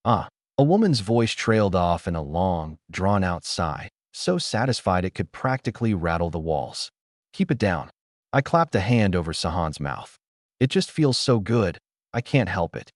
Ah, a woman's voice trailed off in a long, drawn-out sigh, so satisfied it could practically rattle the walls. Keep it down. I clapped a hand over Sahan's mouth. It just feels so good, I can't help it.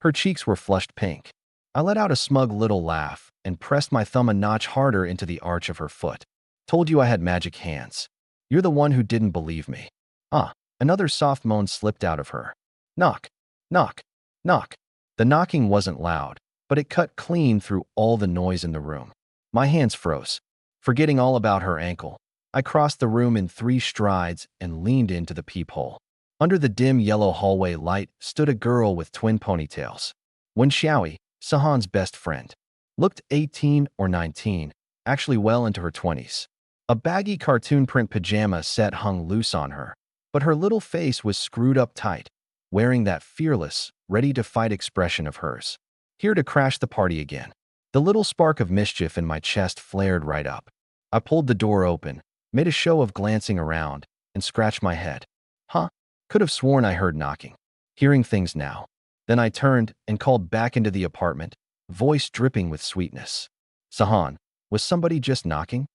Her cheeks were flushed pink. I let out a smug little laugh and pressed my thumb a notch harder into the arch of her foot. Told you I had magic hands. You're the one who didn't believe me. Ah, another soft moan slipped out of her. Knock, knock, knock. The knocking wasn't loud, but it cut clean through all the noise in the room. My hands froze. Forgetting all about her ankle, I crossed the room in 3 strides and leaned into the peephole. Under the dim yellow hallway light stood a girl with twin ponytails. Wen Xiaoi, Sahan's best friend, looked 18 or 19, actually well into her 20s. A baggy cartoon print pajama set hung loose on her, but her little face was screwed up tight, wearing that fearless, ready-to-fight expression of hers. Here to crash the party again. The little spark of mischief in my chest flared right up. I pulled the door open, made a show of glancing around, and scratched my head. Huh? Could have sworn I heard knocking. Hearing things now. Then I turned and called back into the apartment, voice dripping with sweetness. Sahan, was somebody just knocking?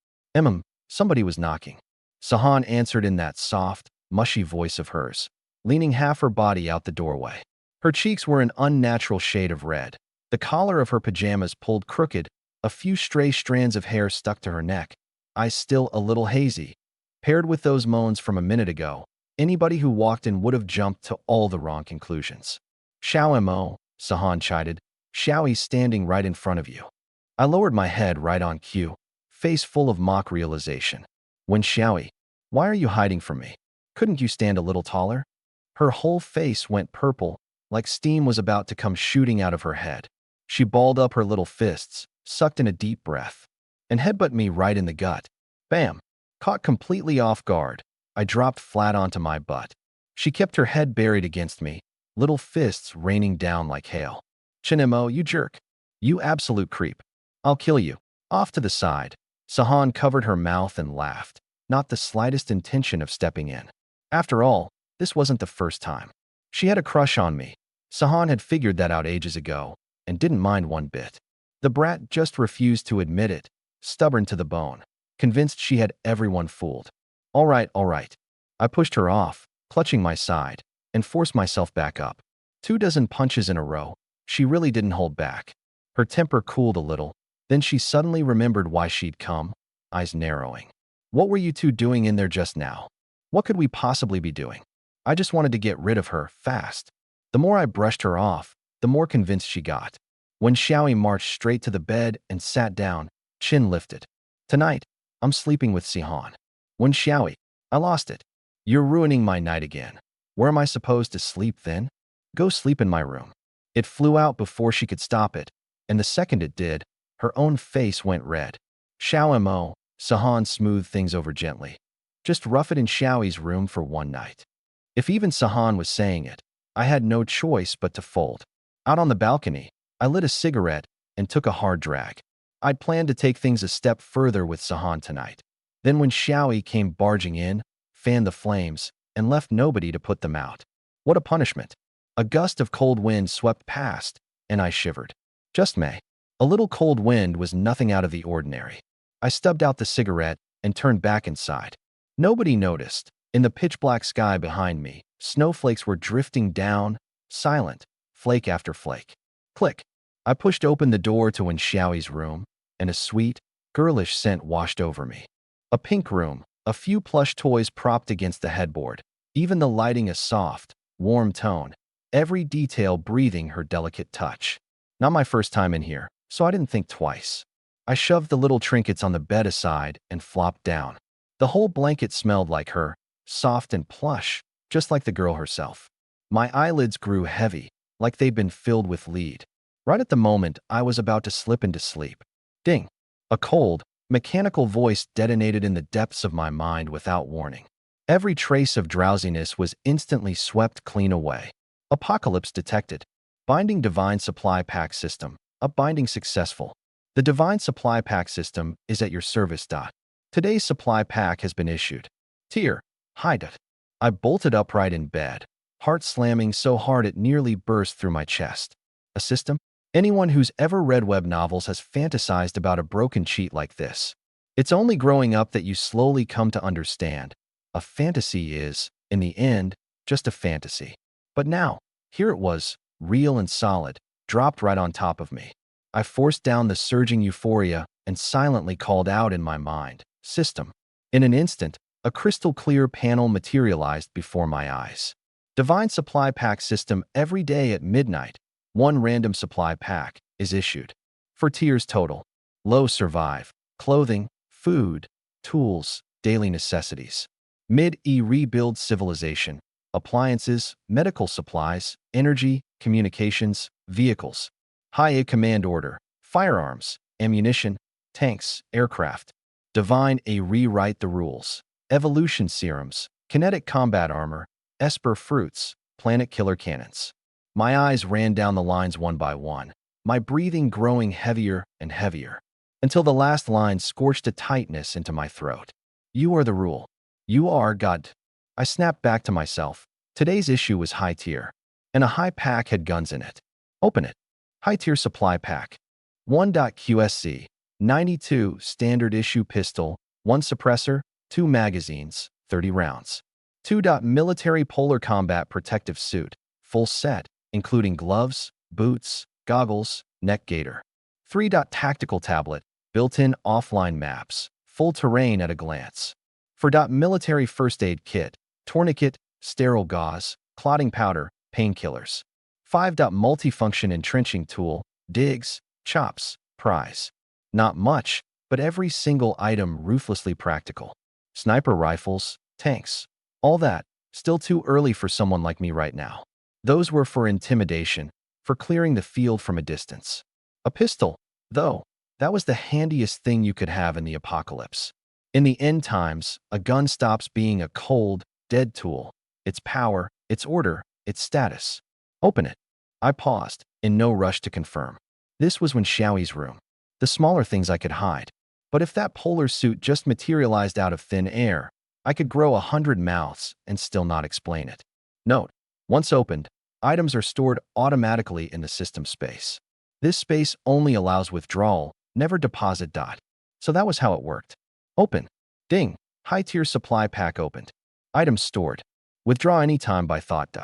Somebody was knocking. Sahan answered in that soft, mushy voice of hers, leaning half her body out the doorway. Her cheeks were an unnatural shade of red. The collar of her pajamas pulled crooked, a few stray strands of hair stuck to her neck, eyes still a little hazy. Paired with those moans from a minute ago, anybody who walked in would have jumped to all the wrong conclusions. Xiao Mo, Sahan chided, Xiaoi's standing right in front of you. I lowered my head right on cue, face full of mock realization. Wen Xiaoi, why are you hiding from me? Couldn't you stand a little taller? Her whole face went purple, like steam was about to come shooting out of her head. She balled up her little fists, sucked in a deep breath, and headbutted me right in the gut. Bam! Caught completely off guard, I dropped flat onto my butt. She kept her head buried against me, little fists raining down like hail. Chinemo, you jerk. You absolute creep. I'll kill you. Off to the side. Sahan covered her mouth and laughed, not the slightest intention of stepping in. After all, this wasn't the first time. She had a crush on me. Sahan had figured that out ages ago, and didn't mind one bit. The brat just refused to admit it, stubborn to the bone, convinced she had everyone fooled. All right. I pushed her off, clutching my side, and forced myself back up. 24 punches in a row. She really didn't hold back. Her temper cooled a little. Then she suddenly remembered why she'd come, eyes narrowing. What were you two doing in there just now? What could we possibly be doing? I just wanted to get rid of her, fast. The more I brushed her off, the more convinced she got. When Xiaoi marched straight to the bed and sat down, chin lifted. Tonight, I'm sleeping with Sihan. When Xiaoi, I lost it. You're ruining my night again. Where am I supposed to sleep then? Go sleep in my room. It flew out before she could stop it, and the second it did, her own face went red. Xiao Mo, Sahan smoothed things over gently. Just rough it in Xiaoi's room for one night. If even Sahan was saying it, I had no choice but to fold. Out on the balcony, I lit a cigarette and took a hard drag. I'd planned to take things a step further with Sahan tonight. Then when Xiaoi came barging in, fanned the flames, and left nobody to put them out. What a punishment. A gust of cold wind swept past, and I shivered. Just May. A little cold wind was nothing out of the ordinary. I stubbed out the cigarette and turned back inside. Nobody noticed. In the pitch-black sky behind me, snowflakes were drifting down, silent, flake after flake. Click. I pushed open the door to Wen Xiaoi's room, and a sweet, girlish scent washed over me. A pink room, a few plush toys propped against the headboard, even the lighting a soft, warm tone, every detail breathing her delicate touch. Not my first time in here, so I didn't think twice. I shoved the little trinkets on the bed aside and flopped down. The whole blanket smelled like her, soft and plush, just like the girl herself. My eyelids grew heavy, like they'd been filled with lead. Right at the moment I was about to slip into sleep. Ding! A cold, mechanical voice detonated in the depths of my mind without warning. Every trace of drowsiness was instantly swept clean away. Apocalypse detected. Binding Divine Supply Pack System. Upbinding successful. The Divine Supply Pack System is at your service. Today's supply pack has been issued. Tier. Hide it. I bolted upright in bed, heart slamming so hard it nearly burst through my chest. A system? Anyone who's ever read web novels has fantasized about a broken cheat like this. It's only growing up that you slowly come to understand. A fantasy is, in the end, just a fantasy. But now, here it was, real and solid, dropped right on top of me. I forced down the surging euphoria and silently called out in my mind, "System." In an instant, a crystal-clear panel materialized before my eyes. Divine Supply Pack System. Every day at midnight, one random supply pack is issued. For tiers total. Low survive. Clothing, food, tools, daily necessities. Mid-E rebuild civilization. Appliances, medical supplies, energy, communications, vehicles. High-A command order. Firearms, ammunition, tanks, aircraft. Divine A rewrite the rules. Evolution serums, kinetic combat armor, Esper fruits, planet killer cannons. My eyes ran down the lines one by one, my breathing growing heavier and heavier, until the last line scorched a tightness into my throat. You are the rule. You are God. I snapped back to myself. Today's issue was high tier, and a high pack had guns in it. Open it. High tier supply pack. 1.QSC, 92 standard issue pistol, 1 suppressor, 2 magazines, 30 rounds. 2. Military polar combat protective suit, full set, including gloves, boots, goggles, neck gaiter. 3. Tactical tablet, built-in offline maps, full terrain at a glance. 4. Military first aid kit, tourniquet, sterile gauze, clotting powder, painkillers. 5. Multifunction entrenching tool, digs, chops, pries. Not much, but every single item ruthlessly practical. Sniper rifles, tanks. All that, still too early for someone like me right now. Those were for intimidation, for clearing the field from a distance. A pistol, though, that was the handiest thing you could have in the apocalypse. In the end times, a gun stops being a cold, dead tool. Its power, its order, its status. Open it. I paused, in no rush to confirm. This was when Xiaoyi's room. The smaller things I could hide. But if that polar suit just materialized out of thin air, I could grow 100 mouths and still not explain it. Note, once opened, items are stored automatically in the system space. This space only allows withdrawal, never deposit. So that was how it worked. Open. Ding. High-tier supply pack opened. Items stored. Withdraw anytime by thought.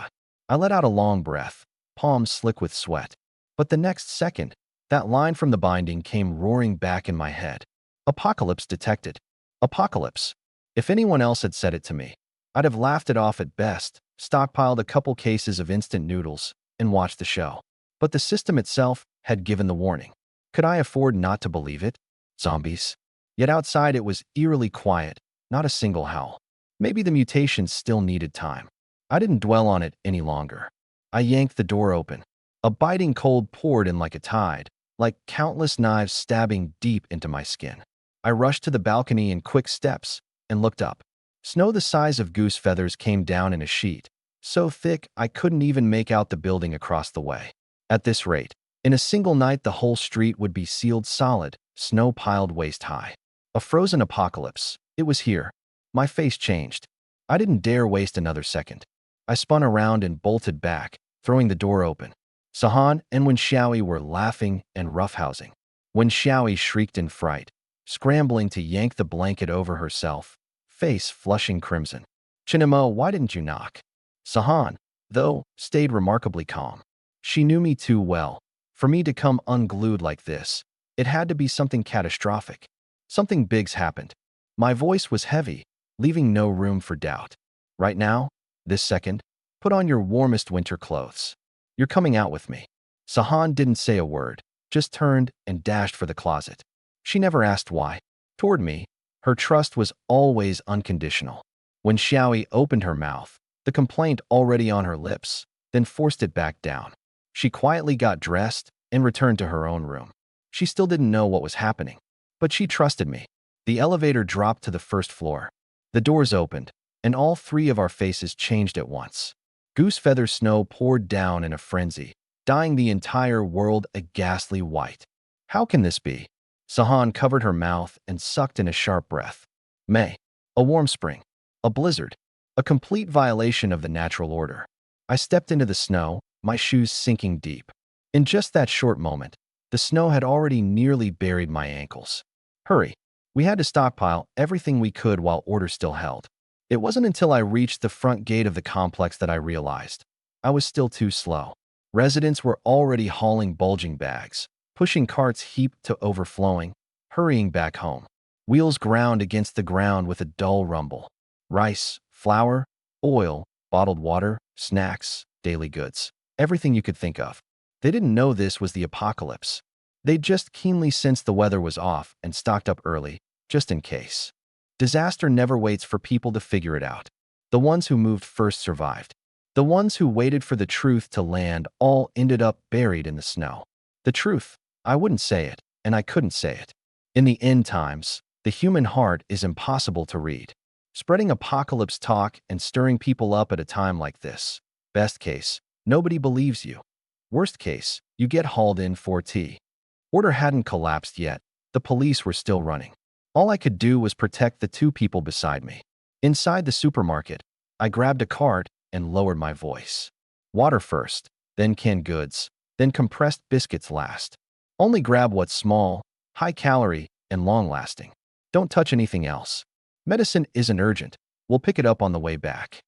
I let out a long breath, palms slick with sweat. But the next second, that line from the binding came roaring back in my head. Apocalypse detected. Apocalypse. If anyone else had said it to me, I'd have laughed it off at best, stockpiled a couple cases of instant noodles, and watched the show. But the system itself had given the warning. Could I afford not to believe it? Zombies. Yet outside it was eerily quiet, not a single howl. Maybe the mutations still needed time. I didn't dwell on it any longer. I yanked the door open. A biting cold poured in like a tide, like countless knives stabbing deep into my skin. I rushed to the balcony in quick steps and looked up. Snow the size of goose feathers came down in a sheet, so thick I couldn't even make out the building across the way. At this rate, in a single night the whole street would be sealed solid, snow piled waist high. A frozen apocalypse. It was here. My face changed. I didn't dare waste another second. I spun around and bolted back, throwing the door open. Sahan and Wen Xiaoyi were laughing and roughhousing. Wen Xiaoyi shrieked in fright, scrambling to yank the blanket over herself, face flushing crimson. Chinemo, why didn't you knock? Sahan, though, stayed remarkably calm. She knew me too well. For me to come unglued like this, it had to be something catastrophic. Something big's happened. My voice was heavy, leaving no room for doubt. Right now, this second, put on your warmest winter clothes. You're coming out with me. Sahan didn't say a word, just turned and dashed for the closet. She never asked why. Toward me, her trust was always unconditional. When Xiaoyi opened her mouth, the complaint already on her lips, then forced it back down. She quietly got dressed and returned to her own room. She still didn't know what was happening, but she trusted me. The elevator dropped to the first floor. The doors opened, and all three of our faces changed at once. Goose feather snow poured down in a frenzy, dyeing the entire world a ghastly white. How can this be? Sahan covered her mouth and sucked in a sharp breath. May. A warm spring. A blizzard. A complete violation of the natural order. I stepped into the snow, my shoes sinking deep. In just that short moment, the snow had already nearly buried my ankles. Hurry. We had to stockpile everything we could while order still held. It wasn't until I reached the front gate of the complex that I realized I was still too slow. Residents were already hauling bulging bags, pushing carts heaped to overflowing, hurrying back home. Wheels ground against the ground with a dull rumble. Rice, flour, oil, bottled water, snacks, daily goods, everything you could think of. They didn't know this was the apocalypse. They just keenly sensed the weather was off and stocked up early, just in case. Disaster never waits for people to figure it out. The ones who moved first survived. The ones who waited for the truth to land all ended up buried in the snow. The truth, I wouldn't say it, and I couldn't say it. In the end times, the human heart is impossible to read. Spreading apocalypse talk and stirring people up at a time like this. Best case, nobody believes you. Worst case, you get hauled in for tea. Order hadn't collapsed yet. The police were still running. All I could do was protect the two people beside me. Inside the supermarket, I grabbed a cart and lowered my voice. Water first, then canned goods, then compressed biscuits last. Only grab what's small, high-calorie, and long-lasting. Don't touch anything else. Medicine isn't urgent. We'll pick it up on the way back.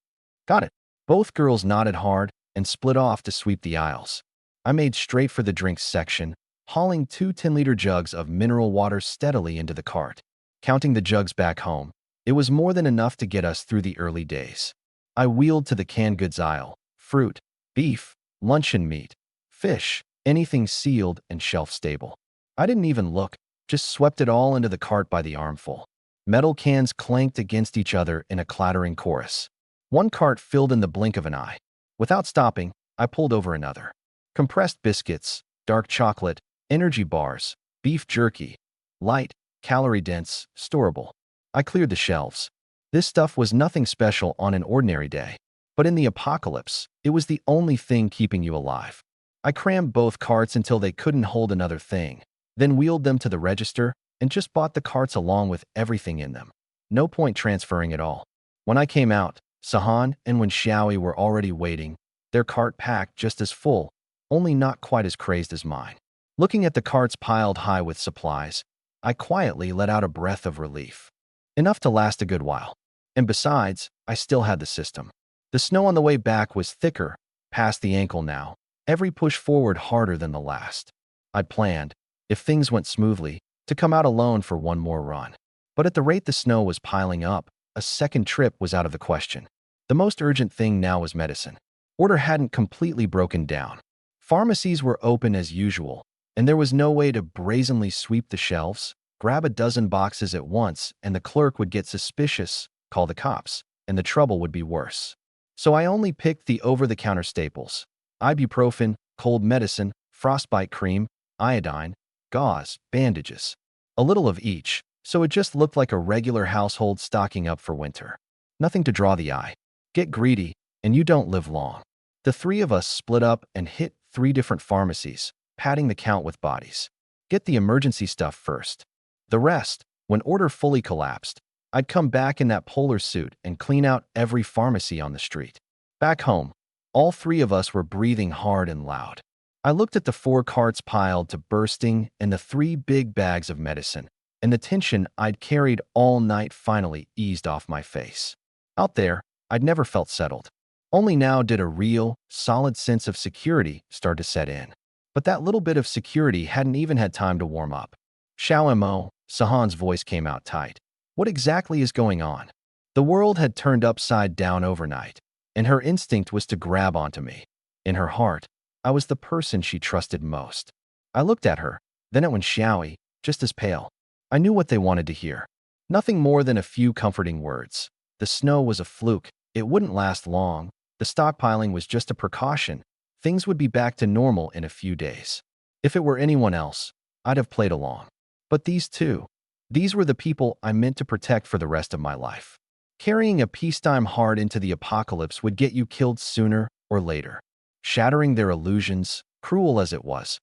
Got it. Both girls nodded hard and split off to sweep the aisles. I made straight for the drinks section, hauling 2 10-liter jugs of mineral water steadily into the cart. Counting the jugs back home, it was more than enough to get us through the early days. I wheeled to the canned goods aisle. Fruit, beef, luncheon meat, fish, anything sealed and shelf-stable. I didn't even look, just swept it all into the cart by the armful. Metal cans clanked against each other in a clattering chorus. One cart filled in the blink of an eye. Without stopping, I pulled over another. Compressed biscuits, dark chocolate, energy bars, beef jerky, light, calorie-dense, storable. I cleared the shelves. This stuff was nothing special on an ordinary day, but in the apocalypse, it was the only thing keeping you alive. I crammed both carts until they couldn't hold another thing, then wheeled them to the register and just bought the carts along with everything in them. No point transferring it all. When I came out, Sahan and Wen Xiaoi were already waiting, their cart packed just as full, only not quite as crazed as mine. Looking at the carts piled high with supplies, I quietly let out a breath of relief. Enough to last a good while. And besides, I still had the system. The snow on the way back was thicker, past the ankle now, every push forward harder than the last. I'd planned, if things went smoothly, to come out alone for one more run. But at the rate the snow was piling up, a second trip was out of the question. The most urgent thing now was medicine. Order hadn't completely broken down. Pharmacies were open as usual, and there was no way to brazenly sweep the shelves, grab a dozen boxes at once, and the clerk would get suspicious, call the cops, and the trouble would be worse. So I only picked the over-the-counter staples: ibuprofen, cold medicine, frostbite cream, iodine, gauze, bandages. A little of each, so it just looked like a regular household stocking up for winter. Nothing to draw the eye. Get greedy, and you don't live long. The three of us split up and hit 3 different pharmacies, padding the count with bodies. Get the emergency stuff first. The rest, when order fully collapsed, I'd come back in that polar suit and clean out every pharmacy on the street. Back home, all 3 of us were breathing hard and loud. I looked at the 4 carts piled to bursting and the 3 big bags of medicine, and the tension I'd carried all night finally eased off my face. Out there, I'd never felt settled. Only now did a real, solid sense of security start to set in. But that little bit of security hadn't even had time to warm up. Xiao Mo, Sahan's voice came out tight. What exactly is going on? The world had turned upside down overnight, and her instinct was to grab onto me. In her heart, I was the person she trusted most. I looked at her, then at Wen Xiaoi, just as pale. I knew what they wanted to hear. Nothing more than a few comforting words. The snow was a fluke. It wouldn't last long. The stockpiling was just a precaution. Things would be back to normal in a few days. If it were anyone else, I'd have played along. But these two, these were the people I meant to protect for the rest of my life. Carrying a peacetime heart into the apocalypse would get you killed sooner or later. Shattering their illusions, cruel as it was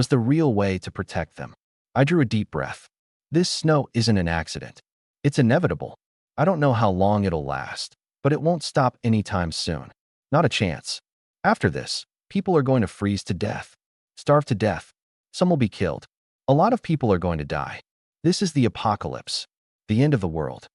the real way to protect them. I drew a deep breath. This snow isn't an accident. It's inevitable. I don't know how long it'll last, but it won't stop anytime soon. Not a chance. After this, people are going to freeze to death. starve to death. Some will be killed. A lot of people are going to die. This is the apocalypse. The end of the world.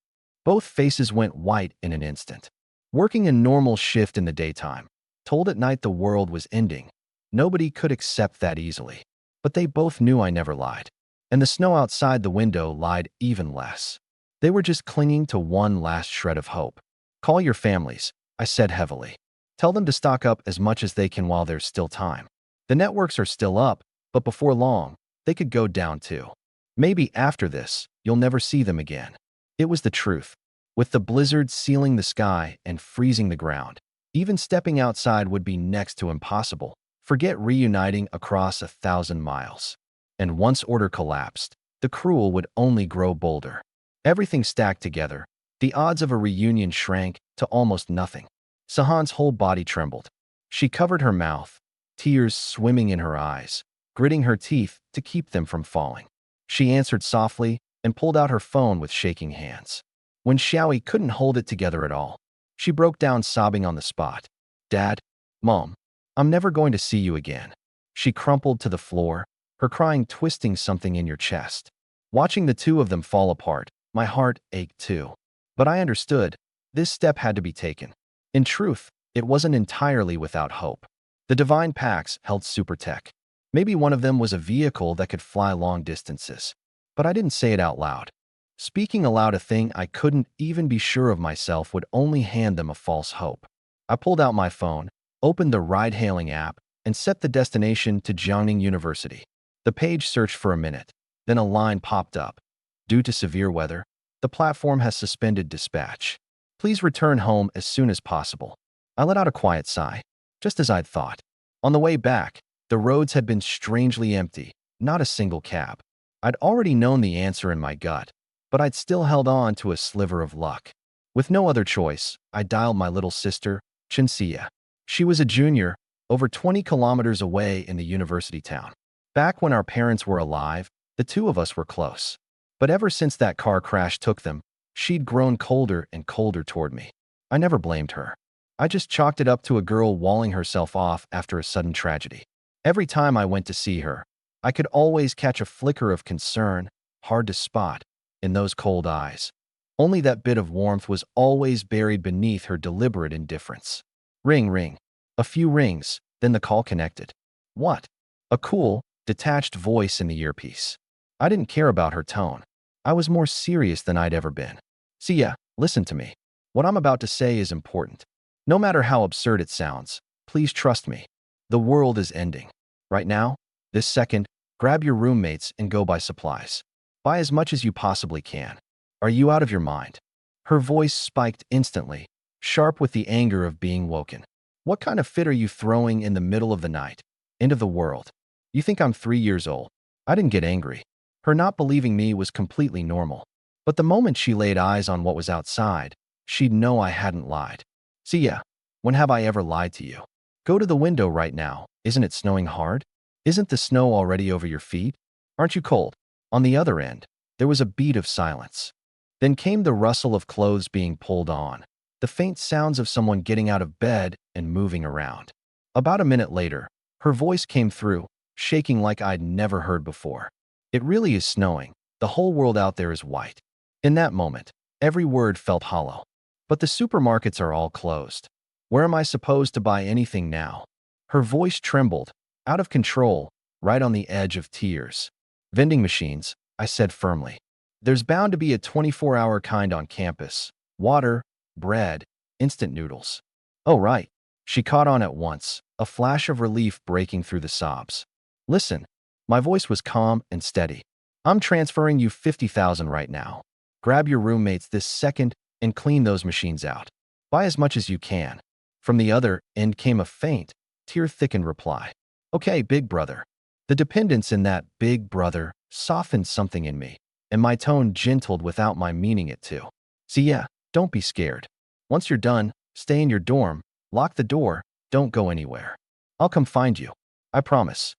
Both faces went white in an instant. Working a normal shift in the daytime, told at night the world was ending. Nobody could accept that easily. But they both knew I never lied. And the snow outside the window lied even less. They were just clinging to one last shred of hope. Call your families, I said heavily. Tell them to stock up as much as they can while there's still time. The networks are still up, but before long, they could go down too. Maybe after this, you'll never see them again. It was the truth. With the blizzard sealing the sky and freezing the ground, even stepping outside would be next to impossible. Forget reuniting across 1,000 miles. And once order collapsed, the cruel would only grow bolder. Everything stacked together. The odds of a reunion shrank to almost nothing. Sahan's whole body trembled. She covered her mouth, tears swimming in her eyes, gritting her teeth to keep them from falling. She answered softly and pulled out her phone with shaking hands. When Xiaoyi couldn't hold it together at all, she broke down sobbing on the spot. Dad, Mom, I'm never going to see you again. She crumpled to the floor, her crying twisting something in your chest. Watching the two of them fall apart, my heart ached too. But I understood. This step had to be taken. In truth, it wasn't entirely without hope. The Divine Packs held super tech. Maybe one of them was a vehicle that could fly long distances. But I didn't say it out loud. Speaking aloud a thing I couldn't even be sure of myself would only hand them a false hope. I pulled out my phone, opened the ride-hailing app, and set the destination to Jiangning University. The page searched for a minute. Then a line popped up. Due to severe weather, the platform has suspended dispatch. Please return home as soon as possible. I let out a quiet sigh, just as I'd thought. On the way back, the roads had been strangely empty, not a single cab. I'd already known the answer in my gut, but I'd still held on to a sliver of luck. With no other choice, I dialed my little sister, Chinxia. She was a junior, over 20 kilometers away in the university town. Back when our parents were alive, the two of us were close. But ever since that car crash took them, she'd grown colder and colder toward me. I never blamed her. I just chalked it up to a girl walling herself off after a sudden tragedy. Every time I went to see her, I could always catch a flicker of concern, hard to spot, in those cold eyes. Only that bit of warmth was always buried beneath her deliberate indifference. Ring, ring. A few rings, then the call connected. What? A cool, detached voice in the earpiece. I didn't care about her tone. I was more serious than I'd ever been. Sia, listen to me. What I'm about to say is important. No matter how absurd it sounds, please trust me. The world is ending. Right now, this second, grab your roommates and go buy supplies. Buy as much as you possibly can. Are you out of your mind? Her voice spiked instantly, sharp with the anger of being woken. What kind of fit are you throwing in the middle of the night? End of the world. You think I'm 3 years old? I didn't get angry. Her not believing me was completely normal. But the moment she laid eyes on what was outside, she'd know I hadn't lied. Sia, when have I ever lied to you? Go to the window right now. Isn't it snowing hard? Isn't the snow already over your feet? Aren't you cold? On the other end, there was a beat of silence. Then came the rustle of clothes being pulled on, the faint sounds of someone getting out of bed and moving around. About a minute later, her voice came through, shaking like I'd never heard before. It really is snowing. The whole world out there is white. In that moment, every word felt hollow. But the supermarkets are all closed. Where am I supposed to buy anything now? Her voice trembled, out of control, right on the edge of tears. Vending machines, I said firmly. There's bound to be a 24-hour kind on campus. Water, bread, instant noodles. Oh, right. She caught on at once, a flash of relief breaking through the sobs. Listen, my voice was calm and steady. I'm transferring you 50,000 right now. Grab your roommates this second and clean those machines out. Buy as much as you can. From the other end came a faint, tear-thickened reply. Okay, big brother. The dependence in that big brother softened something in me, and my tone gentled without my meaning it to. See, yeah, don't be scared. Once you're done, stay in your dorm, lock the door, don't go anywhere. I'll come find you. I promise.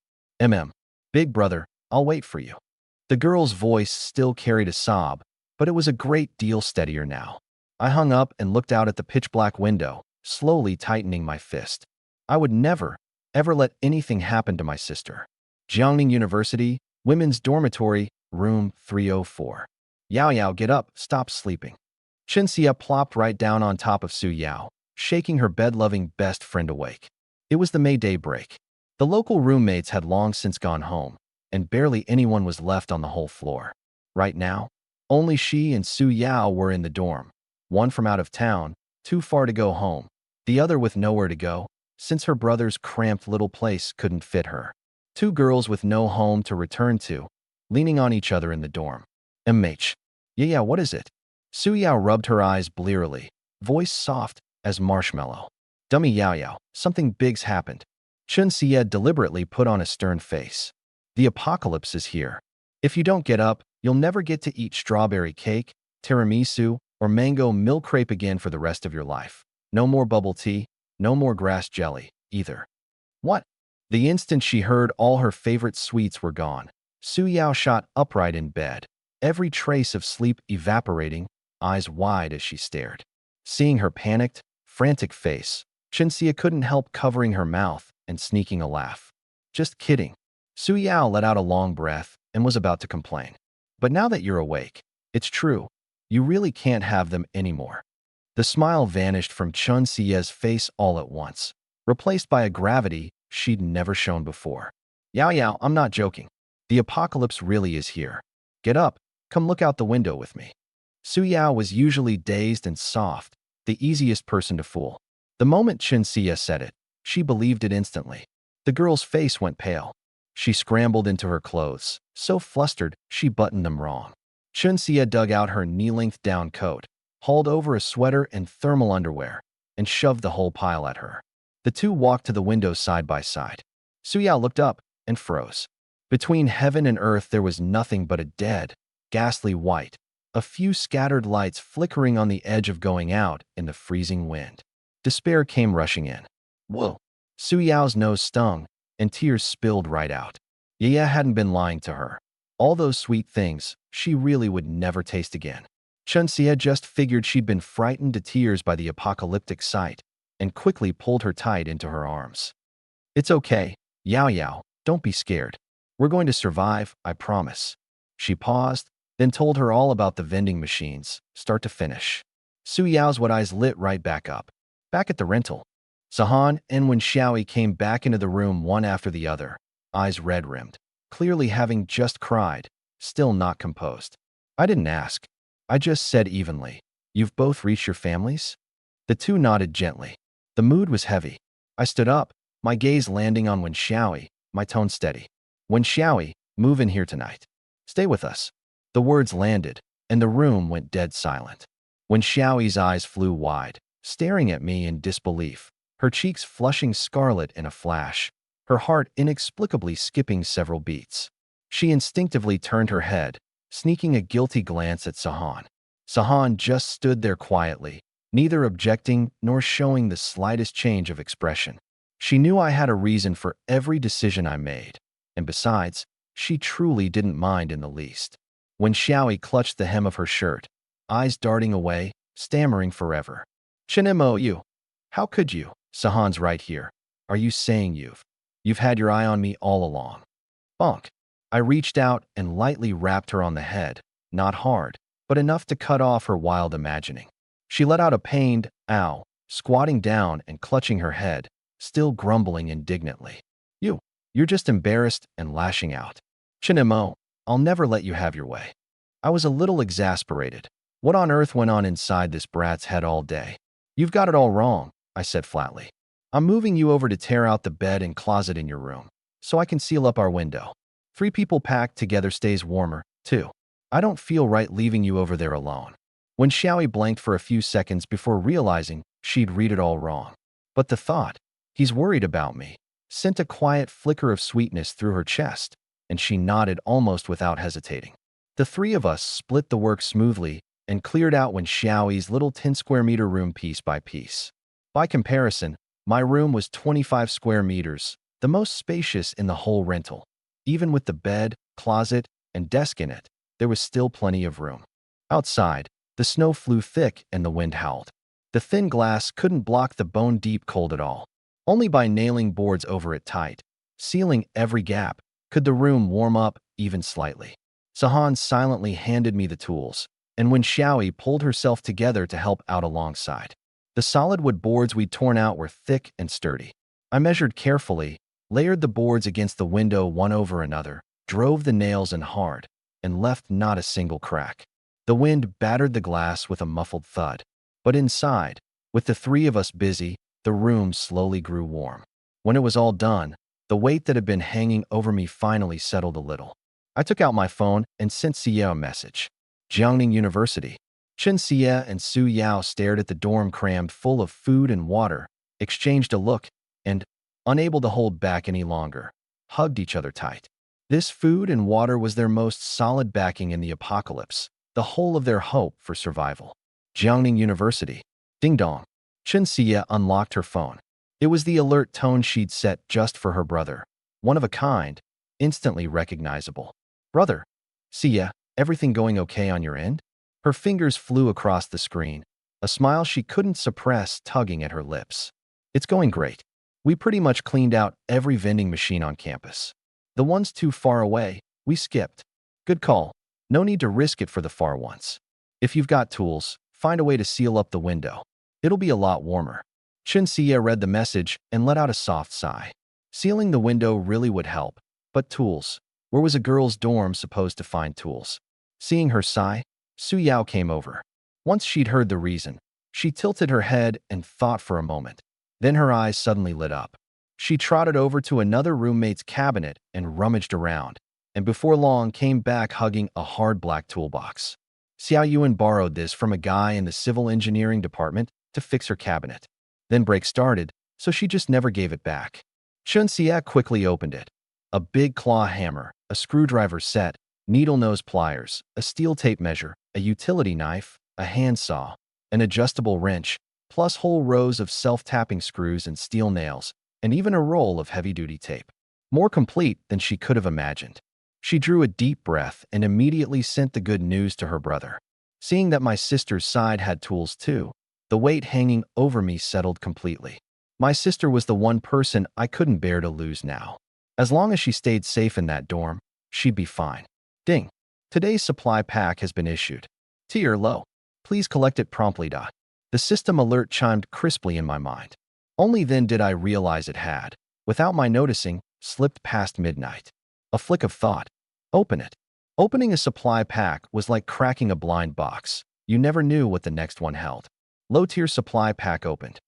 Big brother, I'll wait for you. The girl's voice still carried a sob, but it was a great deal steadier now. I hung up and looked out at the pitch-black window, slowly tightening my fist. I would never, ever let anything happen to my sister. Jiangning University, Women's Dormitory, Room 304. Yao Yao, get up, stop sleeping. Chinxia plopped right down on top of Su Yao, shaking her bed-loving best friend awake. It was the May Day break. The local roommates had long since gone home, and barely anyone was left on the whole floor. Right now, only she and Su Yao were in the dorm, one from out of town, too far to go home, the other with nowhere to go, since her brother's cramped little place couldn't fit her. Two girls with no home to return to, leaning on each other in the dorm. MH. Yeah, what is it? Su Yao rubbed her eyes blearily, voice soft as marshmallow. Dummy Yao Yao, something big's happened. Chun Xie deliberately put on a stern face. The apocalypse is here. If you don't get up, you'll never get to eat strawberry cake, tiramisu, or mango milk crepe again for the rest of your life. No more bubble tea, no more grass jelly, either. What? The instant she heard all her favorite sweets were gone, Su Yao shot upright in bed, every trace of sleep evaporating, eyes wide as she stared. Seeing her panicked, frantic face, Chinxia couldn't help covering her mouth and sneaking a laugh. Just kidding. Su Yao let out a long breath and was about to complain. But now that you're awake, it's true. You really can't have them anymore. The smile vanished from Chun Xie's face all at once, replaced by a gravity she'd never shown before. Yao Yao, I'm not joking. The apocalypse really is here. Get up, come look out the window with me. Su Yao was usually dazed and soft, the easiest person to fool. The moment Chun Xie said it, she believed it instantly. The girl's face went pale. She scrambled into her clothes, so flustered she buttoned them wrong. Chun Xie dug out her knee-length down coat, hauled over a sweater and thermal underwear, and shoved the whole pile at her. The two walked to the window side by side. Su Yao looked up and froze. Between heaven and earth there was nothing but a dead, ghastly white, a few scattered lights flickering on the edge of going out in the freezing wind. Despair came rushing in. Whoa! Su Yao's nose stung, and tears spilled right out. Yaya hadn't been lying to her. All those sweet things she really would never taste again. Chun Xie just figured she'd been frightened to tears by the apocalyptic sight, and quickly pulled her tight into her arms. It's okay, Yao Yao, don't be scared. We're going to survive, I promise. She paused, then told her all about the vending machines, start to finish. Su Yao's wet eyes lit right back up. Back at the rental, Sahan and Wen Xiaoyi came back into the room one after the other, eyes red-rimmed, clearly having just cried, still not composed. I didn't ask. I just said evenly, you've both reached your families? The two nodded gently. The mood was heavy. I stood up, my gaze landing on Wen Xiaoyi, my tone steady. Wen Xiaoyi, move in here tonight. Stay with us. The words landed, and the room went dead silent. Wen Xiaoyi's eyes flew wide, staring at me in disbelief, her cheeks flushing scarlet in a flash, her heart inexplicably skipping several beats. She instinctively turned her head, sneaking a guilty glance at Sahan. Sahan just stood there quietly, neither objecting nor showing the slightest change of expression. She knew I had a reason for every decision I made, and besides, she truly didn't mind in the least. When Xiaoyi clutched the hem of her shirt, eyes darting away, stammering forever. Chinmo, you. How could you? Sahan's right here. Are you saying you've had your eye on me all along? Bonk. I reached out and lightly rapped her on the head, not hard, but enough to cut off her wild imagining. She let out a pained, ow, squatting down and clutching her head, still grumbling indignantly. You're just embarrassed and lashing out. Chinmo, I'll never let you have your way. I was a little exasperated. What on earth went on inside this brat's head all day? You've got it all wrong, I said flatly. I'm moving you over to tear out the bed and closet in your room, so I can seal up our window. 3 people packed together stays warmer, too. I don't feel right leaving you over there alone. When Xiaoyi blanked for a few seconds before realizing she'd read it all wrong. But the thought, he's worried about me, sent a quiet flicker of sweetness through her chest, and she nodded almost without hesitating. The 3 of us split the work smoothly and cleared out Wen Xiaoyi's little 10 square meter room piece by piece. By comparison, my room was 25 square meters, the most spacious in the whole rental. Even with the bed, closet, and desk in it, there was still plenty of room. Outside, the snow flew thick and the wind howled. The thin glass couldn't block the bone-deep cold at all, only by nailing boards over it tight, sealing every gap, Could the room warm up even slightly? Sahan silently handed me the tools, and when Xiaoyi pulled herself together to help out alongside. The solid wood boards we'd torn out were thick and sturdy. I measured carefully, layered the boards against the window one over another, drove the nails in hard, and left not a single crack. The wind battered the glass with a muffled thud. But inside, with the three of us busy, the room slowly grew warm. When it was all done, the weight that had been hanging over me finally settled a little. I took out my phone and sent Xie a message. Jiangning University. Chen Xie and Su Yao stared at the dorm crammed full of food and water, exchanged a look, and, unable to hold back any longer, hugged each other tight. This food and water was their most solid backing in the apocalypse, the whole of their hope for survival. Jiangning University. Ding dong. Chen Xie unlocked her phone. It was the alert tone she'd set just for her brother. One of a kind, instantly recognizable. Brother. Xie, everything going okay on your end? Her fingers flew across the screen, a smile she couldn't suppress tugging at her lips. It's going great. We pretty much cleaned out every vending machine on campus. The ones too far away, we skipped. Good call. No need to risk it for the far ones. If you've got tools, find a way to seal up the window. It'll be a lot warmer. Chen Xie read the message and let out a soft sigh. Sealing the window really would help, but tools. Where was a girl's dorm supposed to find tools? Seeing her sigh, Su Yao came over. Once she'd heard the reason, she tilted her head and thought for a moment. Then her eyes suddenly lit up. She trotted over to another roommate's cabinet and rummaged around, and before long came back hugging a hard black toolbox. Xiao Yuan borrowed this from a guy in the civil engineering department to fix her cabinet. Then break started, so she just never gave it back. Chen Xie quickly opened it. A big claw hammer, a screwdriver set, needle nose pliers, a steel tape measure, a utility knife, a handsaw, an adjustable wrench, plus whole rows of self-tapping screws and steel nails, and even a roll of heavy-duty tape. More complete than she could have imagined. She drew a deep breath and immediately sent the good news to her brother. Seeing that my sister's side had tools too, the weight hanging over me settled completely. My sister was the one person I couldn't bear to lose now. As long as she stayed safe in that dorm, she'd be fine. Ding. Today's supply pack has been issued. Tier low. Please collect it promptly. The system alert chimed crisply in my mind. Only then did I realize it had, without my noticing, slipped past midnight. A flick of thought. Open it. Opening a supply pack was like cracking a blind box. You never knew what the next one held. Low-tier supply pack opened.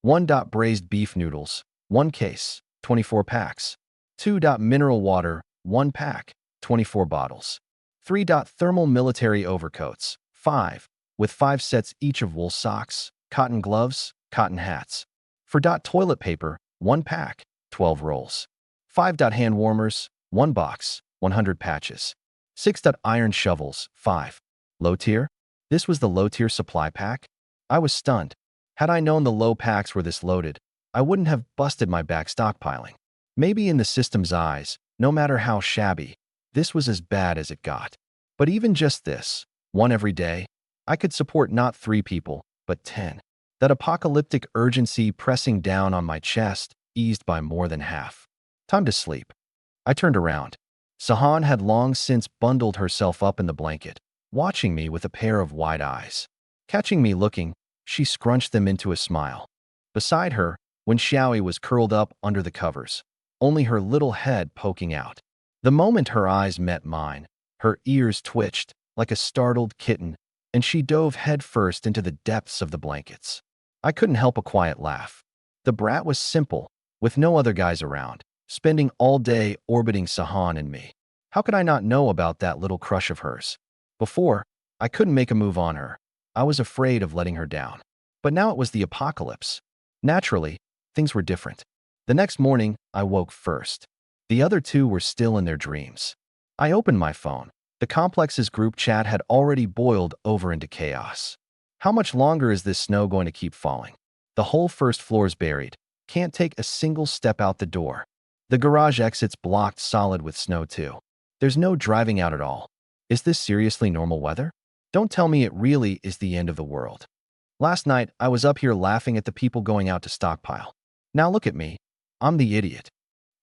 1. Braised beef noodles, 1 case, 24 packs. 2. Mineral water, 1 pack, 24 bottles. 3. Thermal military overcoats, 5, with 5 sets each of wool socks, cotton gloves, cotton hats. 4. Toilet paper, 1 pack, 12 rolls. 5. Hand warmers, 1 box, 100 patches. 6. Iron shovels, 5. Low tier? This was the low tier supply pack? I was stunned. Had I known the low packs were this loaded, I wouldn't have busted my back stockpiling. Maybe in the system's eyes, no matter how shabby, this was as bad as it got. But even just this, one every day, I could support not 3 people, but 10. That apocalyptic urgency pressing down on my chest eased by more than half. Time to sleep. I turned around. Sahan had long since bundled herself up in the blanket, watching me with a pair of wide eyes. Catching me looking, she scrunched them into a smile. Beside her, when Xiaoyi was curled up under the covers, only her little head poking out. The moment her eyes met mine, her ears twitched like a startled kitten, and she dove headfirst into the depths of the blankets. I couldn't help a quiet laugh. The brat was simple, with no other guys around, spending all day orbiting Sahan and me. How could I not know about that little crush of hers? Before, I couldn't make a move on her. I was afraid of letting her down. But now it was the apocalypse. Naturally, things were different. The next morning, I woke first. The other 2 were still in their dreams. I opened my phone. The complex's group chat had already boiled over into chaos. How much longer is this snow going to keep falling? The whole first floor's buried. Can't take a single step out the door. The garage exit's blocked solid with snow too. There's no driving out at all. Is this seriously normal weather? Don't tell me it really is the end of the world. Last night, I was up here laughing at the people going out to stockpile. Now look at me. I'm the idiot.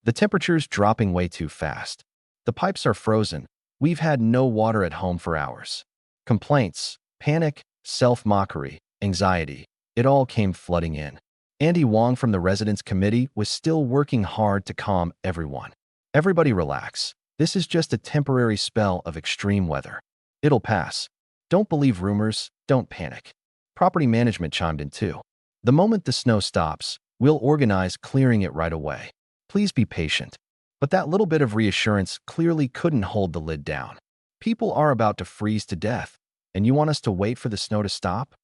The temperature's dropping way too fast. The pipes are frozen. We've had no water at home for hours. Complaints, panic, self-mockery, anxiety. It all came flooding in. Andy Wong from the residents committee was still working hard to calm everyone. Everybody relax. This is just a temporary spell of extreme weather. It'll pass. Don't believe rumors, don't panic. Property management chimed in too. The moment the snow stops, we'll organize clearing it right away. Please be patient. But that little bit of reassurance clearly couldn't hold the lid down. People are about to freeze to death, and you want us to wait for the snow to stop?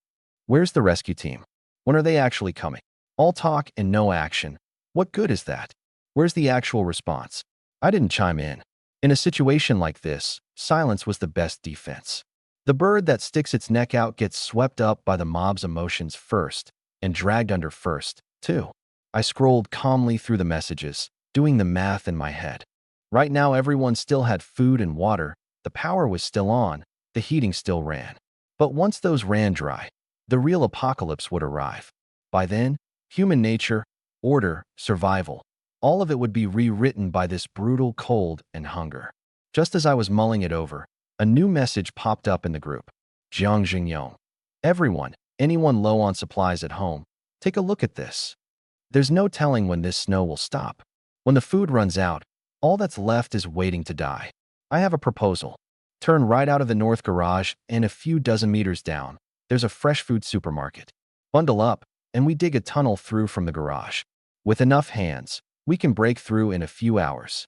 Where's the rescue team? When are they actually coming? All talk and no action. What good is that? Where's the actual response? I didn't chime in. In a situation like this, silence was the best defense. The bird that sticks its neck out gets swept up by the mob's emotions first, and dragged under first, too. I scrolled calmly through the messages, doing the math in my head. Right now, everyone still had food and water, the power was still on, the heating still ran. But once those ran dry, the real apocalypse would arrive. By then, human nature, order, survival, all of it would be rewritten by this brutal cold and hunger. Just as I was mulling it over, a new message popped up in the group. Jiang Jingyong. Everyone, anyone low on supplies at home, take a look at this. There's no telling when this snow will stop. When the food runs out, all that's left is waiting to die. I have a proposal. Turn right out of the north garage and a few dozen meters down. There's a fresh food supermarket. Bundle up, and we dig a tunnel through from the garage. With enough hands, we can break through in a few hours.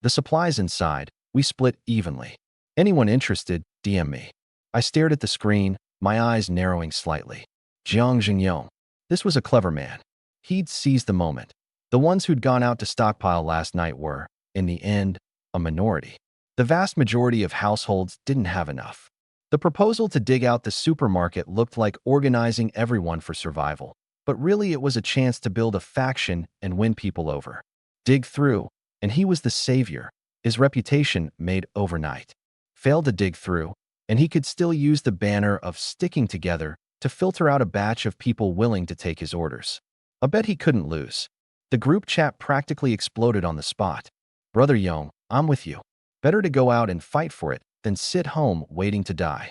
The supplies inside, we split evenly. Anyone interested, DM me. I stared at the screen, my eyes narrowing slightly. Jiang Jingyong. This was a clever man. He'd seized the moment. The ones who'd gone out to stockpile last night were, in the end, a minority. The vast majority of households didn't have enough. The proposal to dig out the supermarket looked like organizing everyone for survival, but really it was a chance to build a faction and win people over. Dig through, and he was the savior, his reputation made overnight. Failed to dig through, and he could still use the banner of sticking together to filter out a batch of people willing to take his orders. A bet he couldn't lose. The group chat practically exploded on the spot. Brother Yong, I'm with you. Better to go out and fight for it than sit home waiting to die.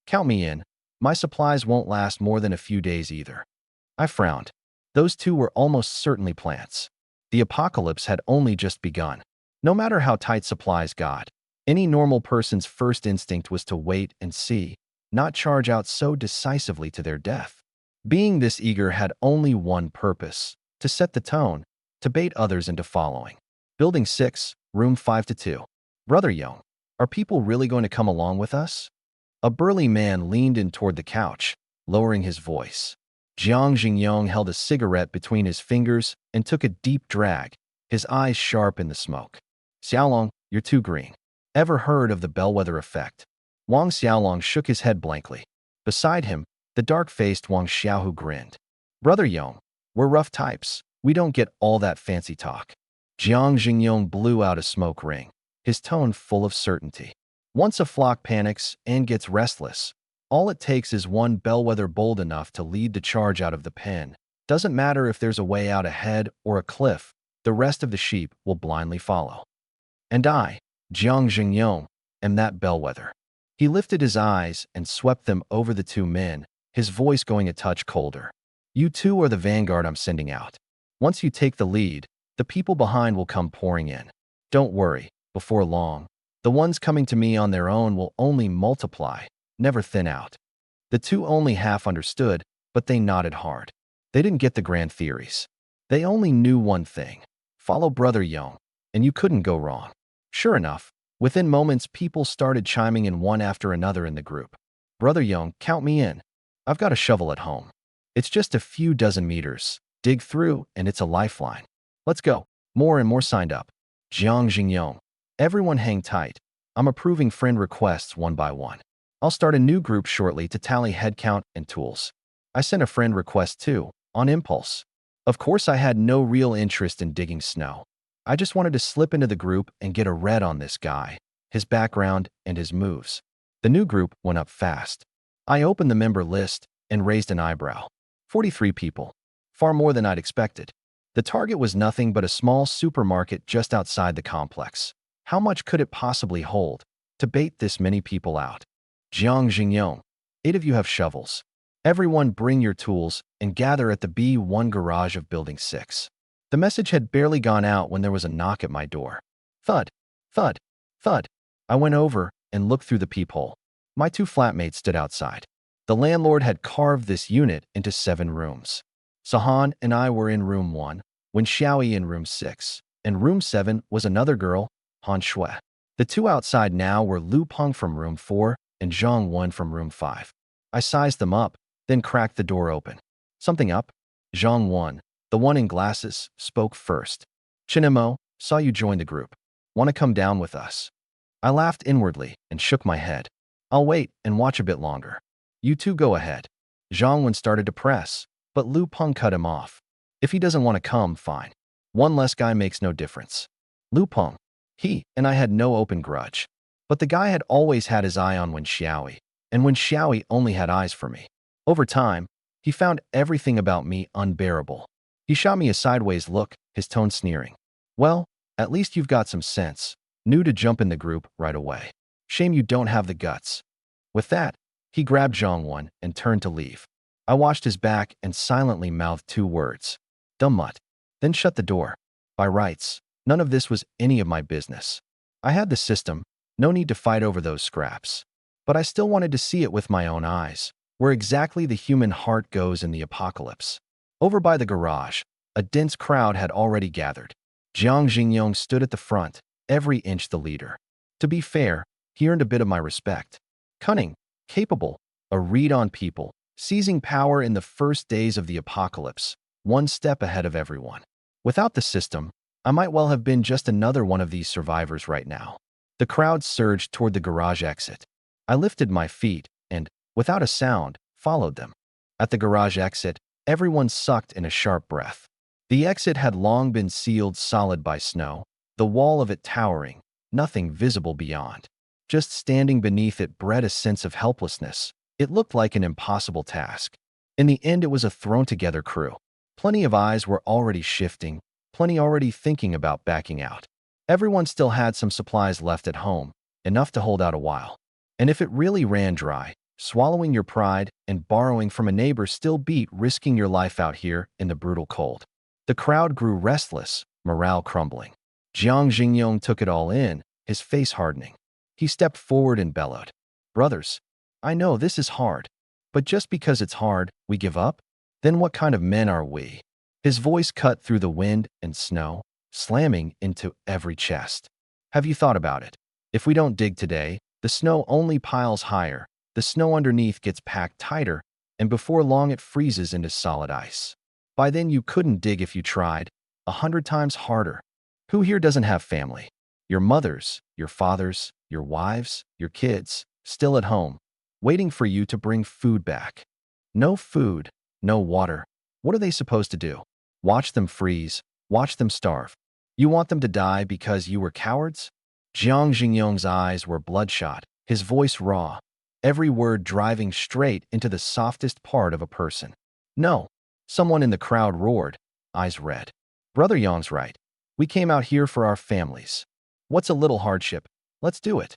Count me in. My supplies won't last more than a few days either. I frowned. Those two were almost certainly plants. The apocalypse had only just begun. No matter how tight supplies got, any normal person's first instinct was to wait and see, not charge out so decisively to their death. Being this eager had only one purpose: to set the tone, to bait others into following. Building 6, room 5-2. Brother Young, are people really going to come along with us? A burly man leaned in toward the couch, lowering his voice. Jiang Jingyong held a cigarette between his fingers and took a deep drag, his eyes sharp in the smoke. Xiaolong, you're too green. Ever heard of the bellwether effect? Wang Xiaolong shook his head blankly. Beside him, the dark-faced Wang Xiaohu grinned. Brother Yong, we're rough types. We don't get all that fancy talk. Jiang Jingyong blew out a smoke ring, his tone full of certainty. Once a flock panics and gets restless, all it takes is one bellwether bold enough to lead the charge out of the pen. Doesn't matter if there's a way out ahead or a cliff, the rest of the sheep will blindly follow. And I, Jiang Jingyong, am that bellwether. He lifted his eyes and swept them over the two men, his voice going a touch colder. You two are the vanguard I'm sending out. Once you take the lead, the people behind will come pouring in. Don't worry, before long, the ones coming to me on their own will only multiply, never thin out. The two only half understood, but they nodded hard. They didn't get the grand theories. They only knew one thing: follow Brother Yong, and you couldn't go wrong. Sure enough, within moments people started chiming in one after another in the group. Brother Yong, count me in. I've got a shovel at home. It's just a few dozen meters. Dig through, and it's a lifeline. Let's go. More and more signed up. Jiang Jingyong. Everyone hang tight. I'm approving friend requests one by one. I'll start a new group shortly to tally headcount and tools. I sent a friend request too, on impulse. Of course, I had no real interest in digging snow. I just wanted to slip into the group and get a read on this guy, his background, and his moves. The new group went up fast. I opened the member list and raised an eyebrow. 43 people. Far more than I'd expected. The target was nothing but a small supermarket just outside the complex. How much could it possibly hold to bait this many people out? Jiang Jingyong, 8 of you have shovels. Everyone bring your tools and gather at the B1 garage of Building 6. The message had barely gone out when there was a knock at my door. Thud, thud, thud. I went over and looked through the peephole. My 2 flatmates stood outside. The landlord had carved this unit into 7 rooms. Sahan and I were in room 1, when Xiaoyi in room 6, and room 7 was another girl, Han Shui. The 2 outside now were Lu Peng from room 4 and Zhang Wen from room 5. I sized them up, then cracked the door open. Something up? Zhang Wen, the one in glasses, spoke first. Chinemo, saw you join the group. Want to come down with us? I laughed inwardly and shook my head. I'll wait and watch a bit longer. You 2 go ahead. Zhang Wen started to press, but Lu Peng cut him off. If he doesn't want to come, fine. One less guy makes no difference. Lu Peng. He and I had no open grudge. But the guy had always had his eye on Wen Xiaoyi, and Wen Xiaoyi only had eyes for me. Over time, he found everything about me unbearable. He shot me a sideways look, his tone sneering. Well, at least you've got some sense. Knew to jump in the group right away. Shame you don't have the guts. With that, he grabbed Zhang Wen and turned to leave. I watched his back and silently mouthed 2 words. Dumb mutt. Then shut the door. By rights, none of this was any of my business. I had the system, no need to fight over those scraps. But I still wanted to see it with my own eyes, where exactly the human heart goes in the apocalypse. Over by the garage, a dense crowd had already gathered. Jiang Jingyong stood at the front, every inch the leader. To be fair, he earned a bit of my respect. Cunning, capable, a read on people, seizing power in the first days of the apocalypse, one step ahead of everyone. Without the system, I might well have been just another one of these survivors right now. The crowd surged toward the garage exit. I lifted my feet and, without a sound, followed them. At the garage exit, everyone sucked in a sharp breath. The exit had long been sealed solid by snow, the wall of it towering, nothing visible beyond. Just standing beneath it bred a sense of helplessness. It looked like an impossible task. In the end, it was a thrown-together crew. Plenty of eyes were already shifting, plenty already thinking about backing out. Everyone still had some supplies left at home, enough to hold out a while. And if it really ran dry, swallowing your pride and borrowing from a neighbor still beat risking your life out here in the brutal cold. The crowd grew restless, morale crumbling. Jiang Jingyong took it all in, his face hardening. He stepped forward and bellowed. Brothers, I know this is hard, but just because it's hard, we give up? Then what kind of men are we? His voice cut through the wind and snow, slamming into every chest. Have you thought about it? If we don't dig today, the snow only piles higher, the snow underneath gets packed tighter, and before long it freezes into solid ice. By then you couldn't dig if you tried, 100 times harder. Who here doesn't have family? Your mothers, your fathers, your wives, your kids, still at home, waiting for you to bring food back. No food, no water. What are they supposed to do? Watch them freeze, watch them starve. You want them to die because you were cowards? Jiang Jingyong's eyes were bloodshot, his voice raw, every word driving straight into the softest part of a person. No. Someone in the crowd roared, eyes red. Brother Yong's right. We came out here for our families. What's a little hardship? Let's do it.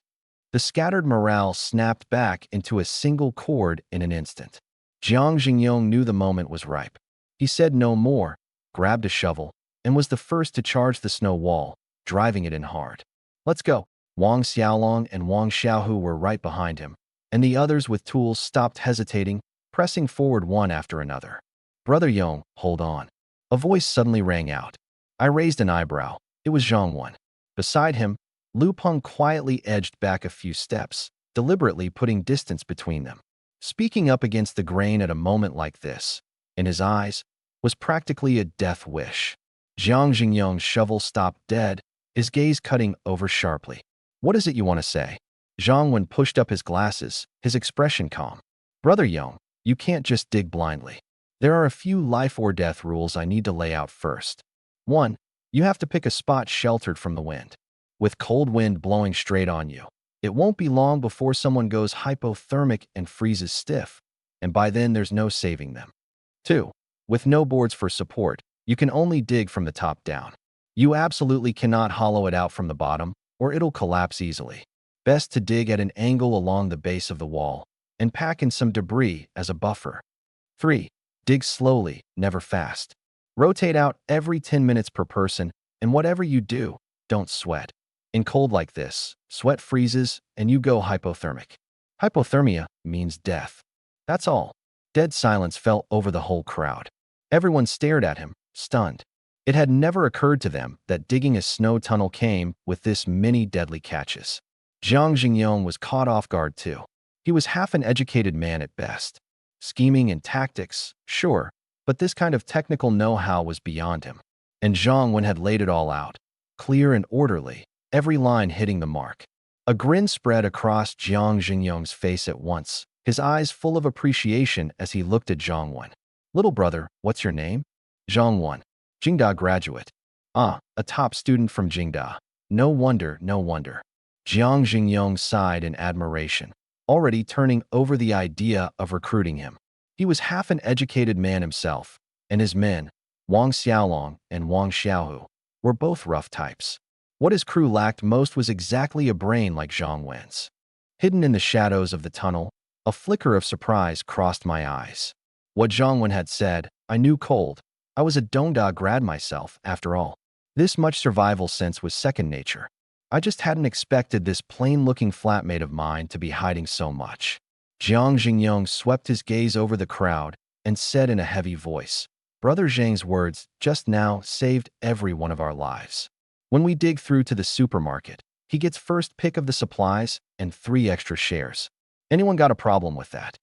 The scattered morale snapped back into a single chord in an instant. Jiang Jingyong knew the moment was ripe. He said no more, grabbed a shovel, and was the first to charge the snow wall, driving it in hard. Let's go. Wang Xiaolong and Wang Xiaohu were right behind him, and the others with tools stopped hesitating, pressing forward one after another. Brother Yong, hold on. A voice suddenly rang out. I raised an eyebrow. It was Zhang Wen. Beside him, Lu Peng quietly edged back a few steps, deliberately putting distance between them. Speaking up against the grain at a moment like this, in his eyes, was practically a death wish. Jiang Jingyong's shovel stopped dead, his gaze cutting over sharply. What is it you want to say? Zhang Wen pushed up his glasses, his expression calm. Brother Yong, you can't just dig blindly. There are a few life or death rules I need to lay out first. 1. You have to pick a spot sheltered from the wind. With cold wind blowing straight on you, it won't be long before someone goes hypothermic and freezes stiff, and by then there's no saving them. 2. With no boards for support, You can only dig from the top down. You absolutely cannot hollow it out from the bottom, or it'll collapse easily. Best to dig at an angle along the base of the wall and pack in some debris as a buffer. 3. Dig slowly, never fast. Rotate out every 10 minutes per person, and whatever you do, don't sweat. In cold like this, sweat freezes and you go hypothermic. Hypothermia means death. That's all. Dead silence fell over the whole crowd. Everyone stared at him, stunned. It had never occurred to them that digging a snow tunnel came with this many deadly catches. Jiang Jingyong was caught off guard too. He was half an educated man at best. Scheming and tactics, sure, but this kind of technical know-how was beyond him. And Zhang Wen had laid it all out, clear and orderly, every line hitting the mark. A grin spread across Jiang Jingyong's face at once, his eyes full of appreciation as he looked at Zhang Wen. "Little brother, what's your name?" "Zhang Wen. Jingda graduate." "Ah, a top student from Jingda. No wonder, no wonder." Jiang Jingyong sighed in admiration, already turning over the idea of recruiting him. He was half an educated man himself, and his men, Wang Xiaolong and Wang Xiaohu, were both rough types. What his crew lacked most was exactly a brain like Zhang Wen's. Hidden in the shadows of the tunnel, a flicker of surprise crossed my eyes. What Zhang Wen had said, I knew cold. I was a Dongda grad myself, after all. This much survival sense was second nature. I just hadn't expected this plain-looking flatmate of mine to be hiding so much. Jiang Jingyong swept his gaze over the crowd and said in a heavy voice, "Brother Zhang's words just now saved every one of our lives. When we dig through to the supermarket, he gets first pick of the supplies and 3 extra shares. Anyone got a problem with that?"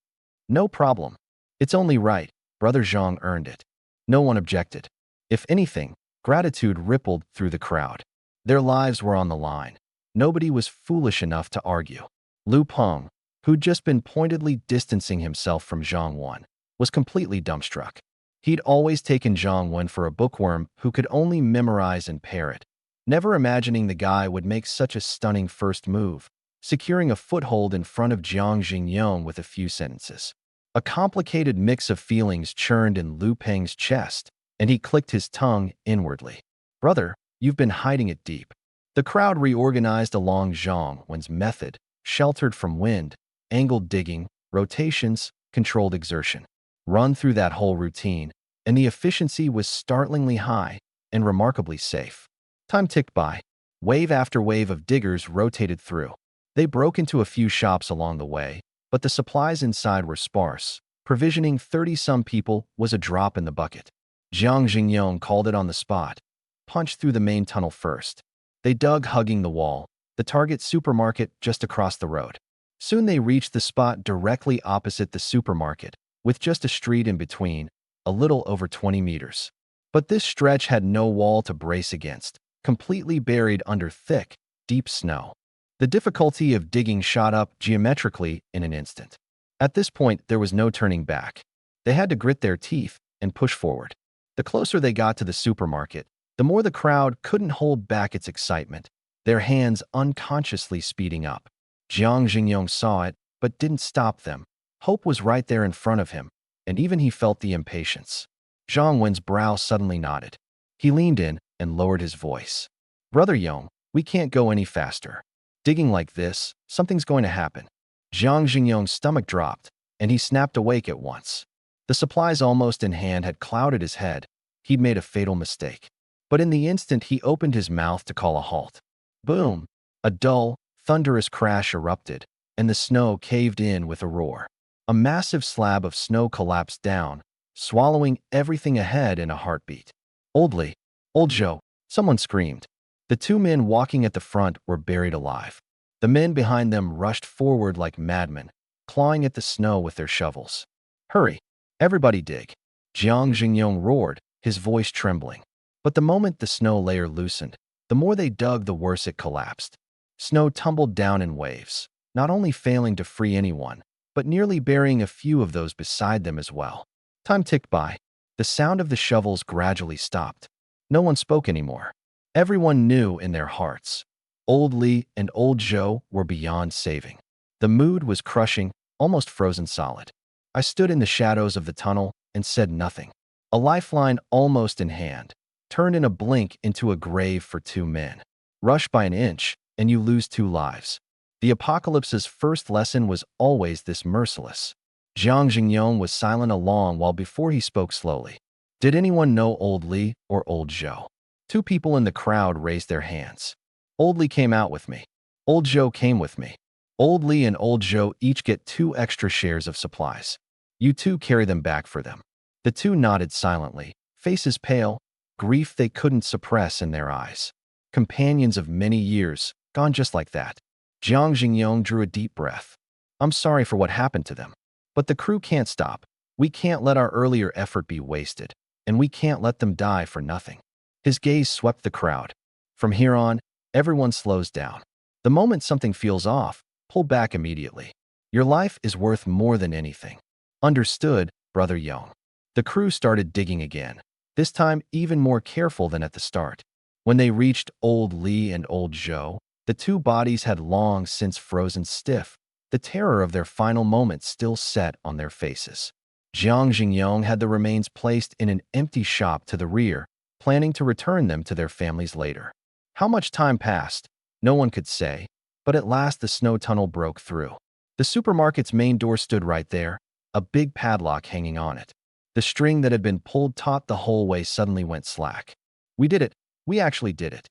"No problem. It's only right. Brother Zhang earned it." No one objected. If anything, gratitude rippled through the crowd. Their lives were on the line. Nobody was foolish enough to argue. Lu Peng, who'd just been pointedly distancing himself from Zhang Wen, was completely dumbstruck. He'd always taken Zhang Wen for a bookworm who could only memorize and parrot, never imagining the guy would make such a stunning first move, securing a foothold in front of Jiang Jingyong with a few sentences. A complicated mix of feelings churned in Lu Peng's chest, and he clicked his tongue inwardly. "Brother, you've been hiding it deep." The crowd reorganized along Zhang Wen's method, sheltered from wind, angled digging, rotations, controlled exertion. Run through that whole routine, and the efficiency was startlingly high and remarkably safe. Time ticked by. Wave after wave of diggers rotated through. They broke into a few shops along the way, but the supplies inside were sparse. Provisioning 30-some people was a drop in the bucket. Jiang Jingyong called it on the spot. Punch through the main tunnel first. They dug hugging the wall, the Target supermarket just across the road. Soon they reached the spot directly opposite the supermarket, with just a street in between, a little over 20 meters. But this stretch had no wall to brace against, completely buried under thick, deep snow. The difficulty of digging shot up geometrically in an instant. At this point, there was no turning back. They had to grit their teeth and push forward. The closer they got to the supermarket, the more the crowd couldn't hold back its excitement, their hands unconsciously speeding up. Jiang Jingyong saw it, but didn't stop them. Hope was right there in front of him, and even he felt the impatience. Zhang Wen's brow suddenly knotted. He leaned in and lowered his voice. "Brother Yong, we can't go any faster. Digging like this, something's going to happen." Jiang Jingyong's stomach dropped, and he snapped awake at once. The supplies almost in hand had clouded his head. He'd made a fatal mistake. But in the instant he opened his mouth to call a halt. Boom! A dull, thunderous crash erupted, and the snow caved in with a roar. A massive slab of snow collapsed down, swallowing everything ahead in a heartbeat. "Old Li! Old Zhou!" Someone screamed. The 2 men walking at the front were buried alive. The men behind them rushed forward like madmen, clawing at the snow with their shovels. "Hurry! Everybody dig!" Jiang Jingyong roared, his voice trembling. But the moment the snow layer loosened, the more they dug, the worse it collapsed. Snow tumbled down in waves, not only failing to free anyone, but nearly burying a few of those beside them as well. Time ticked by. The sound of the shovels gradually stopped. No one spoke anymore. Everyone knew in their hearts. Old Li and Old Zhou were beyond saving. The mood was crushing, almost frozen solid. I stood in the shadows of the tunnel and said nothing. A lifeline almost in hand, turned in a blink into a grave for two men. Rush by an inch, and you lose two lives. The apocalypse's first lesson was always this merciless. Jiang Jingyong was silent a long while before he spoke slowly. Did anyone know Old Li or Old Zhou? Two people in the crowd raised their hands. Old Li came out with me. Old Zhou came with me. Old Li and Old Zhou each get 2 extra shares of supplies. You two carry them back for them. The two nodded silently, faces pale, grief they couldn't suppress in their eyes. Companions of many years, gone just like that. Jiang Jingyong drew a deep breath. I'm sorry for what happened to them. But the crew can't stop. We can't let our earlier effort be wasted, and we can't let them die for nothing. His gaze swept the crowd. From here on, everyone slows down. The moment something feels off, pull back immediately. Your life is worth more than anything. Understood, Brother Yong. The crew started digging again, this time even more careful than at the start. When they reached Old Li and Old Zhou, the two bodies had long since frozen stiff, the terror of their final moments still set on their faces. Jiang Jingyong had the remains placed in an empty shop to the rear, planning to return them to their families later. How much time passed? No one could say, but at last the snow tunnel broke through. The supermarket's main door stood right there, a big padlock hanging on it. The string that had been pulled taut the whole way suddenly went slack. We did it. We actually did it.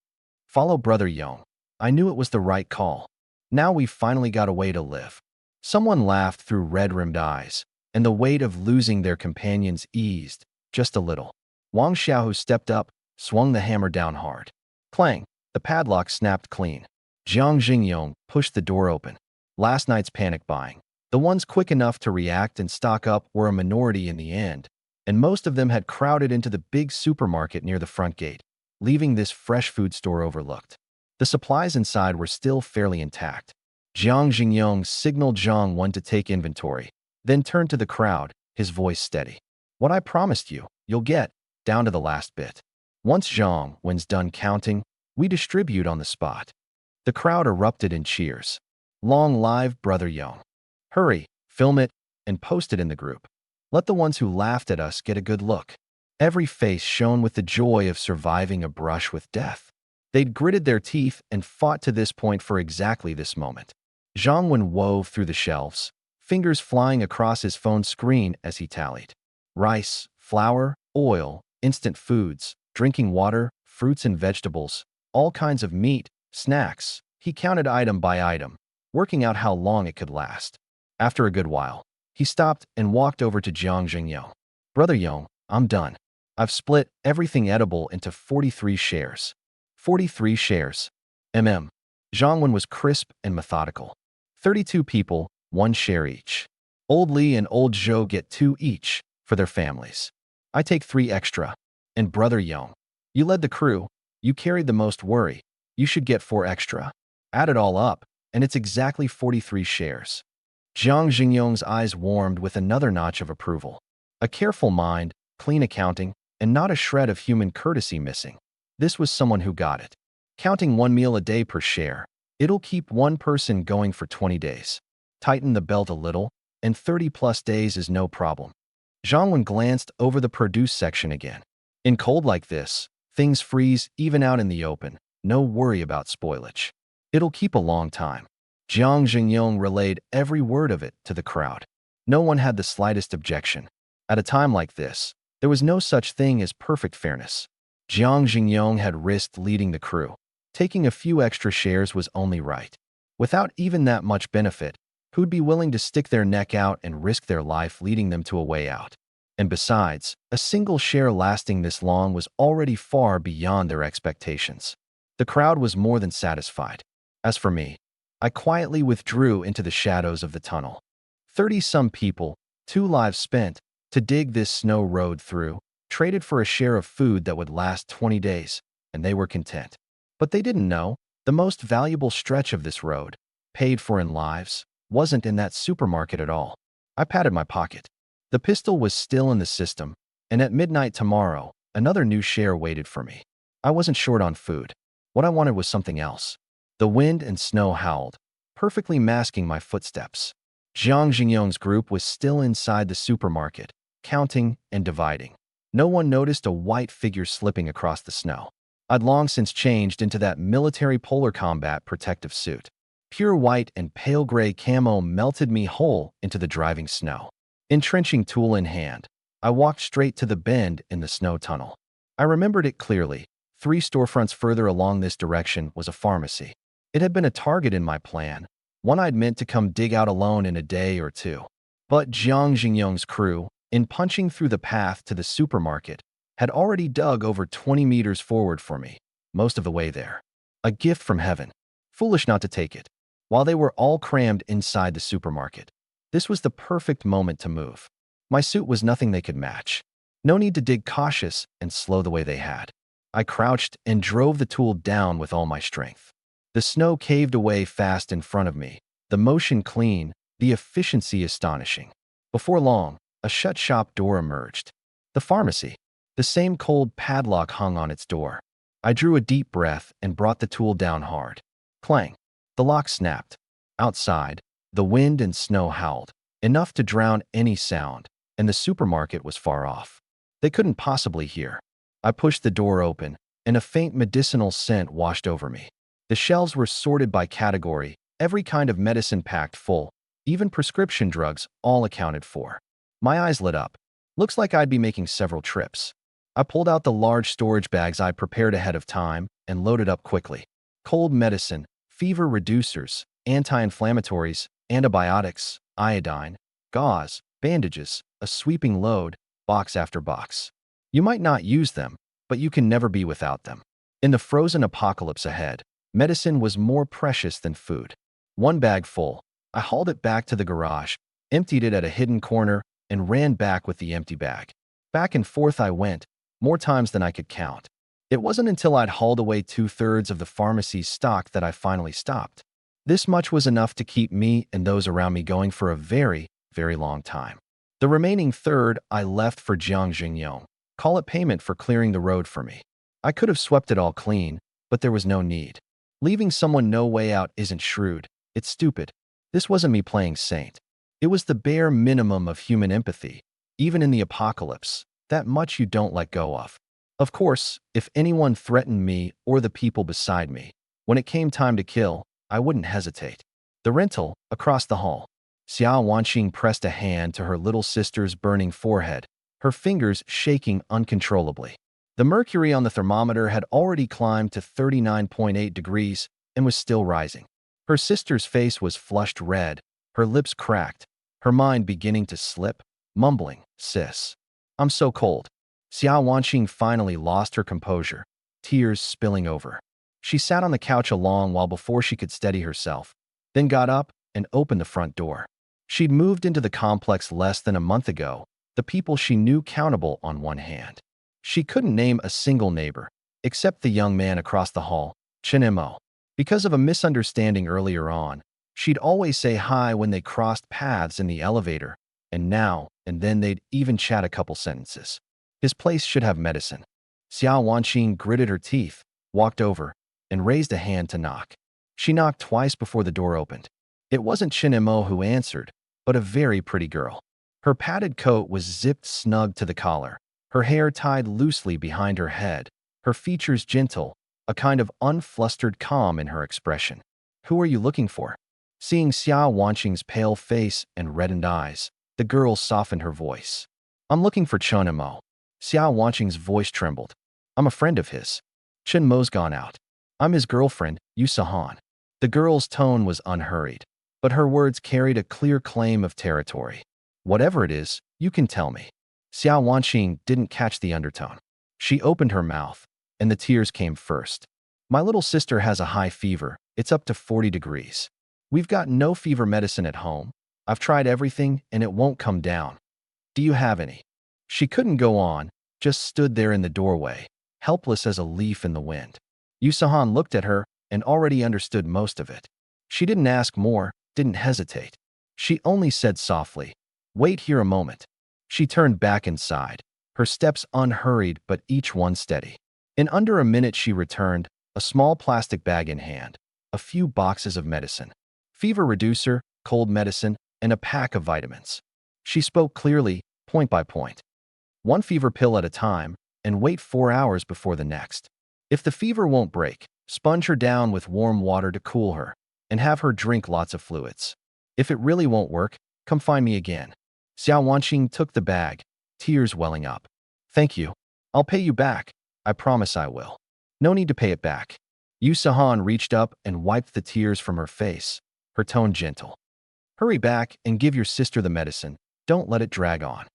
Follow Brother Yong. I knew it was the right call. Now we've finally got a way to live. Someone laughed through red-rimmed eyes, and the weight of losing their companions eased, just a little. Wang Xiaohu stepped up, swung the hammer down hard. Clang! The padlock snapped clean. Jiang Jingyong pushed the door open. Last night's panic buying. The ones quick enough to react and stock up were a minority in the end, and most of them had crowded into the big supermarket near the front gate, leaving this fresh food store overlooked. The supplies inside were still fairly intact. Jiang Jingyong signaled Zhang Wen to take inventory, then turned to the crowd, his voice steady. What I promised you, you'll get, down to the last bit. Once Zhang Wen's done counting, we distribute on the spot. The crowd erupted in cheers. Long live Brother Yong. Hurry, film it, and post it in the group. Let the ones who laughed at us get a good look. Every face shone with the joy of surviving a brush with death. They'd gritted their teeth and fought to this point for exactly this moment. Zhang Wen wove through the shelves, fingers flying across his phone screen as he tallied. Rice, flour, oil, instant foods, drinking water, fruits and vegetables, all kinds of meat, snacks. He counted item by item, working out how long it could last. After a good while, he stopped and walked over to Jiang Jingyong. Brother Yong, I'm done. I've split everything edible into 43 shares. 43 shares. Zhang Wen was crisp and methodical. 32 people, 1 share each. Old Li and Old Zhou get 2 each for their families. I take 3 extra. And Brother Yong, you led the crew. You carried the most worry. You should get 4 extra. Add it all up, and it's exactly 43 shares. Jiang Jingyong's eyes warmed with another notch of approval. A careful mind, clean accounting, and not a shred of human courtesy missing. This was someone who got it. Counting 1 meal a day per share, it'll keep one person going for 20 days. Tighten the belt a little, and 30+ days is no problem. Zhang Wen glanced over the produce section again. In cold like this, things freeze even out in the open. No worry about spoilage. It'll keep a long time. Jiang Jingyong relayed every word of it to the crowd. No one had the slightest objection. At a time like this, there was no such thing as perfect fairness. Jiang Jingyong had risked leading the crew. Taking a few extra shares was only right. Without even that much benefit, who'd be willing to stick their neck out and risk their life leading them to a way out? And besides, a single share lasting this long was already far beyond their expectations. The crowd was more than satisfied. As for me, I quietly withdrew into the shadows of the tunnel. 30-some people, 2 lives spent, to dig this snow road through, traded for a share of food that would last 20 days, and they were content. But they didn't know, the most valuable stretch of this road, paid for in lives, wasn't in that supermarket at all. I patted my pocket. The pistol was still in the system, and at midnight tomorrow, another new share waited for me. I wasn't short on food. What I wanted was something else. The wind and snow howled, perfectly masking my footsteps. Jiang Jingyong's group was still inside the supermarket, counting and dividing. No one noticed a white figure slipping across the snow. I'd long since changed into that military polar combat protective suit. Pure white and pale gray camo melted me whole into the driving snow. Entrenching tool in hand, I walked straight to the bend in the snow tunnel. I remembered it clearly. 3 storefronts further along this direction was a pharmacy. It had been a target in my plan, one I'd meant to come dig out alone in a day or two. But Jiang Jingyong's crew, in punching through the path to the supermarket, had already dug over 20 meters forward for me, most of the way there. A gift from heaven. Foolish not to take it. While they were all crammed inside the supermarket, this was the perfect moment to move. My suit was nothing they could match. No need to dig cautious and slow the way they had. I crouched and drove the tool down with all my strength. The snow caved away fast in front of me, the motion clean, the efficiency astonishing. Before long, a shut shop door emerged. The pharmacy. The same cold padlock hung on its door. I drew a deep breath and brought the tool down hard. Clang. The lock snapped. Outside, the wind and snow howled, enough to drown any sound, and the supermarket was far off. They couldn't possibly hear. I pushed the door open, and a faint medicinal scent washed over me. The shelves were sorted by category, every kind of medicine packed full, even prescription drugs, all accounted for. My eyes lit up. Looks like I'd be making several trips. I pulled out the large storage bags I prepared ahead of time and loaded up quickly. Cold medicine, fever reducers, anti-inflammatories, antibiotics, iodine, gauze, bandages, a sweeping load, box after box. You might not use them, but you can never be without them. In the frozen apocalypse ahead, medicine was more precious than food. 1 bag full, I hauled it back to the garage, emptied it at a hidden corner, and ran back with the empty bag. Back and forth I went, more times than I could count. It wasn't until I'd hauled away 2/3 of the pharmacy's stock that I finally stopped. This much was enough to keep me and those around me going for a very, very long time. The remaining third I left for Jiang Jingyong. Call it payment for clearing the road for me. I could have swept it all clean, but there was no need. Leaving someone no way out isn't shrewd. It's stupid. This wasn't me playing saint. It was the bare minimum of human empathy. Even in the apocalypse, that much you don't let go of. Of course, if anyone threatened me or the people beside me, when it came time to kill, I wouldn't hesitate. The rental, across the hall. Xiao Wanqing pressed a hand to her little sister's burning forehead, her fingers shaking uncontrollably. The mercury on the thermometer had already climbed to 39.8 degrees and was still rising. Her sister's face was flushed red, her lips cracked, her mind beginning to slip, mumbling, "Sis, I'm so cold." Xiao Wanqing finally lost her composure, tears spilling over. She sat on the couch a long while before she could steady herself, then got up and opened the front door. She'd moved into the complex less than a month ago, the people she knew countable on one hand. She couldn't name a single neighbor, except the young man across the hall, Chen Mo. Because of a misunderstanding earlier on, she'd always say hi when they crossed paths in the elevator, and now and then they'd even chat a couple sentences. His place should have medicine. Xiao Wanqing gritted her teeth, walked over, and raised a hand to knock. She knocked twice before the door opened. It wasn't Chen Mo who answered, but a very pretty girl. Her padded coat was zipped snug to the collar, her hair tied loosely behind her head, her features gentle, a kind of unflustered calm in her expression. "Who are you looking for?" Seeing Xiao Wanqing's pale face and reddened eyes, the girl softened her voice. "I'm looking for Chen Mo." Xiao Wanqing's voice trembled. "I'm a friend of his. Chen Mo's gone out. I'm his girlfriend, Yu Sahan." The girl's tone was unhurried, but her words carried a clear claim of territory. "Whatever it is, you can tell me." Xiao Wanqing didn't catch the undertone. She opened her mouth, and the tears came first. "My little sister has a high fever. It's up to 40 degrees. We've got no fever medicine at home. I've tried everything, and it won't come down. Do you have any?" She couldn't go on, just stood there in the doorway, helpless as a leaf in the wind. Yu Sahan looked at her and already understood most of it. She didn't ask more, didn't hesitate. She only said softly, "Wait here a moment." She turned back inside, her steps unhurried but each one steady. In under a minute she returned, a small plastic bag in hand, a few boxes of medicine, fever reducer, cold medicine, and a pack of vitamins. She spoke clearly, point by point. one fever pill at a time, and wait 4 hours before the next. If the fever won't break, sponge her down with warm water to cool her, and have her drink lots of fluids. If it really won't work, come find me again. Xiao Wanqing took the bag, tears welling up. Thank you. I'll pay you back. I promise I will. No need to pay it back. Yu Sahan reached up and wiped the tears from her face, her tone gentle. Hurry back and give your sister the medicine. Don't let it drag on.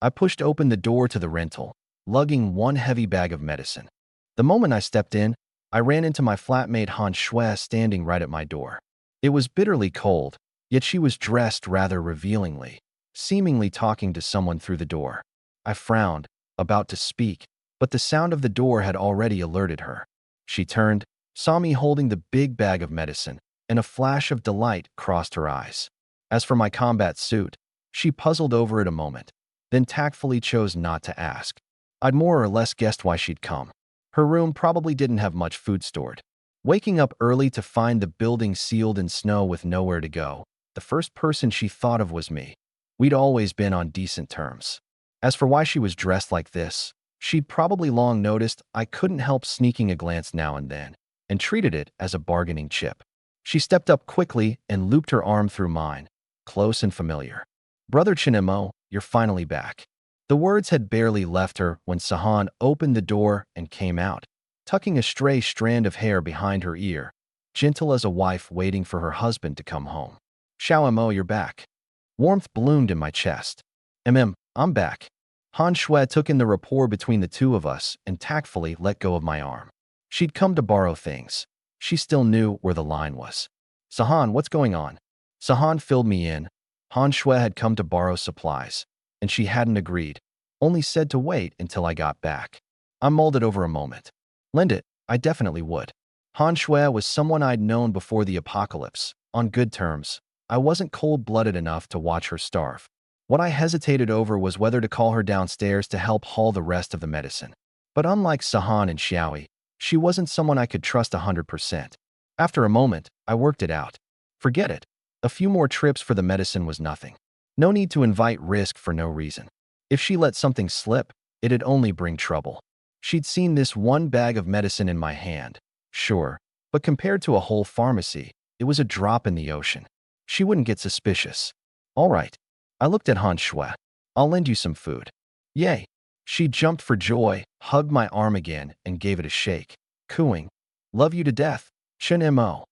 I pushed open the door to the rental, lugging one heavy bag of medicine. The moment I stepped in, I ran into my flatmate Han Shui standing right at my door. It was bitterly cold, yet she was dressed rather revealingly, seemingly talking to someone through the door. I frowned, about to speak, but the sound of the door had already alerted her. She turned, saw me holding the big bag of medicine, and a flash of delight crossed her eyes. As for my combat suit, she puzzled over it a moment, then tactfully chose not to ask. I'd more or less guessed why she'd come. Her room probably didn't have much food stored. Waking up early to find the building sealed in snow with nowhere to go, the first person she thought of was me. We'd always been on decent terms. As for why she was dressed like this, she'd probably long noticed I couldn't help sneaking a glance now and then, and treated it as a bargaining chip. She stepped up quickly and looped her arm through mine, close and familiar. Brother Chinemo, you're finally back. The words had barely left her when Sahan opened the door and came out, tucking a stray strand of hair behind her ear, gentle as a wife waiting for her husband to come home. Xiao Mo, you're back. Warmth bloomed in my chest. I'm back. Han Shui took in the rapport between the two of us and tactfully let go of my arm. She'd come to borrow things. She still knew where the line was. Sahan, what's going on? Sahan filled me in. Han Shui had come to borrow supplies, and she hadn't agreed, only said to wait until I got back. I mulled it over a moment. Lend it, I definitely would. Han Shui was someone I'd known before the apocalypse, on good terms. I wasn't cold-blooded enough to watch her starve. What I hesitated over was whether to call her downstairs to help haul the rest of the medicine. But unlike Sahan and Xiaoyi, she wasn't someone I could trust 100%. After a moment, I worked it out. Forget it. A few more trips for the medicine was nothing. No need to invite risk for no reason. If she let something slip, it'd only bring trouble. She'd seen this one bag of medicine in my hand, sure, but compared to a whole pharmacy, it was a drop in the ocean. She wouldn't get suspicious. All right. I looked at Han Shui. I'll lend you some food. Yay. She jumped for joy, hugged my arm again, and gave it a shake, cooing, Love you to death, Chen Mo.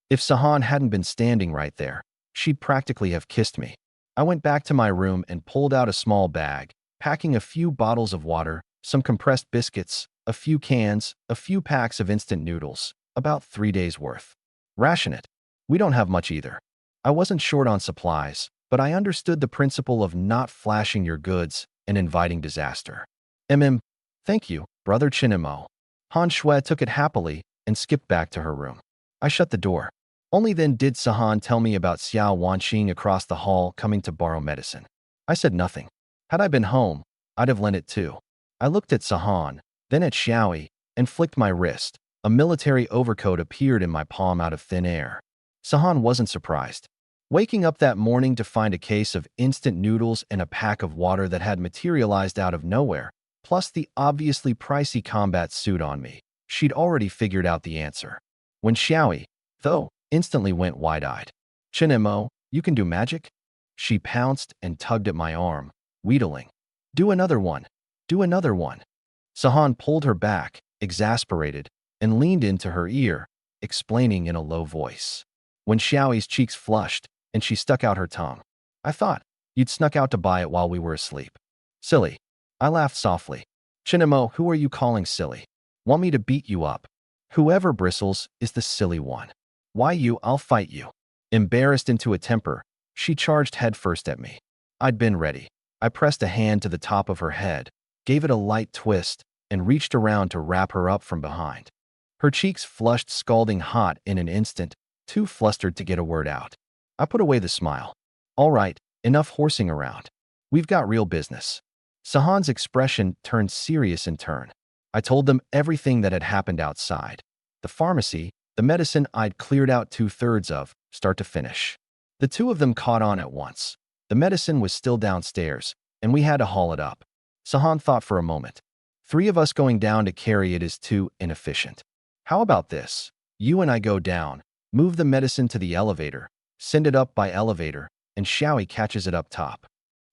If Sahan hadn't been standing right there, she'd practically have kissed me. I went back to my room and pulled out a small bag, packing a few bottles of water, some compressed biscuits, a few cans, a few packs of instant noodles, about 3 days' worth. Ration it. We don't have much either. I wasn't short on supplies, but I understood the principle of not flashing your goods and inviting disaster. Thank you, Brother Chinemo. Han Shui took it happily and skipped back to her room. I shut the door. Only then did Sahan tell me about Xiao Wanqing across the hall coming to borrow medicine. I said nothing. Had I been home, I'd have lent it too. I looked at Sahan, then at Xiaoyi, and flicked my wrist. A military overcoat appeared in my palm out of thin air. Sahan wasn't surprised. Waking up that morning to find a case of instant noodles and a pack of water that had materialized out of nowhere, plus the obviously pricey combat suit on me, she'd already figured out the answer. When Xiaoyi, though, instantly went wide-eyed. Chinemo, you can do magic? She pounced and tugged at my arm, wheedling. Do another one. Do another one. Sahan pulled her back, exasperated, and leaned into her ear, explaining in a low voice. When Xiaoyi's cheeks flushed, and she stuck out her tongue. I thought you'd snuck out to buy it while we were asleep. Silly. I laughed softly. Chinemo, who are you calling silly? Want me to beat you up? Whoever bristles is the silly one. Why you? I'll fight you. Embarrassed into a temper, she charged headfirst at me. I'd been ready. I pressed a hand to the top of her head, gave it a light twist, and reached around to wrap her up from behind. Her cheeks flushed scalding hot in an instant, too flustered to get a word out. I put away the smile. All right, enough horsing around. We've got real business. Sahan's expression turned serious in turn. I told them everything that had happened outside. The pharmacy, the medicine I'd cleared out 2/3 of, start to finish. The two of them caught on at once. The medicine was still downstairs, and we had to haul it up. Sahan thought for a moment. 3 of us going down to carry it is too inefficient. How about this? You and I go down, move the medicine to the elevator, send it up by elevator, and Xiaoi catches it up top.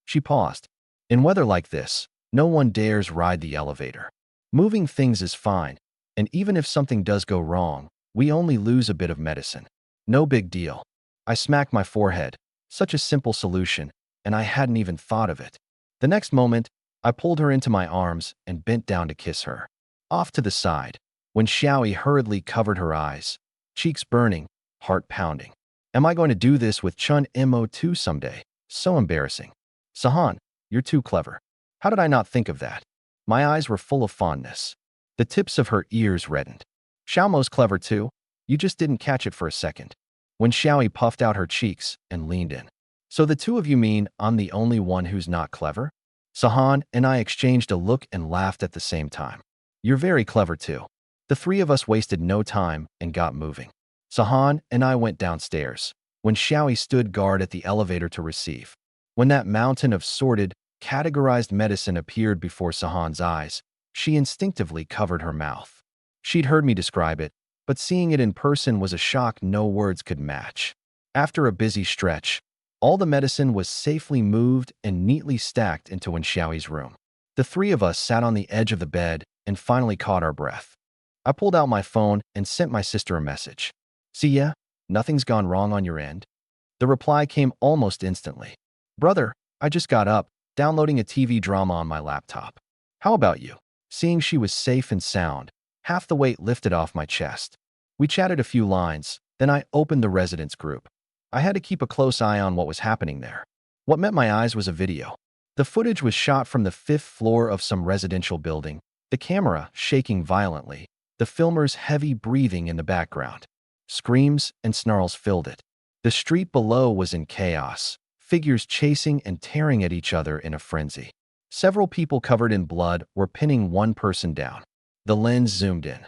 She paused. In weather like this, no one dares ride the elevator. Moving things is fine, and even if something does go wrong, we only lose a bit of medicine. No big deal. I smacked my forehead. Such a simple solution, and I hadn't even thought of it. The next moment, I pulled her into my arms and bent down to kiss her. Off to the side, when Xiaoi hurriedly covered her eyes, cheeks burning, heart pounding. Am I going to do this with Chun Mo too someday? So embarrassing. Sahan, you're too clever. How did I not think of that? My eyes were full of fondness. The tips of her ears reddened. Xiaomo's clever too. You just didn't catch it for a second. When Xiaoi puffed out her cheeks and leaned in. So the two of you mean I'm the only one who's not clever? Sahan and I exchanged a look and laughed at the same time. You're very clever too. The 3 of us wasted no time and got moving. Sahan and I went downstairs, when Xiaoi stood guard at the elevator to receive. When that mountain of sorted, categorized medicine appeared before Sahan's eyes, she instinctively covered her mouth. She'd heard me describe it, but seeing it in person was a shock no words could match. After a busy stretch, all the medicine was safely moved and neatly stacked into Xiaoi's room. The 3 of us sat on the edge of the bed and finally caught our breath. I pulled out my phone and sent my sister a message. See ya? Nothing's gone wrong on your end? The reply came almost instantly. Brother, I just got up, downloading a TV drama on my laptop. How about you? Seeing she was safe and sound, half the weight lifted off my chest. We chatted a few lines, then I opened the residence group. I had to keep a close eye on what was happening there. What met my eyes was a video. The footage was shot from the 5th floor of some residential building, the camera shaking violently, the filmer's heavy breathing in the background. Screams and snarls filled it. The street below was in chaos, figures chasing and tearing at each other in a frenzy. Several people covered in blood were pinning one person down. The lens zoomed in.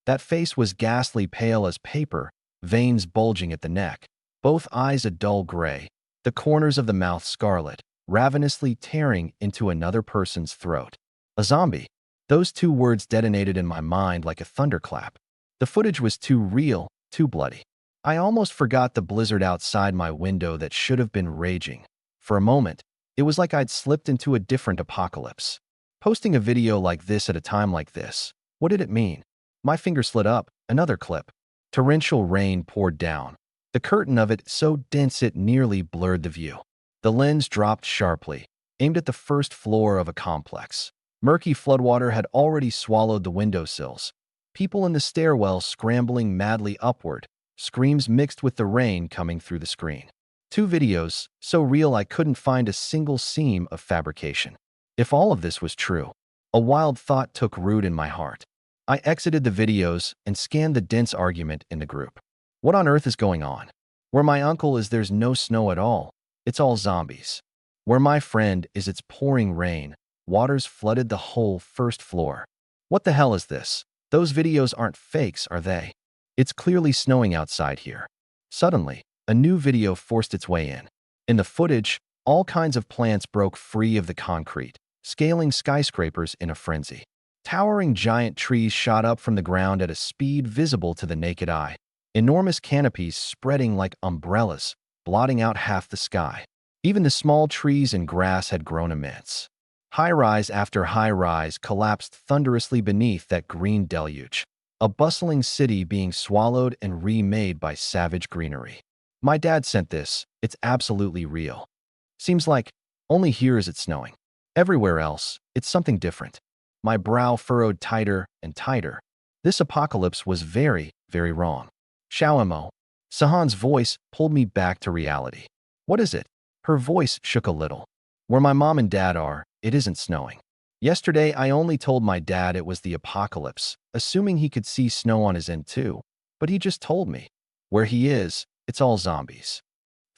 That face was ghastly pale as paper, veins bulging at the neck, both eyes a dull gray, the corners of the mouth scarlet, ravenously tearing into another person's throat. A zombie. Those 2 words detonated in my mind like a thunderclap. The footage was too real, too bloody. I almost forgot the blizzard outside my window that should have been raging. For a moment, it was like I'd slipped into a different apocalypse. Posting a video like this at a time like this, what did it mean? My finger slid up, another clip. Torrential rain poured down. The curtain of it so dense it nearly blurred the view. The lens dropped sharply, aimed at the 1st floor of a complex. Murky floodwater had already swallowed the windowsills. People in the stairwell scrambling madly upward, screams mixed with the rain coming through the screen. 2 videos, so real I couldn't find a single seam of fabrication. If all of this was true, a wild thought took root in my heart. I exited the videos and scanned the dense argument in the group. What on earth is going on? Where my uncle is there's no snow at all. It's all zombies. Where my friend is it's pouring rain. Water's flooded the whole 1st floor. What the hell is this? Those videos aren't fakes, are they? It's clearly snowing outside here. Suddenly, a new video forced its way in. In the footage, all kinds of plants broke free of the concrete, scaling skyscrapers in a frenzy. Towering giant trees shot up from the ground at a speed visible to the naked eye. Enormous canopies spreading like umbrellas, blotting out half the sky. Even the small trees and grass had grown immense. High-rise after high-rise collapsed thunderously beneath that green deluge, a bustling city being swallowed and remade by savage greenery. My dad sent this. It's absolutely real. Seems like only here is it snowing. Everywhere else, it's something different. My brow furrowed tighter and tighter. This apocalypse was very, very wrong. Xiaomo. Sahan's voice pulled me back to reality. What is it? Her voice shook a little. Where my mom and dad are, it isn't snowing. Yesterday, I only told my dad it was the apocalypse, assuming he could see snow on his end too. But he just told me. Where he is, it's all zombies.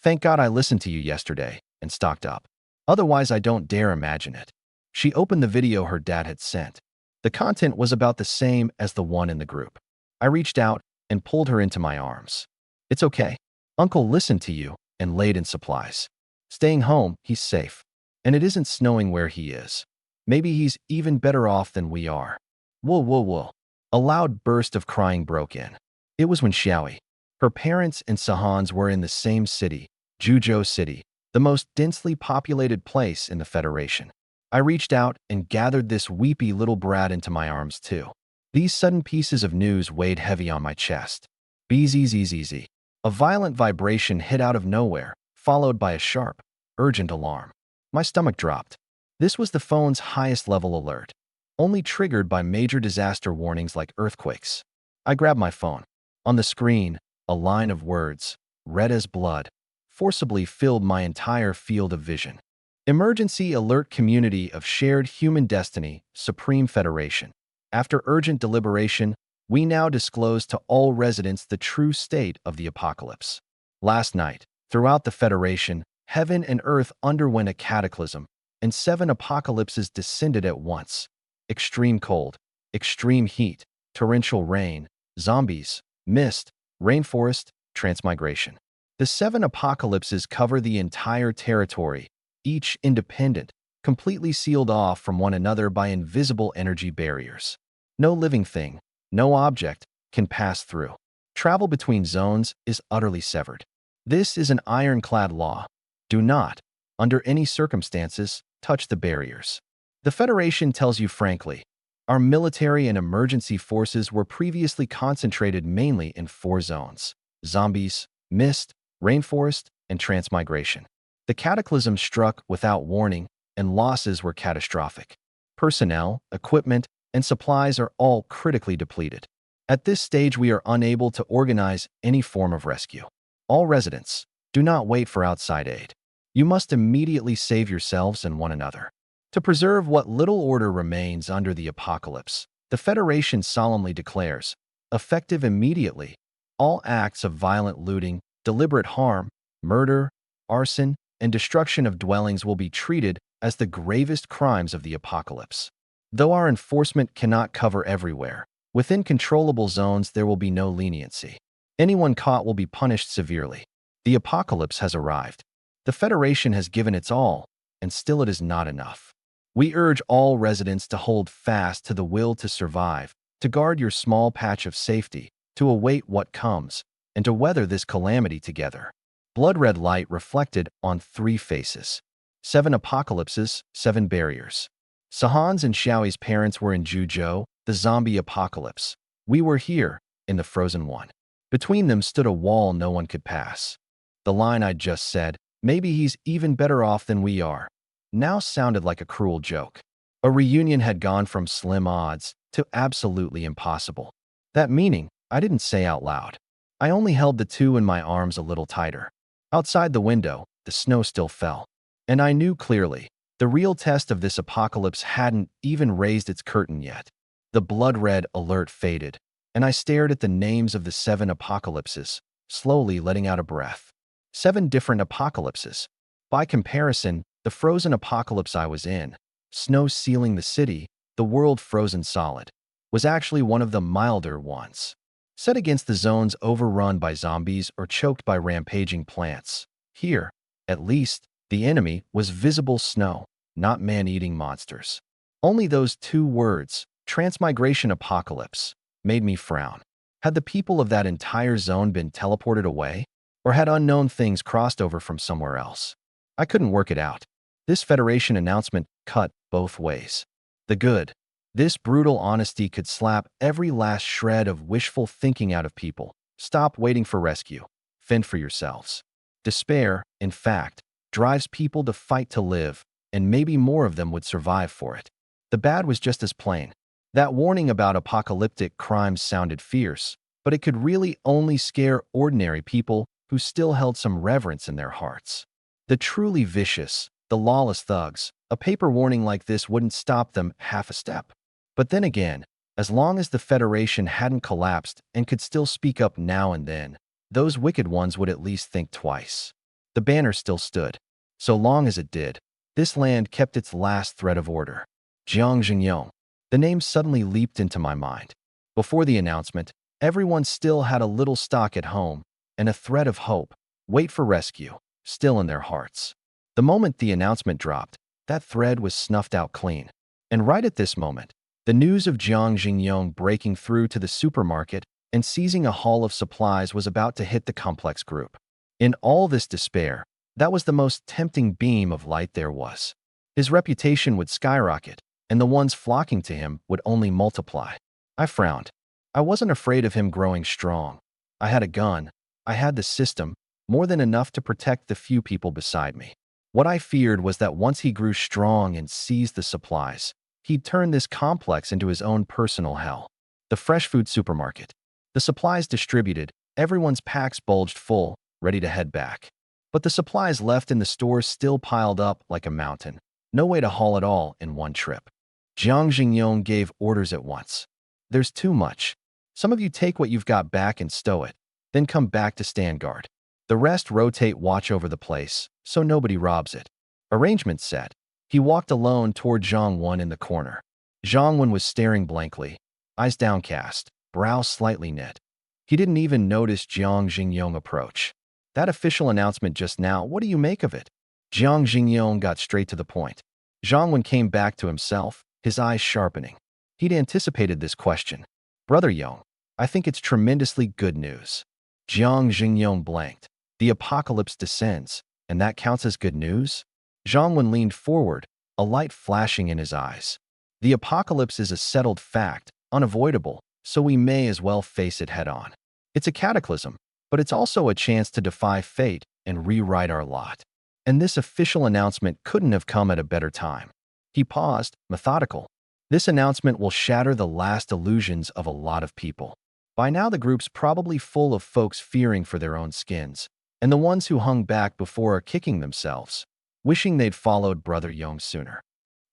Thank God I listened to you yesterday and stocked up. Otherwise, I don't dare imagine it. She opened the video her dad had sent. The content was about the same as the one in the group. I reached out and pulled her into my arms. It's okay. Uncle listened to you and laid in supplies. Staying home, he's safe. And it isn't snowing where he is. Maybe he's even better off than we are. Whoa, whoa, whoa. A loud burst of crying broke in. It was when Xiaoi, her parents and Sahans were in the same city, Juzhou City, the most densely populated place in the Federation. I reached out and gathered this weepy little brat into my arms too. These sudden pieces of news weighed heavy on my chest. Bzzz. A violent vibration hit out of nowhere, followed by a sharp, urgent alarm. My stomach dropped. This was the phone's highest level alert, only triggered by major disaster warnings like earthquakes. I grabbed my phone. On the screen, a line of words, red as blood, forcibly filled my entire field of vision. Emergency Alert Community of Shared Human Destiny, Supreme Federation. After urgent deliberation, we now disclose to all residents the true state of the apocalypse. Last night, throughout the Federation, heaven and earth underwent a cataclysm, and 7 apocalypses descended at once. Extreme cold, extreme heat, torrential rain, zombies, mist, rainforest, transmigration. The 7 apocalypses cover the entire territory, each independent, completely sealed off from one another by invisible energy barriers. No living thing, no object, can pass through. Travel between zones is utterly severed. This is an ironclad law. Do not, under any circumstances, touch the barriers. The Federation tells you frankly, our military and emergency forces were previously concentrated mainly in 4 zones: zombies, mist, rainforest, and transmigration. The cataclysm struck without warning, and losses were catastrophic. Personnel, equipment, and supplies are all critically depleted. At this stage, we are unable to organize any form of rescue. All residents, do not wait for outside aid. You must immediately save yourselves and one another. To preserve what little order remains under the apocalypse, the Federation solemnly declares, effective immediately, all acts of violent looting, deliberate harm, murder, arson, and destruction of dwellings will be treated as the gravest crimes of the apocalypse. Though our enforcement cannot cover everywhere, within controllable zones there will be no leniency. Anyone caught will be punished severely. The apocalypse has arrived. The Federation has given its all, and still it is not enough. We urge all residents to hold fast to the will to survive, to guard your small patch of safety, to await what comes, and to weather this calamity together. Blood-red light reflected on 3 faces. 7 apocalypses, 7 barriers. Sahan's and Xiaoi's parents were in Juzhou, the zombie apocalypse. We were here, in the frozen one. Between them stood a wall no one could pass. The line I'd just said, maybe he's even better off than we are, now sounded like a cruel joke. A reunion had gone from slim odds to absolutely impossible. That meaning, I didn't say out loud. I only held the 2 in my arms a little tighter. Outside the window, the snow still fell. And I knew clearly, the real test of this apocalypse hadn't even raised its curtain yet. The blood-red alert faded, and I stared at the names of the 7 apocalypses, slowly letting out a breath. 7 different apocalypses. By comparison, the frozen apocalypse I was in, snow sealing the city, the world frozen solid, was actually one of the milder ones. Set against the zones overrun by zombies or choked by rampaging plants. Here, at least, the enemy was visible snow, not man-eating monsters. Only those 2 words, transmigration apocalypse, made me frown. Had the people of that entire zone been teleported away? Or had unknown things crossed over from somewhere else? I couldn't work it out. This Federation announcement cut both ways. The good. This brutal honesty could slap every last shred of wishful thinking out of people. Stop waiting for rescue. Fend for yourselves. Despair, in fact, drives people to fight to live, and maybe more of them would survive for it. The bad was just as plain. That warning about apocalyptic crimes sounded fierce, but it could really only scare ordinary people who still held some reverence in their hearts. The truly vicious, the lawless thugs, a paper warning like this wouldn't stop them half a step. But then again, as long as the Federation hadn't collapsed and could still speak up now and then, those wicked ones would at least think twice. The banner still stood. So long as it did, this land kept its last thread of order. Jiang Jingyong. The name suddenly leaped into my mind. Before the announcement, everyone still had a little stock at home, and a thread of hope, wait for rescue, still in their hearts. The moment the announcement dropped, that thread was snuffed out clean. And right at this moment, the news of Jiang Jingyong breaking through to the supermarket and seizing a haul of supplies was about to hit the complex group. In all this despair, that was the most tempting beam of light there was. His reputation would skyrocket, and the ones flocking to him would only multiply. I frowned. I wasn't afraid of him growing strong. I had a gun. I had the system, more than enough to protect the few people beside me. What I feared was that once he grew strong and seized the supplies, he'd turn this complex into his own personal hell. The fresh food supermarket. The supplies distributed, everyone's packs bulged full, ready to head back. But the supplies left in the stores still piled up like a mountain. No way to haul it all in one trip. Jiang Jingyong gave orders at once. There's too much. Some of you take what you've got back and stow it, then come back to stand guard. The rest rotate watch over the place, so nobody robs it. Arrangement set. He walked alone toward Zhang Wen in the corner. Zhang Wen was staring blankly, eyes downcast, brows slightly knit. He didn't even notice Jiang Jingyong approach. That official announcement just now, what do you make of it? Jiang Jingyong got straight to the point. Zhang Wen came back to himself, his eyes sharpening. He'd anticipated this question. Brother Yong, I think it's tremendously good news. Jiang Jingyong blanked. The apocalypse descends, and that counts as good news? Zhang Wen leaned forward, a light flashing in his eyes. The apocalypse is a settled fact, unavoidable, so we may as well face it head-on. It's a cataclysm, but it's also a chance to defy fate and rewrite our lot. And this official announcement couldn't have come at a better time. He paused, methodical. This announcement will shatter the last illusions of a lot of people. By now the group's probably full of folks fearing for their own skins, and the ones who hung back before are kicking themselves, wishing they'd followed Brother Yong sooner.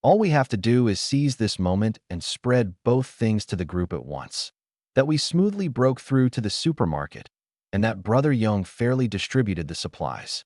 All we have to do is seize this moment and spread both things to the group at once. That we smoothly broke through to the supermarket, and that Brother Yong fairly distributed the supplies.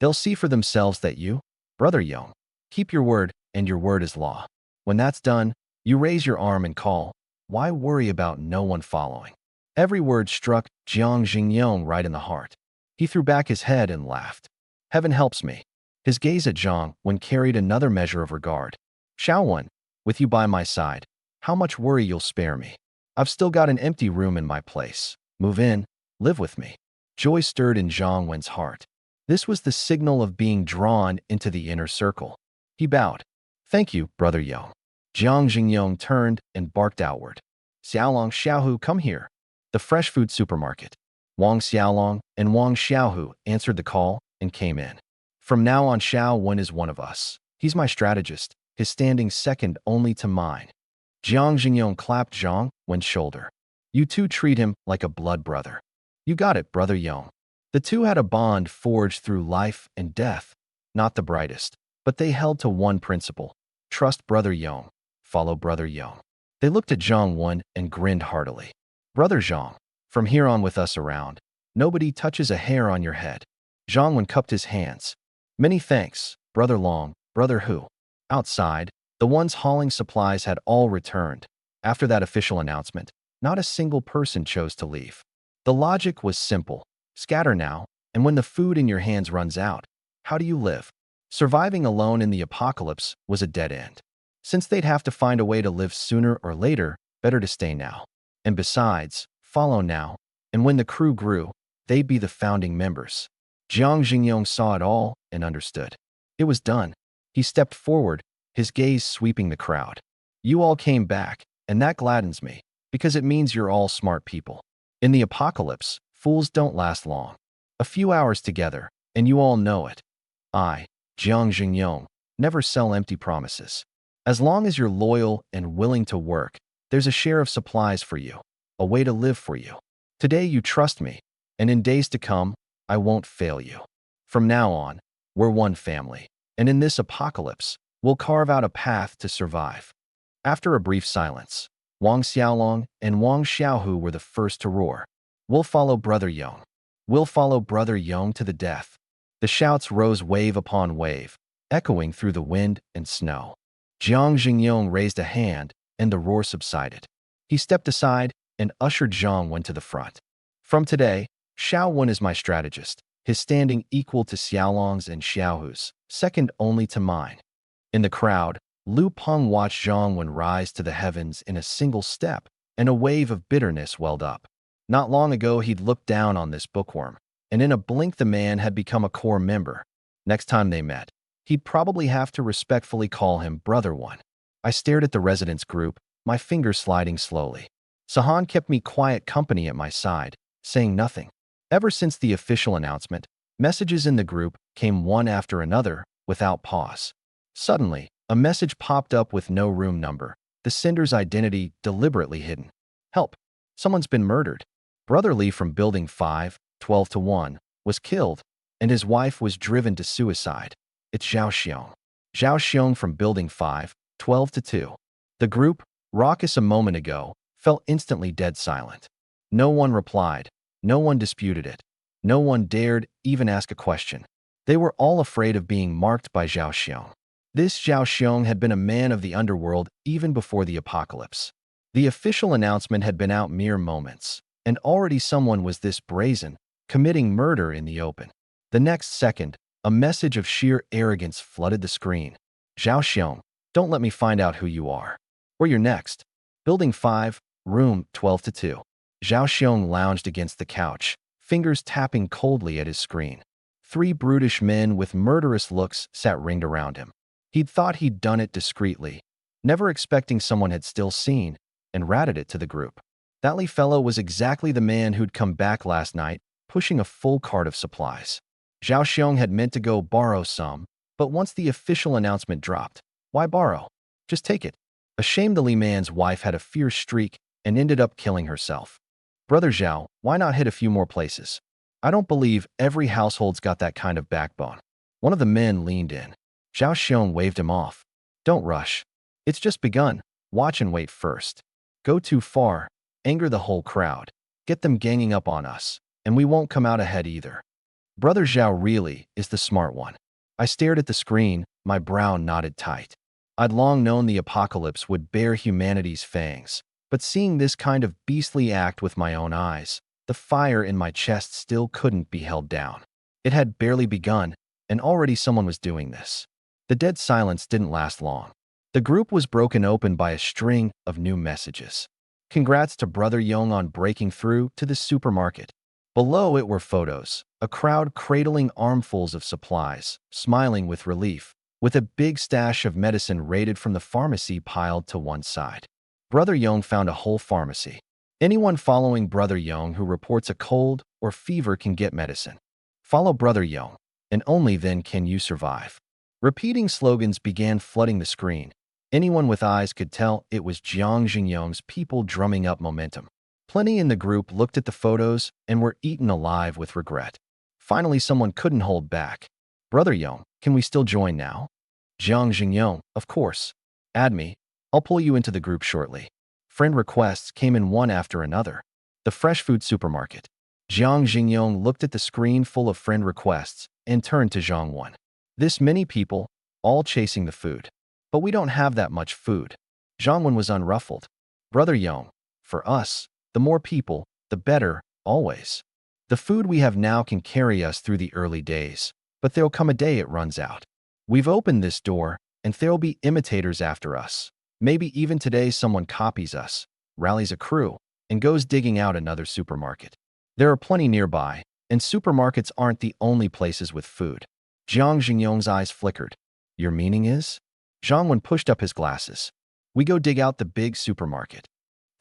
They'll see for themselves that you, Brother Yong, keep your word, and your word is law. When that's done, you raise your arm and call. Why worry about no one following? Every word struck Jiang Jingyong right in the heart. He threw back his head and laughed. Heaven helps me. His gaze at Zhang Wen carried another measure of regard. Xiao Wen, with you by my side, how much worry you'll spare me. I've still got an empty room in my place. Move in, live with me. Joy stirred in Zhang Wen's heart. This was the signal of being drawn into the inner circle. He bowed. Thank you, Brother Yong. Jiang Jingyong turned and barked outward. Xiaolong Xiaohu, come here. The fresh food supermarket. Wang Xiaolong and Wang Xiaohu answered the call and came in. From now on, Xiao Wen is one of us. He's my strategist, his standing second only to mine. Jiang Jingyong clapped Zhang Wen's shoulder. You two treat him like a blood brother. You got it, Brother Yong. The two had a bond forged through life and death, not the brightest, but they held to one principle. Trust Brother Yong, follow Brother Yong. They looked at Zhang Wen and grinned heartily. Brother Zhang, from here on with us around, nobody touches a hair on your head. Zhang Wen cupped his hands. Many thanks, Brother Long, Brother Hu. Outside, the ones hauling supplies had all returned. After that official announcement, not a single person chose to leave. The logic was simple. Scatter now, and when the food in your hands runs out, how do you live? Surviving alone in the apocalypse was a dead end. Since they'd have to find a way to live sooner or later, better to stay now. And besides, follow now, and when the crew grew, they'd be the founding members. Jiang Jingyong saw it all and understood. It was done. He stepped forward, his gaze sweeping the crowd. You all came back, and that gladdens me, because it means you're all smart people. In the apocalypse, fools don't last long. A few hours together, and you all know it. I, Jiang Jingyong, never sell empty promises. As long as you're loyal and willing to work, there's a share of supplies for you, a way to live for you. Today you trust me, and in days to come, I won't fail you. From now on, we're one family, and in this apocalypse, we'll carve out a path to survive. After a brief silence, Wang Xiaolong and Wang Xiaohu were the first to roar. We'll follow Brother Yong. We'll follow Brother Yong to the death. The shouts rose wave upon wave, echoing through the wind and snow. Jiang Jingyong raised a hand, and the roar subsided. He stepped aside and ushered Zhang Wen to the front. From today, Xiao Wen is my strategist, his standing equal to Xiaolong's and Xiaohu's, second only to mine. In the crowd, Lu Peng watched Zhang Wen rise to the heavens in a single step, and a wave of bitterness welled up. Not long ago, he'd looked down on this bookworm, and in a blink the man had become a core member. Next time they met, he'd probably have to respectfully call him Brother One. I stared at the residents group, my fingers sliding slowly. Sahan kept me quiet company at my side, saying nothing. Ever since the official announcement, messages in the group came one after another, without pause. Suddenly, a message popped up with no room number, the sender's identity deliberately hidden. Help! Someone's been murdered. Brother Lee from Building 5, 12 to 1, was killed, and his wife was driven to suicide. It's Zhao Xiong. Zhao Xiong from Building 5, 12 to 2. The group, raucous a moment ago, fell instantly dead silent. No one replied. No one disputed it. No one dared even ask a question. They were all afraid of being marked by Zhao Xiong. This Zhao Xiong had been a man of the underworld even before the apocalypse. The official announcement had been out mere moments, and already someone was this brazen, committing murder in the open. The next second, a message of sheer arrogance flooded the screen. Zhao Xiong, don't let me find out who you are. Or you're next. Building 5, room 12 to 2. Zhao Xiong lounged against the couch, fingers tapping coldly at his screen. 3 brutish men with murderous looks sat ringed around him. He'd thought he'd done it discreetly, never expecting someone had still seen, and ratted it to the group. That Lee fellow was exactly the man who'd come back last night, pushing a full cart of supplies. Zhao Xiong had meant to go borrow some, but once the official announcement dropped, why borrow? Just take it. Ashamed, the Lee man's wife had a fierce streak and ended up killing herself. Brother Zhao, why not hit a few more places? I don't believe every household's got that kind of backbone. One of the men leaned in. Zhao Xiong waved him off. Don't rush. It's just begun. Watch and wait first. Go too far, anger the whole crowd, get them ganging up on us, and we won't come out ahead either. Brother Zhao really is the smart one. I stared at the screen, my brow knotted tight. I'd long known the apocalypse would bear humanity's fangs, but seeing this kind of beastly act with my own eyes, the fire in my chest still couldn't be held down. It had barely begun, and already someone was doing this. The dead silence didn't last long. The group was broken open by a string of new messages. Congrats to Brother Yong on breaking through to the supermarket. Below it were photos, a crowd cradling armfuls of supplies, smiling with relief, with a big stash of medicine raided from the pharmacy piled to one side. Brother Yong found a whole pharmacy. Anyone following Brother Yong who reports a cold or fever can get medicine. Follow Brother Yong, and only then can you survive. Repeating slogans began flooding the screen. Anyone with eyes could tell it was Jiang Xingyong's people drumming up momentum. Plenty in the group looked at the photos and were eaten alive with regret. Finally, someone couldn't hold back. Brother Yong, can we still join now? Jiang Xingyong, of course. Add me. I'll pull you into the group shortly. Friend requests came in one after another. The fresh food supermarket. Jiang Xingyong looked at the screen full of friend requests and turned to Zhang Wen. This many people, all chasing the food. But we don't have that much food. Zhang Wen was unruffled. Brother Yong, for us, the more people, the better, always. The food we have now can carry us through the early days, but there'll come a day it runs out. We've opened this door, and there'll be imitators after us. Maybe even today someone copies us, rallies a crew, and goes digging out another supermarket. There are plenty nearby, and supermarkets aren't the only places with food. Jiang Xingyong's eyes flickered. Your meaning is? Zhang Wen pushed up his glasses. We go dig out the big supermarket.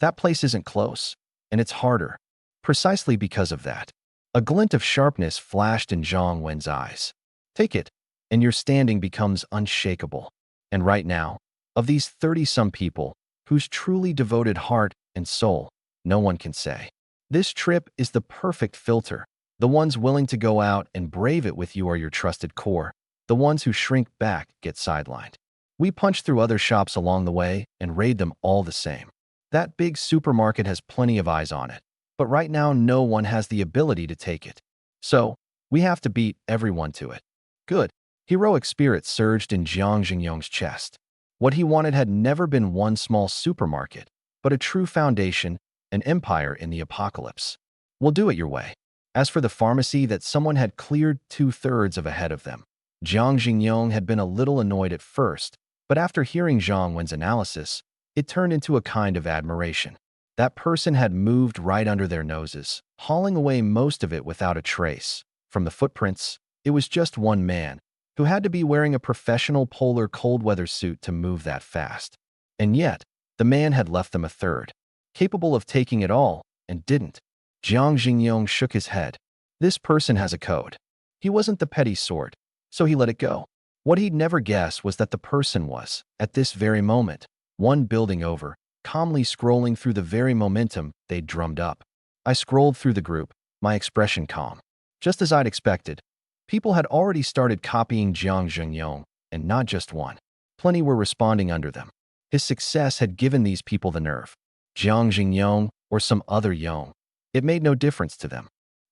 That place isn't close, and it's harder. Precisely because of that. A glint of sharpness flashed in Zhang Wen's eyes. Take it, and your standing becomes unshakable. And right now, of these 30-some people, whose truly devoted heart and soul, no one can say. This trip is the perfect filter. The ones willing to go out and brave it with you are your trusted core. The ones who shrink back get sidelined. We punch through other shops along the way and raid them all the same. That big supermarket has plenty of eyes on it, but right now no one has the ability to take it. So, we have to beat everyone to it. Good. Heroic spirit surged in Jiang Xingyong's chest. What he wanted had never been one small supermarket, but a true foundation, an empire in the apocalypse. We'll do it your way. As for the pharmacy that someone had cleared 2/3 of ahead of them, Jiang Xingyong had been a little annoyed at first, But after hearing Zhang Wen's analysis, it turned into a kind of admiration. That person had moved right under their noses, hauling away most of it without a trace. From the footprints, it was just one man, who had to be wearing a professional polar cold-weather suit to move that fast. And yet, the man had left them a third, capable of taking it all, and didn't. Jiang Jingyong shook his head. This person has a code. He wasn't the petty sort, so he let it go. What he'd never guessed was that the person was, at this very moment, one building over, calmly scrolling through the very momentum they'd drummed up. I scrolled through the group, my expression calm. Just as I'd expected, people had already started copying Jiang Jingyong, and not just one. Plenty were responding under them. His success had given these people the nerve. Jiang Jingyong or some other Yong. It made no difference to them.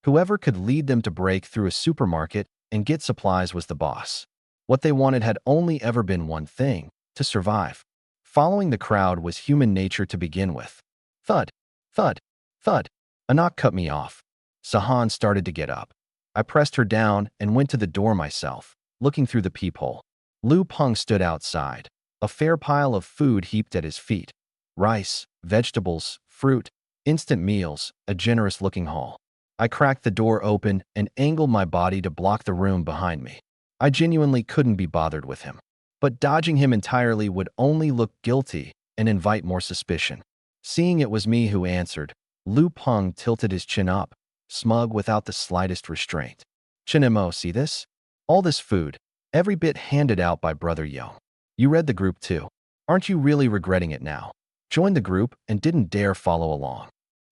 Whoever could lead them to break through a supermarket and get supplies was the boss. What they wanted had only ever been one thing: to survive. Following the crowd was human nature to begin with. Thud, thud, thud. A knock cut me off. Sahan started to get up. I pressed her down and went to the door myself, looking through the peephole. Lu Peng stood outside, a fair pile of food heaped at his feet. Rice, vegetables, fruit, instant meals, a generous-looking haul. I cracked the door open and angled my body to block the room behind me. I genuinely couldn't be bothered with him. But dodging him entirely would only look guilty and invite more suspicion. Seeing it was me who answered, Lu Peng tilted his chin up, smug without the slightest restraint. Chinemo, see this? All this food, every bit handed out by Brother Yong. You read the group too. Aren't you really regretting it now? Joined the group and didn't dare follow along.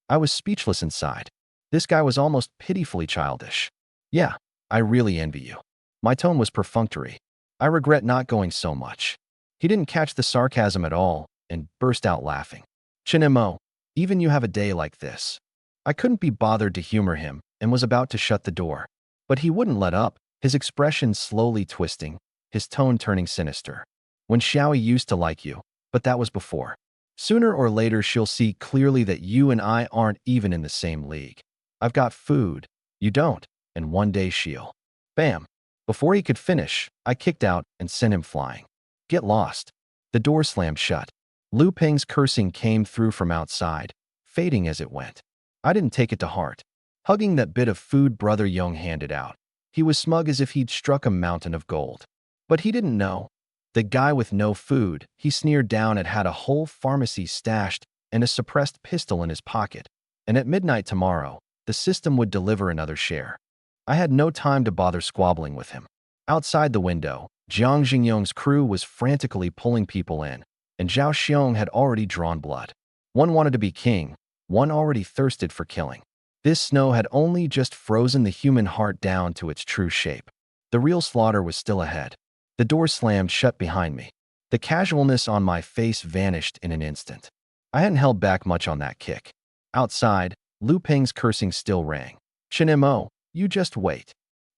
I was speechless inside. This guy was almost pitifully childish. Yeah, I really envy you. My tone was perfunctory. I regret not going so much. He didn't catch the sarcasm at all and burst out laughing. Chinemo, even you have a day like this. I couldn't be bothered to humor him and was about to shut the door. But he wouldn't let up, his expression slowly twisting, his tone turning sinister. When Xiaoyi used to like you, but that was before. Sooner or later she'll see clearly that you and I aren't even in the same league. I've got food, you don't, and one day she'll. Bam. Before he could finish, I kicked out and sent him flying. Get lost. The door slammed shut. Lu Peng's cursing came through from outside, fading as it went. I didn't take it to heart. Hugging that bit of food Brother Yong handed out, he was smug as if he'd struck a mountain of gold. But he didn't know. The guy with no food, he sneered down at, had a whole pharmacy stashed and a suppressed pistol in his pocket. And at midnight tomorrow, the system would deliver another share. I had no time to bother squabbling with him. Outside the window, Jiang Jingyong's crew was frantically pulling people in, and Zhao Xiong had already drawn blood. One wanted to be king, one already thirsted for killing. This snow had only just frozen the human heart down to its true shape. The real slaughter was still ahead. The door slammed shut behind me. The casualness on my face vanished in an instant. I hadn't held back much on that kick. Outside, Lu Peng's cursing still rang. Chinemo, you just wait.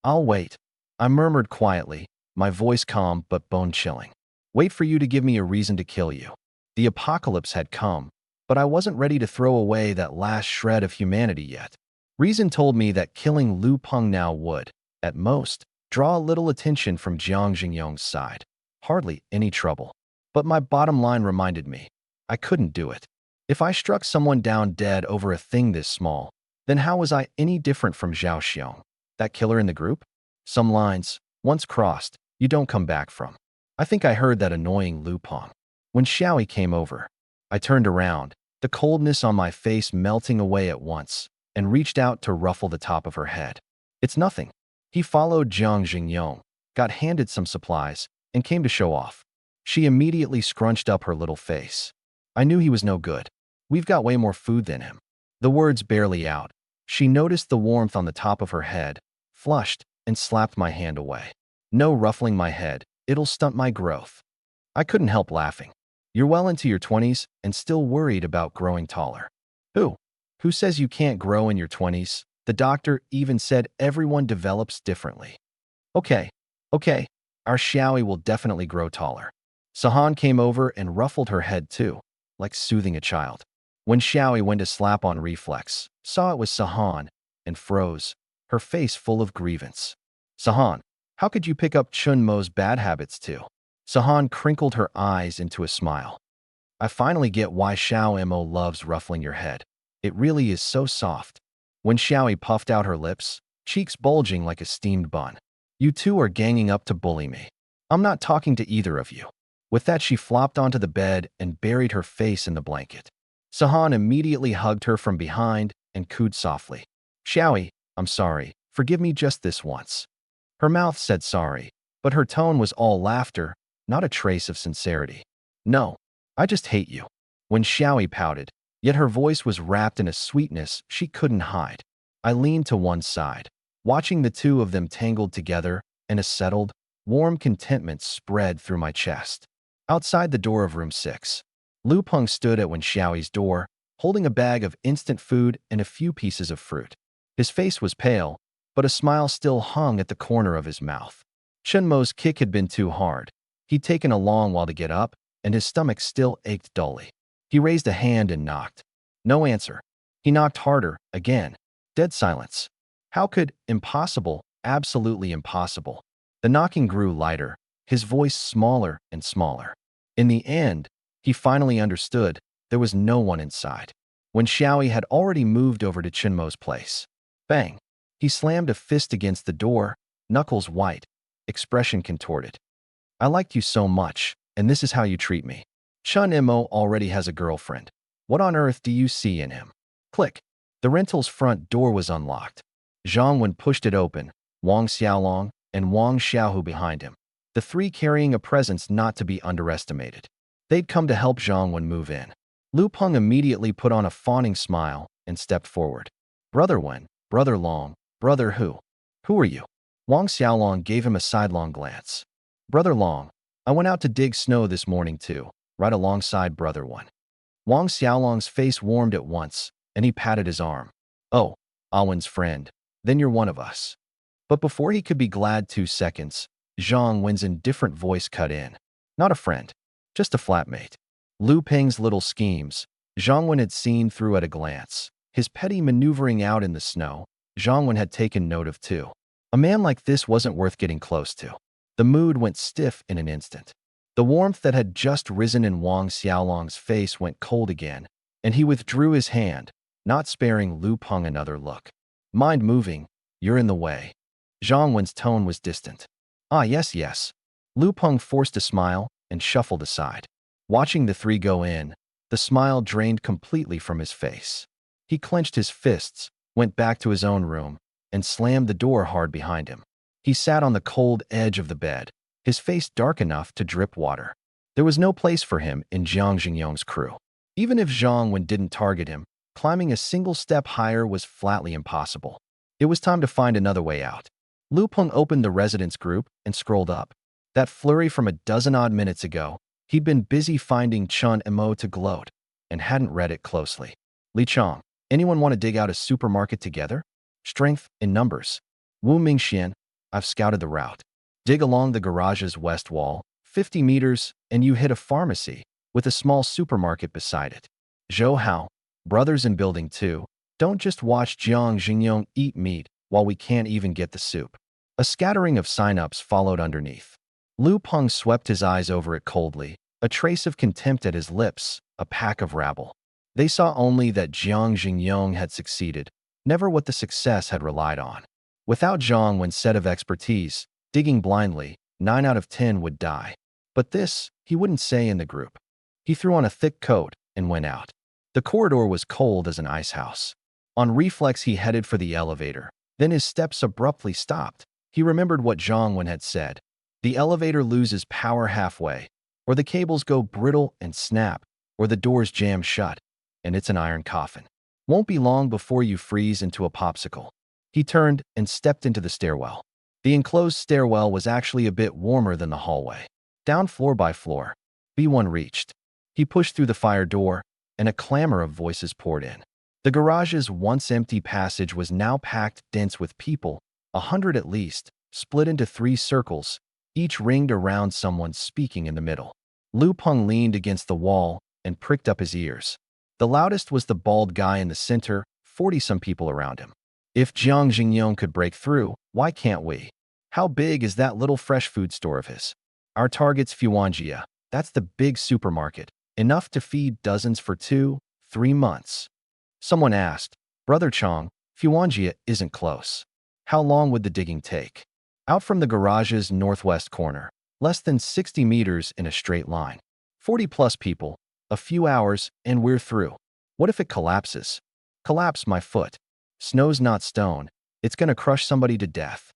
I'll wait. I murmured quietly, my voice calm but bone-chilling. Wait for you to give me a reason to kill you. The apocalypse had come, but I wasn't ready to throw away that last shred of humanity yet. Reason told me that killing Lu Peng now would, at most, draw a little attention from Jiang Jingyong's side. Hardly any trouble. But my bottom line reminded me, I couldn't do it. If I struck someone down dead over a thing this small, then how was I any different from Zhao Xiong, that killer in the group? Some lines, once crossed, you don't come back from. I think I heard that annoying Lu Peng. When Xiaoyi came over, I turned around, the coldness on my face melting away at once, and reached out to ruffle the top of her head. It's nothing. He followed Jiang Jingyong, got handed some supplies, and came to show off. She immediately scrunched up her little face. I knew he was no good. We've got way more food than him. The words barely out. She noticed the warmth on the top of her head, flushed, and slapped my hand away. No ruffling my head, it'll stunt my growth. I couldn't help laughing. You're well into your 20s and still worried about growing taller. Who? Who says you can't grow in your 20s? The doctor even said everyone develops differently. Okay, our Xiaoyi will definitely grow taller. Sahan came over and ruffled her head too, like soothing a child. When Xiaoyi went to slap on reflex, saw it was Sahan, and froze, her face full of grievance. Sahan, how could you pick up Chun Mo's bad habits too? Sahan crinkled her eyes into a smile. I finally get why Xiao Mo loves ruffling your head. It really is so soft. When Xiaoyi puffed out her lips, cheeks bulging like a steamed bun. You two are ganging up to bully me. I'm not talking to either of you. With that, she flopped onto the bed and buried her face in the blanket. Sahan immediately hugged her from behind and cooed softly. Xiaoyi, I'm sorry. Forgive me just this once. Her mouth said sorry, but her tone was all laughter, not a trace of sincerity. No, I just hate you. When Xiaoyi pouted, yet her voice was wrapped in a sweetness she couldn't hide. I leaned to one side, watching the two of them tangled together, and a settled, warm contentment spread through my chest. Outside the door of room 6, Lu Peng stood at Wen Xiaoyi's door, holding a bag of instant food and a few pieces of fruit. His face was pale, but a smile still hung at the corner of his mouth. Chen Mo's kick had been too hard. He'd taken a long while to get up, and his stomach still ached dully. He raised a hand and knocked. No answer. He knocked harder, again. Dead silence. How could impossible, absolutely impossible? The knocking grew lighter, his voice smaller and smaller. In the end, he finally understood there was no one inside. When Xiaoyi had already moved over to Chinmo's place. Bang! He slammed a fist against the door, knuckles white, expression contorted. I liked you so much, and this is how you treat me. Chun Mo already has a girlfriend. What on earth do you see in him? Click. The rental's front door was unlocked. Zhang Wen pushed it open, Wang Xiaolong and Wang Xiaohu behind him, the three carrying a presence not to be underestimated. They'd come to help Zhang Wen move in. Lu Peng immediately put on a fawning smile and stepped forward. Brother Wen, Brother Long, Brother who? Who are you? Wang Xiaolong gave him a sidelong glance. Brother Long, I went out to dig snow this morning too, right alongside Brother Wen. Wang Xiaolong's face warmed at once, and he patted his arm. Oh, Awen's friend, then you're one of us. But before he could be glad 2 seconds, Zhang Wen's indifferent voice cut in. Not a friend, just a flatmate. Lu Peng's little schemes, Zhang Wen had seen through at a glance. His petty maneuvering out in the snow, Zhang Wen had taken note of too. A man like this wasn't worth getting close to. The mood went stiff in an instant. The warmth that had just risen in Wang Xiaolong's face went cold again, and he withdrew his hand, not sparing Lu Peng another look. Mind moving, you're in the way. Zhang Wen's tone was distant. Ah, yes, yes. Lu Peng forced a smile and shuffled aside. Watching the three go in, the smile drained completely from his face. He clenched his fists, went back to his own room, and slammed the door hard behind him. He sat on the cold edge of the bed, his face dark enough to drip water. There was no place for him in Jiang Xingyong's crew. Even if Zhang Wen didn't target him, climbing a single step higher was flatly impossible. It was time to find another way out. Lu Peng opened the residence group and scrolled up. That flurry from a dozen-odd minutes ago, he'd been busy finding Chun Mo to gloat and hadn't read it closely. Li Chong, anyone want to dig out a supermarket together? Strength in numbers. Wu Mingxian, I've scouted the route. Dig along the garage's west wall, 50 meters, and you hit a pharmacy with a small supermarket beside it. Zhou Hao, brothers in building 2, don't just watch Jiang Xingyong eat meat while we can't even get the soup. A scattering of sign-ups followed underneath. Lu Peng swept his eyes over it coldly, a trace of contempt at his lips, a pack of rabble. They saw only that Jiang Xingyong had succeeded, never what the success had relied on. Without Zhang Wen's set of expertise, digging blindly, 9 out of 10 would die. But this, he wouldn't say in the group. He threw on a thick coat and went out. The corridor was cold as an icehouse. On reflex, he headed for the elevator. Then his steps abruptly stopped. He remembered what Zhang Wen had said. The elevator loses power halfway, or the cables go brittle and snap, or the doors jam shut, and it's an iron coffin. Won't be long before you freeze into a popsicle. He turned and stepped into the stairwell. The enclosed stairwell was actually a bit warmer than the hallway. Down floor by floor, B1 reached. He pushed through the fire door, and a clamor of voices poured in. The garage's once empty passage was now packed dense with people, 100 at least, split into 3 circles, each ringed around someone speaking in the middle. Lu Peng leaned against the wall and pricked up his ears. The loudest was the bald guy in the center, 40-some people around him. If Jiang Xingyong could break through, why can't we? How big is that little fresh food store of his? Our target's Fuanjia. That's the big supermarket. Enough to feed dozens for 2, 3 months. Someone asked, Brother Chong, Fuanjia isn't close. How long would the digging take? Out from the garage's northwest corner. Less than 60 meters in a straight line. 40 plus people. A few hours, and we're through. What if it collapses? Collapse my foot. Snow's not stone. It's gonna crush somebody to death.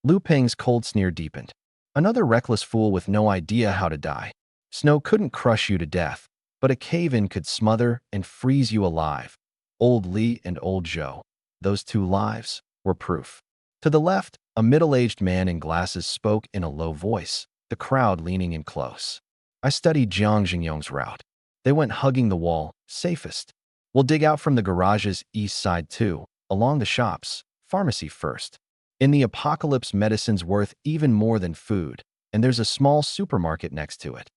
Lu Peng's cold sneer deepened. Another reckless fool with no idea how to die. Snow couldn't crush you to death, but a cave-in could smother and freeze you alive. Old Li and Old Zhou, those two lives, were proof. To the left, a middle-aged man in glasses spoke in a low voice, the crowd leaning in close. I studied Jiang Xingyong's route. They went hugging the wall, safest. We'll dig out from the garage's east side too, along the shops, pharmacy first. In the apocalypse, medicine's worth even more than food, and there's a small supermarket next to it.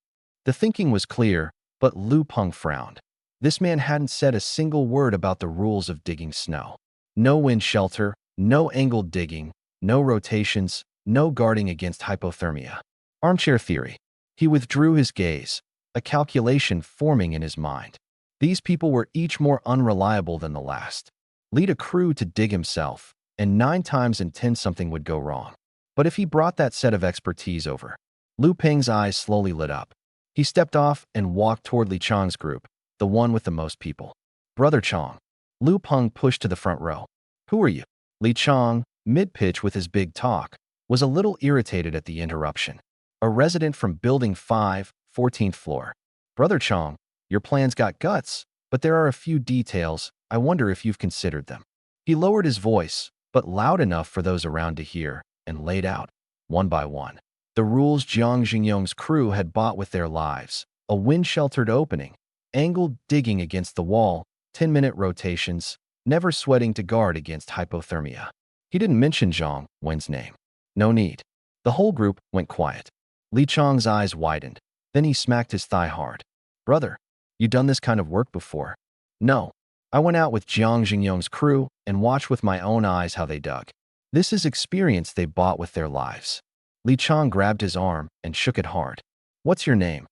The thinking was clear, but Lu Peng frowned. This man hadn't said a single word about the rules of digging snow. No wind shelter, no angled digging, no rotations, no guarding against hypothermia. Armchair theory. He withdrew his gaze, a calculation forming in his mind. These people were each more unreliable than the last. Lead a crew to dig himself, and 9 times in 10 something would go wrong. But if he brought that set of expertise over, Lu Peng's eyes slowly lit up. He stepped off and walked toward Li Chang's group, the one with the most people. Brother Chong. Lu Peng pushed to the front row. Who are you? Li Chang, mid-pitch with his big talk, was a little irritated at the interruption. A resident from Building 5, 14th floor. Brother Chong, your plan's got guts, but there are a few details. I wonder if you've considered them. He lowered his voice, but loud enough for those around to hear, and laid out, one by one, the rules Jiang Xingyong's crew had bought with their lives. A wind-sheltered opening, angled digging against the wall, 10-minute rotations, never sweating to guard against hypothermia. He didn't mention Zhang Wen's name. No need. The whole group went quiet. Li Chang's eyes widened. Then he smacked his thigh hard. Brother, you done this kind of work before? No. I went out with Jiang Xingyong's crew and watched with my own eyes how they dug. This is experience they bought with their lives. Li Chang grabbed his arm and shook it hard. What's your name?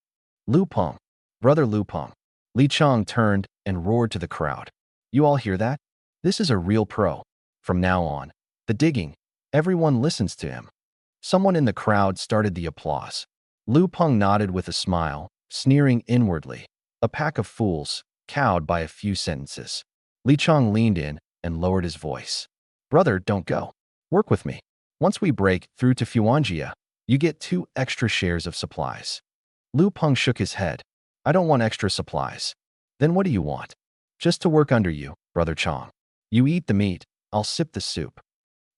Lu Peng. Brother Lu Peng. Li Chang turned and roared to the crowd. You all hear that? This is a real pro. From now on, the digging, everyone listens to him. Someone in the crowd started the applause. Lu Peng nodded with a smile, sneering inwardly. A pack of fools, cowed by a few sentences. Li Chang leaned in and lowered his voice. Brother, don't go. Work with me. Once we break through to Fuanjia, you get 2 extra shares of supplies. Lu Peng shook his head. I don't want extra supplies. Then what do you want? Just to work under you, Brother Chong. You eat the meat, I'll sip the soup.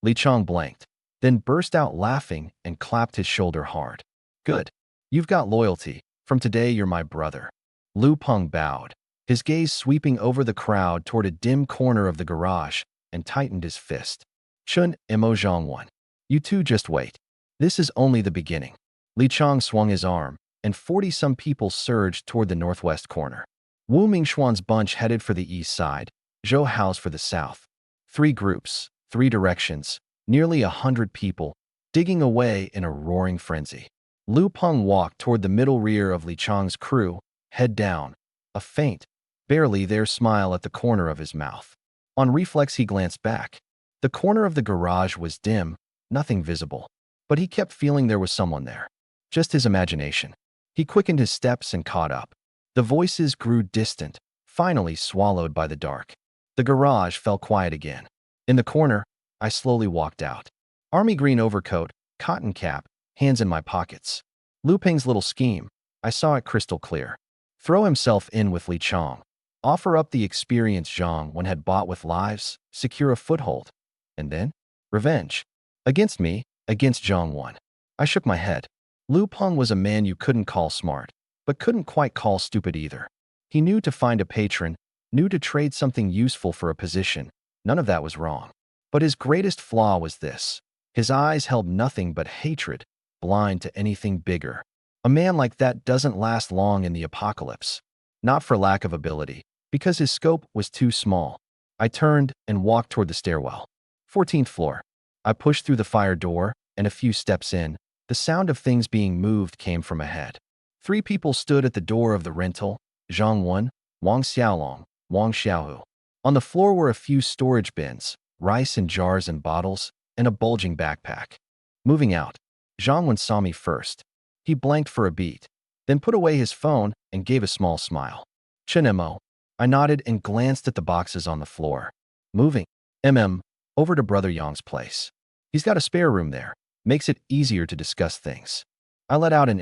Li Chang blanked, then burst out laughing and clapped his shoulder hard. Good. You've got loyalty. From today, you're my brother. Lu Peng bowed, his gaze sweeping over the crowd toward a dim corner of the garage, and tightened his fist. Chun Mo Zhongwan. You two just wait. This is only the beginning. Li Chang swung his arm, and 40-some people surged toward the northwest corner. Wu Mingxuan's bunch headed for the east side, Zhou Hao's for the south. 3 groups, 3 directions, nearly 100 people, digging away in a roaring frenzy. Lu Peng walked toward the middle rear of Li Chang's crew, head down, a faint, barely there smile at the corner of his mouth. On reflex, he glanced back. The corner of the garage was dim, nothing visible, but he kept feeling there was someone there. Just his imagination. He quickened his steps and caught up. The voices grew distant, finally swallowed by the dark. The garage fell quiet again. In the corner, I slowly walked out. Army green overcoat, cotton cap, hands in my pockets. Lu Peng's little scheme, I saw it crystal clear. Throw himself in with Li Chang. Offer up the experience Zhang Wen had bought with lives, secure a foothold. And then? Revenge. Against me, against Zhang Wen. I shook my head. Lu Peng was a man you couldn't call smart, but couldn't quite call stupid either. He knew to find a patron, knew to trade something useful for a position. None of that was wrong. But his greatest flaw was this. His eyes held nothing but hatred, blind to anything bigger. A man like that doesn't last long in the apocalypse. Not for lack of ability, because his scope was too small. I turned and walked toward the stairwell. 14th floor. I pushed through the fire door, and a few steps in, The sound of things being moved came from ahead. 3 people stood at the door of the rental: Zhang Wen, Wang Xiaolong, Wang Xiaohu. On the floor were a few storage bins, rice in jars and bottles, and a bulging backpack. Moving out, Zhang Wen saw me first. He blanked for a beat, then put away his phone and gave a small smile. Chinemo. I nodded and glanced at the boxes on the floor. Moving. Over to Brother Yang's place. He's got a spare room there. Makes it easier to discuss things. I let out an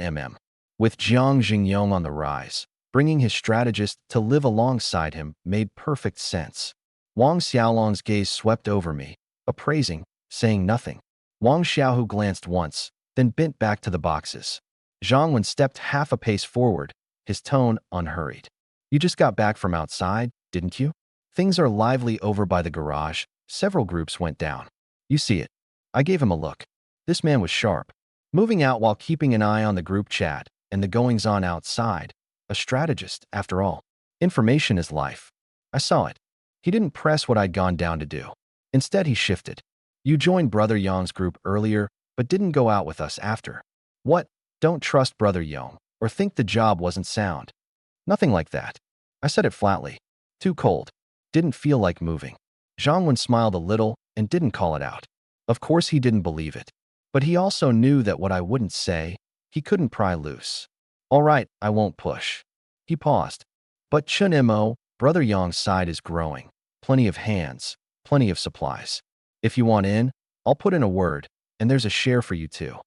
With Jiang Xingyong on the rise, bringing his strategist to live alongside him made perfect sense. Wang Xiaolong's gaze swept over me, appraising, saying nothing. Wang Xiaohu glanced once, then bent back to the boxes. Zhang Wen stepped half a pace forward, his tone unhurried. You just got back from outside, didn't you? Things are lively over by the garage. Several groups went down. You see it. I gave him a look. This man was sharp. Moving out while keeping an eye on the group chat and the goings-on outside. A strategist, after all. Information is life. I saw it. He didn't press what I'd gone down to do. Instead, he shifted. You joined Brother Yang's group earlier, but didn't go out with us after. What? Don't trust Brother Yang, or think the job wasn't sound. Nothing like that. I said it flatly. Too cold. Didn't feel like moving. Zhang Wen smiled a little and didn't call it out. Of course he didn't believe it. But he also knew that what I wouldn't say, he couldn't pry loose. All right, I won't push. He paused. But Chun-mo, Brother Yang's side is growing. Plenty of hands, plenty of supplies. If you want in, I'll put in a word, and there's a share for you too.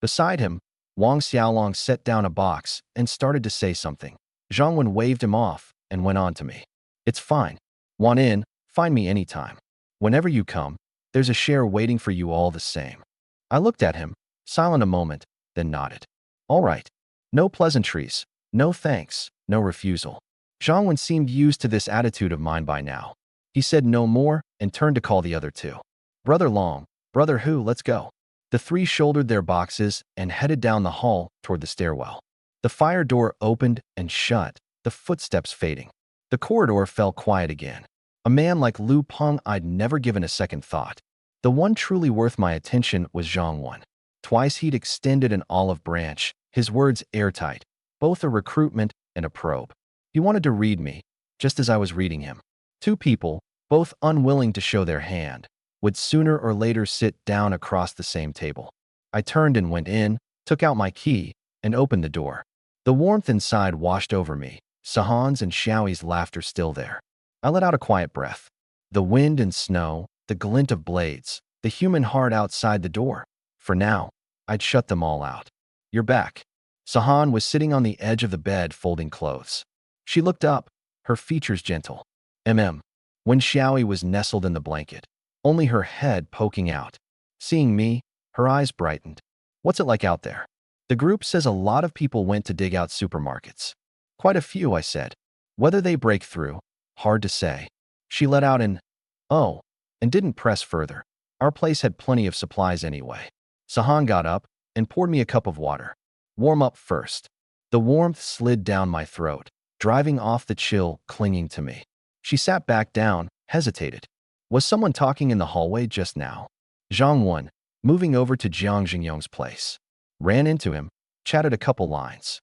Beside him, Wang Xiaolong set down a box and started to say something. Zhang Wen waved him off and went on to me. It's fine. Want in, find me anytime. Whenever you come, there's a share waiting for you all the same. I looked at him, silent a moment, then nodded. All right. No pleasantries, no thanks, no refusal. Zhang Wen seemed used to this attitude of mine by now. He said no more and turned to call the other 2. Brother Long, Brother Hu, let's go. The 3 shouldered their boxes and headed down the hall toward the stairwell. The fire door opened and shut, the footsteps fading. The corridor fell quiet again. A man like Lu Peng I'd never given a second thought. The one truly worth my attention was Zhang Wen. Twice he'd extended an olive branch, his words airtight, both a recruitment and a probe. He wanted to read me, just as I was reading him. 2 people, both unwilling to show their hand, would sooner or later sit down across the same table. I turned and went in, took out my key, and opened the door. The warmth inside washed over me, Sahan's and Xiaoyi's laughter still there. I let out a quiet breath. The wind and snow, the glint of blades, the human heart outside the door. For now, I'd shut them all out. You're back. Sahan was sitting on the edge of the bed folding clothes. She looked up, her features gentle. When Xiaoyi was nestled in the blanket, only her head poking out. Seeing me, her eyes brightened. What's it like out there? The group says a lot of people went to dig out supermarkets. Quite a few, I said. Whether they break through, hard to say. She let out an, oh, and didn't press further. Our place had plenty of supplies anyway. Sahan got up and poured me a cup of water. Warm up first. The warmth slid down my throat, driving off the chill clinging to me. She sat back down, hesitated. Was someone talking in the hallway just now? Zhang Wen, moving over to Jiang Xingyong's place. Ran into him, chatted a couple lines.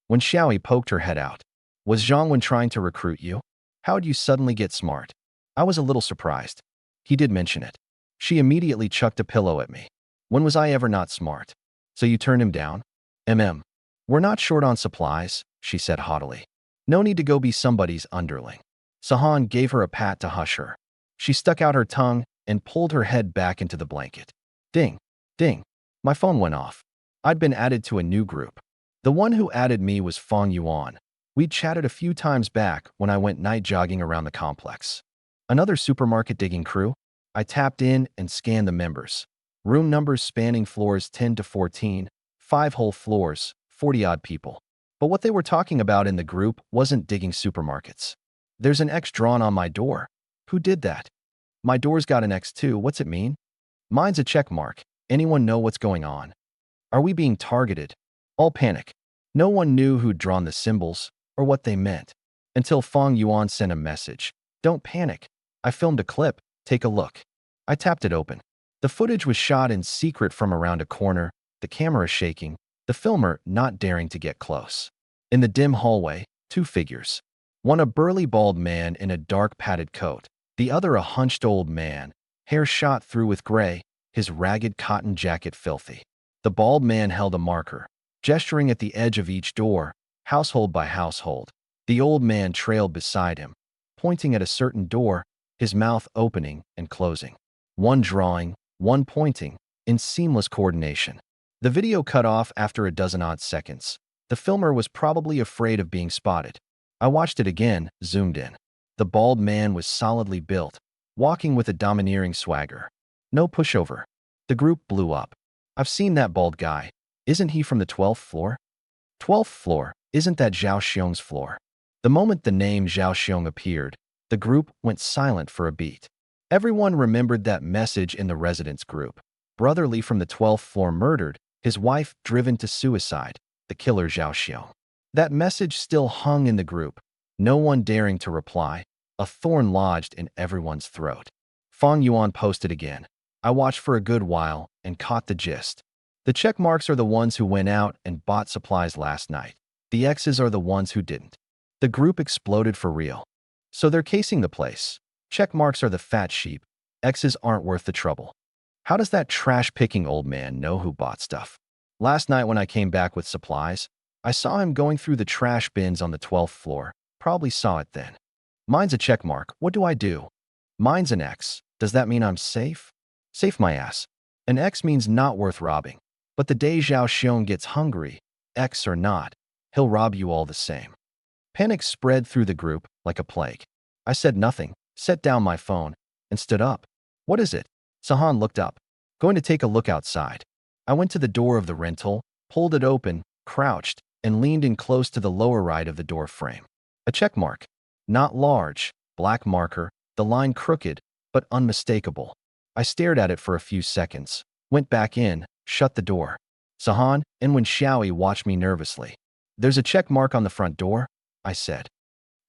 When Xiaoyi poked her head out, was Zhang Wen trying to recruit you? How'd you suddenly get smart? I was a little surprised. He did mention it. She immediately chucked a pillow at me. When was I ever not smart? So you turned him down? We're not short on supplies, she said haughtily. No need to go be somebody's underling. Sahan gave her a pat to hush her. She stuck out her tongue and pulled her head back into the blanket. Ding, ding. My phone went off. I'd been added to a new group. The one who added me was Fong Yuan. We'd chatted a few times back when I went night jogging around the complex. Another supermarket digging crew? I tapped in and scanned the members. Room numbers spanning floors 10 to 14, 5 whole floors, 40-odd people. But what they were talking about in the group wasn't digging supermarkets. There's an X drawn on my door. Who did that? My door's got an X too. What's it mean? Mine's a check mark. Anyone know what's going on? Are we being targeted? All panic. No one knew who'd drawn the symbols or what they meant until Fong Yuan sent a message. Don't panic. I filmed a clip. Take a look. I tapped it open. The footage was shot in secret from around a corner, the camera shaking, the filmer not daring to get close. In the dim hallway, two figures. One a burly bald man in a dark padded coat, the other a hunched old man, hair shot through with gray, his ragged cotton jacket filthy. The bald man held a marker, gesturing at the edge of each door, household by household. The old man trailed beside him, pointing at a certain door, his mouth opening and closing. One drawing, one pointing, in seamless coordination. The video cut off after a dozen odd seconds. The filmer was probably afraid of being spotted. I watched it again, zoomed in. The bald man was solidly built, walking with a domineering swagger. No pushover. The group blew up. I've seen that bald guy. Isn't he from the 12th floor? 12th floor, isn't that Zhao Xiong's floor? The moment the name Zhao Xiong appeared, the group went silent for a beat. Everyone remembered that message in the residence group. Brotherly from the 12th floor murdered, his wife driven to suicide, the killer Zhao Xiong. That message still hung in the group, no one daring to reply, a thorn lodged in everyone's throat. Fang Yuan posted again. I watched for a good while and caught the gist. The check marks are the ones who went out and bought supplies last night. The X's are the ones who didn't. The group exploded for real. So they're casing the place. Check marks are the fat sheep. X's aren't worth the trouble. How does that trash-picking old man know who bought stuff? Last night when I came back with supplies, I saw him going through the trash bins on the 12th floor. Probably saw it then. Mine's a check mark. What do I do? Mine's an X. Does that mean I'm safe? Safe my ass. An X means not worth robbing. But the day Zhao Xiong gets hungry, X or not, he'll rob you all the same. Panic spread through the group like a plague. I said nothing, set down my phone, and stood up. What is it? Sahan looked up. Going to take a look outside. I went to the door of the rental, pulled it open, crouched, and leaned in close to the lower right of the door frame. A check mark. Not large, black marker, the line crooked, but unmistakable. I stared at it for a few seconds, went back in, shut the door. Sahan and Wen Xiaoyi watched me nervously. There's a check mark on the front door, I said.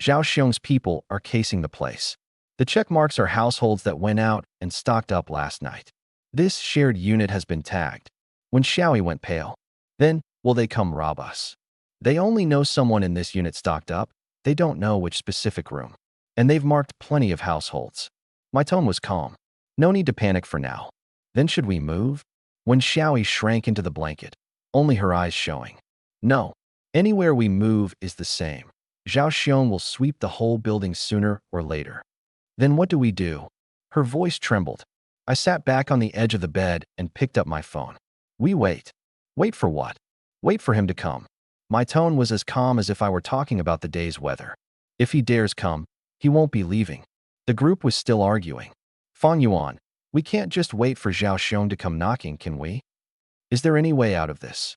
Zhao Xiong's people are casing the place. The check marks are households that went out and stocked up last night. This shared unit has been tagged. Wen Xiaoyi went pale. Then, will they come rob us? They only know someone in this unit stocked up. They don't know which specific room. And they've marked plenty of households. My tone was calm. No need to panic for now. Then should we move? Wen Xiaoyi shrank into the blanket, only her eyes showing. No. Anywhere we move is the same. Zhao Xiong will sweep the whole building sooner or later. Then what do we do? Her voice trembled. I sat back on the edge of the bed and picked up my phone. We wait. Wait for what? Wait for him to come. My tone was as calm as if I were talking about the day's weather. If he dares come, he won't be leaving. The group was still arguing. Fang Yuan, we can't just wait for Zhao Xiong to come knocking, can we? Is there any way out of this?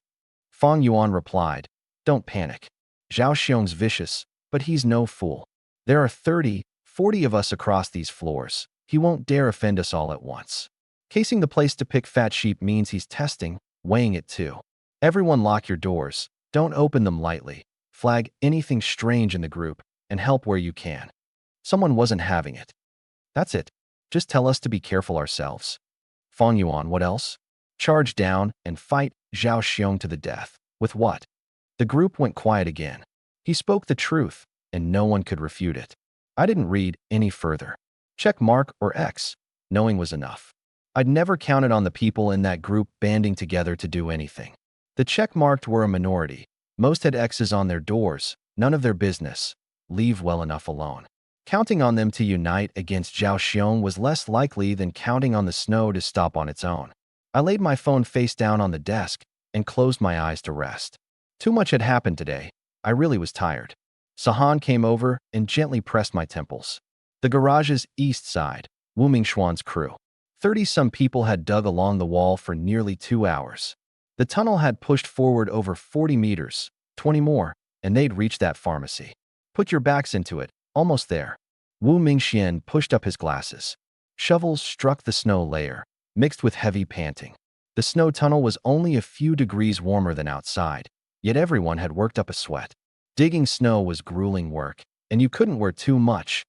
Fang Yuan replied, don't panic. Zhao Xiong's vicious, but he's no fool. There are 30, 40 of us across these floors. He won't dare offend us all at once. Casing the place to pick fat sheep means he's testing, weighing it too. Everyone lock your doors. Don't open them lightly. Flag anything strange in the group and help where you can. Someone wasn't having it. That's it. Just tell us to be careful ourselves. Fang Yuan, what else? Charge down and fight Zhao Xiong to the death. With what? The group went quiet again. He spoke the truth, and no one could refute it. I didn't read any further. Check mark or X. Knowing was enough. I'd never counted on the people in that group banding together to do anything. The check-marked were a minority. Most had X's on their doors. None of their business. Leave well enough alone. Counting on them to unite against Zhao Xiong was less likely than counting on the snow to stop on its own. I laid my phone face down on the desk and closed my eyes to rest. Too much had happened today. I really was tired. Sahan came over and gently pressed my temples. The garage's east side, Wu Mingxuan's crew. 30-some people had dug along the wall for nearly 2 hours. The tunnel had pushed forward over 40 meters, 20 more, and they'd reached that pharmacy. Put your backs into it, almost there. Wu Mingxian pushed up his glasses. Shovels struck the snow layer, mixed with heavy panting. The snow tunnel was only a few degrees warmer than outside, yet everyone had worked up a sweat. Digging snow was grueling work, and you couldn't wear too much,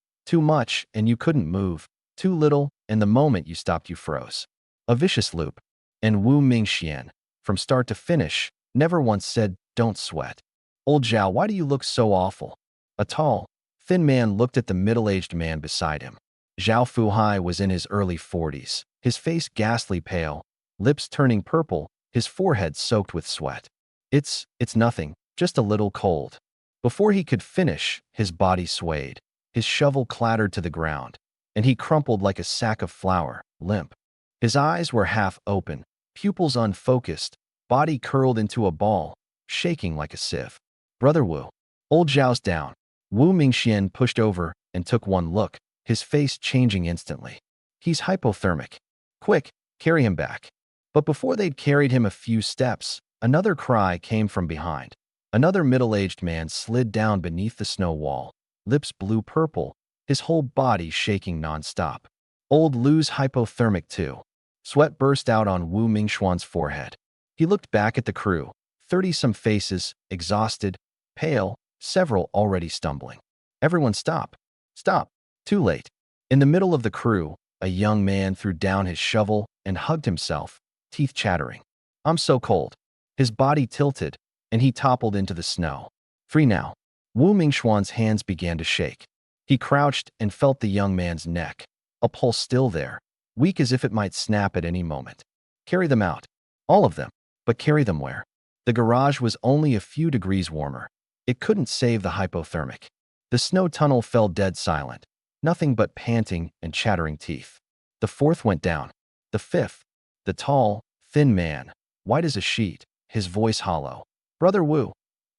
and you couldn't move, too little, and the moment you stopped you froze. A vicious loop. And Wu Mingxian, from start to finish, never once said, "Don't sweat." "Old Zhao, why do you look so awful?" A tall, thin man looked at the middle-aged man beside him. Zhao Fuhai was in his early 40s, his face ghastly pale, lips turning purple, his forehead soaked with sweat. It's nothing, just a little cold." Before he could finish, his body swayed. His shovel clattered to the ground, and he crumpled like a sack of flour, limp. His eyes were half open, pupils unfocused, body curled into a ball, shaking like a sieve. "Brother Wu." Old Zhao's down. Wu Mingxian pushed over and took one look, his face changing instantly. "He's hypothermic. Quick, carry him back." But before they'd carried him a few steps, another cry came from behind. Another middle-aged man slid down beneath the snow wall, lips blue-purple, his whole body shaking non-stop. "Old Lu's hypothermic too." Sweat burst out on Wu Mingxuan's forehead. He looked back at the crew, 30-some faces, exhausted, pale, several already stumbling. "Everyone stop. Stop." Too late. In the middle of the crew, a young man threw down his shovel and hugged himself, teeth chattering. "I'm so cold." His body tilted, and he toppled into the snow. "Free now." Wu Mingxuan's hands began to shake. He crouched and felt the young man's neck, a pulse still there, weak as if it might snap at any moment. "Carry them out." "All of them." "But carry them where?" The garage was only a few degrees warmer. It couldn't save the hypothermic. The snow tunnel fell dead silent, nothing but panting and chattering teeth. The fourth went down. The fifth. The tall, thin man, white as a sheet, his voice hollow. "Brother Wu,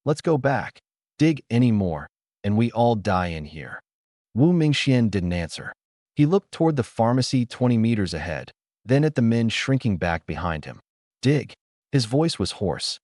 let's go back. Dig any more, and we all die in here." Wu Mingxian didn't answer. He looked toward the pharmacy 20 meters ahead, then at the men shrinking back behind him. "Dig." His voice was hoarse.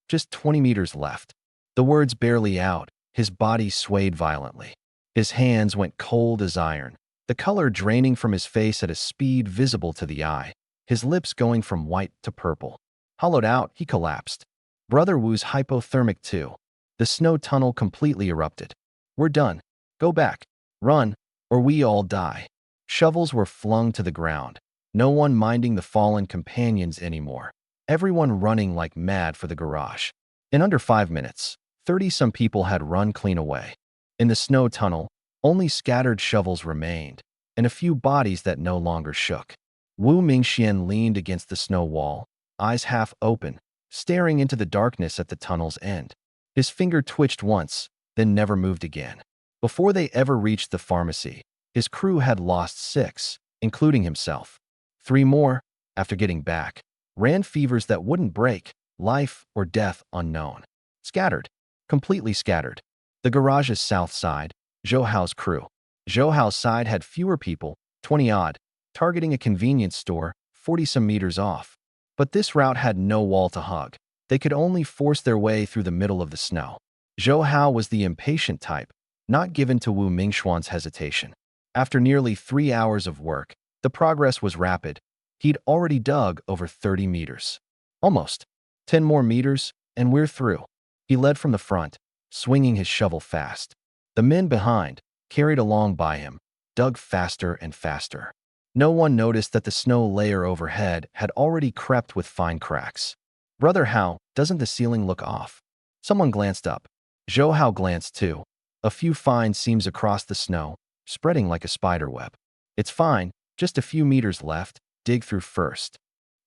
"Just 20 meters left." The words barely out, his body swayed violently. His hands went cold as iron, the color draining from his face at a speed visible to the eye, his lips going from white to purple. Hollowed out, he collapsed. Brother Wu's hypothermic too. The snow tunnel completely erupted. "We're done. Go back. Run, or we all die." Shovels were flung to the ground, no one minding the fallen companions anymore. Everyone running like mad for the garage. In under 5 minutes, 30-some people had run clean away. In the snow tunnel, only scattered shovels remained, and a few bodies that no longer shook. Wu Mingxian leaned against the snow wall, eyes half open, staring into the darkness at the tunnel's end. His finger twitched once, then never moved again. Before they ever reached the pharmacy, his crew had lost 6, including himself. 3 more, after getting back, ran fevers that wouldn't break, life or death unknown. Scattered. Completely scattered. The garage's south side, Zhou Hao's crew. Zhou Hao's side had fewer people, 20-odd, targeting a convenience store, 40-some meters off. But this route had no wall to hug. They could only force their way through the middle of the snow. Zhou Hao was the impatient type, not given to Wu Mingxuan's hesitation. After nearly 3 hours of work, the progress was rapid. He'd already dug over 30 meters. Almost. 10 more meters, and we're through. He led from the front, swinging his shovel fast. The men behind, carried along by him, dug faster and faster. No one noticed that the snow layer overhead had already crept with fine cracks. "Brother Hao, doesn't the ceiling look off?" Someone glanced up. Zhou Hao glanced too. A few fine seams across the snow, spreading like a spider web. "It's fine, just a few meters left, dig through first."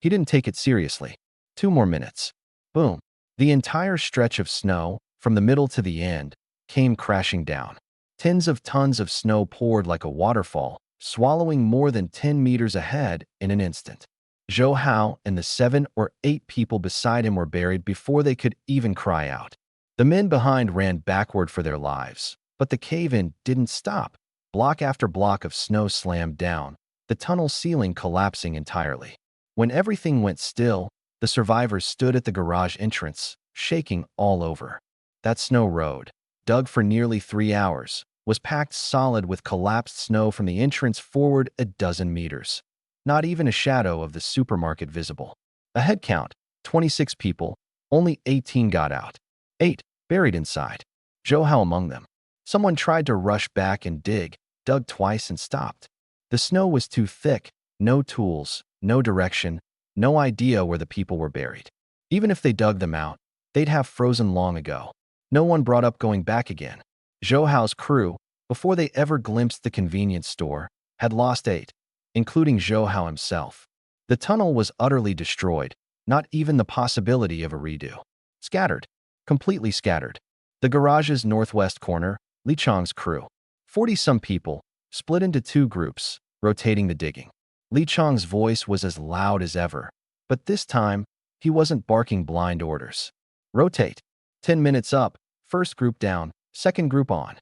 He didn't take it seriously. 2 more minutes. Boom. The entire stretch of snow, from the middle to the end, came crashing down. Tens of tons of snow poured like a waterfall, swallowing more than 10 meters ahead in an instant. Zhou Hao and the 7 or 8 people beside him were buried before they could even cry out. The men behind ran backward for their lives, but the cave-in didn't stop. Block after block of snow slammed down, the tunnel ceiling collapsing entirely. When everything went still, the survivors stood at the garage entrance, shaking all over. That snow road, dug for nearly 3 hours, was packed solid with collapsed snow from the entrance forward a dozen meters. Not even a shadow of the supermarket visible. A head count, 26 people, only 18 got out. 8 buried inside. Zhou Hao among them. Someone tried to rush back and dig, dug twice and stopped. The snow was too thick, no tools, no direction, no idea where the people were buried. Even if they dug them out, they'd have frozen long ago. No one brought up going back again. Zhou Hao's crew, before they ever glimpsed the convenience store, had lost 8, including Zhou Hao himself. The tunnel was utterly destroyed, not even the possibility of a redo. Scattered. Completely scattered. The garage's northwest corner, Li Chang's crew. 40-some people, split into 2 groups, rotating the digging. Li Chang's voice was as loud as ever, but this time, he wasn't barking blind orders. Rotate. 10 minutes up, first group down, second group on.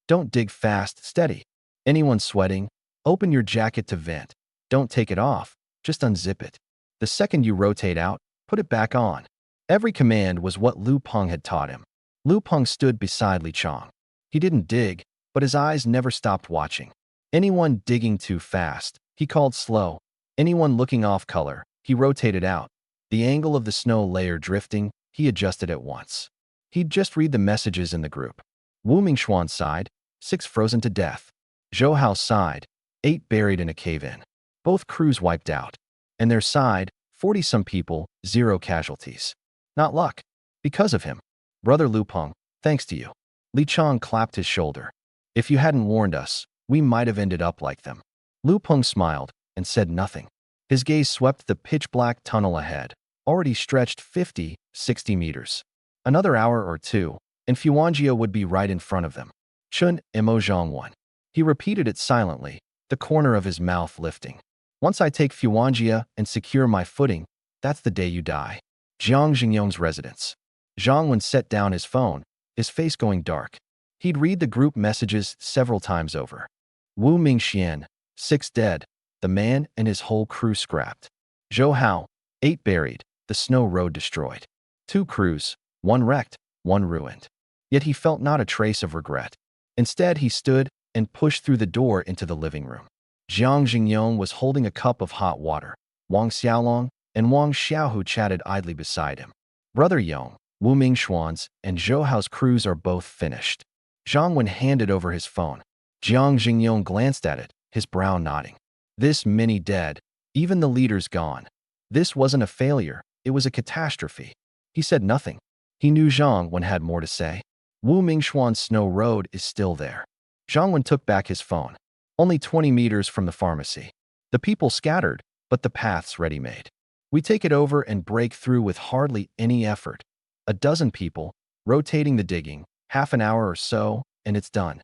Don't dig fast, steady. Anyone sweating? Open your jacket to vent. Don't take it off, just unzip it. The second you rotate out, put it back on. Every command was what Lu Peng had taught him. Lu Peng stood beside Li Chang. He didn't dig, but his eyes never stopped watching. Anyone digging too fast, he called slow. Anyone looking off color, he rotated out. The angle of the snow layer drifting, he adjusted at once. He'd just read the messages in the group. Wu Mingxuan sighed, 6 frozen to death. Zhou Hao sighed, 8 buried in a cave-in. Both crews wiped out. And their side, 40-some people, 0 casualties. Not luck. Because of him. Brother Lu Peng, thanks to you. Li Chang clapped his shoulder. If you hadn't warned us, we might have ended up like them. Lu Peng smiled and said nothing. His gaze swept the pitch-black tunnel ahead, already stretched 50, 60 meters. Another hour or 2, and Fuanjia would be right in front of them. Chun Mo Zhang won. He repeated it silently, the corner of his mouth lifting. Once I take Fuanjia and secure my footing, that's the day you die. Jiang Xingyong's residence. Zhang Wen set down his phone, his face going dark. He'd read the group messages several times over. Wu Mingxian, 6 dead, the man and his whole crew scrapped. Zhou Hao, 8 buried, the snow road destroyed. 2 crews, 1 wrecked, 1 ruined. Yet he felt not a trace of regret. Instead, he stood and pushed through the door into the living room. Jiang Xingyong was holding a cup of hot water. Wang Xiaolong and Wang Xiaohu chatted idly beside him. Brother Yong, Wu Mingxuan's, and Zhou Hao's crews are both finished. Zhang Wen handed over his phone. Jiang Xingyong glanced at it, his brow nodding. This many dead, even the leaders gone. This wasn't a failure, it was a catastrophe. He said nothing. He knew Zhang Wen had more to say. Wu Mingxuan's snow road is still there. Zhang Wen took back his phone. Only 20 meters from the pharmacy. The people scattered, but the paths ready-made. We take it over and break through with hardly any effort. A dozen people, rotating the digging, half an hour or so, and it's done.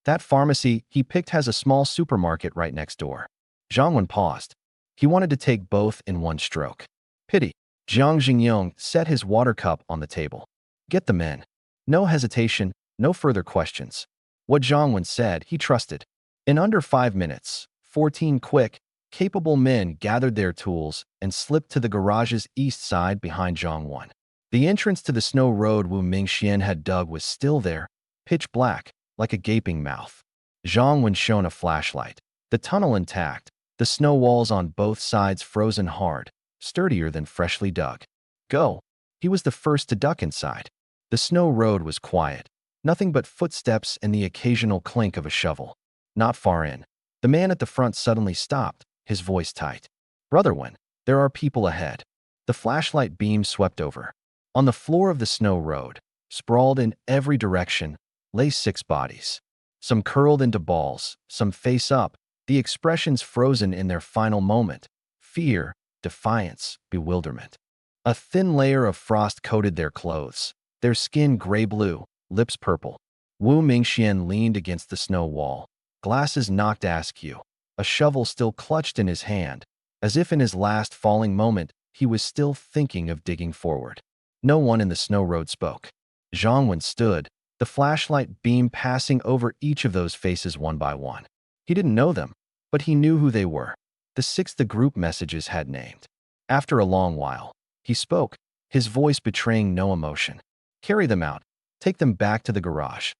That pharmacy he picked has a small supermarket right next door. Zhang Wen paused. He wanted to take both in one stroke. Pity. Jiang Xingyong set his water cup on the table. Get the men. No hesitation, no further questions. What Zhang Wen said, he trusted. In under 5 minutes, 14 quick, capable men gathered their tools and slipped to the garage's east side behind Zhang Wen. The entrance to the snow road Wu Mingxian had dug was still there, pitch black, like a gaping mouth. Zhang Wen shone a flashlight. The tunnel intact, the snow walls on both sides frozen hard, sturdier than freshly dug. Go. He was the first to duck inside. The snow road was quiet, nothing but footsteps and the occasional clink of a shovel. Not far in, the man at the front suddenly stopped, his voice tight. Brother Wen, there are people ahead. The flashlight beam swept over. On the floor of the snow road, sprawled in every direction, lay 6 bodies. Some curled into balls, some face up, the expressions frozen in their final moment. Fear, defiance, bewilderment. A thin layer of frost coated their clothes, their skin gray-blue, lips purple. Wu Mingxian leaned against the snow wall, glasses knocked askew, a shovel still clutched in his hand, as if in his last falling moment he was still thinking of digging forward. No one in the snow road spoke. Zhang Wen stood, the flashlight beam passing over each of those faces one by one. He didn't know them, but he knew who they were. The 6 the group messages had named. After a long while, he spoke, his voice betraying no emotion. Carry them out. Take them back to the garage.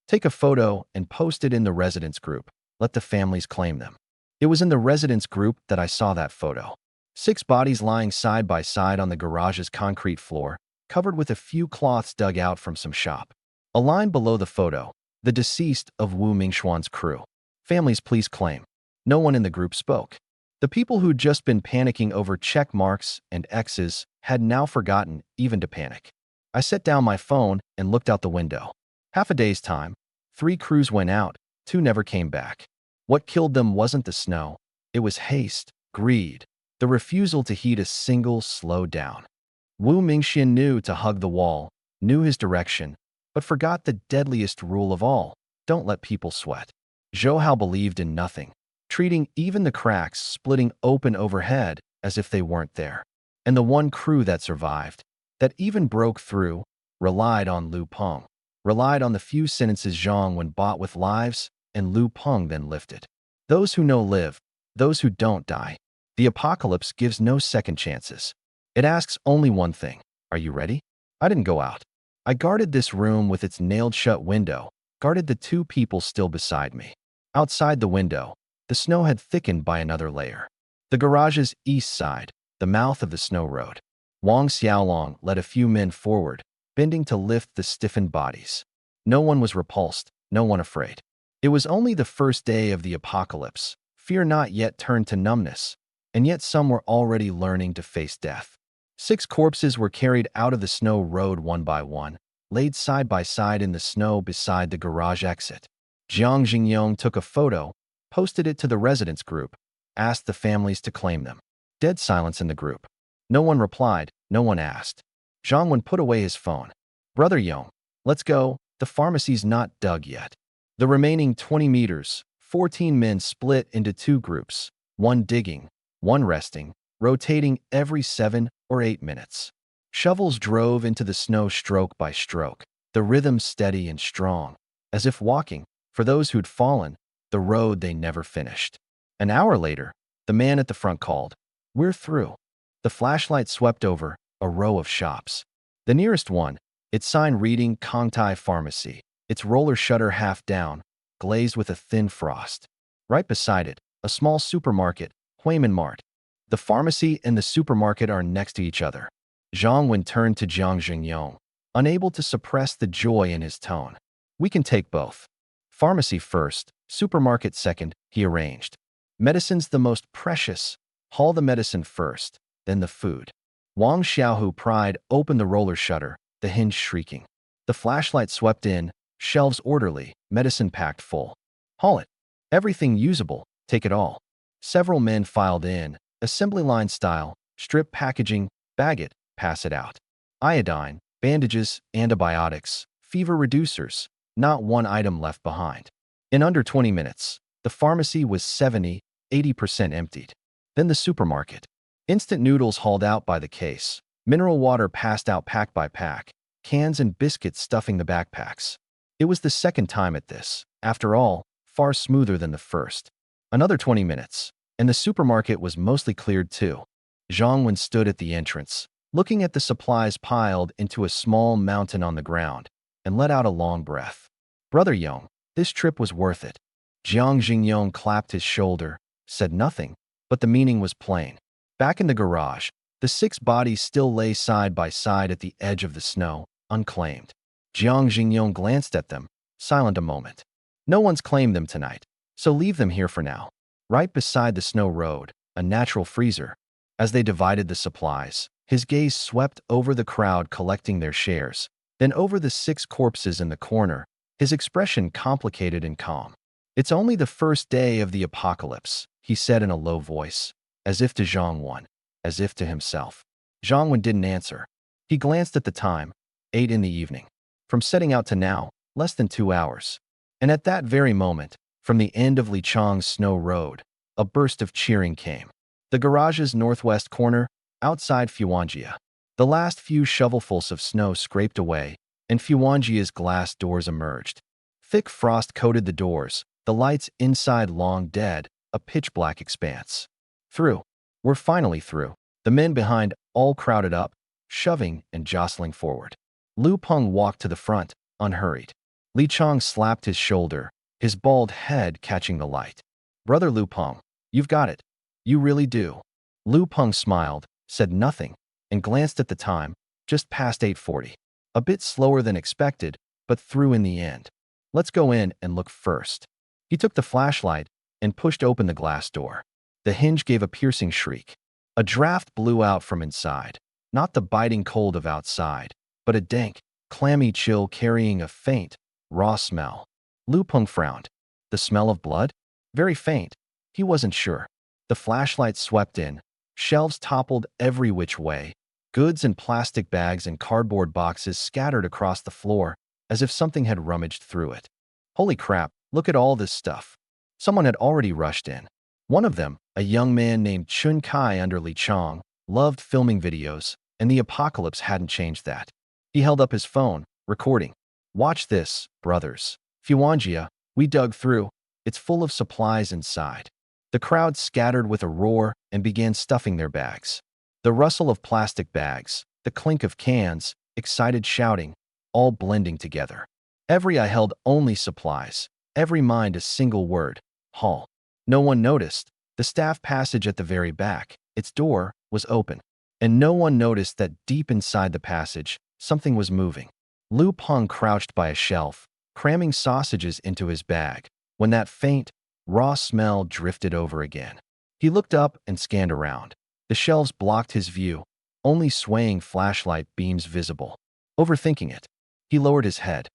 Take a photo and post it in the residence group. Let the families claim them. It was in the residence group that I saw that photo. 6 bodies lying side by side on the garage's concrete floor, covered with a few cloths dug out from some shop. A line below the photo, the deceased of Wu Mingxuan's crew. Families please claim. No one in the group spoke. The people who'd just been panicking over check marks and X's had now forgotten even to panic. I set down my phone and looked out the window. Half a day's time, 3 crews went out, 2 never came back. What killed them wasn't the snow. It was haste, greed, the refusal to heed a single slow down. Wu Mingxian knew to hug the wall, knew his direction, but forgot the deadliest rule of all: don't let people sweat. Zhou Hao believed in nothing, treating even the cracks splitting open overhead as if they weren't there. And the one crew that survived, that even broke through, relied on Lu Peng, relied on the few sentences Zhang Wen bought with lives, and Lu Peng then lifted. Those who know live, those who don't die. The apocalypse gives no second chances. It asks only one thing: are you ready? I didn't go out. I guarded this room with its nailed-shut window, guarded the 2 people still beside me. Outside the window, the snow had thickened by another layer. The garage's east side, the mouth of the snow road. Wang Xiaolong led a few men forward, bending to lift the stiffened bodies. No one was repulsed, no one afraid. It was only the first day of the apocalypse. Fear not yet turned to numbness, and yet some were already learning to face death. 6 corpses were carried out of the snow road one by one, laid side by side in the snow beside the garage exit. Jiang Jingyong took a photo, posted it to the residents group, asked the families to claim them. Dead silence in the group. No one replied, no one asked. Zhang Wen put away his phone. Brother Yong, let's go, the pharmacy's not dug yet. The remaining 20 meters, 14 men split into 2 groups, one digging, one resting, rotating every 7 or 8 minutes. Shovels drove into the snow stroke by stroke, the rhythm steady and strong, as if walking, for those who'd fallen, the road they never finished. An hour later, the man at the front called, "We're through." The flashlight swept over a row of shops. The nearest one, its sign reading Kongtai Pharmacy, its roller shutter half down, glazed with a thin frost. Right beside it, a small supermarket, Huimin Mart. The pharmacy and the supermarket are next to each other. Zhang Wen turned to Jiang Jingyong, unable to suppress the joy in his tone. We can take both. Pharmacy first, supermarket second, he arranged. Medicine's the most precious. Haul the medicine first, then the food. Wang Xiaohu pried open the roller shutter, the hinge shrieking. The flashlight swept in, shelves orderly, medicine packed full. Haul it. Everything usable, take it all. Several men filed in, assembly line style, strip packaging, bag it, pass it out. Iodine, bandages, antibiotics, fever reducers, not one item left behind. In under 20 minutes, the pharmacy was 70–80% emptied. Then the supermarket. Instant noodles hauled out by the case, mineral water passed out pack by pack, cans and biscuits stuffing the backpacks. It was the second time at this, after all, far smoother than the first. Another 20 minutes, and the supermarket was mostly cleared too. Zhang Wen stood at the entrance, looking at the supplies piled into a small mountain on the ground, and let out a long breath. Brother Yong, this trip was worth it. Jiang Jingyong clapped his shoulder, said nothing, but the meaning was plain. Back in the garage, the 6 bodies still lay side by side at the edge of the snow, unclaimed. Jiang Jingyong glanced at them, silent a moment. No one's claimed them tonight, so leave them here for now. Right beside the snow road, a natural freezer. As they divided the supplies, his gaze swept over the crowd collecting their shares, then over the 6 corpses in the corner, his expression complicated and calm. It's only the first day of the apocalypse, he said in a low voice, as if to Zhang Wen, as if to himself. Zhang Wen didn't answer. He glanced at the time, 8 in the evening. From setting out to now, less than 2 hours. And at that very moment, from the end of Lichang's snow road, a burst of cheering came. The garage's northwest corner, outside Fuanjia. The last few shovelfuls of snow scraped away, and Fuanjia's glass doors emerged. Thick frost coated the doors, the lights inside long dead, a pitch-black expanse. Through. We're finally through. The men behind all crowded up, shoving and jostling forward. Lu Peng walked to the front, unhurried. Li Chang slapped his shoulder, his bald head catching the light. Brother Lu Peng, you've got it. You really do. Lu Peng smiled, said nothing, and glanced at the time, just past 8:40. A bit slower than expected, but through in the end. Let's go in and look first. He took the flashlight and pushed open the glass door. The hinge gave a piercing shriek. A draft blew out from inside. Not the biting cold of outside, but a dank, clammy chill carrying a faint, raw smell. Lu Peng frowned. The smell of blood? Very faint. He wasn't sure. The flashlight swept in. Shelves toppled every which way. Goods in plastic bags and cardboard boxes scattered across the floor as if something had rummaged through it. Holy crap, look at all this stuff. Someone had already rushed in. One of them, a young man named Chun Kai under Li Chong, loved filming videos, and the apocalypse hadn't changed that. He held up his phone, recording. Watch this, brothers. Fuanjia, we dug through. It's full of supplies inside. The crowd scattered with a roar and began stuffing their bags. The rustle of plastic bags, the clink of cans, excited shouting, all blending together. Every eye held only supplies, every mind a single word, haul. No one noticed. The staff passage at the very back, its door, was open. And no one noticed that deep inside the passage, something was moving. Lu Peng crouched by a shelf, cramming sausages into his bag, when that faint, raw smell drifted over again. He looked up and scanned around. The shelves blocked his view, only swaying flashlight beams visible. Overthinking it, he lowered his head.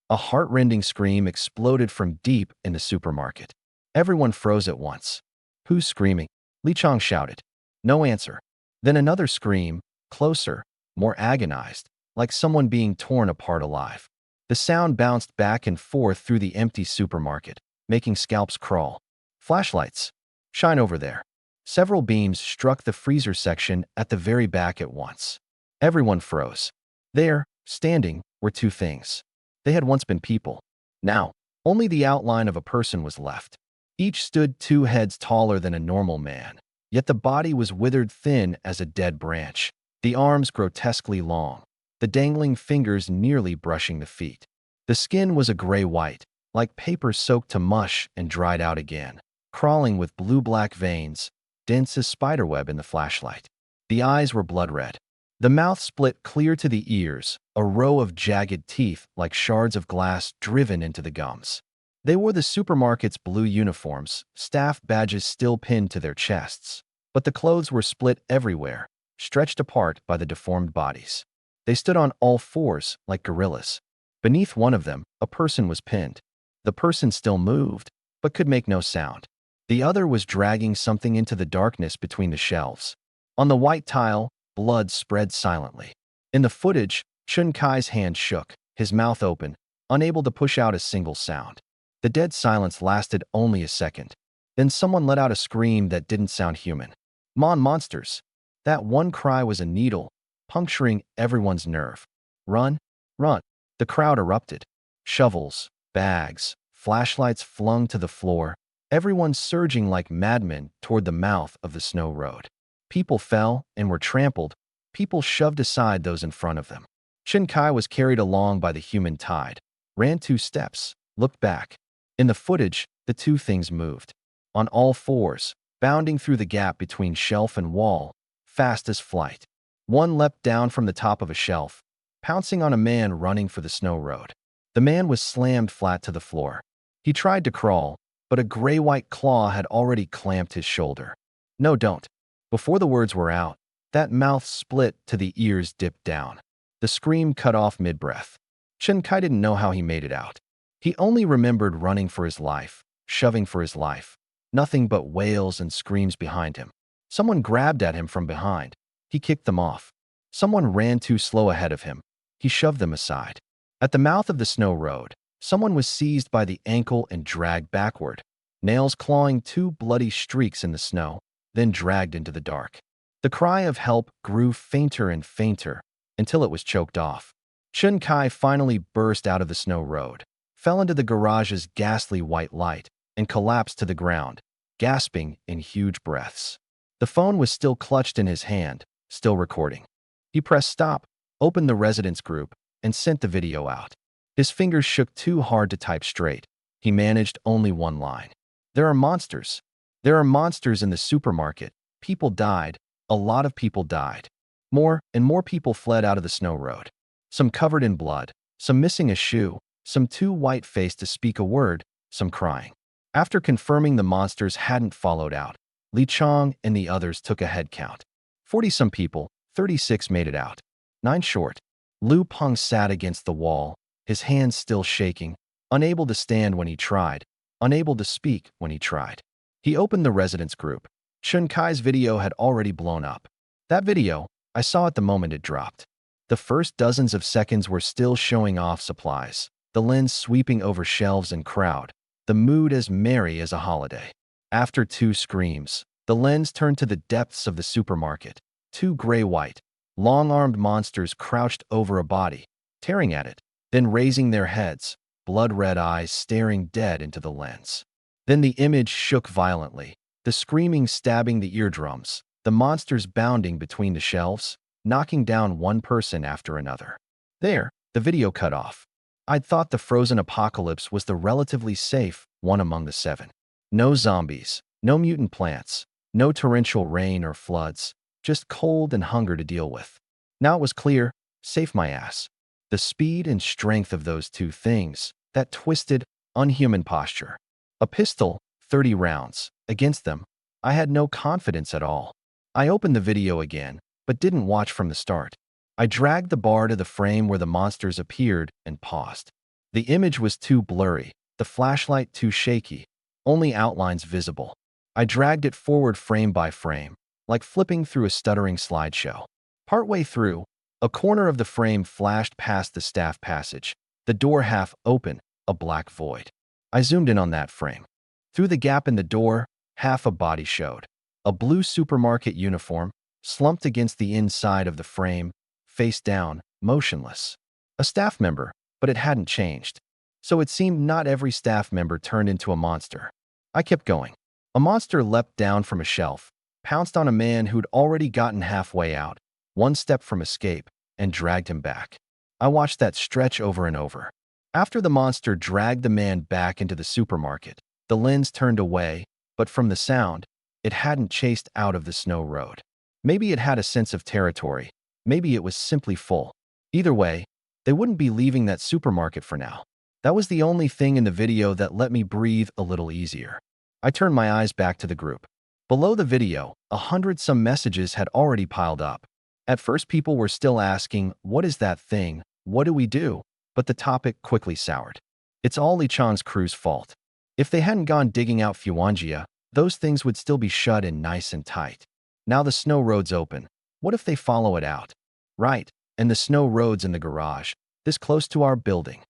A heart-rending scream exploded from deep in the supermarket. Everyone froze at once. Who's screaming? Li Chong shouted. No answer. Then another scream, closer, more agonized, like someone being torn apart alive. The sound bounced back and forth through the empty supermarket, making scalps crawl. Flashlights. Shine over there. Several beams struck the freezer section at the very back at once. Everyone froze. There, standing, were two things. They had once been people. Now, only the outline of a person was left. Each stood 2 heads taller than a normal man, yet the body was withered thin as a dead branch, the arms grotesquely long, the dangling fingers nearly brushing the feet. The skin was a gray-white, like paper soaked to mush and dried out again, crawling with blue-black veins, dense as spiderweb in the flashlight. The eyes were blood-red. The mouth split clear to the ears, a row of jagged teeth like shards of glass driven into the gums. They wore the supermarket's blue uniforms, staff badges still pinned to their chests, but the clothes were split everywhere, stretched apart by the deformed bodies. They stood on all fours like gorillas. Beneath one of them, a person was pinned. The person still moved, but could make no sound. The other was dragging something into the darkness between the shelves. On the white tile, blood spread silently. In the footage, Chun Kai's hand shook, his mouth open, unable to push out a single sound. The dead silence lasted only a second. Then someone let out a scream that didn't sound human. Monsters! That one cry was a needle, puncturing everyone's nerve. Run! Run! The crowd erupted. Shovels, bags, flashlights flung to the floor, everyone surging like madmen toward the mouth of the snow road. People fell and were trampled. People shoved aside those in front of them. Chun Kai was carried along by the human tide, ran 2 steps, looked back. In the footage, the two things moved. On all fours, bounding through the gap between shelf and wall, fast as flight. One leapt down from the top of a shelf, pouncing on a man running for the snow road. The man was slammed flat to the floor. He tried to crawl, but a gray-white claw had already clamped his shoulder. No, don't. Before the words were out, that mouth split to the ears dipped down. The scream cut off mid-breath. Chun Kai didn't know how he made it out. He only remembered running for his life, shoving for his life. Nothing but wails and screams behind him. Someone grabbed at him from behind. He kicked them off. Someone ran too slow ahead of him. He shoved them aside. At the mouth of the snow road, someone was seized by the ankle and dragged backward, nails clawing 2 bloody streaks in the snow, then dragged into the dark. The cry of help grew fainter and fainter until it was choked off. Chun Kai finally burst out of the snow road, fell into the garage's ghastly white light, and collapsed to the ground, gasping in huge breaths. The phone was still clutched in his hand, still recording. He pressed stop, opened the residence group, and sent the video out. His fingers shook too hard to type straight. He managed only one line. There are monsters. There are monsters in the supermarket. People died. A lot of people died. More and more people fled out of the snow road. Some covered in blood, some missing a shoe, some too white-faced to speak a word, some crying. After confirming the monsters hadn't followed out, Li Chong and the others took a head count. 40-some people, 36 made it out. 9 short. Lu Peng sat against the wall, his hands still shaking, unable to stand when he tried, unable to speak when he tried. He opened the residence group. Chun Kai's video had already blown up. That video, I saw it the moment it dropped. The first dozens of seconds were still showing off supplies, the lens sweeping over shelves and crowd, the mood as merry as a holiday. After 2 screams, the lens turned to the depths of the supermarket. 2 gray-white, long-armed monsters crouched over a body, tearing at it, then raising their heads, blood-red eyes staring dead into the lens. Then the image shook violently, the screaming stabbing the eardrums, the monsters bounding between the shelves, knocking down one person after another. There, the video cut off. I'd thought the frozen apocalypse was the relatively safe one among the 7. No zombies, no mutant plants, no torrential rain or floods, just cold and hunger to deal with. Now it was clear, safe my ass. The speed and strength of those 2 things, that twisted, unhuman posture. A pistol, 30 rounds, against them, I had no confidence at all. I opened the video again, but didn't watch from the start. I dragged the bar to the frame where the monsters appeared and paused. The image was too blurry, the flashlight too shaky, only outlines visible. I dragged it forward frame by frame, like flipping through a stuttering slideshow. Partway through, a corner of the frame flashed past the staff passage, the door half open, a black void. I zoomed in on that frame. Through the gap in the door, half a body showed. A blue supermarket uniform, slumped against the inside of the frame, face down, motionless. A staff member, but it hadn't changed. So it seemed not every staff member turned into a monster. I kept going. A monster leapt down from a shelf, pounced on a man who'd already gotten halfway out, one step from escape, and dragged him back. I watched that stretch over and over. After the monster dragged the man back into the supermarket, the lens turned away, but from the sound, it hadn't chased out of the snow road. Maybe it had a sense of territory. Maybe it was simply full. Either way, they wouldn't be leaving that supermarket for now. That was the only thing in the video that let me breathe a little easier. I turned my eyes back to the group. Below the video, 100-some messages had already piled up. At first, people were still asking, what is that thing? What do we do? But the topic quickly soured. It's all Li Chang's crew's fault. If they hadn't gone digging out Fuanjia, those things would still be shut in nice and tight. Now the snow road's open. What if they follow it out? Right, and the snow road's in the garage, this close to our building.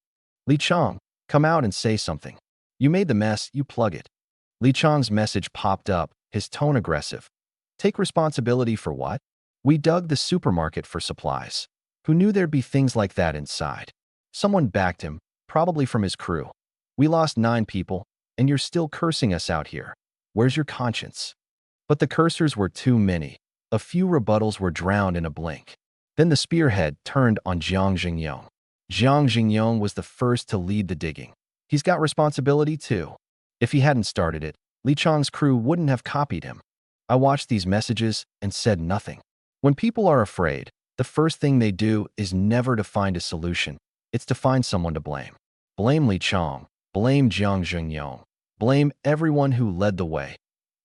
Li Chang, come out and say something. You made the mess, you plug it. Li Chang's message popped up, his tone aggressive. Take responsibility for what? We dug the supermarket for supplies. Who knew there'd be things like that inside? Someone backed him, probably from his crew. We lost 9 people, and you're still cursing us out here. Where's your conscience? But the cursors were too many. A few rebuttals were drowned in a blink. Then the spearhead turned on Jiang Jingyong. Jiang Jingyong was the first to lead the digging. He's got responsibility too. If he hadn't started it, Li Chang's crew wouldn't have copied him. I watched these messages and said nothing. When people are afraid, the first thing they do is never to find a solution. It's to find someone to blame. Blame Li Chang. Blame Jiang Jingyong. Blame everyone who led the way.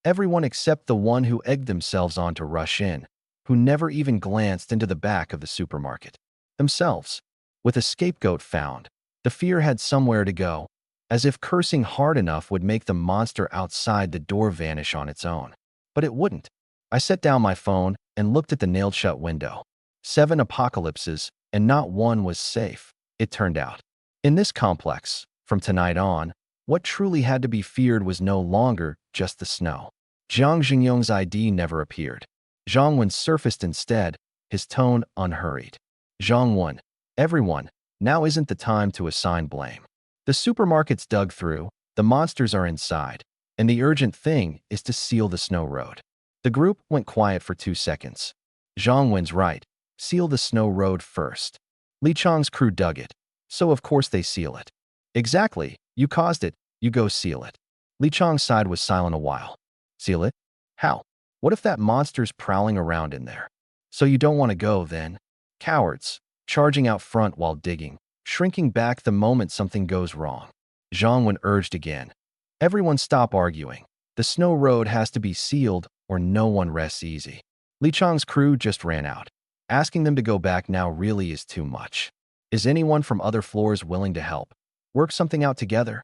Everyone except the one who egged themselves on to rush in, who never even glanced into the back of the supermarket. Themselves. With a scapegoat found, the fear had somewhere to go, as if cursing hard enough would make the monster outside the door vanish on its own. But it wouldn't. I set down my phone and looked at the nailed-shut window. 7 apocalypses, and not one was safe, it turned out. In this complex, from tonight on, what truly had to be feared was no longer just the snow. Jiang Jingyong's ID never appeared. Zhang Wen surfaced instead, his tone unhurried. Zhang Wen, everyone, now isn't the time to assign blame. The supermarket's dug through, the monsters are inside, and the urgent thing is to seal the snow road. The group went quiet for 2 seconds. Zhang Wen's right. Seal the snow road first. Li Chang's crew dug it, so of course they seal it. Exactly, you caused it, you go seal it. Li Chang's side was silent a while. Seal it? How? What if that monster's prowling around in there? So you don't want to go then? Cowards, charging out front while digging, shrinking back the moment something goes wrong. Zhang Wen urged again. Everyone stop arguing. The snow road has to be sealed or no one rests easy. Li Chang's crew just ran out. Asking them to go back now really is too much. Is anyone from other floors willing to help? Work something out together?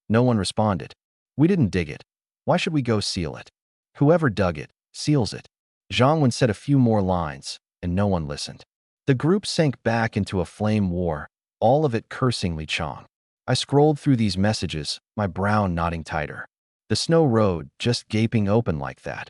No one responded. We didn't dig it. Why should we go seal it? Whoever dug it, seals it. Zhang said a few more lines, and no one listened. The group sank back into a flame war, all of it cursing Li Chong. I scrolled through these messages, my brow knotting tighter. The snow road just gaping open like that.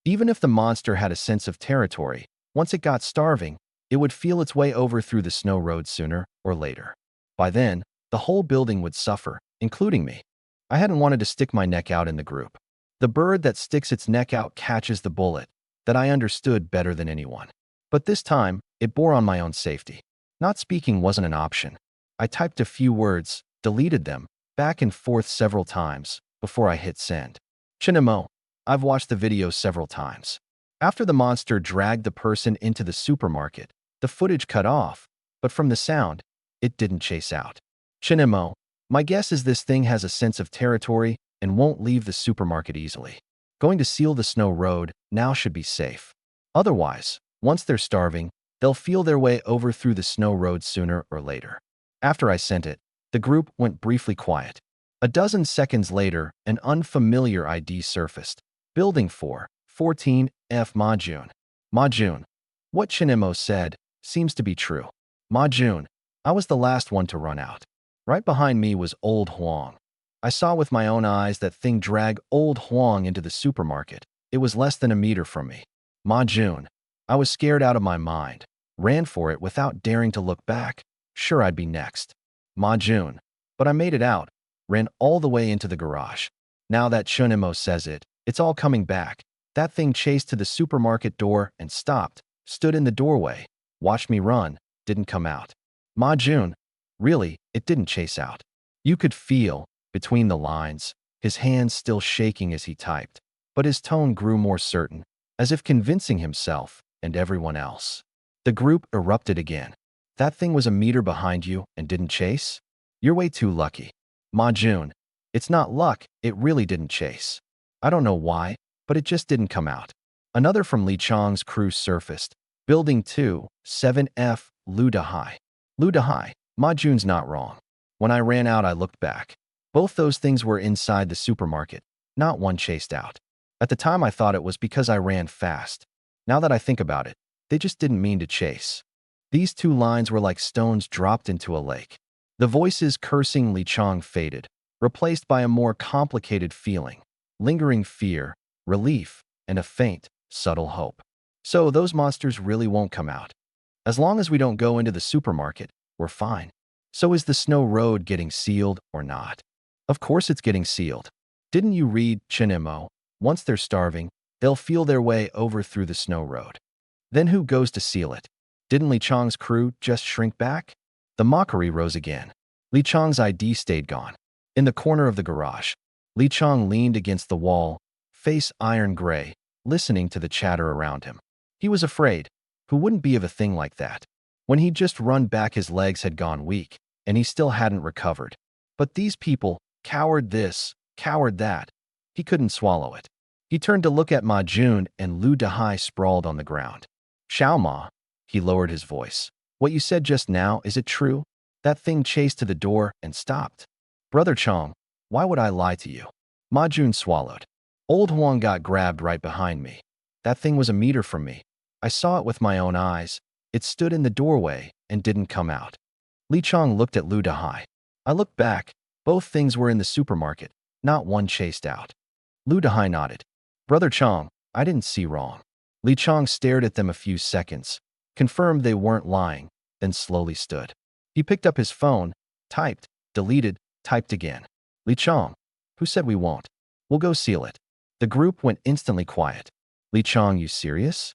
Even if the monster had a sense of territory, once it got starving, it would feel its way over through the snow road sooner or later. By then, the whole building would suffer, including me. I hadn't wanted to stick my neck out in the group. The bird that sticks its neck out catches the bullet, that I understood better than anyone. But this time, it bore on my own safety. Not speaking wasn't an option. I typed a few words, deleted them, back and forth several times, before I hit send. Chinemo, I've watched the video several times. After the monster dragged the person into the supermarket, the footage cut off, but from the sound, it didn't chase out. Chinemo, my guess is this thing has a sense of territory and won't leave the supermarket easily. Going to seal the snow road now should be safe. Otherwise, once they're starving, they'll feel their way over through the snow road sooner or later. After I sent it, the group went briefly quiet. A dozen seconds later, an unfamiliar ID surfaced. Building 4, 14F Majun. Majun. What Chinemo said seems to be true. Majun. I was the last one to run out. Right behind me was Old Huang. I saw with my own eyes that thing drag Old Huang into the supermarket. It was less than a meter from me. Majun. I was scared out of my mind. Ran for it without daring to look back. Sure, I'd be next. Majun. But I made it out. Ran all the way into the garage. Now that Chinemo says it, it's all coming back. That thing chased to the supermarket door and stopped, stood in the doorway, watched me run, didn't come out. Majun. Really, it didn't chase out. You could feel, between the lines, his hands still shaking as he typed, but his tone grew more certain, as if convincing himself and everyone else. The group erupted again. That thing was a meter behind you and didn't chase? You're way too lucky. Majun. It's not luck, it really didn't chase. I don't know why, but it just didn't come out. Another from Li Chong's crew surfaced. Building 2, 7F, Lu Dahai. Lu Dahai. Majun's not wrong. When I ran out, I looked back. Both those things were inside the supermarket, not one chased out. At the time, I thought it was because I ran fast. Now that I think about it, they just didn't mean to chase. These two lines were like stones dropped into a lake. The voices cursing Li Chong faded, replaced by a more complicated feeling, lingering fear, relief, and a faint, subtle hope. So those monsters really won't come out. As long as we don't go into the supermarket, we're fine. So is the snow road getting sealed or not? Of course it's getting sealed. Didn't you read, Chinemo? Once they're starving, they'll feel their way over through the snow road. Then who goes to seal it? Didn't Li Chong's crew just shrink back? The mockery rose again. Li Chong's ID stayed gone. In the corner of the garage, Li Chong leaned against the wall, face iron gray, listening to the chatter around him. He was afraid. Who wouldn't be of a thing like that? When he'd just run back, his legs had gone weak, and he still hadn't recovered. But these people, coward this, coward that. He couldn't swallow it. He turned to look at Ma Jun and Lu Dahai sprawled on the ground. Xiao Ma, he lowered his voice. What you said just now, is it true? That thing chased to the door and stopped. Brother Chong, why would I lie to you? Ma Jun swallowed. Old Huang got grabbed right behind me. That thing was a meter from me. I saw it with my own eyes. It stood in the doorway and didn't come out. Li Chong looked at Lu Dahai. I looked back. Both things were in the supermarket. Not one chased out. Lu Dahai nodded. Brother Chong, I didn't see wrong. Li Chong stared at them a few seconds, confirmed they weren't lying, then slowly stood. He picked up his phone, typed, deleted, typed again. Li Chong, who said we won't? We'll go seal it. The group went instantly quiet. Li Chong, you serious?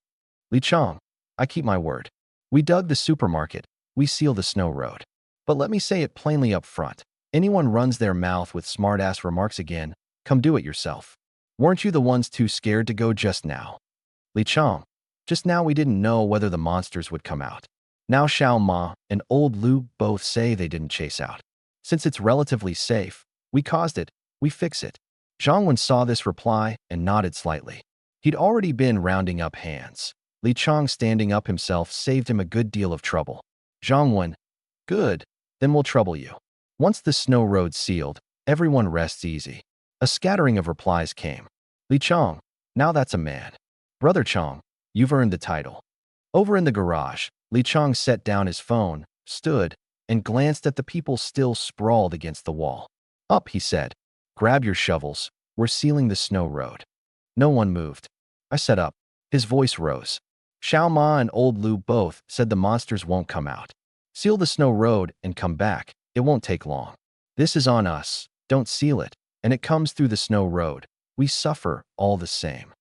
Li Chong, I keep my word. We dug the supermarket. We seal the snow road. But let me say it plainly up front. Anyone runs their mouth with smart-ass remarks again, come do it yourself. Weren't you the ones too scared to go just now? Li Chong, just now we didn't know whether the monsters would come out. Now Xiao Ma and Old Lu both say they didn't chase out. Since it's relatively safe, we caused it, we fix it. Zhang Wen saw this reply and nodded slightly. He'd already been rounding up hands. Li Chang standing up himself saved him a good deal of trouble. Zhang Wen, good, then we'll trouble you. Once the snow road sealed, everyone rests easy. A scattering of replies came. Li Chang, now that's a man. Brother Chang, you've earned the title. Over in the garage, Li Chang set down his phone, stood, and glanced at the people still sprawled against the wall. Up, he said. Grab your shovels. We're sealing the snow road. No one moved. I sat up. His voice rose. Xiao Ma and Old Lu both said the monsters won't come out. Seal the snow road and come back. It won't take long. This is on us. Don't seal it. And it comes through the snow road. We suffer all the same.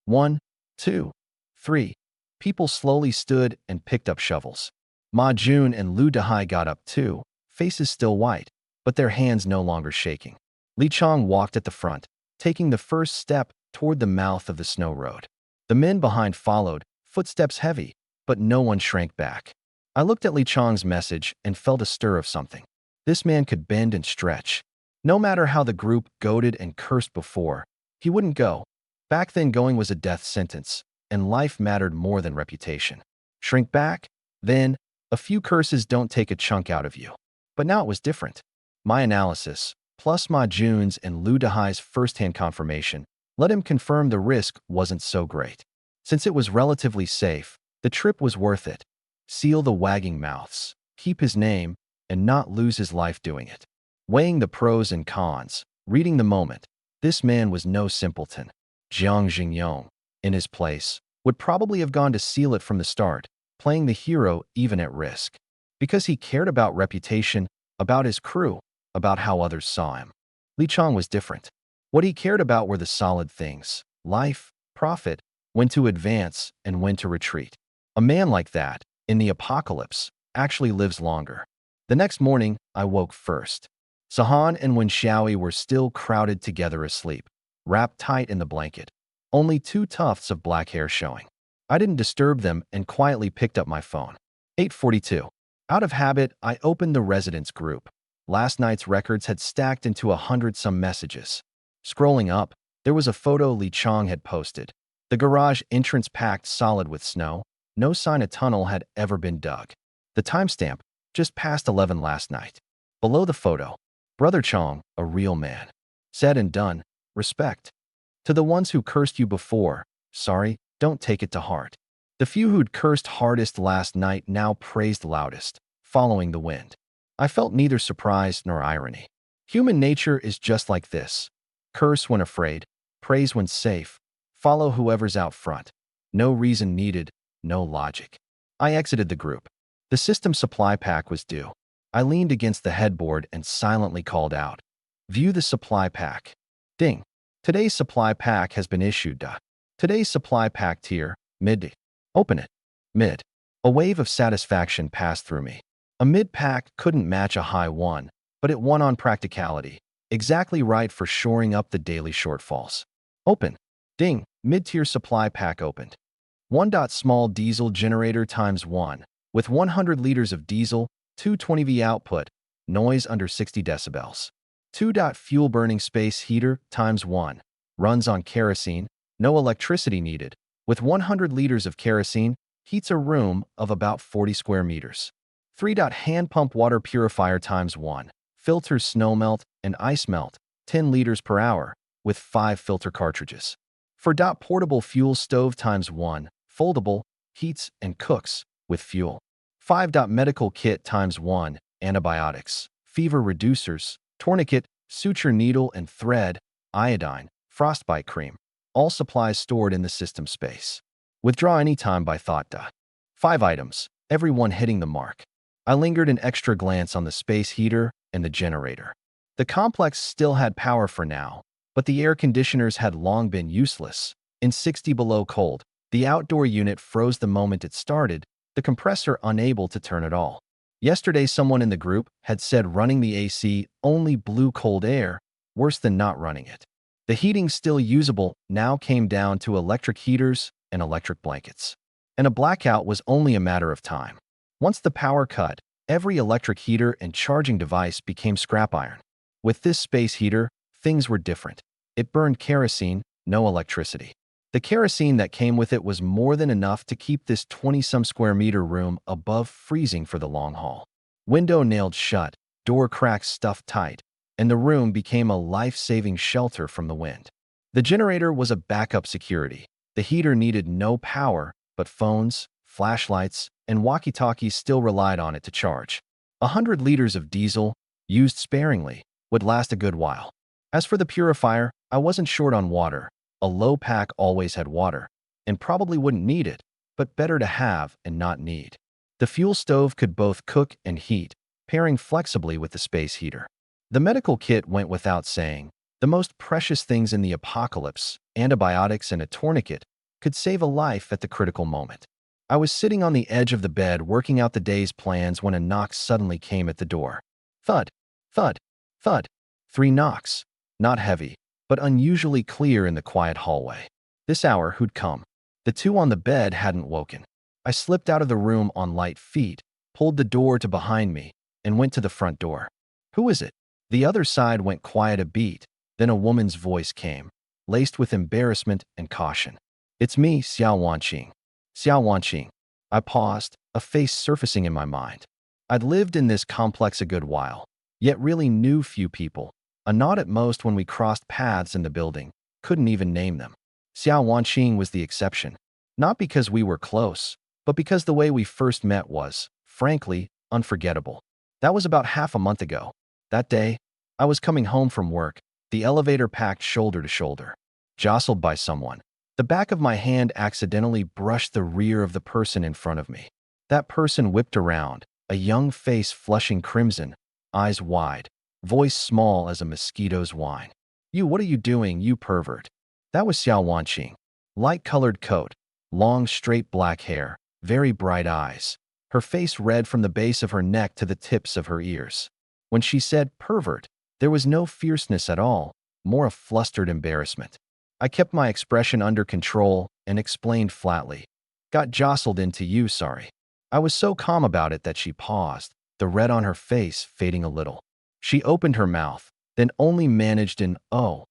1, 2, 3. People slowly stood and picked up shovels. Ma Jun and Lu Dehai got up too, faces still white, but their hands no longer shaking. Li Chang walked at the front, taking the first step toward the mouth of the snow road. The men behind followed, footsteps heavy, but no one shrank back. I looked at Li Chang's message and felt a stir of something. This man could bend and stretch. No matter how the group goaded and cursed before, he wouldn't go. Back then going was a death sentence, and life mattered more than reputation. Shrink back? Then, a few curses don't take a chunk out of you. But now it was different. My analysis, plus Ma Jun's and Lu Dehai's first-hand confirmation, let him confirm the risk wasn't so great. Since it was relatively safe, the trip was worth it. Seal the wagging mouths, keep his name, and not lose his life doing it. Weighing the pros and cons, reading the moment, this man was no simpleton. Jiang Jingyong, in his place, would probably have gone to seal it from the start, playing the hero even at risk. Because he cared about reputation, about his crew, about how others saw him. Li Chang was different. What he cared about were the solid things: life, profit, when to advance and when to retreat. A man like that, in the apocalypse, actually lives longer. The next morning, I woke first. Sahan and Wen Xiaoyi were still crowded together asleep, wrapped tight in the blanket, only 2 tufts of black hair showing. I didn't disturb them and quietly picked up my phone. 8:42. Out of habit, I opened the residence group. Last night's records had stacked into 100-some messages. Scrolling up, there was a photo Li Chang had posted. The garage entrance packed solid with snow. No sign a tunnel had ever been dug. The timestamp, just past 11 last night. Below the photo, Brother Chang, a real man. Said and done, respect. To the ones who cursed you before, sorry, don't take it to heart. The few who'd cursed hardest last night now praised loudest, following the wind. I felt neither surprise nor irony. Human nature is just like this. Curse when afraid, praise when safe, follow whoever's out front. No reason needed, no logic. I exited the group. The system supply pack was due. I leaned against the headboard and silently called out. View the supply pack. Ding. Today's supply pack has been issued. Today's supply pack tier, mid. Open it. Mid. A wave of satisfaction passed through me. A mid pack couldn't match a high one, but it won on practicality. Exactly right for shoring up the daily shortfalls. Open. Ding. Mid-tier supply pack opened. 1. Small diesel generator times 1. With 100 liters of diesel, 220 V output, noise under 60 decibels. 2. Fuel burning space heater times 1. Runs on kerosene, no electricity needed. With 100 liters of kerosene, heats a room of about 40 square meters. 3. Hand pump water purifier times 1. Filters snow melt and ice melt, 10 liters per hour, with 5 filter cartridges. 4. Portable fuel stove times 1. Foldable, heats and cooks, with fuel. 5. Medical kit times 1. Antibiotics, fever reducers, tourniquet, suture needle and thread, iodine, frostbite cream. All supplies stored in the system space. Withdraw anytime by thought. 5 items, every one hitting the mark. I lingered an extra glance on the space heater and the generator. The complex still had power for now, but the air conditioners had long been useless. In 60 below cold, the outdoor unit froze the moment it started, the compressor unable to turn at all. Yesterday, someone in the group had said running the AC only blew cold air, worse than not running it. The heating still usable now came down to electric heaters and electric blankets. And a blackout was only a matter of time. Once the power cut, every electric heater and charging device became scrap iron. With this space heater, things were different. It burned kerosene, no electricity. The kerosene that came with it was more than enough to keep this 20-some square meter room above freezing for the long haul. Window nailed shut, door cracks stuffed tight, and the room became a life-saving shelter from the wind. The generator was a backup security. The heater needed no power, but phones, flashlights, and walkie-talkies still relied on it to charge. 100 liters of diesel, used sparingly, would last a good while. As for the purifier, I wasn't short on water. A low pack always had water, and probably wouldn't need it, but better to have and not need. The fuel stove could both cook and heat, pairing flexibly with the space heater. The medical kit went without saying. The most precious things in the apocalypse, antibiotics and a tourniquet, could save a life at the critical moment. I was sitting on the edge of the bed working out the day's plans when a knock suddenly came at the door. Thud, thud, thud. 3 knocks. Not heavy, but unusually clear in the quiet hallway. This hour, who'd come? The 2 on the bed hadn't woken. I slipped out of the room on light feet, pulled the door to behind me, and went to the front door. Who is it? The other side went quiet a beat, then a woman's voice came, laced with embarrassment and caution. It's me, Xiao Wanqing. Xiao Wanqing. I paused, a face surfacing in my mind. I'd lived in this complex a good while, yet really knew few people. A nod at most when we crossed paths in the building, couldn't even name them. Xiao Wanqing was the exception, not because we were close, but because the way we first met was, frankly, unforgettable. That was about half a month ago. That day, I was coming home from work, the elevator packed shoulder to shoulder. Jostled by someone. The back of my hand accidentally brushed the rear of the person in front of me. That person whipped around, a young face flushing crimson, eyes wide, voice small as a mosquito's whine. You, what are you doing, you pervert? That was Xiao Wanqing. Light-colored coat, long straight black hair, very bright eyes. Her face red from the base of her neck to the tips of her ears. When she said pervert, there was no fierceness at all, more a flustered embarrassment. I kept my expression under control and explained flatly. Got jostled into you, sorry. I was so calm about it that she paused, the red on her face fading a little. She opened her mouth, then only managed an "oh,"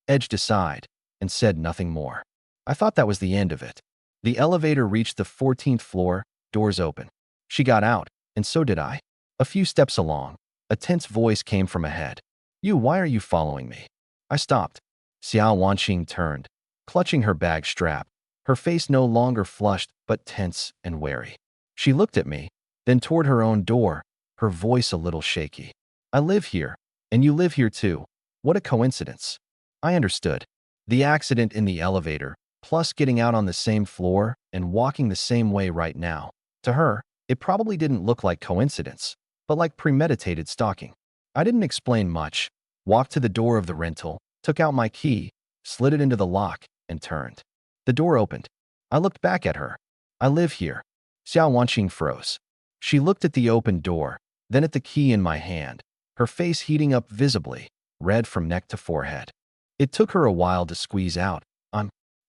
edged aside, and said nothing more. I thought that was the end of it. The elevator reached the 14th floor, doors open. She got out, and so did I. A few steps along, a tense voice came from ahead. You, why are you following me? I stopped. Xiao Wanqing turned, clutching her bag strap, her face no longer flushed but tense and wary. She looked at me, then toward her own door, her voice a little shaky. I live here, and you live here too. What a coincidence. I understood. The accident in the elevator, plus getting out on the same floor and walking the same way right now. To her, it probably didn't look like coincidence, but like premeditated stalking. I didn't explain much, walked to the door of the rental, took out my key, slid it into the lock, and turned. The door opened. I looked back at her. I live here. Xiao Wanqing froze. She looked at the open door, then at the key in my hand, her face heating up visibly, red from neck to forehead. It took her a while to squeeze out.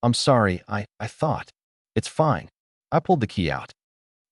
I'm sorry, I thought. It's fine. I pulled the key out.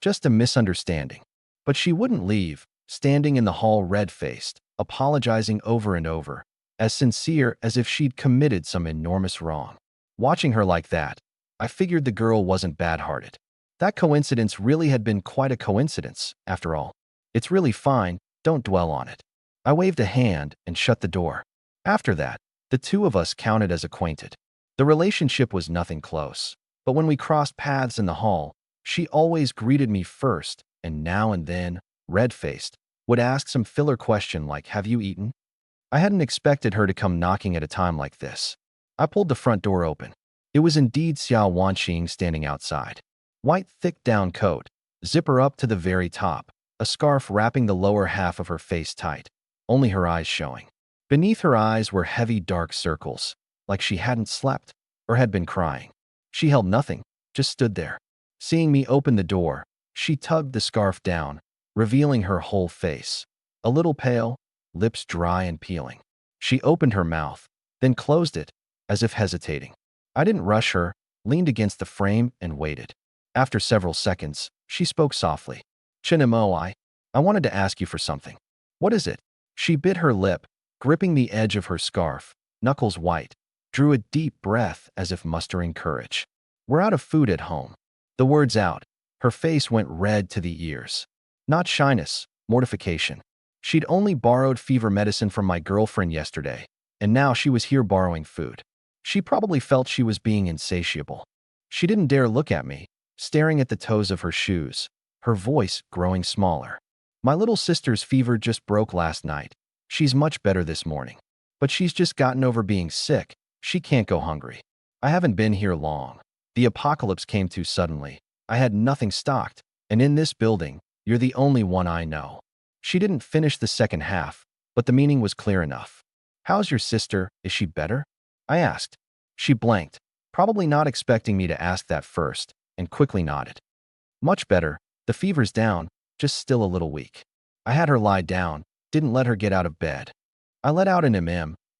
Just a misunderstanding. But she wouldn't leave, standing in the hall red-faced, apologizing over and over, as sincere as if she'd committed some enormous wrong. Watching her like that, I figured the girl wasn't bad-hearted. That coincidence really had been quite a coincidence, after all. It's really fine, don't dwell on it. I waved a hand and shut the door. After that, the two of us counted as acquainted. The relationship was nothing close, but when we crossed paths in the hall, she always greeted me first, and now and then, red-faced, would ask some filler question like, have you eaten? I hadn't expected her to come knocking at a time like this. I pulled the front door open. It was indeed Xiao Wanqing standing outside. White thick down coat, zipper up to the very top, a scarf wrapping the lower half of her face tight, only her eyes showing. Beneath her eyes were heavy dark circles, like she hadn't slept or had been crying. She held nothing, just stood there. Seeing me open the door, she tugged the scarf down, revealing her whole face. A little pale, lips dry and peeling. She opened her mouth, then closed it, as if hesitating. I didn't rush her, leaned against the frame and waited. After several seconds, she spoke softly. Chinemo, I wanted to ask you for something. What is it? She bit her lip, gripping the edge of her scarf, knuckles white. drew a deep breath as if mustering courage. We're out of food at home. The words out. Her face went red to the ears. Not shyness, mortification. She'd only borrowed fever medicine from my girlfriend yesterday, and now she was here borrowing food. She probably felt she was being insatiable. She didn't dare look at me, staring at the toes of her shoes, her voice growing smaller. My little sister's fever just broke last night. She's much better this morning. But she's just gotten over being sick. She can't go hungry. I haven't been here long. The apocalypse came too suddenly. I had nothing stocked, and in this building, you're the only one I know. She didn't finish the second half, but the meaning was clear enough. How's your sister? Is she better? I asked. She blanked, probably not expecting me to ask that first, and quickly nodded. Much better. The fever's down, just still a little weak. I had her lie down, didn't let her get out of bed. I let out an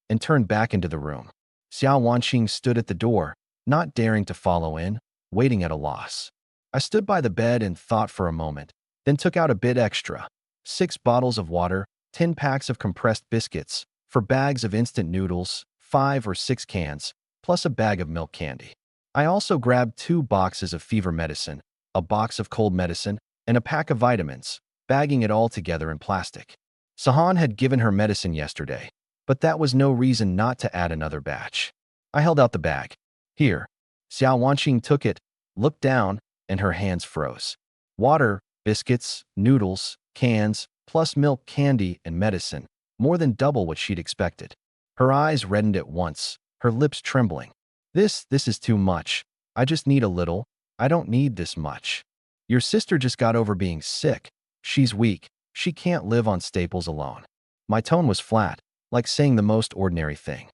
and turned back into the room. Xiao Wanqing stood at the door, not daring to follow in, waiting at a loss. I stood by the bed and thought for a moment, then took out a bit extra. 6 bottles of water, 10 packs of compressed biscuits, 4 bags of instant noodles, 5 or 6 cans, plus a bag of milk candy. I also grabbed 2 boxes of fever medicine, a box of cold medicine, and a pack of vitamins, bagging it all together in plastic. Sahan had given her medicine yesterday, but that was no reason not to add another batch. I held out the bag. Here. Xiao Wanqing took it, looked down, and her hands froze. Water, biscuits, noodles, cans, plus milk, candy, and medicine, more than double what she'd expected. Her eyes reddened at once, her lips trembling. This is too much. I just need a little. I don't need this much. Your sister just got over being sick. She's weak. She can't live on staples alone. My tone was flat, like saying the most ordinary thing.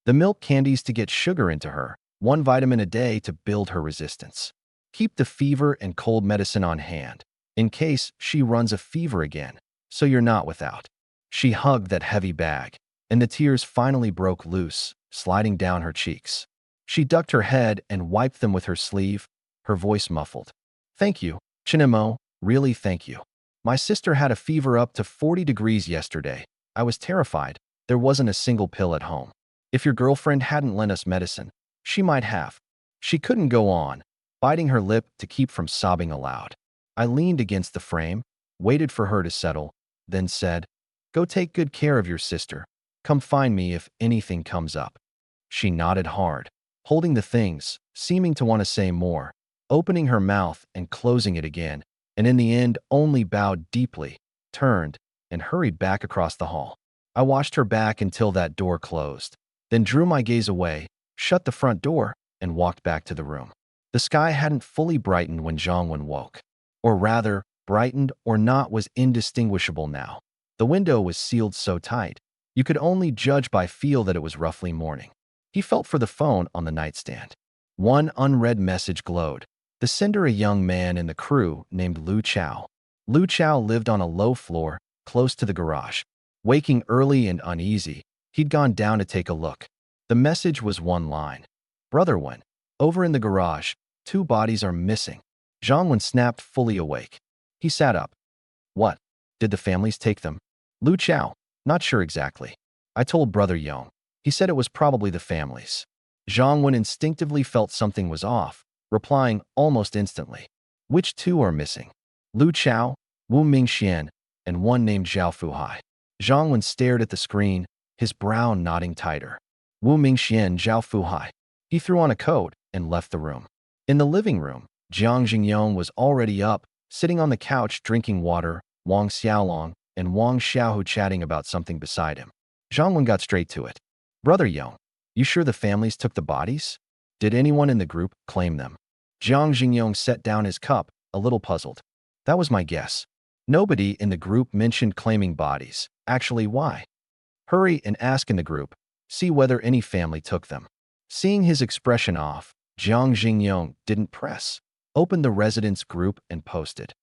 The milk candies to get sugar into her, 1 vitamin a day to build her resistance. Keep the fever and cold medicine on hand, in case she runs a fever again, so you're not without. She hugged that heavy bag, and the tears finally broke loose, sliding down her cheeks. She ducked her head and wiped them with her sleeve, her voice muffled. Thank you, Chinemo, really thank you. My sister had a fever up to 40 degrees yesterday. I was terrified. There wasn't a single pill at home. If your girlfriend hadn't lent us medicine, she might have. She couldn't go on, biting her lip to keep from sobbing aloud. I leaned against the frame, waited for her to settle, then said, Go take good care of your sister. Come find me if anything comes up. She nodded hard, holding the things, seeming to want to say more, opening her mouth and closing it again, and in the end only bowed deeply, turned, and hurried back across the hall. I watched her back until that door closed, then drew my gaze away, shut the front door, and walked back to the room. The sky hadn't fully brightened when Zhongwen woke. Or rather, brightened or not was indistinguishable now. The window was sealed so tight, you could only judge by feel that it was roughly morning. He felt for the phone on the nightstand. 1 unread message glowed. The sender, a young man in the crew named Lu Chao. Lu Chao lived on a low floor, close to the garage. Waking early and uneasy, he'd gone down to take a look. The message was 1 line. Brother Wen, over in the garage, 2 bodies are missing. Zhongwen snapped, fully awake. He sat up. What? Did the families take them? Lu Chao, not sure exactly. I told Brother Yong. He said it was probably the families. Zhongwen instinctively felt something was off, replying almost instantly. Which 2 are missing? Lu Chao, Wu Mingxian, and 1 named Zhao Fuhai. Zhongwen stared at the screen, his brow nodding tighter. Wu Mingxian, Zhao Fuhai. He threw on a coat and left the room. In the living room, Jiang Jingyong was already up, sitting on the couch drinking water, Wang Xiaolong and Wang Xiaohu chatting about something beside him. Zhongwen got straight to it. Brother Yong, you sure the families took the bodies? Did anyone in the group claim them? Jiang Jingyong set down his cup, a little puzzled. That was my guess. Nobody in the group mentioned claiming bodies. Actually, why? Hurry and ask in the group. See whether any family took them. Seeing his expression off, Jiang Jingyong didn't press. Opened the residence group and posted.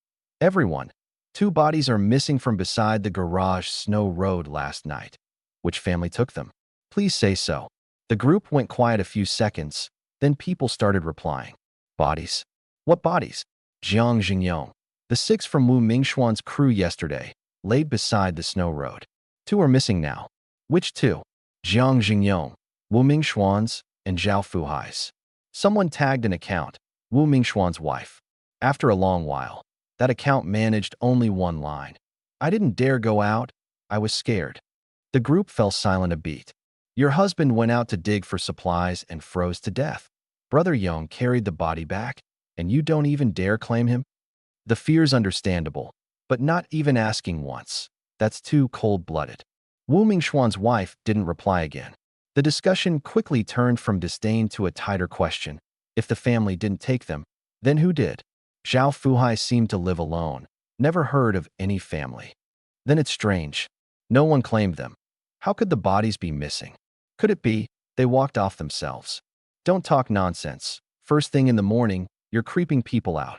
Everyone, 2 bodies are missing from beside the garage Snow Road last night. Which family took them? Please say so. The group went quiet a few seconds, then people started replying. Bodies? What bodies? Jiang Jingyong. The 6 from Wu Mingxuan's crew yesterday, laid beside the Snow Road. 2 are missing now. Which 2? Jiang Jingyong. Wu Mingxuan's and Zhao Fuhai's. Someone tagged an account, Wu Mingxuan's wife. After a long while, that account managed only one line. I didn't dare go out. I was scared. The group fell silent a beat. Your husband went out to dig for supplies and froze to death. Brother Yong carried the body back, and you don't even dare claim him? The fear's understandable, but not even asking once. That's too cold-blooded. Wu Mingxuan's wife didn't reply again. The discussion quickly turned from disdain to a tighter question. If the family didn't take them, then who did? Zhao Fuhai seemed to live alone, never heard of any family. Then it's strange. No one claimed them. How could the bodies be missing? Could it be they walked off themselves? Don't talk nonsense. First thing in the morning, you're creeping people out.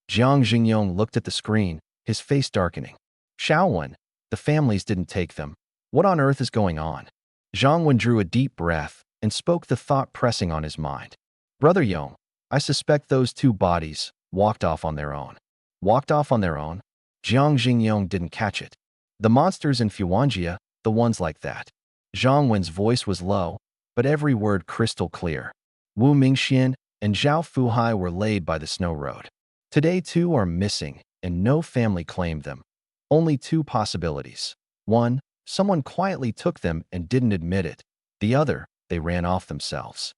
Jiang Xingyong looked at the screen, his face darkening. Xiaowen, the families didn't take them. What on earth is going on? Zhang Wen drew a deep breath and spoke the thought pressing on his mind. Brother Yong, I suspect those two bodies walked off on their own. Walked off on their own? Jiang Xingyong didn't catch it. The monsters in Fuanjia, the ones like that. Zhang Wen's voice was low, but every word crystal clear. Wu Mingxian and Zhao Fuhai were laid by the snow road. Today two are missing, and no family claimed them. Only two possibilities. One, someone quietly took them and didn't admit it. The other, they ran off themselves.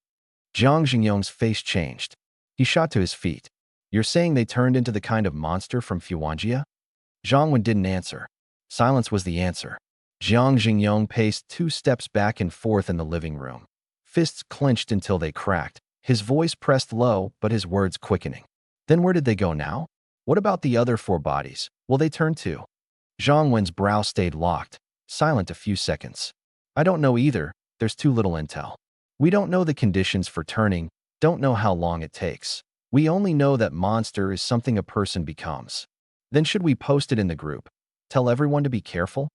Jiang Xingyong's face changed. He shot to his feet. You're saying they turned into the kind of monster from Fuanjia? Zhang Wen didn't answer. Silence was the answer. Jiang Xingyong paced 2 steps back and forth in the living room. Fists clenched until they cracked. His voice pressed low, but his words quickening. Then where did they go now? What about the other 4 bodies? Will they turn too? Zhang Wen's brow stayed locked, silent a few seconds. I don't know either. There's too little intel. We don't know the conditions for turning, don't know how long it takes. We only know that monster is something a person becomes. Then should we post it in the group? Tell everyone to be careful?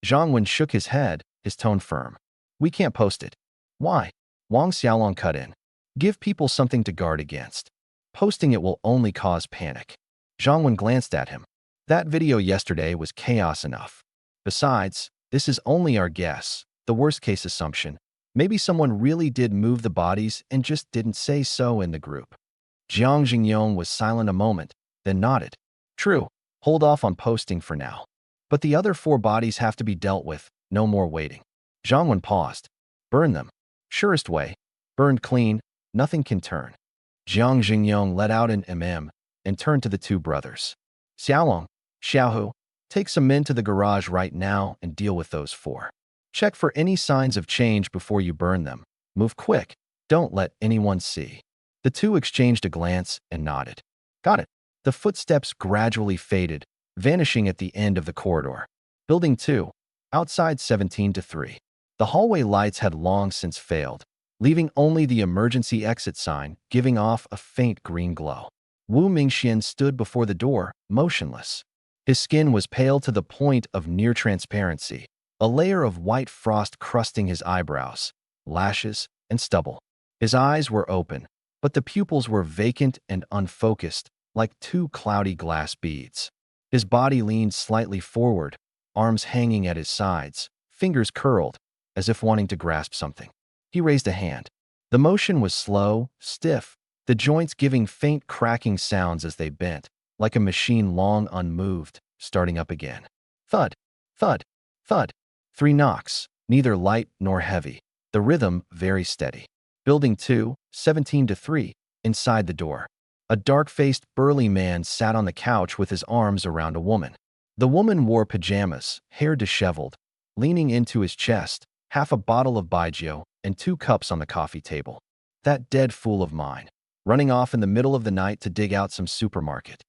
Zhang Wen shook his head, his tone firm. We can't post it. Why? Wang Xiaolong cut in. Give people something to guard against. Posting it will only cause panic. Zhang Wen glanced at him. That video yesterday was chaos enough. Besides, this is only our guess, the worst-case assumption. Maybe someone really did move the bodies and just didn't say so in the group. Jiang Xingyong was silent a moment, then nodded. True, hold off on posting for now. But the other 4 bodies have to be dealt with, no more waiting. Zhang Wen paused. Burn them. Surest way. Burned clean, nothing can turn. Jiang Xingyong let out an and turned to the 2 brothers. Xiaolong, Xiaohu, take some men to the garage right now and deal with those 4. Check for any signs of change before you burn them. Move quick. Don't let anyone see. The 2 exchanged a glance and nodded. Got it. The footsteps gradually faded, vanishing at the end of the corridor. Building 2, outside 17-3. The hallway lights had long since failed, leaving only the emergency exit sign giving off a faint green glow. Wu Mingxian stood before the door, motionless. His skin was pale to the point of near transparency, a layer of white frost crusting his eyebrows, lashes, and stubble. His eyes were open, but the pupils were vacant and unfocused, like 2 cloudy glass beads. His body leaned slightly forward, arms hanging at his sides, fingers curled, as if wanting to grasp something. He raised a hand. The motion was slow, stiff, the joints giving faint cracking sounds as they bent, like a machine long unmoved, starting up again. Thud, thud, thud. 3 knocks, neither light nor heavy. The rhythm very steady. Building 2, 17-3, inside the door. A dark-faced, burly man sat on the couch with his arms around a woman. The woman wore pajamas, hair disheveled, leaning into his chest, half a bottle of baijiu and 2 cups on the coffee table. That dead fool of mine, running off in the middle of the night to dig out some supermarket.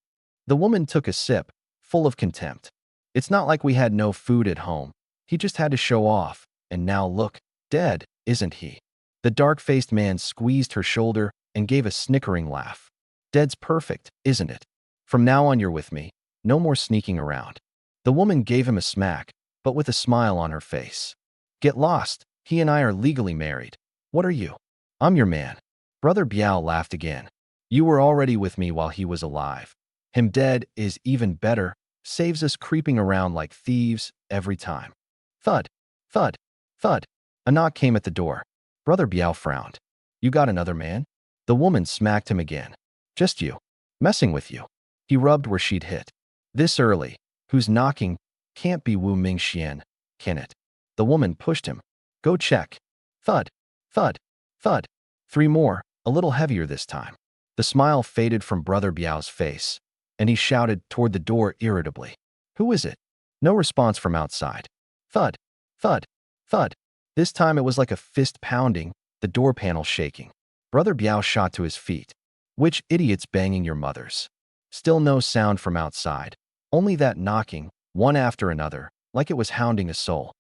The woman took a sip, full of contempt. It's not like we had no food at home. He just had to show off, and now look, dead, isn't he? The dark-faced man squeezed her shoulder and gave a snickering laugh. Dead's perfect, isn't it? From now on you're with me. No more sneaking around. The woman gave him a smack, but with a smile on her face. Get lost. He and I are legally married. What are you? I'm your man. Brother Biao laughed again. You were already with me while he was alive. Him dead is even better, saves us creeping around like thieves every time. Thud, thud, thud. A knock came at the door. Brother Biao frowned. You got another man? The woman smacked him again. Just you. Messing with you. He rubbed where she'd hit. This early. Who's knocking? Can't be Wu Mingxian, can it? The woman pushed him. Go check. Thud. Thud. Thud. 3 more, a little heavier this time. The smile faded from Brother Biao's face, and he shouted toward the door irritably. Who is it? No response from outside. Thud. Thud. Thud. This time it was like a fist pounding, the door panel shaking. Brother Biao shot to his feet. Which idiot's banging your mother's? Still no sound from outside. Only that knocking, one after another, like it was hounding a soul.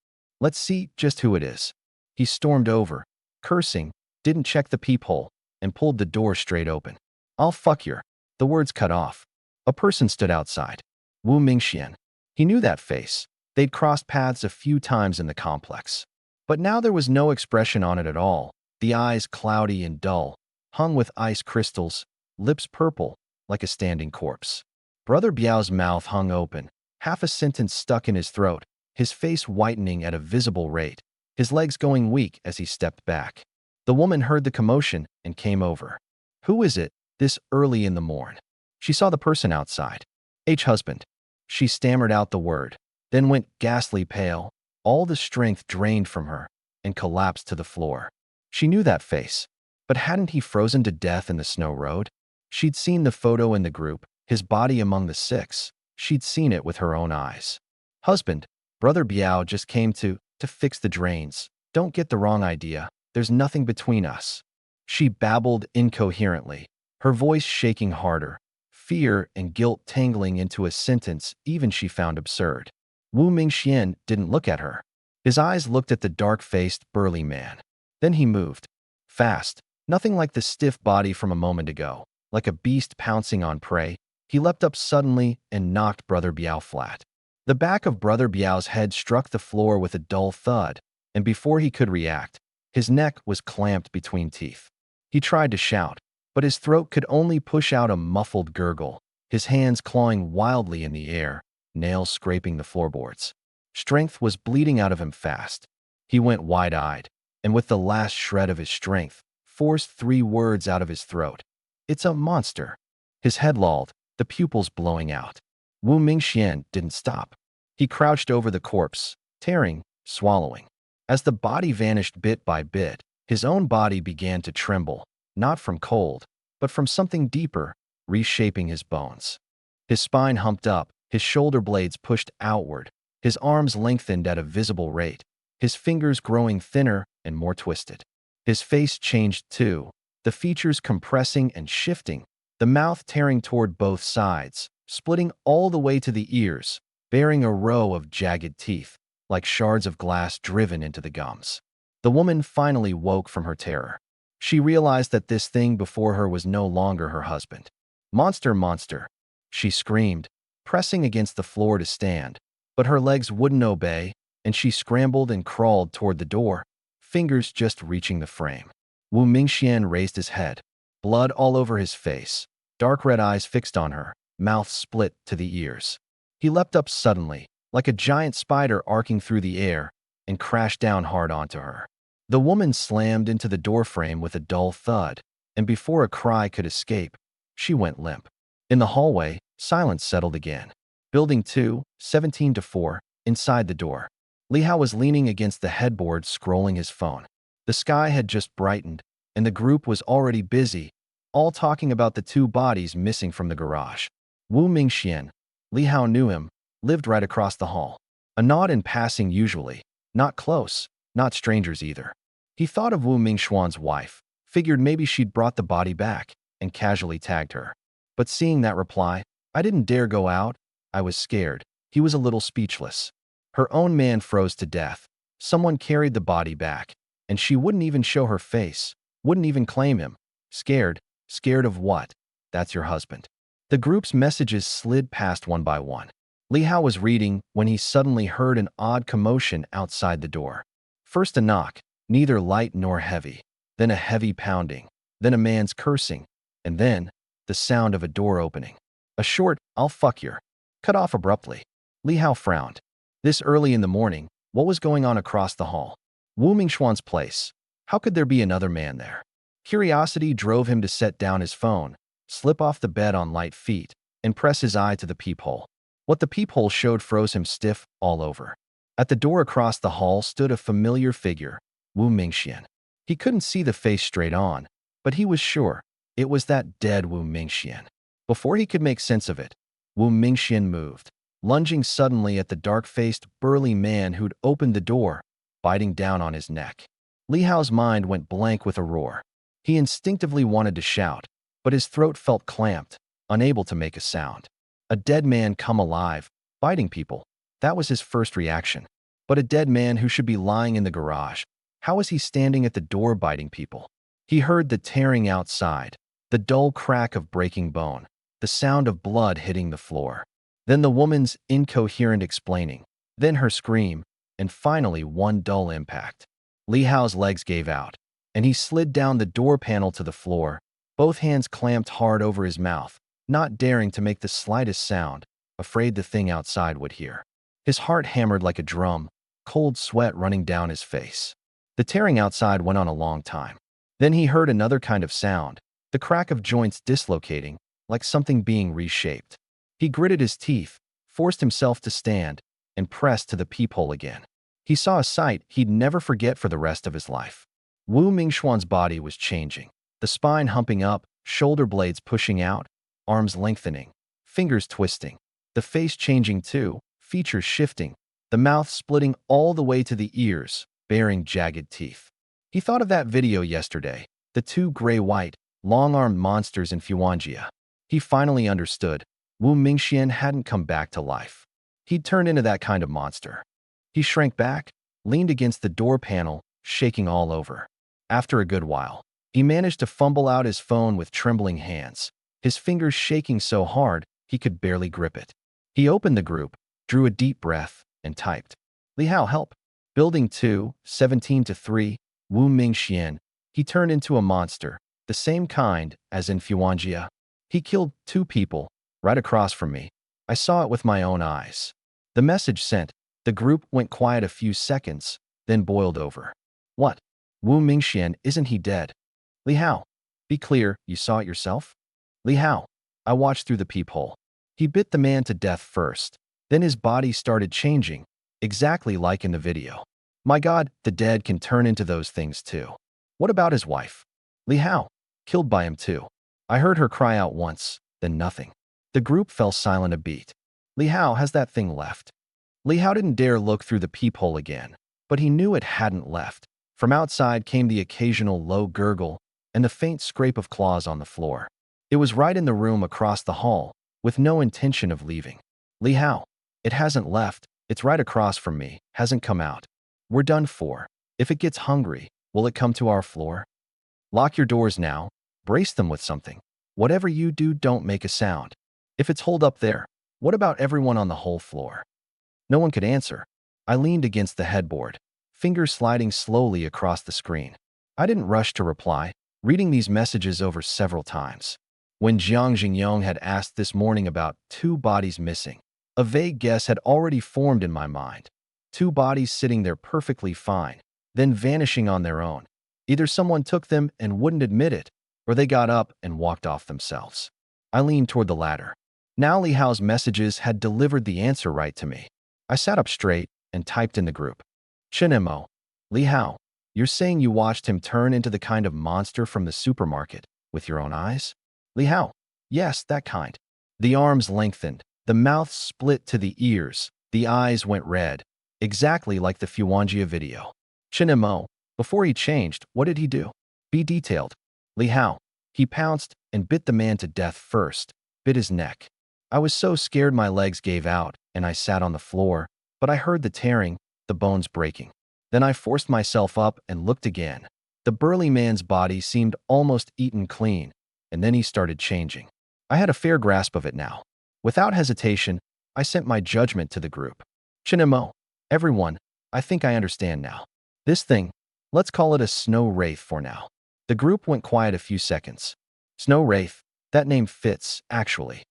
Let's see just who it is. He stormed over, cursing, didn't check the peephole, and pulled the door straight open. I'll fuck your. The words cut off. A person stood outside. Wu Mingxian. He knew that face. They'd crossed paths a few times in the complex. But now there was no expression on it at all, the eyes cloudy and dull, hung with ice crystals, lips purple, like a standing corpse. Brother Biao's mouth hung open, half a sentence stuck in his throat, his face whitening at a visible rate, his legs going weak as he stepped back. The woman heard the commotion and came over. Who is it, this early in the morn? She saw the person outside. Husband. She stammered out the word, then went ghastly pale, all the strength drained from her, and collapsed to the floor. She knew that face, but hadn't he frozen to death in the snow road? She'd seen the photo in the group, his body among the 6. She'd seen it with her own eyes. Husband, Brother Biao just came to fix the drains. Don't get the wrong idea. There's nothing between us. She babbled incoherently, her voice shaking harder, fear and guilt tangling into a sentence even she found absurd. Wu Mingxian didn't look at her. His eyes looked at the dark-faced, burly man. Then he moved. Fast, nothing like the stiff body from a moment ago. Like a beast pouncing on prey, he leapt up suddenly and knocked Brother Biao flat. The back of Brother Biao's head struck the floor with a dull thud, and before he could react, his neck was clamped between teeth. He tried to shout, but his throat could only push out a muffled gurgle, his hands clawing wildly in the air, nails scraping the floorboards. Strength was bleeding out of him fast. He went wide-eyed, and with the last shred of his strength, forced 3 words out of his throat. It's a monster. His head lolled, the pupils blowing out. Wu Mingxian didn't stop. He crouched over the corpse, tearing, swallowing. As the body vanished bit by bit, his own body began to tremble, not from cold, but from something deeper, reshaping his bones. His spine humped up, his shoulder blades pushed outward, his arms lengthened at a visible rate, his fingers growing thinner and more twisted. His face changed too, the features compressing and shifting, the mouth tearing toward both sides, splitting all the way to the ears, bearing a row of jagged teeth, like shards of glass driven into the gums. The woman finally woke from her terror. She realized that this thing before her was no longer her husband. Monster, monster, she screamed, pressing against the floor to stand, but her legs wouldn't obey, and she scrambled and crawled toward the door, fingers just reaching the frame. Wu Mingxian raised his head, blood all over his face, dark red eyes fixed on her, mouth split to the ears. He leapt up suddenly, like a giant spider arcing through the air, and crashed down hard onto her. The woman slammed into the doorframe with a dull thud, and before a cry could escape, she went limp. In the hallway, silence settled again. Building 2, 17-4, inside the door. Li Hao was leaning against the headboard scrolling his phone. The sky had just brightened, and the group was already busy, all talking about the 2 bodies missing from the garage. Wu Mingxian, Li Hao knew him, lived right across the hall. A nod in passing usually, not close, not strangers either. He thought of Wu Mingxuan's wife, figured maybe she'd brought the body back, and casually tagged her. But seeing that reply, I didn't dare go out, I was scared. He was a little speechless. Her own man froze to death. Someone carried the body back, and she wouldn't even show her face, wouldn't even claim him. Scared. Scared of what? That's your husband. The group's messages slid past one by one. Li Hao was reading when he suddenly heard an odd commotion outside the door. First a knock, neither light nor heavy, then a heavy pounding, then a man's cursing, and then the sound of a door opening. A short, I'll fuck your, cut off abruptly. Li Hao frowned. This early in the morning, what was going on across the hall? Wu Mingxuan's place. How could there be another man there? Curiosity drove him to set down his phone, slip off the bed on light feet, and press his eye to the peephole. What the peephole showed froze him stiff all over. At the door across the hall stood a familiar figure, Wu Mingxian. He couldn't see the face straight on, but he was sure it was that dead Wu Mingxian. Before he could make sense of it, Wu Mingxian moved, lunging suddenly at the dark-faced, burly man who'd opened the door, biting down on his neck. Li Hao's mind went blank with a roar. He instinctively wanted to shout, but his throat felt clamped, unable to make a sound. A dead man come alive, biting people. That was his first reaction. But a dead man who should be lying in the garage, how was he standing at the door biting people? He heard the tearing outside, the dull crack of breaking bone, the sound of blood hitting the floor. Then the woman's incoherent explaining, then her scream, and finally one dull impact. Li Hao's legs gave out, and he slid down the door panel to the floor, both hands clamped hard over his mouth, not daring to make the slightest sound, afraid the thing outside would hear. His heart hammered like a drum, cold sweat running down his face. The tearing outside went on a long time. Then he heard another kind of sound, the crack of joints dislocating, like something being reshaped. He gritted his teeth, forced himself to stand, and pressed to the peephole again. He saw a sight he'd never forget for the rest of his life. Wu Mingxuan's body was changing, the spine humping up, shoulder blades pushing out, arms lengthening, fingers twisting, the face changing too, features shifting, the mouth splitting all the way to the ears, baring jagged teeth. He thought of that video yesterday, the two gray-white, long-armed monsters in Fuanjia. He finally understood. Wu Mingxian hadn't come back to life. He'd turned into that kind of monster. He shrank back, leaned against the door panel, shaking all over. After a good while, he managed to fumble out his phone with trembling hands, his fingers shaking so hard he could barely grip it. He opened the group, drew a deep breath, and typed, "Li Hao, help. Building 2, 17-3, Wu Mingxian." He turned into a monster, the same kind as in Fuanjia. He killed 2 people, right across from me. I saw it with my own eyes. The message sent. The group went quiet a few seconds, then boiled over. What? Wu Mingxian, isn't he dead? Li Hao, be clear, you saw it yourself? Li Hao, I watched through the peephole. He bit the man to death first. Then his body started changing, exactly like in the video. My God, the dead can turn into those things too. What about his wife? Li Hao, killed by him too. I heard her cry out once, then nothing. The group fell silent a beat. Li Hao, has that thing left? Li Hao didn't dare look through the peephole again, but he knew it hadn't left. From outside came the occasional low gurgle and the faint scrape of claws on the floor. It was right in the room across the hall, with no intention of leaving. Li Hao, it hasn't left, it's right across from me, hasn't come out. We're done for. If it gets hungry, will it come to our floor? Lock your doors now, brace them with something. Whatever you do, don't make a sound. If it's holed up there, what about everyone on the whole floor? No one could answer. I leaned against the headboard, fingers sliding slowly across the screen. I didn't rush to reply, reading these messages over several times. When Jiang Jingyong had asked this morning about 2 bodies missing, a vague guess had already formed in my mind. 2 bodies sitting there perfectly fine, then vanishing on their own. Either someone took them and wouldn't admit it, or they got up and walked off themselves. I leaned toward the latter. Now Li Hao's messages had delivered the answer right to me. I sat up straight and typed in the group. Chinemo, Li Hao, you're saying you watched him turn into the kind of monster from the supermarket with your own eyes? Li Hao, yes, that kind. The arms lengthened, the mouth split to the ears, the eyes went red, exactly like the Fuanjia video. Chinemo, before he changed, what did he do? Be detailed. Li Hao, he pounced and bit the man to death first, bit his neck. I was so scared my legs gave out and I sat on the floor, but I heard the tearing, the bones breaking. Then I forced myself up and looked again. The burly man's body seemed almost eaten clean, and then he started changing. I had a fair grasp of it now. Without hesitation, I sent my judgment to the group. Chinemo, everyone, I think I understand now. This thing, let's call it a snow wraith for now. The group went quiet a few seconds. Snow wraith, that name fits, actually.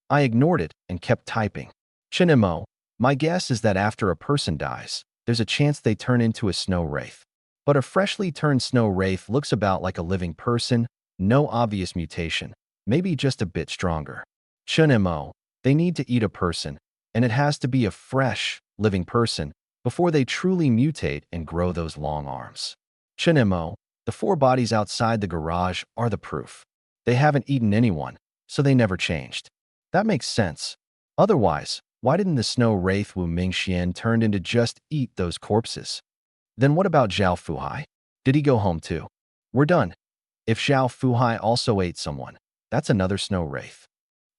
I ignored it and kept typing. Chinemo, my guess is that after a person dies, there's a chance they turn into a snow wraith. But a freshly turned snow wraith looks about like a living person, no obvious mutation, maybe just a bit stronger. Chunmo, they need to eat a person, and it has to be a fresh, living person before they truly mutate and grow those long arms. Chunmo, the four bodies outside the garage are the proof. They haven't eaten anyone, so they never changed. That makes sense. Otherwise, why didn't the snow wraith Wu Mingxian turn into just eat those corpses? Then what about Zhao Fuhai? Did he go home too? We're done. If Zhao Fuhai also ate someone, that's another snow wraith.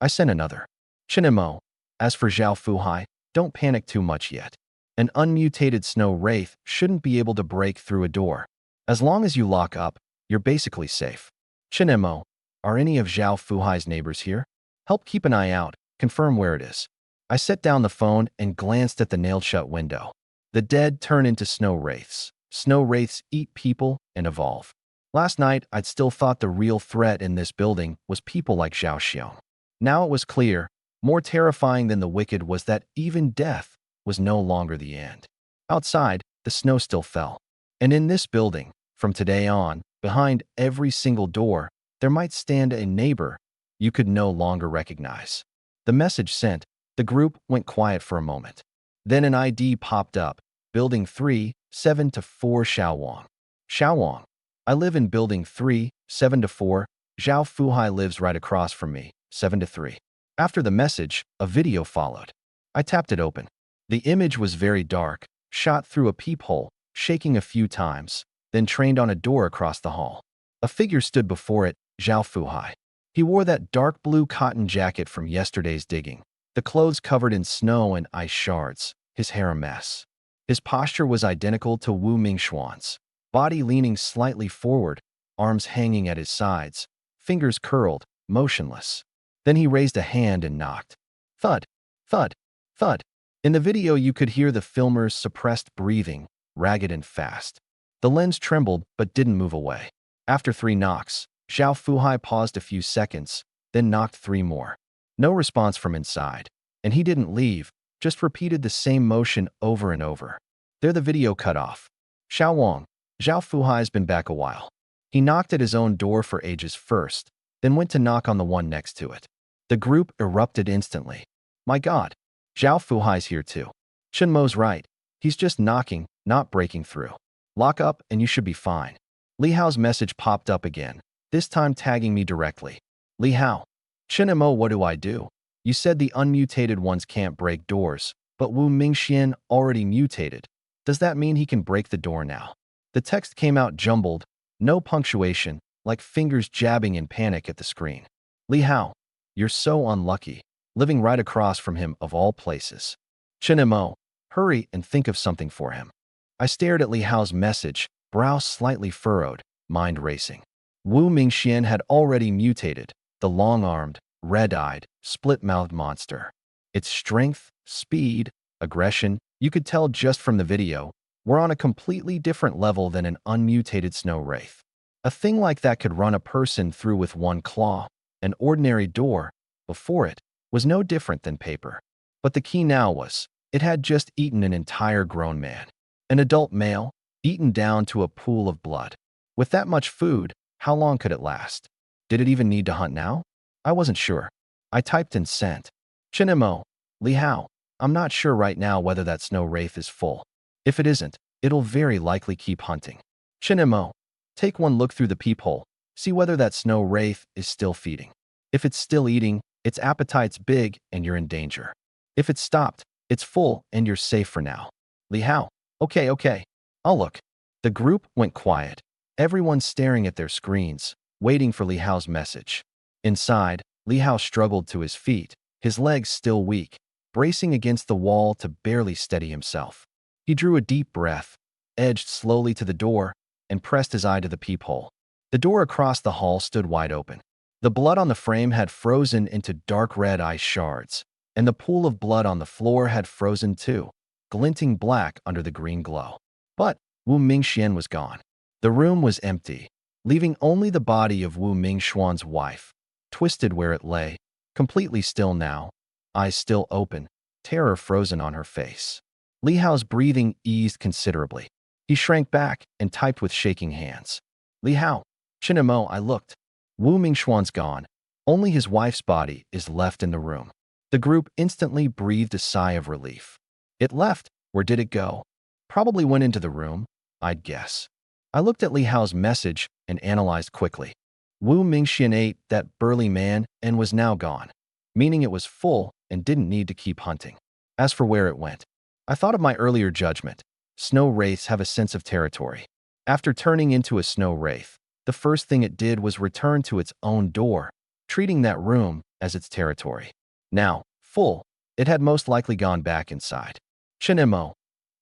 I sent another. Chinemo, as for Zhao Fuhai, don't panic too much yet. An unmutated snow wraith shouldn't be able to break through a door. As long as you lock up, you're basically safe. Chinemo, are any of Zhao Fuhai's neighbors here? Help keep an eye out, confirm where it is. I set down the phone and glanced at the nailed-shut window. The dead turn into snow wraiths. Snow wraiths eat people and evolve. Last night, I'd still thought the real threat in this building was people like Zhao Xiong. Now it was clear, more terrifying than the wicked was that even death was no longer the end. Outside, the snow still fell. And in this building, from today on, behind every single door, there might stand a neighbor you could no longer recognize. The message sent, the group went quiet for a moment. Then an ID popped up, Building 3, 7-4 Xiaowang. Xiaowang, I live in Building 3, 7-4, Zhao Fuhai lives right across from me, 7-3. After the message, a video followed. I tapped it open. The image was very dark, shot through a peephole, shaking a few times, then trained on a door across the hall. A figure stood before it, Zhao Fuhai. He wore that dark blue cotton jacket from yesterday's digging, the clothes covered in snow and ice shards, his hair a mess. His posture was identical to Wu Mingxuan's, body leaning slightly forward, arms hanging at his sides, fingers curled, motionless. Then he raised a hand and knocked. Thud, thud, thud. In the video you could hear the filmer's suppressed breathing, ragged and fast. The lens trembled but didn't move away. After 3 knocks, Zhao Fuhai paused a few seconds, then knocked 3 more. No response from inside. And he didn't leave, just repeated the same motion over and over. There the video cut off. Xiaowang, Zhao Fuhai's been back a while. He knocked at his own door for ages first, then went to knock on the one next to it. The group erupted instantly. My God, Zhao Fuhai's here too. Chunmo's right. He's just knocking, not breaking through. Lock up and you should be fine. Li Hao's message popped up again, this time tagging me directly. Li Hao, Chunmo, what do I do? You said the unmutated ones can't break doors, but Wu Mingxian already mutated. Does that mean he can break the door now? The text came out jumbled, no punctuation, like fingers jabbing in panic at the screen. Li Hao, you're so unlucky, living right across from him of all places. Chunmo, hurry and think of something for him. I stared at Li Hao's message, brow slightly furrowed, mind racing. Wu Mingxian had already mutated, the long-armed, red-eyed, split-mouthed monster. Its strength, speed, aggression, you could tell just from the video, were on a completely different level than an unmutated snow wraith. A thing like that could run a person through with one claw. An ordinary door, before it, was no different than paper. But the key now was, it had just eaten an entire grown man. An adult male, eaten down to a pool of blood. With that much food, how long could it last? Did it even need to hunt now? I wasn't sure. I typed and sent. Chunmo, Li Hao, I'm not sure right now whether that snow wraith is full. If it isn't, it'll very likely keep hunting. Chunmo, take one look through the peephole, see whether that snow wraith is still feeding. If it's still eating, its appetite's big and you're in danger. If it's stopped, it's full and you're safe for now. Li Hao, okay, I'll look. The group went quiet, everyone staring at their screens, waiting for Li Hao's message. Inside, Li Hao struggled to his feet, his legs still weak, bracing against the wall to barely steady himself. He drew a deep breath, edged slowly to the door, and pressed his eye to the peephole. The door across the hall stood wide open. The blood on the frame had frozen into dark red ice shards, and the pool of blood on the floor had frozen too, glinting black under the green glow. But Wu Mingxian was gone. The room was empty, leaving only the body of Wu Mingxuan's wife, twisted where it lay, completely still now, eyes still open, terror frozen on her face. Li Hao's breathing eased considerably. He shrank back and typed with shaking hands. Li Hao. Chinemo, I looked. Wu Mingxuan's gone. Only his wife's body is left in the room. The group instantly breathed a sigh of relief. It left. Where did it go? Probably went into the room, I'd guess. I looked at Li Hao's message and analyzed quickly. Wu Mingxian ate that burly man and was now gone, meaning it was full and didn't need to keep hunting. As for where it went, I thought of my earlier judgment. Snow wraiths have a sense of territory. After turning into a snow wraith, the first thing it did was return to its own door, treating that room as its territory. Now, full, it had most likely gone back inside. Chinemo.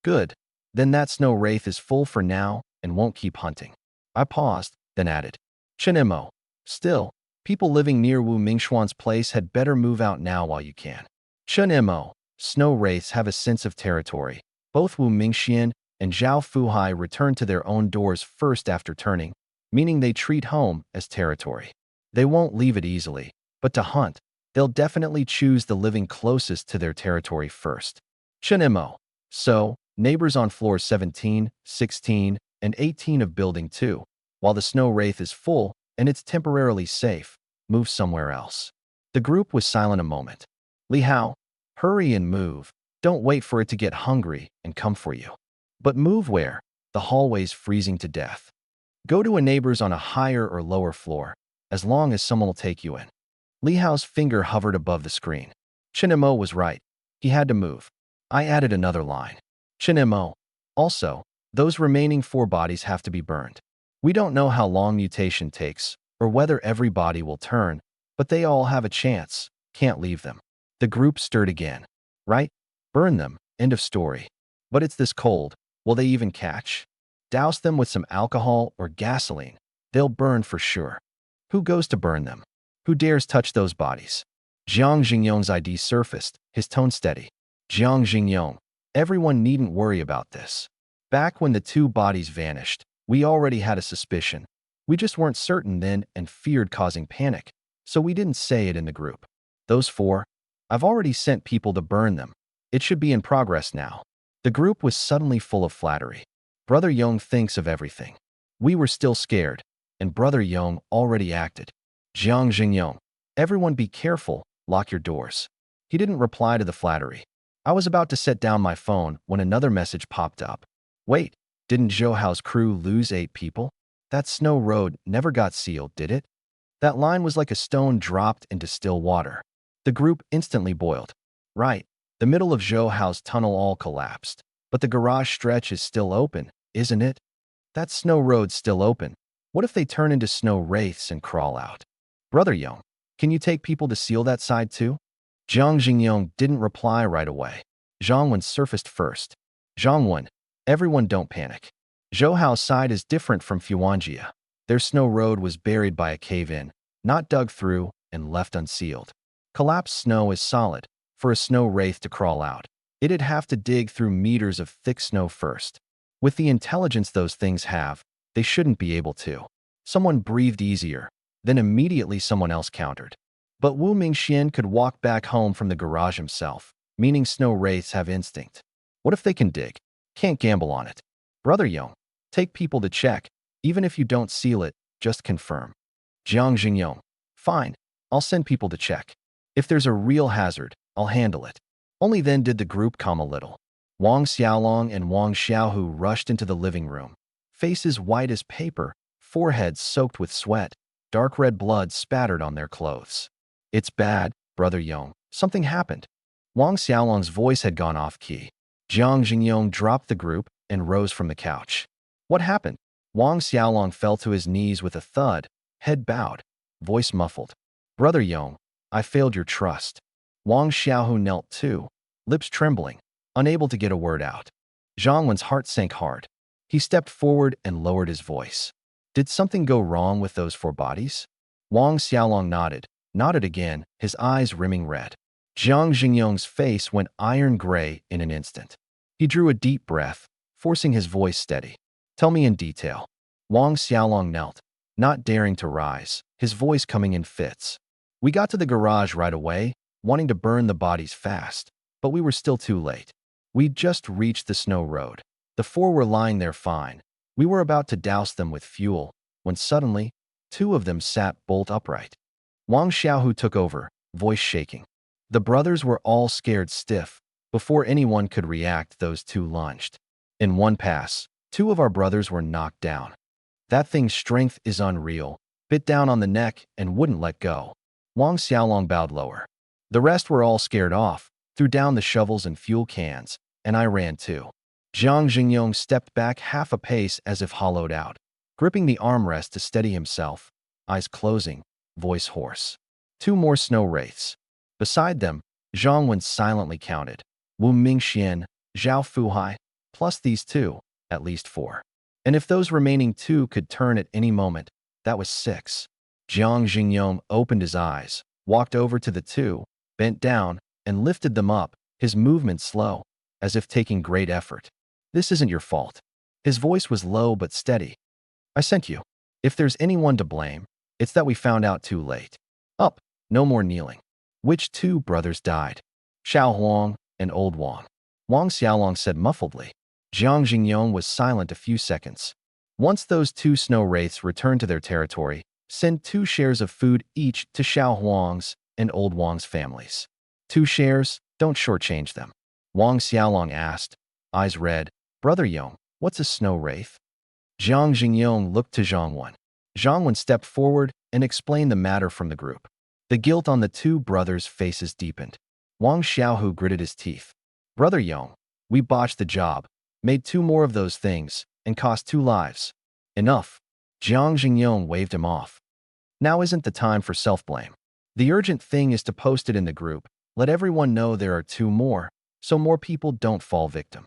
Good. Then that snow wraith is full for now and won't keep hunting. I paused, then added. Chinemo. Still, people living near Wu Mingxuan's place had better move out now while you can. Chinemo. Snow wraiths have a sense of territory. Both Wu Mingxian and Zhao Fuhai return to their own doors first after turning, meaning they treat home as territory. They won't leave it easily, but to hunt, they'll definitely choose the living closest to their territory first. Chinemo. So, neighbors on floors 17, 16, and 18 of Building 2, while the snow wraith is full and it's temporarily safe, move somewhere else. The group was silent a moment. Li Hao, hurry and move. Don't wait for it to get hungry and come for you. But move where? The hallway's freezing to death. Go to a neighbor's on a higher or lower floor, as long as someone will take you in. Li Hao's finger hovered above the screen. Chinemo was right. He had to move. I added another line. Chinemo. Also, those remaining 4 bodies have to be burned. We don't know how long mutation takes, or whether every body will turn, but they all have a chance. Can't leave them. The group stirred again. Right? Burn them. End of story. But it's this cold. Will they even catch? Douse them with some alcohol or gasoline. They'll burn for sure. Who goes to burn them? Who dares touch those bodies? Jiang Xingyong's ID surfaced, his tone steady. Jiang Xingyong. Everyone needn't worry about this. Back when the 2 bodies vanished, we already had a suspicion. We just weren't certain then and feared causing panic, so we didn't say it in the group. Those 4, I've already sent people to burn them. It should be in progress now. The group was suddenly full of flattery. Brother Yong thinks of everything. We were still scared, and Brother Yong already acted. Jiang Xingyong. Everyone be careful, lock your doors. He didn't reply to the flattery. I was about to set down my phone when another message popped up. Wait, didn't Zhou Hao's crew lose 8 people? That snow road never got sealed, did it? That line was like a stone dropped into still water. The group instantly boiled. Right, the middle of Zhou Hao's tunnel all collapsed. But the garage stretch is still open, isn't it? That snow road's still open. What if they turn into snow wraiths and crawl out? Brother Yong, can you take people to seal that side too? Jiang Xingyong didn't reply right away. Zhang Wen surfaced first. Zhang Wen, everyone don't panic. Zhou Hao's side is different from Fuanjia. Their snow road was buried by a cave-in, not dug through and left unsealed. Collapsed snow is solid. For a snow wraith to crawl out, it'd have to dig through meters of thick snow first. With the intelligence those things have, they shouldn't be able to. Someone breathed easier. Then immediately someone else countered. But Wu Mingxian could walk back home from the garage himself, meaning snow wraiths have instinct. What if they can dig? Can't gamble on it. Brother Yong, take people to check. Even if you don't seal it, just confirm. Jiang Xingyong. Fine, I'll send people to check. If there's a real hazard, I'll handle it. Only then did the group calm a little. Wang Xiaolong and Wang Xiaohu rushed into the living room. Faces white as paper, foreheads soaked with sweat, dark red blood spattered on their clothes. It's bad, Brother Yong. Something happened. Wang Xiaolong's voice had gone off-key. Jiang Xingyong dropped the group and rose from the couch. What happened? Wang Xiaolong fell to his knees with a thud, head bowed, voice muffled. Brother Yong, I failed your trust. Wang Xiaohu knelt too, lips trembling, unable to get a word out. Zhang Wen's heart sank hard. He stepped forward and lowered his voice. Did something go wrong with those 4 bodies? Wang Xiaolong nodded again, his eyes rimming red. Jiang Xingyong's face went iron gray in an instant. He drew a deep breath, forcing his voice steady. Tell me in detail. Wang Xiaolong knelt, not daring to rise, his voice coming in fits. We got to the garage right away, wanting to burn the bodies fast, but we were still too late. We'd just reached the snow road. The four were lying there fine. We were about to douse them with fuel, when suddenly, two of them sat bolt upright. Wang Xiaohu took over, voice shaking. The brothers were all scared stiff. Before anyone could react, those two lunged. In one pass, two of our brothers were knocked down. That thing's strength is unreal. Bit down on the neck and wouldn't let go. Wang Xiaolong bowed lower. The rest were all scared off, threw down the shovels and fuel cans, and I ran too. Jiang Xingyong stepped back half a pace as if hollowed out, gripping the armrest to steady himself, eyes closing, voice hoarse. Two more snow wraiths. Beside them, Zhang Wen silently counted. Wu Mingxian, Zhao Fuhai, plus these two, at least four. And if those remaining two could turn at any moment, that was six. Jiang Xingyong opened his eyes, walked over to the two, bent down, and lifted them up, his movement slow, as if taking great effort. This isn't your fault. His voice was low but steady. I sent you. If there's anyone to blame, it's that we found out too late. Up, no more kneeling. Which two brothers died? Xiao Huang and Old Wang. Wang Xiaolong said muffledly. Jiang Xingyong was silent a few seconds. Once those two snow wraiths returned to their territory, send 2 shares of food each to Xiao Huang's and Old Wang's families. 2 shares, don't shortchange them. Wang Xiaolong asked, eyes red. Brother Yong, what's a snow wraith? Jiang Xingyong looked to Zhang Wen. Zhang Wen stepped forward and explained the matter from the group. The guilt on the two brothers' faces deepened. Wang Xiaohu gritted his teeth. Brother Yong, we botched the job, made 2 more of those things, and cost 2 lives. Enough. Jiang Xingyong waved him off. Now isn't the time for self-blame. The urgent thing is to post it in the group, let everyone know there are 2 more, so more people don't fall victim.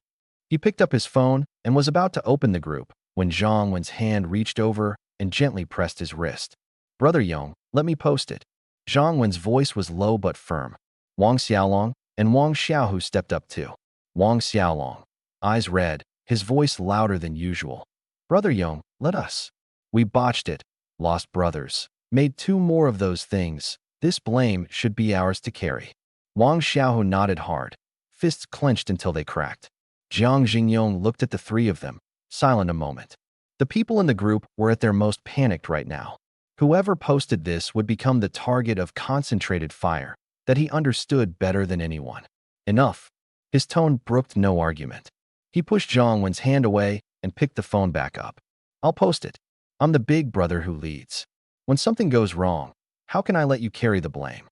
He picked up his phone and was about to open the group when Zhang Wen's hand reached over and gently pressed his wrist. Brother Yong, let me post it. Zhang Wen's voice was low but firm. Wang Xiaolong and Wang Xiaohu stepped up too. Wang Xiaolong, eyes red, his voice louder than usual. Brother Yong, let us. We botched it, lost brothers, made 2 more of those things. This blame should be ours to carry. Wang Xiaohu nodded hard, fists clenched until they cracked. Jiang Xingyong looked at the 3 of them, silent a moment. The people in the group were at their most panicked right now. Whoever posted this would become the target of concentrated fire that he understood better than anyone. Enough. His tone brooked no argument. He pushed Zhang Wen's hand away and picked the phone back up. I'll post it. I'm the big brother who leads. When something goes wrong, how can I let you carry the blame?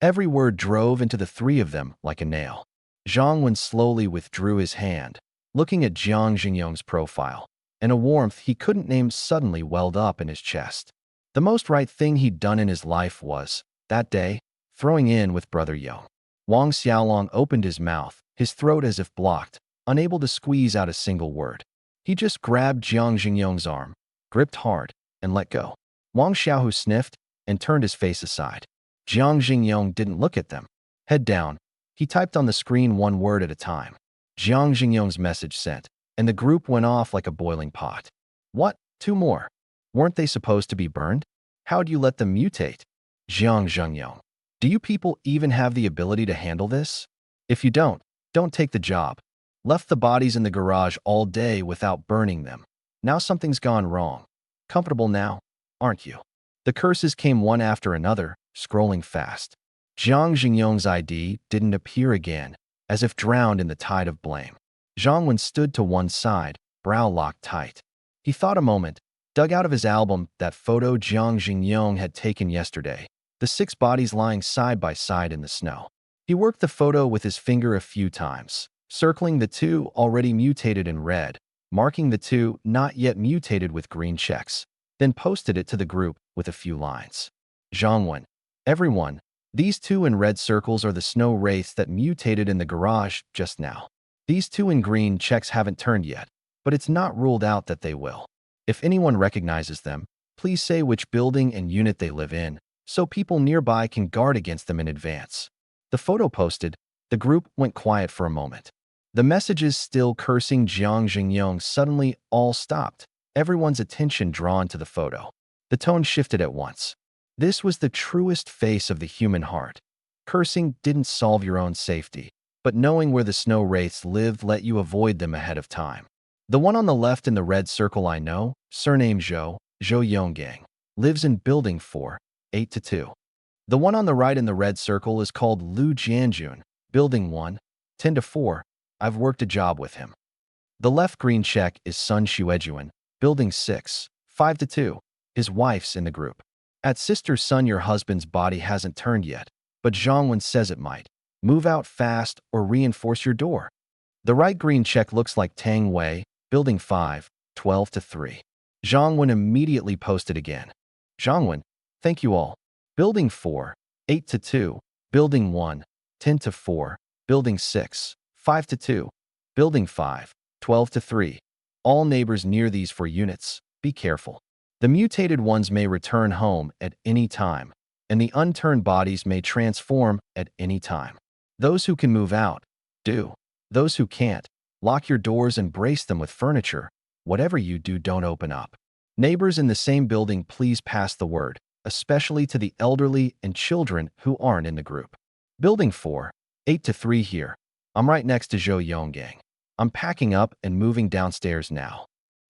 Every word drove into the 3 of them like a nail. Zhang Wen slowly withdrew his hand, looking at Jiang Xingyong's profile, and a warmth he couldn't name suddenly welled up in his chest. The most right thing he'd done in his life was, that day, throwing in with Brother Yong. Wang Xiaolong opened his mouth, his throat as if blocked, unable to squeeze out a single word. He just grabbed Jiang Xingyong's arm, gripped hard, and let go. Wang Xiaohu sniffed and turned his face aside. Jiang Xingyong didn't look at them. Head down, he typed on the screen 1 word at a time. Jiang Xingyong's message sent, and the group went off like a boiling pot. What? 2 more? Weren't they supposed to be burned? How'd you let them mutate? Jiang Xingyong, do you people even have the ability to handle this? If you don't take the job. Left the bodies in the garage all day without burning them. Now something's gone wrong. Comfortable now, aren't you? The curses came one after another, scrolling fast. Jiang Xingyong's ID didn't appear again, as if drowned in the tide of blame. Zhang Wen stood to one side, brow locked tight. He thought a moment, dug out of his album that photo Jiang Xingyong had taken yesterday, the 6 bodies lying side by side in the snow. He worked the photo with his finger a few times, circling the 2 already mutated in red, marking the 2 not yet mutated with green checks, then posted it to the group with a few lines. Zhang Wen, everyone, these 2 in red circles are the snow wraiths that mutated in the garage just now. These 2 in green checks haven't turned yet, but it's not ruled out that they will. If anyone recognizes them, please say which building and unit they live in, so people nearby can guard against them in advance. The photo posted, the group went quiet for a moment. The messages still cursing Jiang Xingyong suddenly all stopped, everyone's attention drawn to the photo. The tone shifted at once. This was the truest face of the human heart. Cursing didn't solve your own safety, but knowing where the snow wraiths lived let you avoid them ahead of time. The one on the left in the red circle I know, surname Zhou Yonggang, lives in building 4, 8-2. The one on the right in the red circle is called Lu Jianjun, building 1, 10-4. I've worked a job with him. The left green check is Sun Xuejuan, building 6, 5-2. His wife's in the group. At sister Sun, your husband's body hasn't turned yet, but Zhongwen says it might. Move out fast or reinforce your door. The right green check looks like Tang Wei, building 5, 12-3. Zhongwen immediately posted again. Zhongwen, thank you all. Building 4, 8-2. Building 1, 10-4. Building 6, 5-2. Building 5, 12-3. All neighbors near these 4 units, be careful. The mutated ones may return home at any time, and the unturned bodies may transform at any time. Those who can move out, do. Those who can't, lock your doors and brace them with furniture. Whatever you do, don't open up. Neighbors in the same building, please pass the word, especially to the elderly and children who aren't in the group. Building 4, 8-3 here. I'm right next to Zhou Yonggang. I'm packing up and moving downstairs now.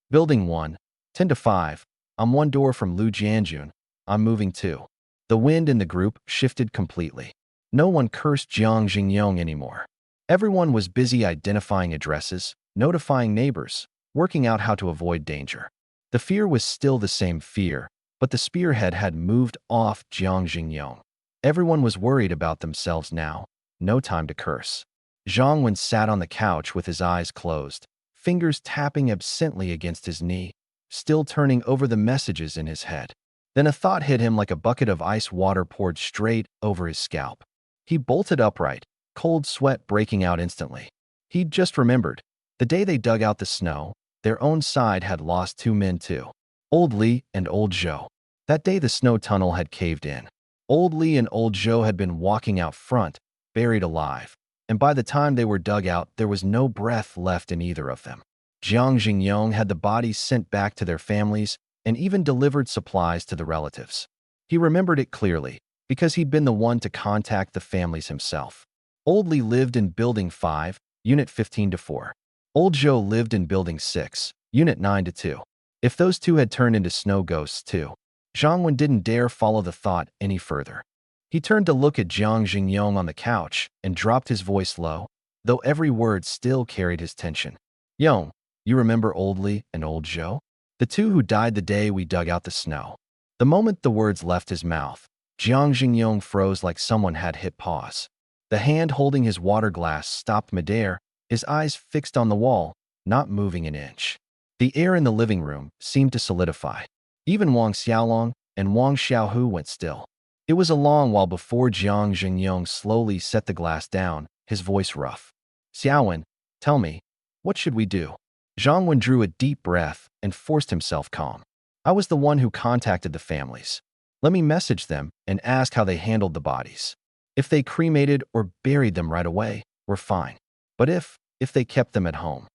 Building 1, 10-5. I'm one door from Lu Jianjun. I'm moving too. The wind in the group shifted completely. No one cursed Jiang Xingyong anymore. Everyone was busy identifying addresses, notifying neighbors, working out how to avoid danger. The fear was still the same fear, but the spearhead had moved off Jiang Xingyong. Everyone was worried about themselves now. No time to curse. Zhongwen sat on the couch with his eyes closed, fingers tapping absently against his knee, still turning over the messages in his head. Then a thought hit him like a bucket of ice water poured straight over his scalp. He bolted upright, cold sweat breaking out instantly. He'd just remembered. The day they dug out the snow, their own side had lost 2 men too. Old Li and Old Zhou. That day the snow tunnel had caved in. Old Li and Old Zhou had been walking out front, buried alive, and by the time they were dug out, there was no breath left in either of them. Jiang Xingyong had the bodies sent back to their families and even delivered supplies to the relatives. He remembered it clearly, because he'd been the one to contact the families himself. Old Li lived in Building 5, Unit 15-4. Old Zhou lived in Building 6, Unit 9-2. If those two had turned into snow ghosts too, Zhongwen didn't dare follow the thought any further. He turned to look at Jiang Xingyong on the couch and dropped his voice low, though every word still carried his tension. Yong, you remember Old Li and Old Zhou? The two who died the day we dug out the snow. The moment the words left his mouth, Jiang Xingyong froze like someone had hit pause. The hand holding his water glass stopped midair, his eyes fixed on the wall, not moving an inch. The air in the living room seemed to solidify. Even Wang Xiaolong and Wang Xiaohu went still. It was a long while before Jiang Xingyong slowly set the glass down, his voice rough. Xiaowen, tell me, what should we do? Zhongwen drew a deep breath and forced himself calm. I was the one who contacted the families. Let me message them and ask how they handled the bodies. If they cremated or buried them right away, we're fine. But if they kept them at home.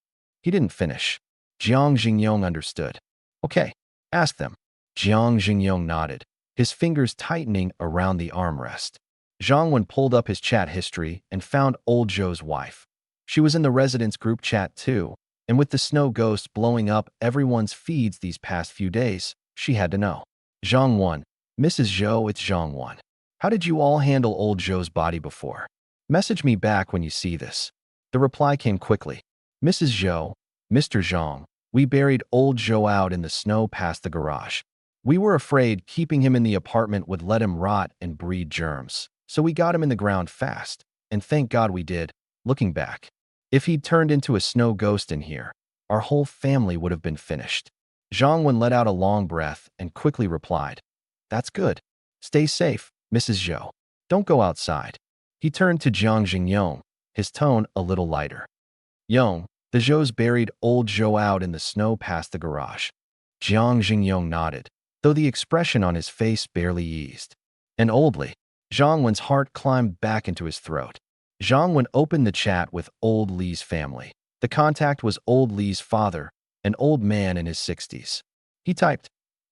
He didn't finish. Jiang Xingyong understood. Okay, ask them. Jiang Xingyong nodded, his fingers tightening around the armrest. Zhongwen pulled up his chat history and found Old Zhou's wife. She was in the residence group chat too, and with the snow ghost blowing up everyone's feeds these past few days, she had to know. Zhongwen, Mrs. Zhou, it's Zhongwen. How did you all handle Old Zhou's body before? Message me back when you see this. The reply came quickly. Mrs. Zhou, Mr. Zhang, we buried Old Zhou out in the snow past the garage. We were afraid keeping him in the apartment would let him rot and breed germs, so we got him in the ground fast, and thank God we did, looking back. If he'd turned into a snow ghost in here, our whole family would have been finished. Zhongwen let out a long breath and quickly replied, That's good. Stay safe, Mrs. Zhou. Don't go outside. He turned to Jiang Xingyong, his tone a little lighter. Yong, the Zhous buried Old Zhou out in the snow past the garage. Jiang Xingyong nodded, though the expression on his face barely eased. And oldly, Zhongwen's heart climbed back into his throat. Zhongwen opened the chat with Old Li's family. The contact was Old Li's father, an old man in his 60s. He typed,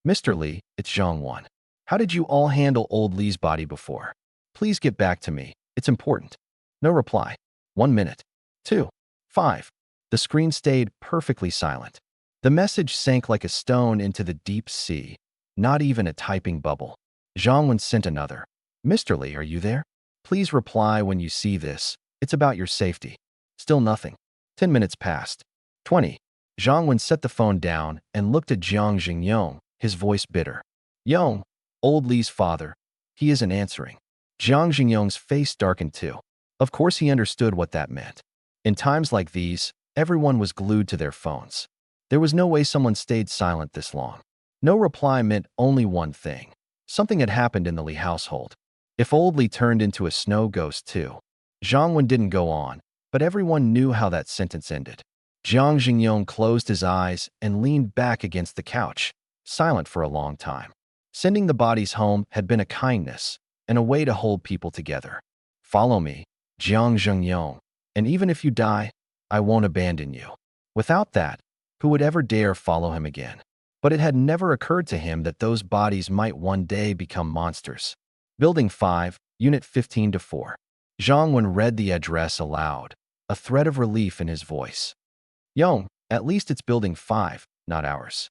Mr. Li, it's Zhongwen. How did you all handle Old Li's body before? Please get back to me. It's important. No reply. 1 minute. 2. 5. The screen stayed perfectly silent. The message sank like a stone into the deep sea, not even a typing bubble. Zhang sent another. Mr. Li, are you there? Please reply when you see this. It's about your safety. Still nothing. 10 minutes passed. 20. Zhang set the phone down and looked at Jiang Xingyong, his voice bitter. Yong, old Li's father. He isn't answering. Jiang Xingyong's face darkened too. Of course he understood what that meant. In times like these, everyone was glued to their phones. There was no way someone stayed silent this long. No reply meant only one thing. Something had happened in the Li household. If old Li turned into a snow ghost too. Zhang Wen didn't go on, but everyone knew how that sentence ended. Jiang Xingyong closed his eyes and leaned back against the couch, silent for a long time. Sending the bodies home had been a kindness and a way to hold people together. Follow me, Jiang Xingyong, and even if you die, I won't abandon you. Without that, who would ever dare follow him again? But it had never occurred to him that those bodies might one day become monsters. Building 5, Unit 15-4. Zhang Wen read the address aloud, a thread of relief in his voice. Yong, at least it's Building 5, not ours.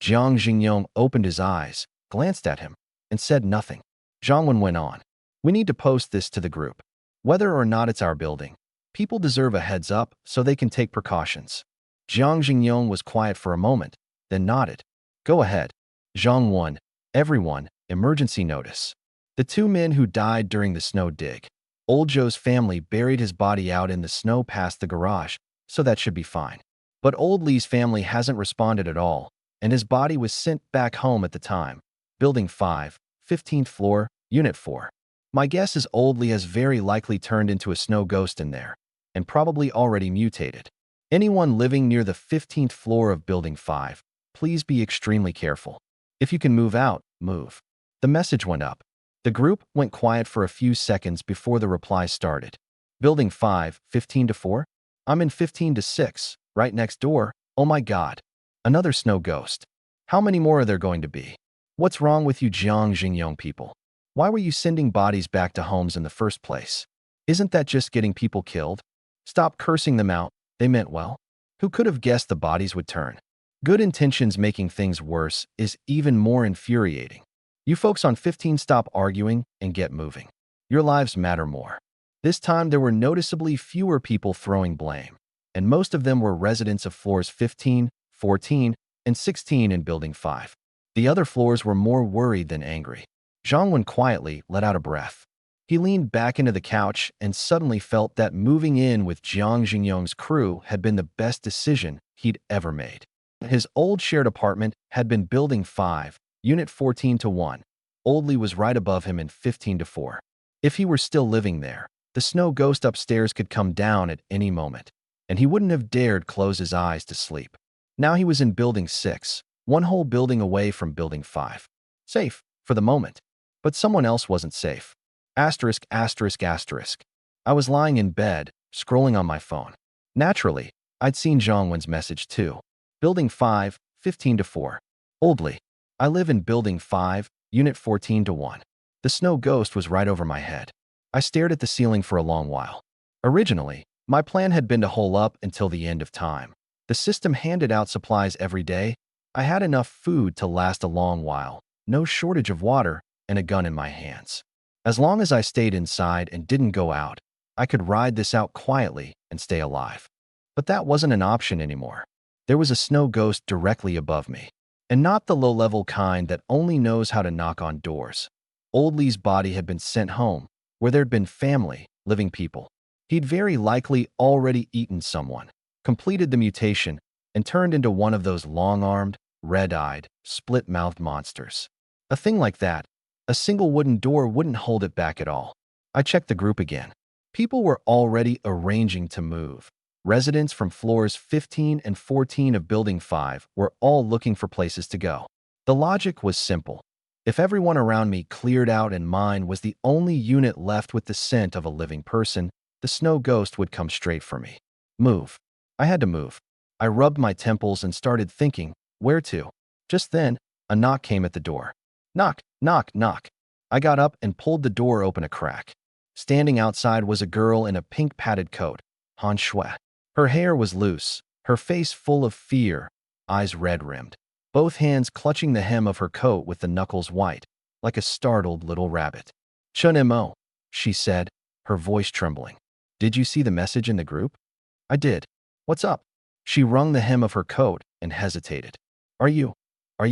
Jiang Xingyong opened his eyes, glanced at him, and said nothing. Zhang Wen went on. We need to post this to the group. Whether or not it's our building, people deserve a heads up so they can take precautions. Jiang Xingyong was quiet for a moment, then nodded. Go ahead. Zhang Wen, everyone, emergency notice. The 2 men who died during the snow dig. Old Joe's family buried his body out in the snow past the garage, so that should be fine. But old Li's family hasn't responded at all, and his body was sent back home at the time. Building 5, 15th floor, Unit 4. My guess is old Li has very likely turned into a snow ghost in there, and probably already mutated. Anyone living near the 15th floor of Building 5, please be extremely careful. If you can move out, move. The message went up. The group went quiet for a few seconds before the reply started. Building 5, 15-4? I'm in 15-6, right next door. Oh my god. Another snow ghost. How many more are there going to be? What's wrong with you Jiang Xingyong people? Why were you sending bodies back to homes in the first place? Isn't that just getting people killed? Stop cursing them out. They meant well. Who could have guessed the bodies would turn? Good intentions making things worse is even more infuriating. You folks on 15 stop arguing and get moving. Your lives matter more. This time there were noticeably fewer people throwing blame, and most of them were residents of floors 15, 14, and 16 in Building 5. The other floors were more worried than angry. Zhang Wen quietly let out a breath. He leaned back into the couch and suddenly felt that moving in with Jiang Xingyong's crew had been the best decision he'd ever made. His old shared apartment had been Building 5, Unit 14-1. Old Li was right above him in 15-4. If he were still living there, the snow ghost upstairs could come down at any moment, and he wouldn't have dared close his eyes to sleep. Now he was in Building 6, one whole building away from Building 5. Safe, for the moment. But someone else wasn't safe. Asterisk, asterisk, asterisk. I was lying in bed, scrolling on my phone. Naturally, I'd seen Zhang Wen's message too. Building 5, 15-4. Old Li. I live in Building 5, Unit 14-1. The snow ghost was right over my head. I stared at the ceiling for a long while. Originally, my plan had been to hole up until the end of time. The system handed out supplies every day. I had enough food to last a long while, no shortage of water, and a gun in my hands. As long as I stayed inside and didn't go out, I could ride this out quietly and stay alive. But that wasn't an option anymore. There was a snow ghost directly above me, and not the low-level kind that only knows how to knock on doors. Old Li's body had been sent home, where there'd been family, living people. He'd very likely already eaten someone, completed the mutation, and turned into one of those long-armed, red-eyed, split-mouthed monsters. A thing like that, a single wooden door wouldn't hold it back at all. I checked the group again. People were already arranging to move. Residents from floors 15 and 14 of Building 5 were all looking for places to go. The logic was simple. If everyone around me cleared out and mine was the only unit left with the scent of a living person, the snow ghost would come straight for me. Move. I had to move. I rubbed my temples and started thinking, where to? Just then, a knock came at the door. Knock, knock, knock. I got up and pulled the door open a crack. Standing outside was a girl in a pink padded coat, Han Shui. Her hair was loose, her face full of fear, eyes red-rimmed, both hands clutching the hem of her coat with the knuckles white, like a startled little rabbit. "Chunemo," she said, her voice trembling. "Did you see the message in the group?" "I did. What's up?" She wrung the hem of her coat and hesitated. Are you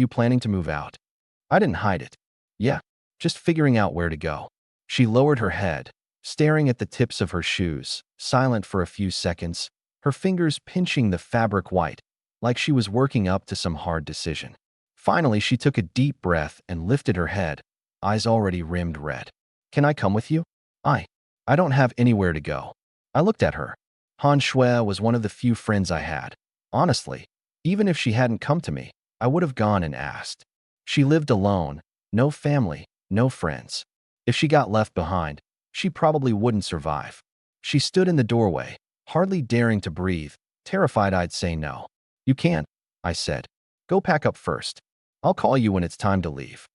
planning to move out?" I didn't hide it. "Yeah, just figuring out where to go." She lowered her head, staring at the tips of her shoes, silent for a few seconds, her fingers pinching the fabric white, like she was working up to some hard decision. Finally, she took a deep breath and lifted her head, eyes already rimmed red. "Can I come with you?" I I don't have anywhere to go." I looked at her. Han Shui was one of the few friends I had. Honestly, even if she hadn't come to me, I would have gone and asked. She lived alone, no family, no friends. If she got left behind, she probably wouldn't survive. She stood in the doorway, hardly daring to breathe, terrified I'd say no. "You can't," I said. "Go pack up first. I'll call you when it's time to leave."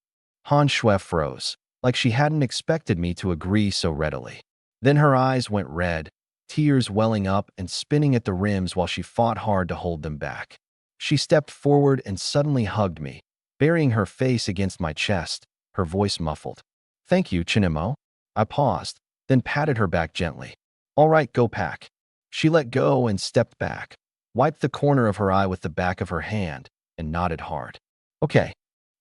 Han Shui froze, like she hadn't expected me to agree so readily. Then her eyes went red, tears welling up and spinning at the rims while she fought hard to hold them back. She stepped forward and suddenly hugged me, burying her face against my chest, her voice muffled. "Thank you, Chinemo." I paused, then patted her back gently. "All right, go pack." She let go and stepped back, wiped the corner of her eye with the back of her hand, and nodded hard. "Okay."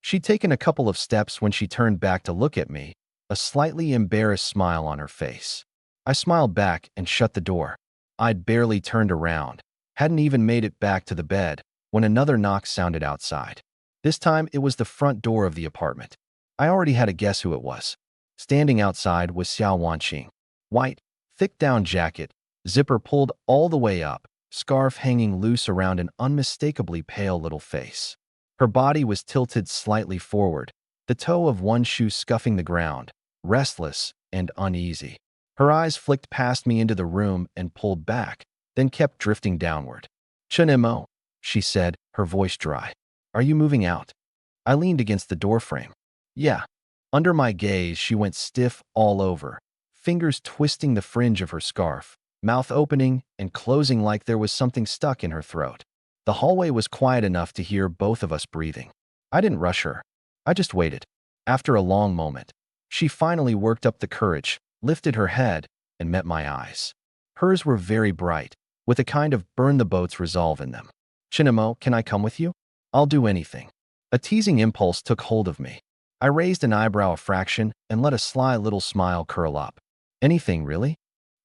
She'd taken a couple of steps when she turned back to look at me, a slightly embarrassed smile on her face. I smiled back and shut the door. I'd barely turned around, hadn't even made it back to the bed, when another knock sounded outside. This time, it was the front door of the apartment. I already had a guess who it was. Standing outside was Xiao Wanqing. White, thick-down jacket, zipper pulled all the way up, scarf hanging loose around an unmistakably pale little face. Her body was tilted slightly forward, the toe of one shoe scuffing the ground, restless and uneasy. Her eyes flicked past me into the room and pulled back, then kept drifting downward. "Chunemo," she said, her voice dry. "Are you moving out?" I leaned against the doorframe. "Yeah." Under my gaze, she went stiff all over, fingers twisting the fringe of her scarf, mouth opening and closing like there was something stuck in her throat. The hallway was quiet enough to hear both of us breathing. I didn't rush her. I just waited. After a long moment, she finally worked up the courage, lifted her head, and met my eyes. Hers were very bright, with a kind of burn-the-boats resolve in them. "Chinemo, can I come with you? I'll do anything." A teasing impulse took hold of me. I raised an eyebrow a fraction and let a sly little smile curl up. "Anything, really?"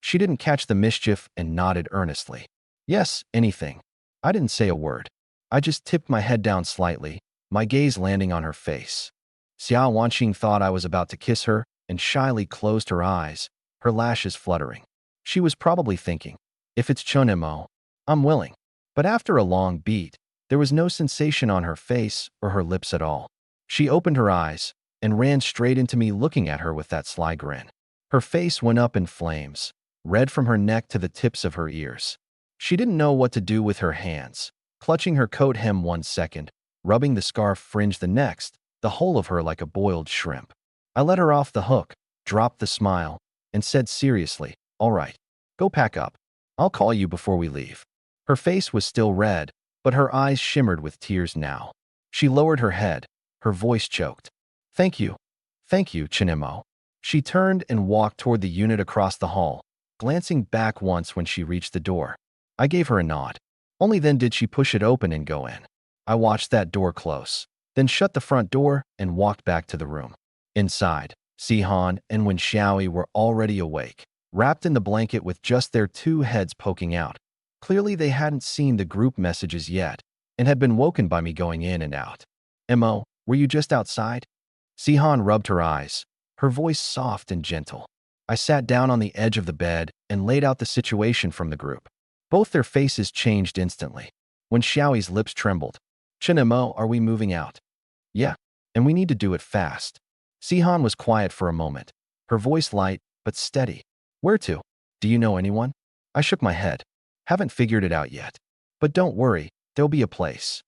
She didn't catch the mischief and nodded earnestly. "Yes, anything." I didn't say a word. I just tipped my head down slightly, my gaze landing on her face. Xiao Wanqing thought I was about to kiss her and shyly closed her eyes, her lashes fluttering. She was probably thinking, if it's Chunemo, I'm willing. But after a long beat, there was no sensation on her face or her lips at all. She opened her eyes and ran straight into me, looking at her with that sly grin. Her face went up in flames, red from her neck to the tips of her ears. She didn't know what to do with her hands, clutching her coat hem one second, rubbing the scarf fringe the next, the whole of her like a boiled shrimp. I let her off the hook, dropped the smile, and said seriously, "All right, go pack up. I'll call you before we leave." Her face was still red, but her eyes shimmered with tears now. She lowered her head, her voice choked. Thank you, Chinemo." She turned and walked toward the unit across the hall, glancing back once when she reached the door. I gave her a nod. Only then did she push it open and go in. I watched that door close, then shut the front door and walked back to the room. Inside, Sihan and Wen Xiaoyi were already awake, wrapped in the blanket with just their two heads poking out. Clearly they hadn't seen the group messages yet and had been woken by me going in and out. "Mo, were you just outside?" Sihan rubbed her eyes, her voice soft and gentle. I sat down on the edge of the bed and laid out the situation from the group. Both their faces changed instantly. When Xiaoyi's lips trembled. "Chinemo, are we moving out?" "Yeah, and we need to do it fast." Sihan was quiet for a moment, her voice light but steady. "Where to? Do you know anyone?" I shook my head. "Haven't figured it out yet. But don't worry, there'll be a place."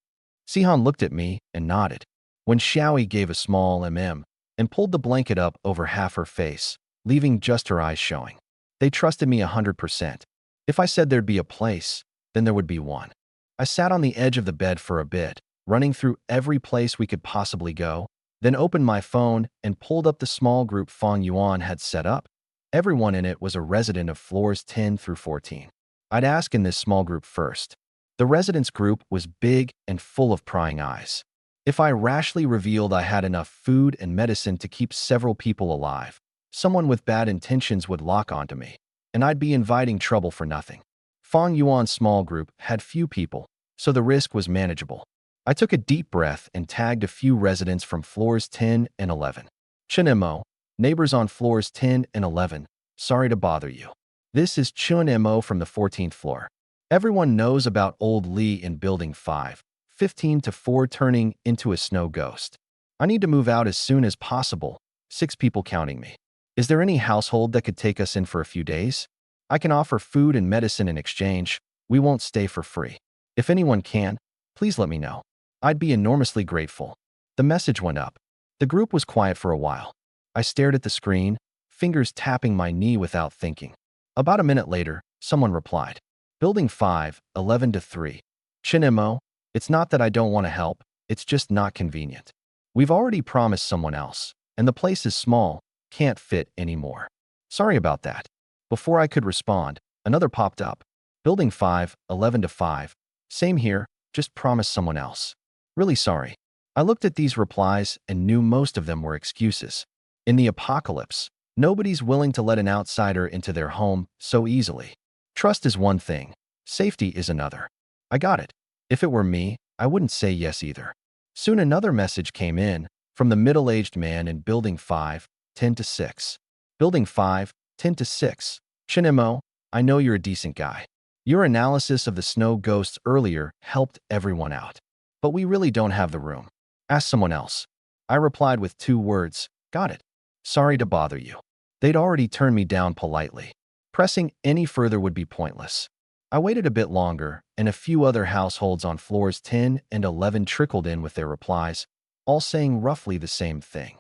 Sihan looked at me and nodded. When Xiaoyi gave a small and pulled the blanket up over half her face, leaving just her eyes showing. They trusted me 100%. If I said there'd be a place, then there would be one. I sat on the edge of the bed for a bit, running through every place we could possibly go, then opened my phone and pulled up the small group Fong Yuan had set up. Everyone in it was a resident of floors 10 through 14. I'd ask in this small group first. The residence group was big and full of prying eyes. If I rashly revealed I had enough food and medicine to keep several people alive, someone with bad intentions would lock onto me, and I'd be inviting trouble for nothing. Fong Yuan's small group had few people, so the risk was manageable. I took a deep breath and tagged a few residents from floors 10 and 11. Chun Mo, neighbors on floors 10 and 11, sorry to bother you. This is Chun Mo from the 14th floor. Everyone knows about old Lee in building 5, 15 to 4 turning into a snow ghost. I need to move out as soon as possible, 6 people counting me. Is there any household that could take us in for a few days? I can offer food and medicine in exchange. We won't stay for free. If anyone can, please let me know. I'd be enormously grateful. The message went up. The group was quiet for a while. I stared at the screen, fingers tapping my knee without thinking. About a minute later, someone replied. Building 5, 11 to 3. Chun Mo, it's not that I don't want to help, it's just not convenient. We've already promised someone else, and the place is small, can't fit anymore. Sorry about that. Before I could respond, another popped up. Building 5, 11 to 5. Same here, just promised someone else. Really sorry. I looked at these replies and knew most of them were excuses. In the apocalypse, nobody's willing to let an outsider into their home so easily. Trust is one thing, safety is another. I got it. If it were me, I wouldn't say yes either. Soon another message came in from the middle-aged man in Building 5, 10 to 6. Building 5, 10 to 6. Chun Mo, I know you're a decent guy. Your analysis of the snow ghosts earlier helped everyone out. But we really don't have the room. Ask someone else. I replied with 2 words, got it. Sorry to bother you. They'd already turned me down politely. Pressing any further would be pointless. I waited a bit longer, and a few other households on floors 10 and 11 trickled in with their replies, all saying roughly the same thing.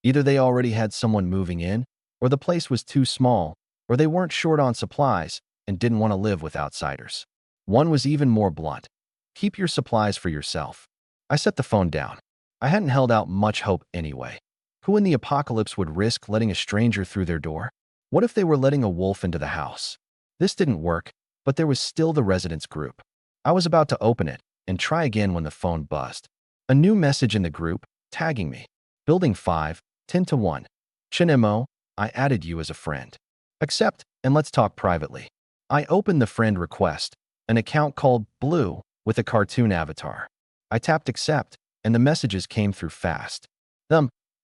Either they already had someone moving in, or the place was too small, or they weren't short on supplies and didn't want to live with outsiders. One was even more blunt. Keep your supplies for yourself. I set the phone down. I hadn't held out much hope anyway. Who in the apocalypse would risk letting a stranger through their door? What if they were letting a wolf into the house? This didn't work, but there was still the residence group. I was about to open it and try again when the phone buzzed. A new message in the group, tagging me. Building 5, 10 to 1. Chun Mo, I added you as a friend. Accept, and let's talk privately. I opened the friend request, an account called Blue with a cartoon avatar. I tapped accept, and the messages came through fast.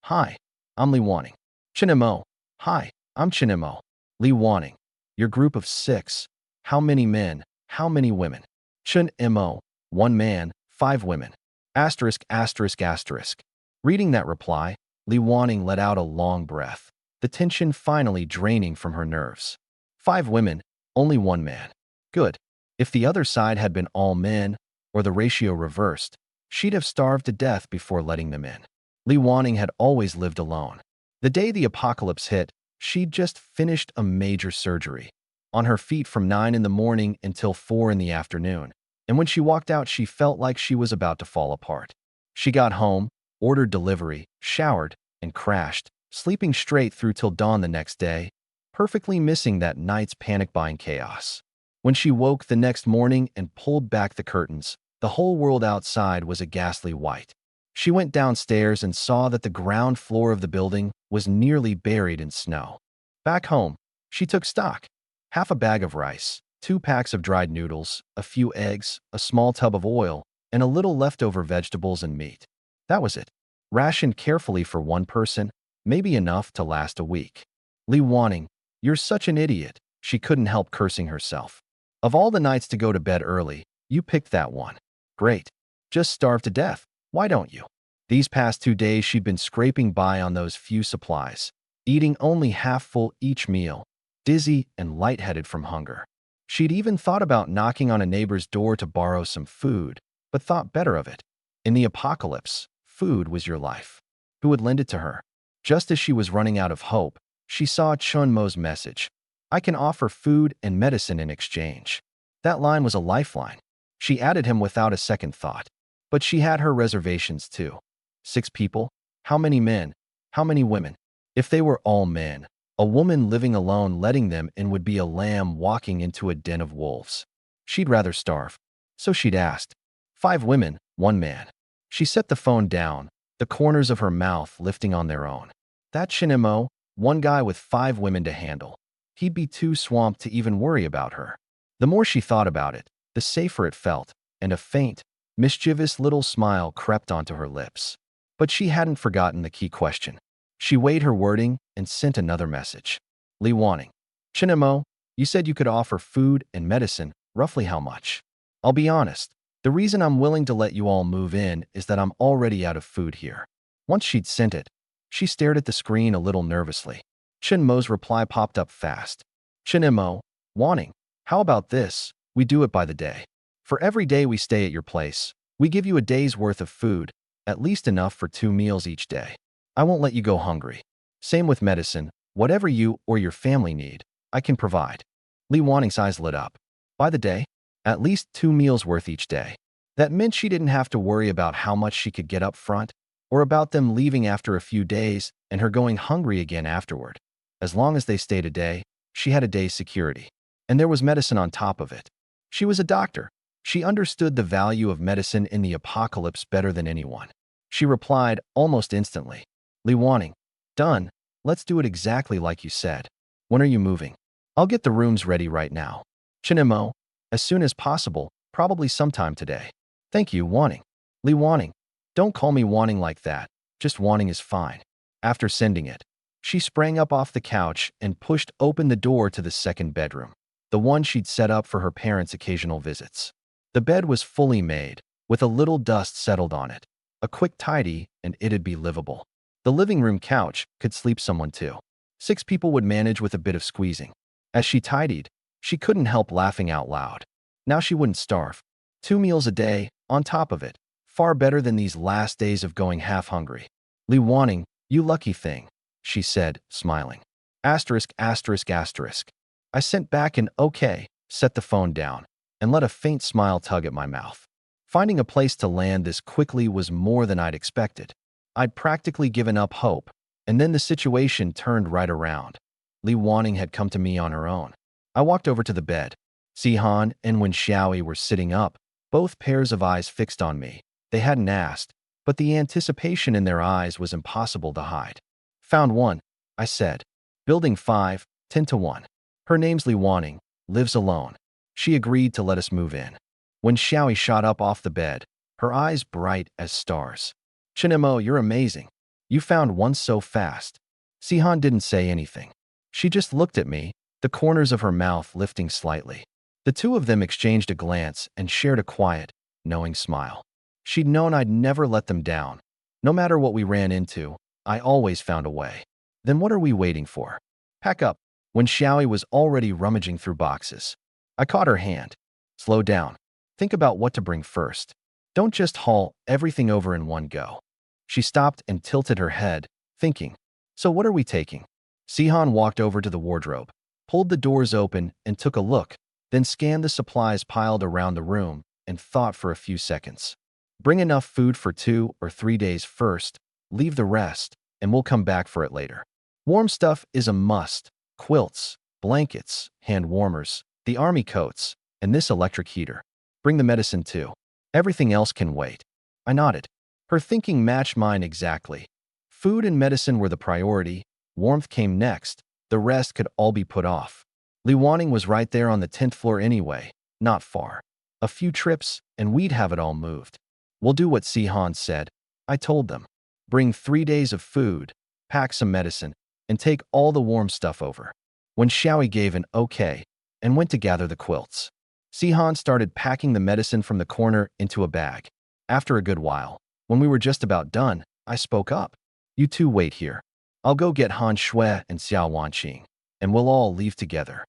Hi, I'm Lee Wanning. Chun Mo, hi, I'm Chun Mo. Lee Wanning, your group of 6. How many men, how many women? Chun Mo, 1 man, 5 women. Asterisk, asterisk, asterisk. Reading that reply, Lee Wanning let out a long breath, the tension finally draining from her nerves. 5 women, only 1 man. Good. If the other side had been all men, or the ratio reversed, she'd have starved to death before letting them in. Lee Wanning had always lived alone. The day the apocalypse hit, she'd just finished a major surgery, on her feet from 9 in the morning until 4 in the afternoon, and when she walked out she felt like she was about to fall apart. She got home, ordered delivery, showered, and crashed, sleeping straight through till dawn the next day, perfectly missing that night's panic-buying chaos. When she woke the next morning and pulled back the curtains, the whole world outside was a ghastly white. She went downstairs and saw that the ground floor of the building was nearly buried in snow. Back home, she took stock. Half a bag of rice, 2 packs of dried noodles, a few eggs, a small tub of oil, and a little leftover vegetables and meat. That was it. Rationed carefully for 1 person, maybe enough to last a week. Lee Wanning, you're such an idiot, she couldn't help cursing herself. Of all the nights to go to bed early, you picked that one. Great. Just starve to death. Why don't you? These past 2 days she'd been scraping by on those few supplies, eating only half full each meal, dizzy and lightheaded from hunger. She'd even thought about knocking on a neighbor's door to borrow some food, but thought better of it. In the apocalypse, food was your life. Who would lend it to her? Just as she was running out of hope, she saw Chun Mo's message. I can offer food and medicine in exchange. That line was a lifeline. She added him without a second thought. But she had her reservations too. 6 people? How many men? How many women? If they were all men, a woman living alone letting them in would be a lamb walking into a den of wolves. She'd rather starve. So she'd asked. 5 women, 1 man. She set the phone down, the corners of her mouth lifting on their own. That Shinemo, one guy with 5 women to handle. He'd be too swamped to even worry about her. The more she thought about it, the safer it felt, and a faint, mischievous little smile crept onto her lips. But she hadn't forgotten the key question. She weighed her wording and sent another message. Li Wanning. Shinemo, you said you could offer food and medicine. Roughly how much? I'll be honest. The reason I'm willing to let you all move in is that I'm already out of food here. Once she'd sent it, she stared at the screen a little nervously. Shinmo's reply popped up fast. Shinemo, Wanning, how about this? We do it by the day. For every day we stay at your place, we give you a day's worth of food, at least enough for 2 meals each day. I won't let you go hungry. Same with medicine. Whatever you or your family need, I can provide. Li Wanning's eyes lit up. By the day? At least 2 meals worth each day. That meant she didn't have to worry about how much she could get up front, or about them leaving after a few days and her going hungry again afterward. As long as they stayed a day, she had a day's security. And there was medicine on top of it. She was a doctor. She understood the value of medicine in the apocalypse better than anyone. She replied almost instantly. Li Wanning, done. Let's do it exactly like you said. When are you moving? I'll get the rooms ready right now. Shinemo, as soon as possible, probably sometime today. Thank you, Wanning. Li Wanning, don't call me Wanning like that. Just Wanning is fine. After sending it, she sprang up off the couch and pushed open the door to the second bedroom, the one she'd set up for her parents' occasional visits. The bed was fully made, with a little dust settled on it. A quick tidy, and it'd be livable. The living room couch could sleep someone too. 6 people would manage with a bit of squeezing. As she tidied, she couldn't help laughing out loud. Now she wouldn't starve. 2 meals a day, on top of it. Far better than these last days of going half hungry. Li Wanning, you lucky thing, she said, smiling. Asterisk, asterisk, asterisk. I sent back an okay, set the phone down, and let a faint smile tug at my mouth. Finding a place to land this quickly was more than I'd expected. I'd practically given up hope, and then the situation turned right around. Li Wanning had come to me on her own. I walked over to the bed. Sihan and Wen Xiaoyi were sitting up, both pairs of eyes fixed on me. They hadn't asked, but the anticipation in their eyes was impossible to hide. Found one, I said. Building 5, 10 to 1. Her name's Li Wanning, lives alone. She agreed to let us move in. When Xiaoyi shot up off the bed, her eyes bright as stars. Shinemo, you're amazing. You found one so fast. Sihan didn't say anything. She just looked at me, the corners of her mouth lifting slightly. The two of them exchanged a glance and shared a quiet, knowing smile. She'd known I'd never let them down. No matter what we ran into, I always found a way. Then what are we waiting for? Pack up. When Xiaoyi was already rummaging through boxes, I caught her hand. Slow down. Think about what to bring first. Don't just haul everything over in one go. She stopped and tilted her head, thinking. So what are we taking? Sihan walked over to the wardrobe, pulled the doors open and took a look, then scanned the supplies piled around the room and thought for a few seconds. Bring enough food for 2 or 3 days first, leave the rest, and we'll come back for it later. Warm stuff is a must. Quilts, blankets, hand warmers, the army coats, and this electric heater. Bring the medicine too. Everything else can wait. I nodded. Her thinking matched mine exactly. Food and medicine were the priority, warmth came next, the rest could all be put off. Li Wanning was right there on the 10th floor anyway, not far. A few trips, and we'd have it all moved. We'll do what Sihan said. I told them. Bring 3 days of food, pack some medicine, and take all the warm stuff over. When Xiaoyi gave an okay and went to gather the quilts, Sihan started packing the medicine from the corner into a bag. After a good while, when we were just about done, I spoke up. You two wait here. I'll go get Han Shui and Xiao Wanqing, and we'll all leave together.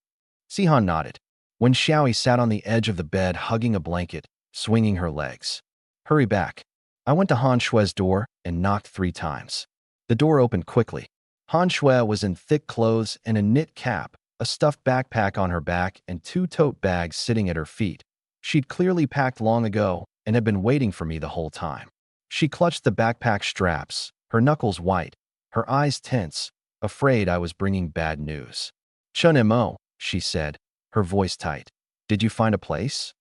Sihan nodded. When Xiaoyi sat on the edge of the bed hugging a blanket, swinging her legs. Hurry back. I went to Han Shui's door and knocked 3 times. The door opened quickly. Han Shui was in thick clothes and a knit cap, a stuffed backpack on her back and 2 tote bags sitting at her feet. She'd clearly packed long ago and had been waiting for me the whole time. She clutched the backpack straps, her knuckles white, her eyes tense, afraid I was bringing bad news. "Chun-mo," she said, her voice tight. "Did you find a place?"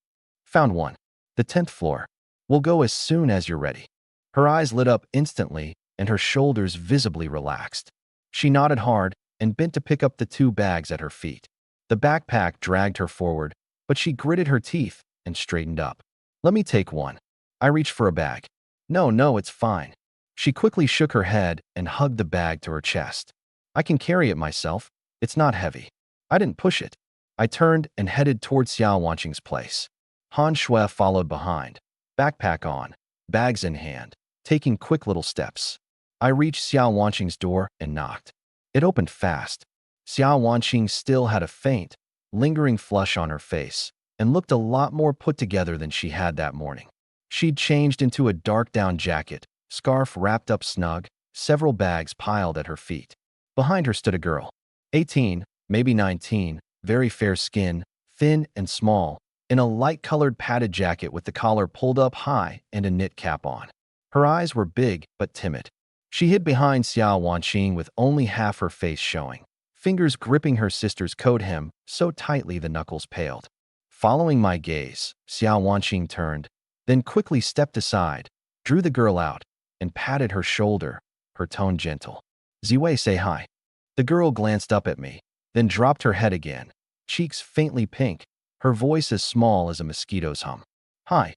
"Found one. The 10th floor. We'll go as soon as you're ready." Her eyes lit up instantly, and her shoulders visibly relaxed. She nodded hard and bent to pick up the 2 bags at her feet. The backpack dragged her forward, but she gritted her teeth and straightened up. "Let me take one." I reached for a bag. No, it's fine." She quickly shook her head and hugged the bag to her chest. "I can carry it myself. It's not heavy." I didn't push it. I turned and headed toward Xiao Wanqing's place. Han Shui followed behind, backpack on, bags in hand, taking quick little steps. I reached Xiao Wanqing's door and knocked. It opened fast. Xiao Wanqing still had a faint, lingering flush on her face and looked a lot more put together than she had that morning. She'd changed into a dark down jacket, scarf wrapped up snug, several bags piled at her feet. Behind her stood a girl, 18, maybe 19, very fair skin, thin and small, in a light-colored padded jacket with the collar pulled up high and a knit cap on. Her eyes were big but timid. She hid behind Xiao Wanqing with only half her face showing, fingers gripping her sister's coat hem so tightly the knuckles paled. Following my gaze, Xiao Wanqing turned, then quickly stepped aside, drew the girl out, and patted her shoulder, her tone gentle. "Ziwei, say hi." The girl glanced up at me, then dropped her head again, cheeks faintly pink, her voice as small as a mosquito's hum. "Hi."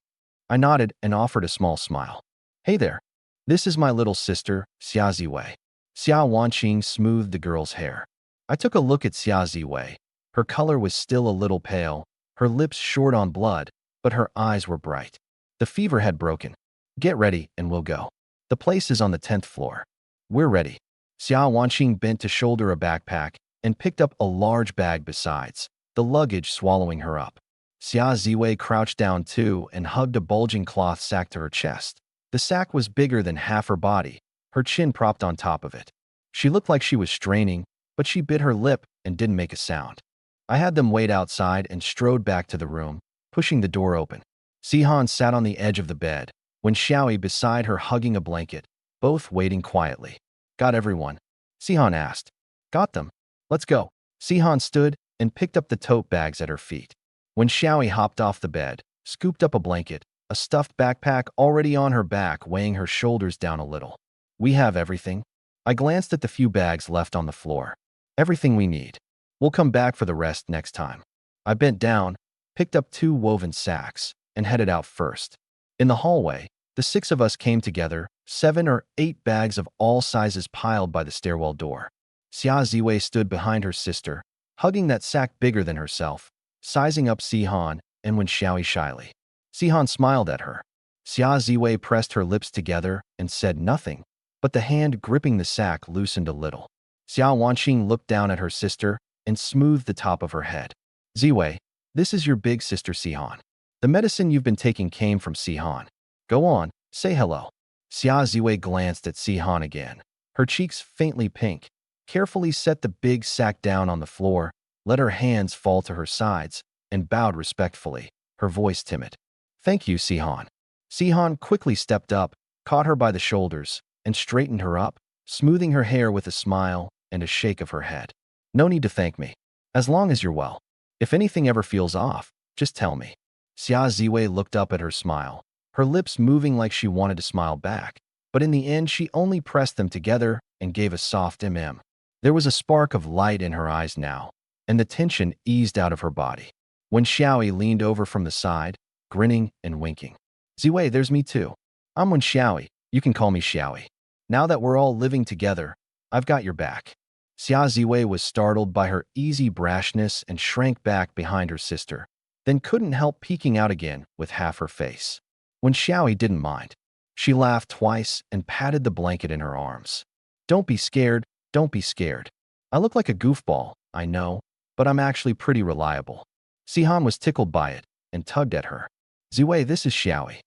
I nodded and offered a small smile. "Hey there. This is my little sister, Xia Ziwei." Xiao Wanqing smoothed the girl's hair. I took a look at Xia Ziwei. Her color was still a little pale, her lips short on blood, but her eyes were bright. The fever had broken. "Get ready and we'll go. The place is on the 10th floor." "We're ready." Xiao Wanqing bent to shoulder a backpack and picked up a large bag besides, the luggage swallowing her up. Xia Ziwei crouched down too and hugged a bulging cloth sack to her chest. The sack was bigger than half her body, her chin propped on top of it. She looked like she was straining, but she bit her lip and didn't make a sound. I had them wait outside and strode back to the room, pushing the door open. Sihan sat on the edge of the bed, Wen Xiaoyi beside her hugging a blanket, both waiting quietly. "Got everyone?" Sihan asked. "Got them. Let's go." Sihan stood and picked up the tote bags at her feet. Wen Xiaoyi hopped off the bed, scooped up a blanket, a stuffed backpack already on her back weighing her shoulders down a little. "We have everything." I glanced at the few bags left on the floor. "Everything we need. We'll come back for the rest next time." I bent down, picked up 2 woven sacks, and headed out first. In the hallway, the 6 of us came together, 7 or 8 bags of all sizes piled by the stairwell door. Xia Ziwei stood behind her sister, hugging that sack bigger than herself, sizing up Sihan and Wen Xiaoyi shyly. Sihan smiled at her. Xia Ziwei pressed her lips together and said nothing, but the hand gripping the sack loosened a little. Xiao Wanqing looked down at her sister and smoothed the top of her head. "Ziwei, this is your big sister Sihan. The medicine you've been taking came from Sihan. Go on, say hello." Xia Ziwei glanced at Sihan again, her cheeks faintly pink, carefully set the big sack down on the floor, let her hands fall to her sides, and bowed respectfully, her voice timid. "Thank you, Sihan." Sihan quickly stepped up, caught her by the shoulders, and straightened her up, smoothing her hair with a smile and a shake of her head. "No need to thank me. As long as you're well. If anything ever feels off, just tell me." Xia Ziwei looked up at her smile, her lips moving like she wanted to smile back, but in the end she only pressed them together and gave a soft mm. There was a spark of light in her eyes now, and the tension eased out of her body. Wen Xiaoyi leaned over from the side, grinning and winking. "Ziwei, there's me too. I'm Wen Xiaoyi. You can call me Xiaoyi. Now that we're all living together, I've got your back." Xia Ziwei was startled by her easy brashness and shrank back behind her sister, then couldn't help peeking out again with half her face. Wen Xiaoyi didn't mind. She laughed twice and patted the blanket in her arms. "Don't be scared, don't be scared. I look like a goofball, I know, but I'm actually pretty reliable." Sihan was tickled by it and tugged at her. "Ziwei, this is Xiaoyi."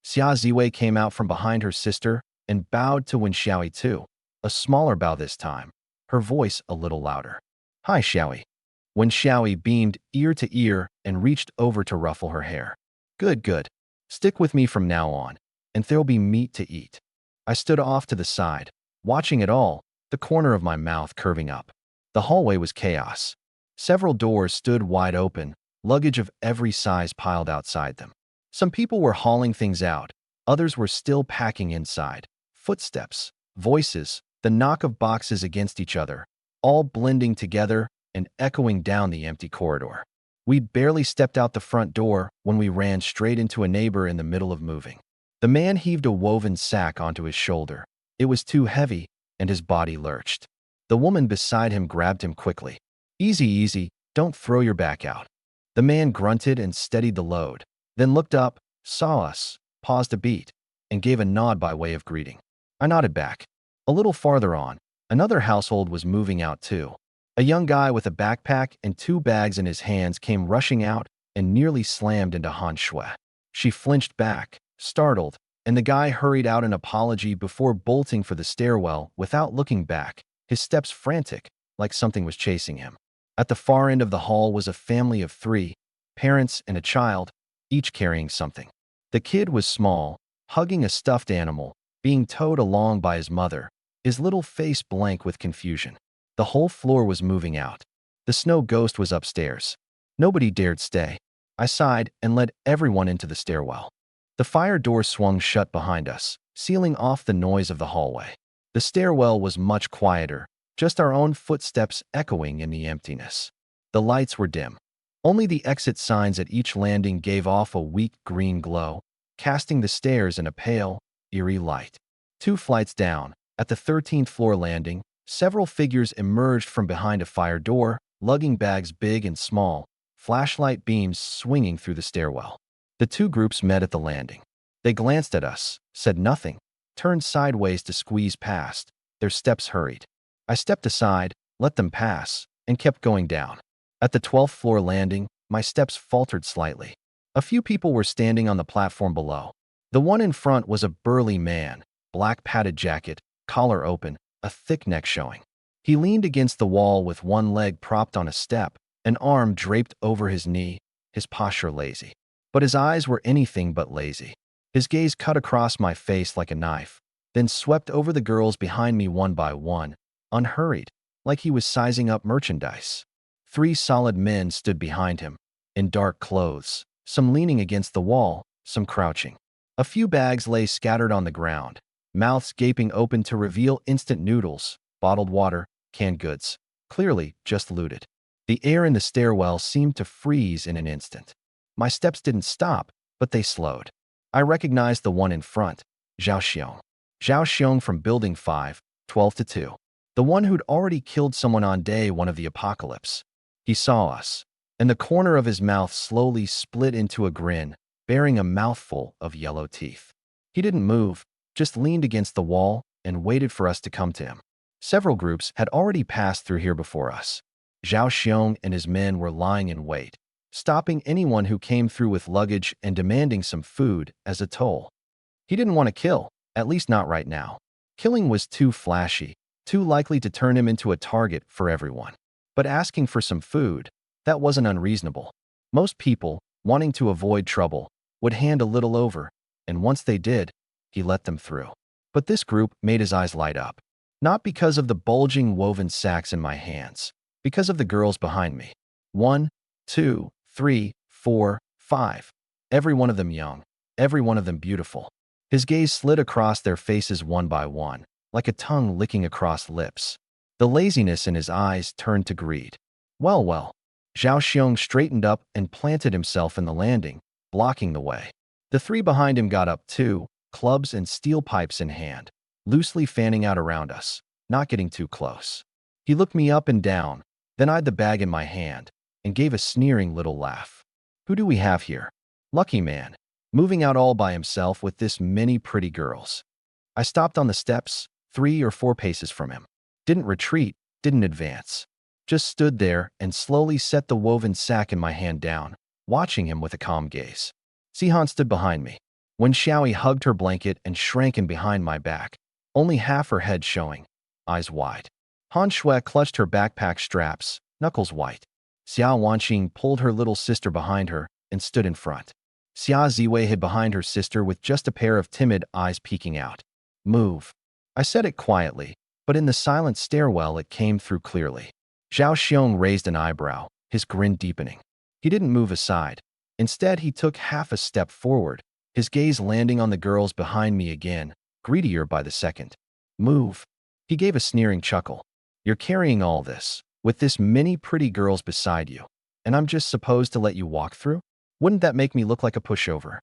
Xia Ziwei came out from behind her sister and bowed to Wen Xiaoyi too, a smaller bow this time, her voice a little louder. "Hi, Xiaoyi." Wen Xiaoyi beamed ear to ear and reached over to ruffle her hair. Good, good. Stick with me from now on, and there'll be meat to eat. I stood off to the side, watching it all, the corner of my mouth curving up. The hallway was chaos. Several doors stood wide open, luggage of every size piled outside them. Some people were hauling things out, others were still packing inside. Footsteps, voices, the knock of boxes against each other, all blending together and echoing down the empty corridor. We'd barely stepped out the front door when we ran straight into a neighbor in the middle of moving. The man heaved a woven sack onto his shoulder. It was too heavy, and his body lurched. The woman beside him grabbed him quickly. Easy, easy, don't throw your back out. The man grunted and steadied the load, then looked up, saw us, paused a beat, and gave a nod by way of greeting. I nodded back. A little farther on, another household was moving out too. A young guy with a backpack and 2 bags in his hands came rushing out and nearly slammed into Han Shui. She flinched back, startled, and the guy hurried out an apology before bolting for the stairwell without looking back, his steps frantic, like something was chasing him. At the far end of the hall was a family of 3, parents and a child, each carrying something. The kid was small, hugging a stuffed animal, being towed along by his mother, his little face blank with confusion. The whole floor was moving out. The snow ghost was upstairs. Nobody dared stay. I sighed and led everyone into the stairwell. The fire door swung shut behind us, sealing off the noise of the hallway. The stairwell was much quieter, just our own footsteps echoing in the emptiness. The lights were dim. Only the exit signs at each landing gave off a weak green glow, casting the stairs in a pale, eerie light. 2 flights down, at the 13th floor landing, several figures emerged from behind a fire door, lugging bags big and small, flashlight beams swinging through the stairwell. The 2 groups met at the landing. They glanced at us, said nothing, turned sideways to squeeze past. Their steps hurried. I stepped aside, let them pass, and kept going down. At the 12th floor landing, my steps faltered slightly. A few people were standing on the platform below. The one in front was a burly man, black padded jacket, collar open, a thick neck showing. He leaned against the wall with one leg propped on a step, an arm draped over his knee, his posture lazy. But his eyes were anything but lazy. His gaze cut across my face like a knife, then swept over the girls behind me one by one, unhurried, like he was sizing up merchandise. 3 solid men stood behind him, in dark clothes, some leaning against the wall, some crouching. A few bags lay scattered on the ground, mouths gaping open to reveal instant noodles, bottled water, canned goods, clearly just looted. The air in the stairwell seemed to freeze in an instant. My steps didn't stop, but they slowed. I recognized the one in front, Zhao Xiong. Zhao Xiong from Building 5, 12-2. The one who'd already killed someone on day 1 of the apocalypse. He saw us, and the corner of his mouth slowly split into a grin, bearing a mouthful of yellow teeth. He didn't move, just leaned against the wall and waited for us to come to him. Several groups had already passed through here before us. Zhao Xiong and his men were lying in wait, stopping anyone who came through with luggage and demanding some food as a toll. He didn't want to kill, at least not right now. Killing was too flashy, too likely to turn him into a target for everyone. But asking for some food, that wasn't unreasonable. Most people, wanting to avoid trouble, would hand a little over, and once they did, he let them through. But this group made his eyes light up. Not because of the bulging woven sacks in my hands, because of the girls behind me. 1, 2, 3, 4, 5. Every one of them young, every one of them beautiful. His gaze slid across their faces one by one, like a tongue licking across lips. The laziness in his eyes turned to greed. Well, well. Zhao Xiong straightened up and planted himself in the landing, blocking the way. The 3 behind him got up too, clubs and steel pipes in hand, loosely fanning out around us, not getting too close. He looked me up and down, then eyed the bag in my hand, and gave a sneering little laugh. Who do we have here? Lucky man, moving out all by himself with this many pretty girls. I stopped on the steps, 3 or 4 paces from him. Didn't retreat, didn't advance. Just stood there and slowly set the woven sack in my hand down, watching him with a calm gaze. Sihan stood behind me. Wen Xiaoyi hugged her blanket and shrank in behind my back, only half her head showing, eyes wide. Han Shui clutched her backpack straps, knuckles white. Xia Wanqing pulled her little sister behind her and stood in front. Xia Ziwei hid behind her sister with just a pair of timid eyes peeking out. Move. I said it quietly, but in the silent stairwell it came through clearly. Zhao Xiong raised an eyebrow, his grin deepening. He didn't move aside. Instead, he took half a step forward, his gaze landing on the girls behind me again, greedier by the second. Move. He gave a sneering chuckle. You're carrying all this, with this many pretty girls beside you, and I'm just supposed to let you walk through? Wouldn't that make me look like a pushover?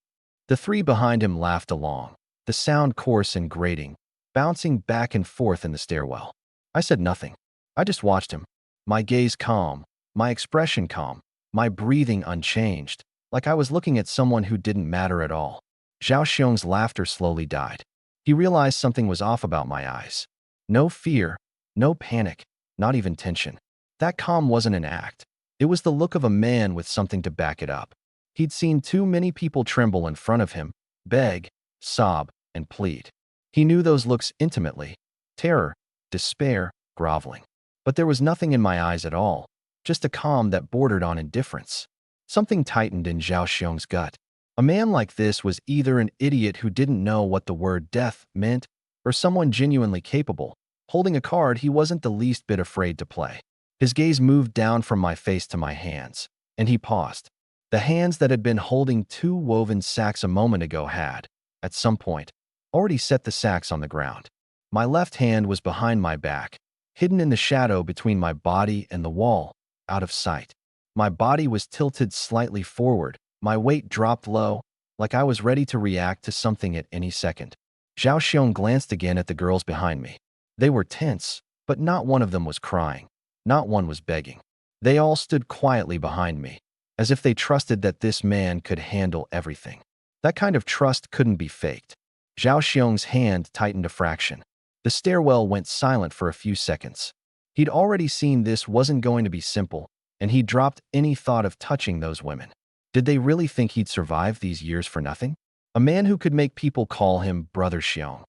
The three behind him laughed along, the sound coarse and grating, bouncing back and forth in the stairwell. I said nothing. I just watched him, my gaze calm, my expression calm, my breathing unchanged, like I was looking at someone who didn't matter at all. Zhao Xiong's laughter slowly died. He realized something was off about my eyes. No fear, no panic, not even tension. That calm wasn't an act. It was the look of a man with something to back it up. He'd seen too many people tremble in front of him, beg, sob, and plead. He knew those looks intimately. Terror, despair, groveling. But there was nothing in my eyes at all, just a calm that bordered on indifference. Something tightened in Zhao Xiong's gut. A man like this was either an idiot who didn't know what the word death meant, or someone genuinely capable, holding a card he wasn't the least bit afraid to play. His gaze moved down from my face to my hands, and he paused. The hands that had been holding two woven sacks a moment ago had, at some point, already set the sacks on the ground. My left hand was behind my back, hidden in the shadow between my body and the wall, out of sight. My body was tilted slightly forward, my weight dropped low, like I was ready to react to something at any second. Zhao Xiong glanced again at the girls behind me. They were tense, but not one of them was crying. Not one was begging. They all stood quietly behind me, as if they trusted that this man could handle everything. That kind of trust couldn't be faked. Zhao Xiong's hand tightened a fraction. The stairwell went silent for a few seconds. He'd already seen this wasn't going to be simple, and he dropped any thought of touching those women. Did they really think he'd survive these years for nothing? A man who could make people call him Brother Xiong.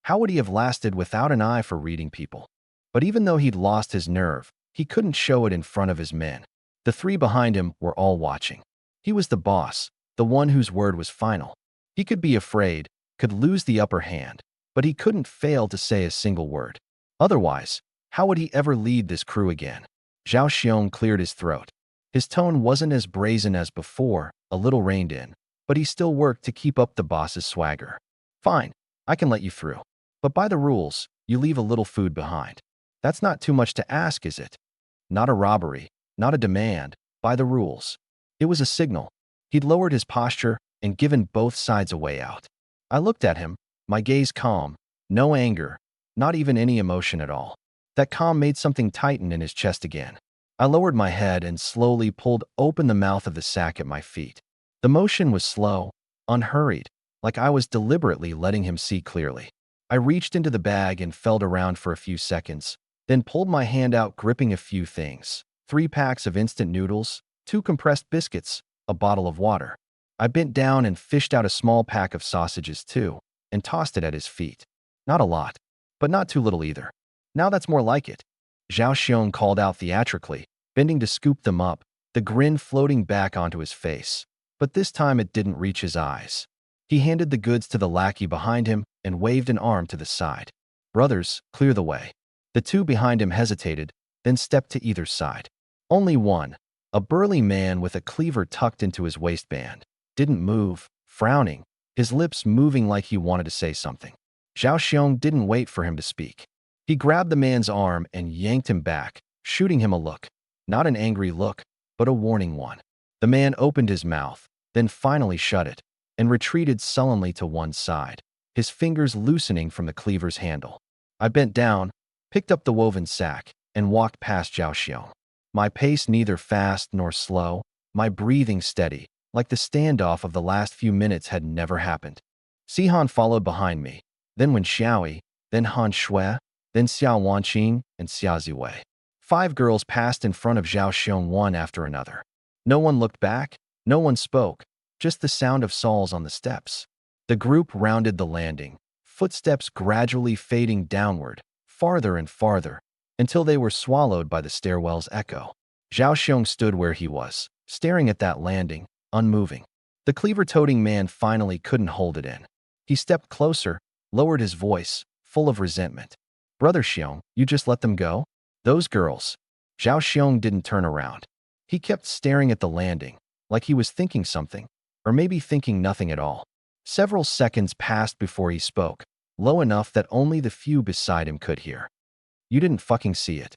How would he have lasted without an eye for reading people? But even though he'd lost his nerve, he couldn't show it in front of his men. The three behind him were all watching. He was the boss, the one whose word was final. He could be afraid, could lose the upper hand, but he couldn't fail to say a single word. Otherwise, how would he ever lead this crew again? Zhao Xiong cleared his throat. His tone wasn't as brazen as before, a little reined in, but he still worked to keep up the boss's swagger. Fine, I can let you through. But by the rules, you leave a little food behind. That's not too much to ask, is it? Not a robbery, not a demand, by the rules. It was a signal. He'd lowered his posture and given both sides a way out. I looked at him, my gaze calm, no anger, not even any emotion at all. That calm made something tighten in his chest again. I lowered my head and slowly pulled open the mouth of the sack at my feet. The motion was slow, unhurried, like I was deliberately letting him see clearly. I reached into the bag and felt around for a few seconds, then pulled my hand out gripping a few things. 3 packs of instant noodles, 2 compressed biscuits, a bottle of water. I bent down and fished out a small pack of sausages too, and tossed it at his feet. Not a lot, but not too little either. Now that's more like it. Zhao Xiong called out theatrically, bending to scoop them up, the grin floating back onto his face. But this time it didn't reach his eyes. He handed the goods to the lackey behind him and waved an arm to the side. Brothers, clear the way. The 2 behind him hesitated, then stepped to either side. Only one, a burly man with a cleaver tucked into his waistband, didn't move, frowning, his lips moving like he wanted to say something. Zhao Xiong didn't wait for him to speak. He grabbed the man's arm and yanked him back, shooting him a look. Not an angry look, but a warning one. The man opened his mouth, then finally shut it, and retreated sullenly to one side, his fingers loosening from the cleaver's handle. I bent down, picked up the woven sack, and walked past Zhao Xiong. My pace neither fast nor slow, my breathing steady, like the standoff of the last few minutes had never happened. Sihan followed behind me, then Wen Xiaoyi, then Han Shui, then Xia Wanqing, and Xia Ziwei. 5 girls passed in front of Zhao Xiong one after another. No one looked back, no one spoke, just the sound of saws on the steps. The group rounded the landing, footsteps gradually fading downward, farther and farther, until they were swallowed by the stairwell's echo. Zhao Xiong stood where he was, staring at that landing, unmoving. The cleaver-toting man finally couldn't hold it in. He stepped closer, lowered his voice, full of resentment. Brother Xiong, you just let them go? Those girls. Zhao Xiong didn't turn around. He kept staring at the landing, like he was thinking something, or maybe thinking nothing at all. Several seconds passed before he spoke, low enough that only the few beside him could hear. You didn't fucking see it.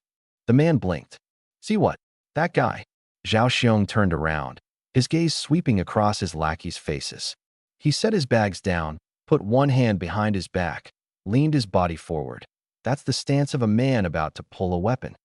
The man blinked. See what? That guy. Zhao Xiong turned around, his gaze sweeping across his lackeys' faces. He set his bags down, put one hand behind his back, leaned his body forward. That's the stance of a man about to pull a weapon.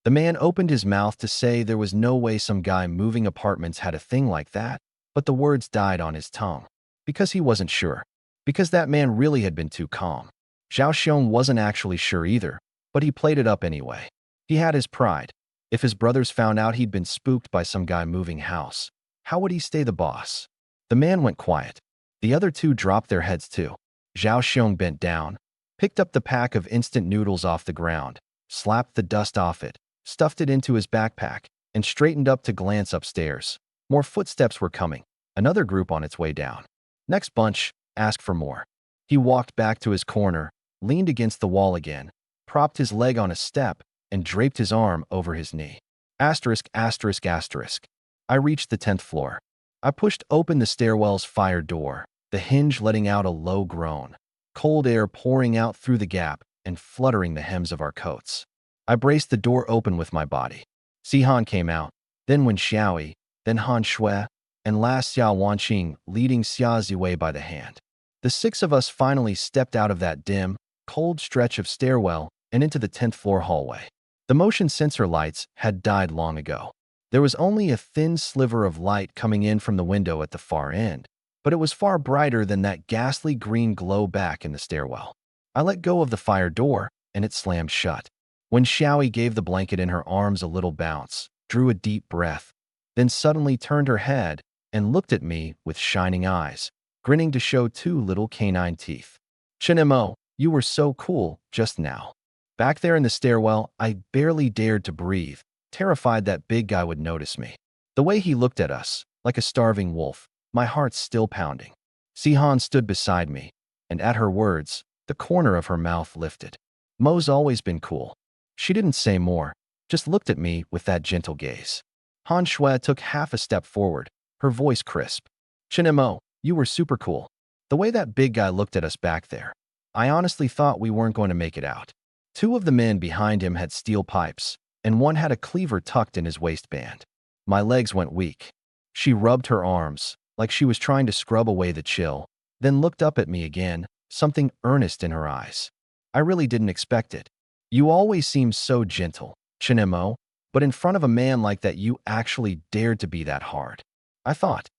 The man opened his mouth to say there was no way some guy moving apartments had a thing like that, but the words died on his tongue. Because he wasn't sure. Because that man really had been too calm. Zhao Xiong wasn't actually sure either, but he played it up anyway. He had his pride. If his brothers found out he'd been spooked by some guy moving house, how would he stay the boss? The man went quiet. The other two dropped their heads too. Zhao Xiong bent down, picked up the pack of instant noodles off the ground, slapped the dust off it, stuffed it into his backpack, and straightened up to glance upstairs. More footsteps were coming, another group on its way down. Next bunch, ask for more. He walked back to his corner, leaned against the wall again, propped his leg on a step, and draped his arm over his knee. Asterisk, asterisk, asterisk. I reached the 10th floor. I pushed open the stairwell's fire door, the hinge letting out a low groan, cold air pouring out through the gap and fluttering the hems of our coats. I braced the door open with my body. Sihan came out, then Wen Xiaoyi, then Han Shui, and last Xia Wanqing leading Xia Ziwei by the hand. The six of us finally stepped out of that dim, cold stretch of stairwell and into the 10th floor hallway. The motion sensor lights had died long ago. There was only a thin sliver of light coming in from the window at the far end, but it was far brighter than that ghastly green glow back in the stairwell. I let go of the fire door, and it slammed shut. When Xiaoyi gave the blanket in her arms a little bounce, drew a deep breath, then suddenly turned her head and looked at me with shining eyes, grinning to show two little canine teeth. Chinemo, you were so cool just now. Back there in the stairwell, I barely dared to breathe, terrified that big guy would notice me. The way he looked at us, like a starving wolf, my heart still pounding. Sihan stood beside me, and at her words, the corner of her mouth lifted. Mo's always been cool. She didn't say more, just looked at me with that gentle gaze. Han Shui took half a step forward, her voice crisp. Chinemo, you were super cool. The way that big guy looked at us back there, I honestly thought we weren't going to make it out. Two of the men behind him had steel pipes, and one had a cleaver tucked in his waistband. My legs went weak. She rubbed her arms, like she was trying to scrub away the chill, then looked up at me again, something earnest in her eyes. I really didn't expect it. You always seem so gentle, Chinemo, but in front of a man like that you actually dared to be that hard. I thought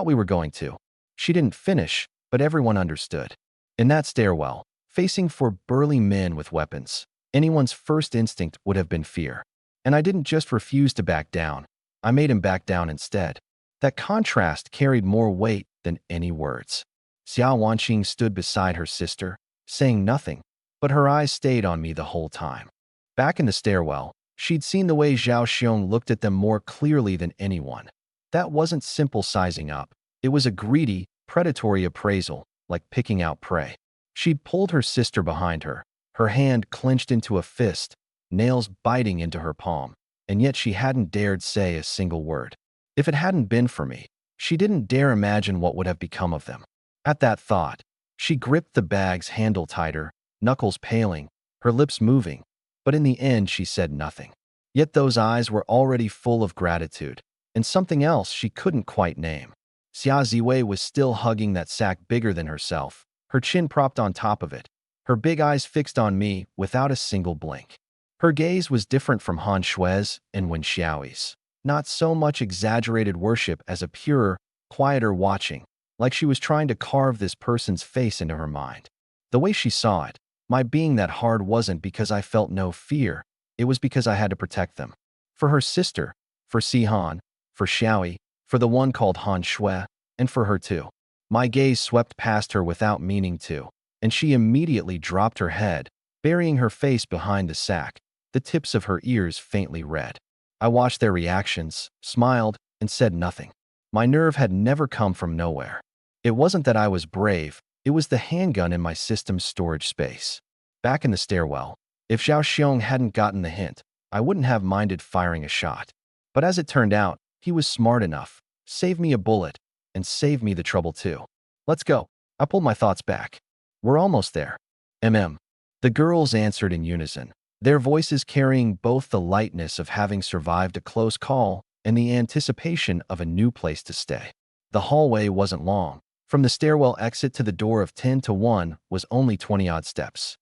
we were going to. She didn't finish, but everyone understood. In that stairwell, facing four burly men with weapons, anyone's first instinct would have been fear. And I didn't just refuse to back down. I made him back down instead. That contrast carried more weight than any words. Xia Wanqing stood beside her sister, saying nothing, but her eyes stayed on me the whole time. Back in the stairwell, she'd seen the way Zhao Xiong looked at them more clearly than anyone. That wasn't simple sizing up. It was a greedy, predatory appraisal, like picking out prey. She'd pulled her sister behind her, her hand clenched into a fist, nails biting into her palm, and yet she hadn't dared say a single word. If it hadn't been for me, she didn't dare imagine what would have become of them. At that thought, she gripped the bag's handle tighter, knuckles paling, her lips moving, but in the end she said nothing. Yet those eyes were already full of gratitude, and something else she couldn't quite name. Xia Ziwei was still hugging that sack bigger than herself, her chin propped on top of it, her big eyes fixed on me without a single blink. Her gaze was different from Han Shui's and Wen Xiaoyi's. Not so much exaggerated worship as a purer, quieter watching, like she was trying to carve this person's face into her mind. The way she saw it, my being that hard wasn't because I felt no fear, it was because I had to protect them. For her sister, for Sihan, for Xiaoyi, for the one called Han Shui, and for her too. My gaze swept past her without meaning to, and she immediately dropped her head, burying her face behind the sack, the tips of her ears faintly red. I watched their reactions, smiled, and said nothing. My nerve had never come from nowhere. It wasn't that I was brave, it was the handgun in my system's storage space. Back in the stairwell, if Zhao Xiong hadn't gotten the hint, I wouldn't have minded firing a shot. But as it turned out, he was smart enough. Save me a bullet, and save me the trouble too. Let's go. I pulled my thoughts back. We're almost there. The girls answered in unison, their voices carrying both the lightness of having survived a close call and the anticipation of a new place to stay. The hallway wasn't long. From the stairwell exit to the door of 10 to 1 was only 20-odd steps.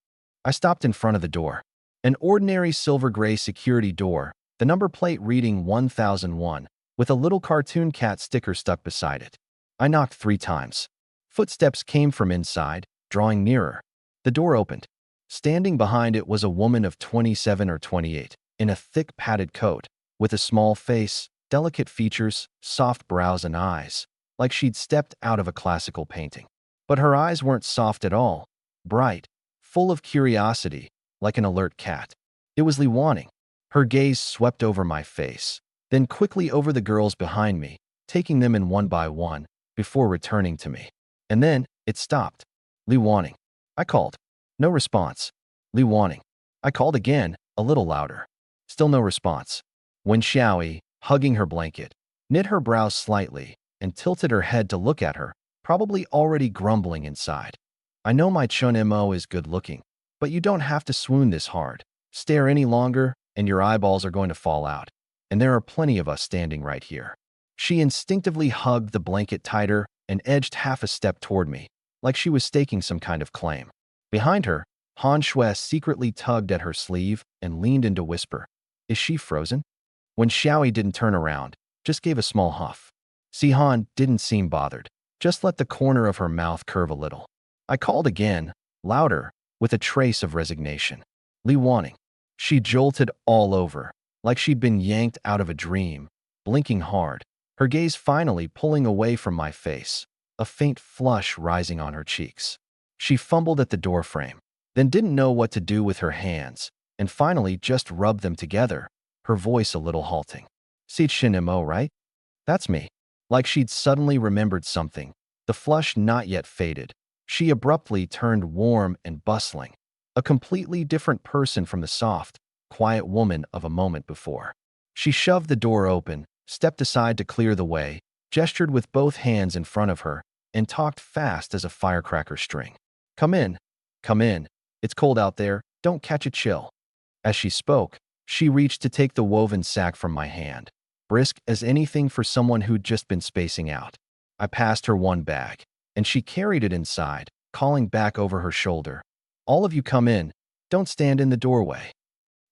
I stopped in front of the door. An ordinary silver-gray security door, the number plate reading 1001, with a little cartoon cat sticker stuck beside it. I knocked 3 times. Footsteps came from inside, drawing nearer. The door opened. Standing behind it was a woman of 27 or 28, in a thick padded coat, with a small face, delicate features, soft brows and eyes, like she'd stepped out of a classical painting. But her eyes weren't soft at all, bright, full of curiosity, like an alert cat. It was Li Wanning. Her gaze swept over my face, then quickly over the girls behind me, taking them in one by one, before returning to me. And then, it stopped. Li Wanning. I called. No response. Li Wanning. I called again, a little louder. Still no response. When Xiaoyi, hugging her blanket, knit her brows slightly and tilted her head to look at her, probably already grumbling inside. I know my Chun Mo is good looking, but you don't have to swoon this hard. Stare any longer, and your eyeballs are going to fall out. And there are plenty of us standing right here. She instinctively hugged the blanket tighter and edged half a step toward me, like she was staking some kind of claim. Behind her, Han Shui secretly tugged at her sleeve and leaned in to whisper, "Is she frozen?" When Xiaoyi didn't turn around, just gave a small huff. Han didn't seem bothered, just let the corner of her mouth curve a little. I called again, louder, with a trace of resignation. Li Wanning. She jolted all over, like she'd been yanked out of a dream, blinking hard, her gaze finally pulling away from my face, a faint flush rising on her cheeks. She fumbled at the doorframe, then didn't know what to do with her hands, and finally just rubbed them together, her voice a little halting. "See Shin Mo, right? That's me." Like she'd suddenly remembered something, the flush not yet faded. She abruptly turned warm and bustling, a completely different person from the soft, quiet woman of a moment before. She shoved the door open, stepped aside to clear the way, gestured with both hands in front of her, and talked fast as a firecracker string. Come in. It's cold out there, don't catch a chill." As she spoke, she reached to take the woven sack from my hand, brisk as anything for someone who'd just been spacing out. I passed her one bag, and she carried it inside, calling back over her shoulder, "All of you come in, don't stand in the doorway."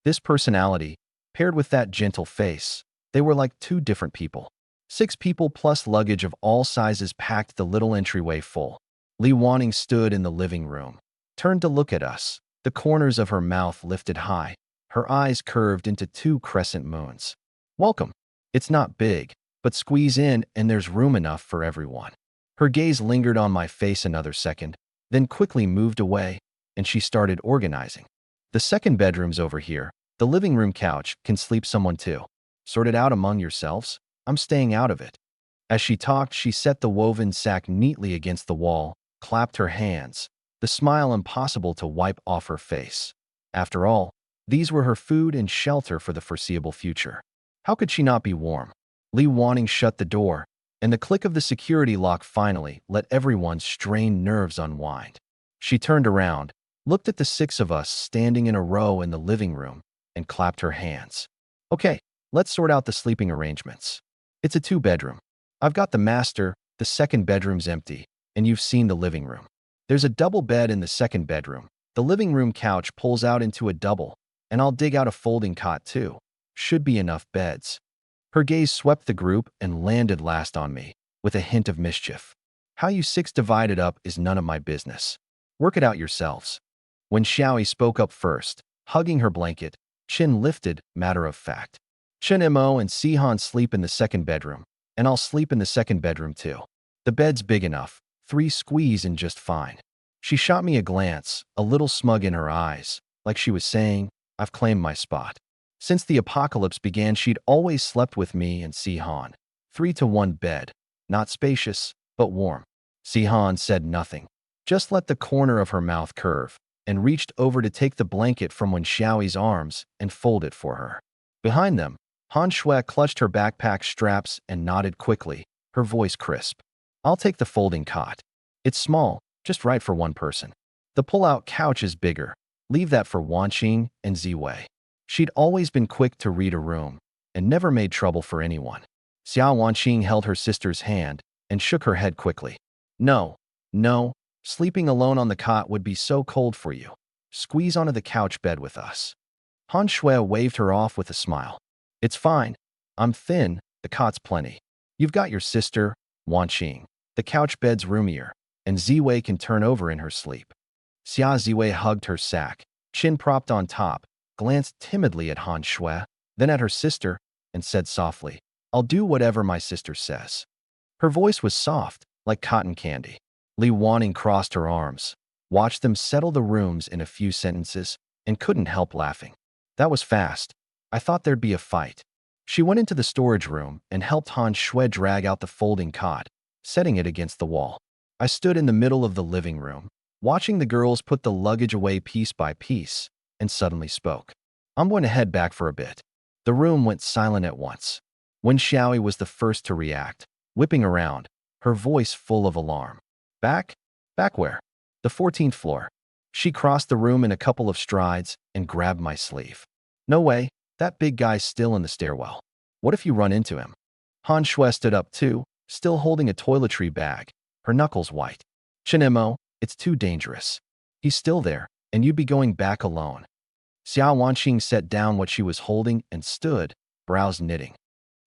This personality, paired with that gentle face, they were like 2 different people. 6 people plus luggage of all sizes packed the little entryway full. Li Wanning stood in the living room, turned to look at us, the corners of her mouth lifted high, her eyes curved into 2 crescent moons. "Welcome. It's not big, but squeeze in and there's room enough for everyone." Her gaze lingered on my face another second, then quickly moved away, and she started organizing. "The second bedroom's over here. The living room couch can sleep someone too. Sort it out among yourselves. I'm staying out of it." As she talked, she set the woven sack neatly against the wall, clapped her hands, the smile impossible to wipe off her face. After all, these were her food and shelter for the foreseeable future. How could she not be warm? Li Wanning shut the door, and the click of the security lock finally let everyone's strained nerves unwind. She turned around, looked at the 6 of us standing in a row in the living room, and clapped her hands. "Okay, let's sort out the sleeping arrangements. It's a 2-bedroom. I've got the master, the second bedroom's empty, and you've seen the living room. There's a double bed in the second bedroom. The living room couch pulls out into a double, and I'll dig out a folding cot too. Should be enough beds." Her gaze swept the group and landed last on me, with a hint of mischief. "How you 6 divided up is none of my business. Work it out yourselves." When Xiaoyi spoke up first, hugging her blanket, chin lifted, matter of fact. "Chen Mo and Han sleep in the second bedroom, and I'll sleep in the second bedroom too. The bed's big enough, 3 squeeze in just fine." She shot me a glance, a little smug in her eyes, like she was saying, "I've claimed my spot." Since the apocalypse began, she'd always slept with me and Si-Han. 3-to-1 bed. Not spacious, but warm. Si-Han said nothing, just let the corner of her mouth curve, and reached over to take the blanket from Wen Xiaoyi's arms and fold it for her. Behind them, Han Shui clutched her backpack straps and nodded quickly, her voice crisp. I'll take the folding cot. It's small, just right for one person. The pull-out couch is bigger. Leave that for Wanqing and Ziwei. She'd always been quick to read a room and never made trouble for anyone. Xiao Wanqing held her sister's hand and shook her head quickly. No, no, sleeping alone on the cot would be so cold for you. Squeeze onto the couch bed with us. Han Shui waved her off with a smile. It's fine. I'm thin, the cot's plenty. You've got your sister, Wanqing. The couch bed's roomier, and Ziwei can turn over in her sleep. Xia Ziwei hugged her sack, chin propped on top, glanced timidly at Han Shui, then at her sister, and said softly, I'll do whatever my sister says. Her voice was soft, like cotton candy. Li Wanning crossed her arms, watched them settle the rooms in a few sentences, and couldn't help laughing. That was fast. I thought there'd be a fight. She went into the storage room and helped Han Shui drag out the folding cot, setting it against the wall. I stood in the middle of the living room, watching the girls put the luggage away piece by piece, and suddenly spoke. I'm going to head back for a bit. The room went silent at once. Wen Xiaoyi was the first to react, whipping around, her voice full of alarm. Back? Back where? The 14th floor. She crossed the room in a couple of strides and grabbed my sleeve. No way, that big guy's still in the stairwell. What if you run into him? Han Shui stood up too, still holding a toiletry bag, her knuckles white. Chinemo, it's too dangerous. He's still there, and you'd be going back alone. Xiao Wanqing set down what she was holding and stood, brows knitting.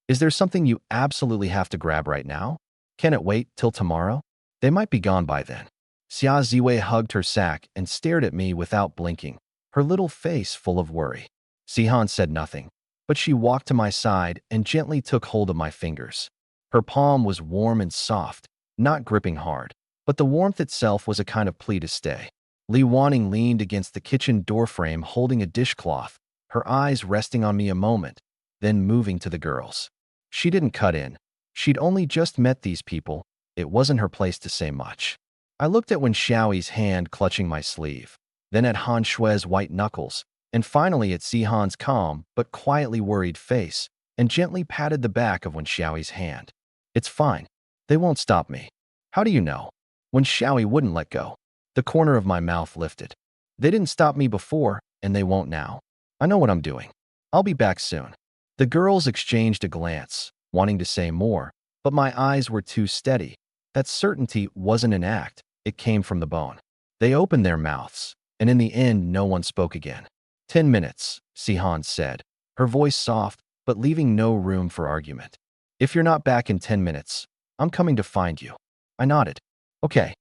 Is there something you absolutely have to grab right now? Can it wait till tomorrow? They might be gone by then. Xia Ziwei hugged her sack and stared at me without blinking, her little face full of worry. Si-Han said nothing, but she walked to my side and gently took hold of my fingers. Her palm was warm and soft, not gripping hard, but the warmth itself was a kind of plea to stay. Li Wanning leaned against the kitchen doorframe holding a dishcloth, her eyes resting on me a moment, then moving to the girls. She didn't cut in. She'd only just met these people. It wasn't her place to say much. I looked at Wen Xiaoyi's hand clutching my sleeve, then at Han Shui's white knuckles, and finally at Si-Han's calm but quietly worried face, and gently patted the back of Wen Xiaoyi's hand. It's fine. They won't stop me. How do you know? Wen Xiaoyi wouldn't let go. The corner of my mouth lifted. They didn't stop me before, and they won't now. I know what I'm doing. I'll be back soon. The girls exchanged a glance, wanting to say more, but my eyes were too steady. That certainty wasn't an act, it came from the bone. They opened their mouths, and in the end no one spoke again. 10 minutes, Si-Han said, her voice soft, but leaving no room for argument. If you're not back in 10 minutes, I'm coming to find you. I nodded. Okay.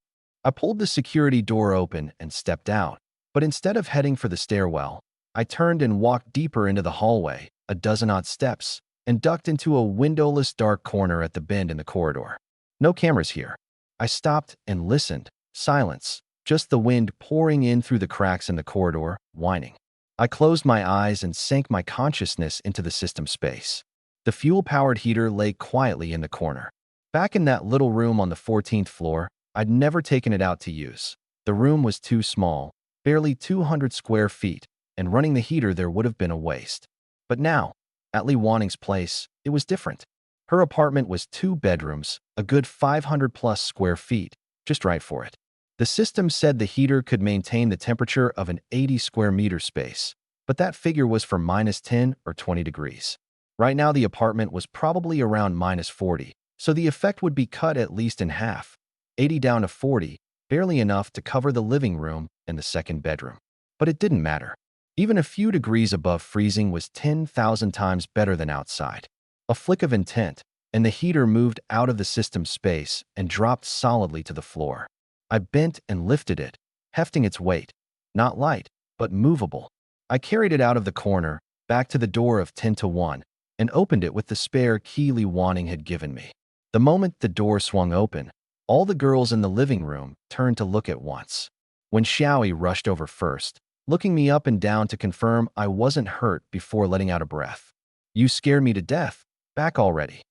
I pulled the security door open and stepped out, but instead of heading for the stairwell, I turned and walked deeper into the hallway, a dozen-odd steps, and ducked into a windowless dark corner at the bend in the corridor. No cameras here. I stopped and listened. Silence. Just the wind pouring in through the cracks in the corridor, whining. I closed my eyes and sank my consciousness into the system space. The fuel-powered heater lay quietly in the corner. Back in that little room on the 14th floor, I'd never taken it out to use. The room was too small, barely 200 square feet, and running the heater there would have been a waste. But now, at Li Wanning's place, it was different. Her apartment was 2 bedrooms, a good 500+ square feet, just right for it. The system said the heater could maintain the temperature of an 80 square meter space, but that figure was for -10 or 20 degrees. Right now the apartment was probably around -40, so the effect would be cut at least in half, 80 down to 40, barely enough to cover the living room and the second bedroom. But it didn't matter. Even a few degrees above freezing was 10,000 times better than outside. A flick of intent, and the heater moved out of the system space and dropped solidly to the floor. I bent and lifted it, hefting its weight. Not light, but movable. I carried it out of the corner, back to the door of 10-to-1, and opened it with the spare key Li Wanning had given me. The moment the door swung open, all the girls in the living room turned to look at once. Wen Xiaoyi rushed over first, looking me up and down to confirm I wasn't hurt before letting out a breath. You scared me to death. Back already.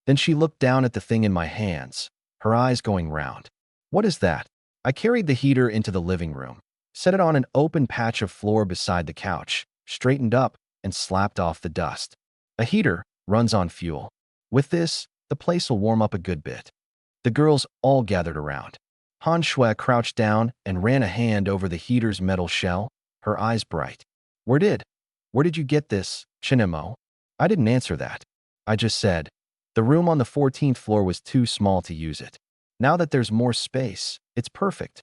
Then she looked down at the thing in my hands, her eyes going round. What is that? I carried the heater into the living room, set it on an open patch of floor beside the couch, straightened up, and slapped off the dust. A heater runs on fuel. With this, the place will warm up a good bit. The girls all gathered around. Han Shui crouched down and ran a hand over the heater's metal shell, her eyes bright. Where did you get this, Chinemo? I didn't answer that. I just said, the room on the 14th floor was too small to use it. Now that there's more space, it's perfect.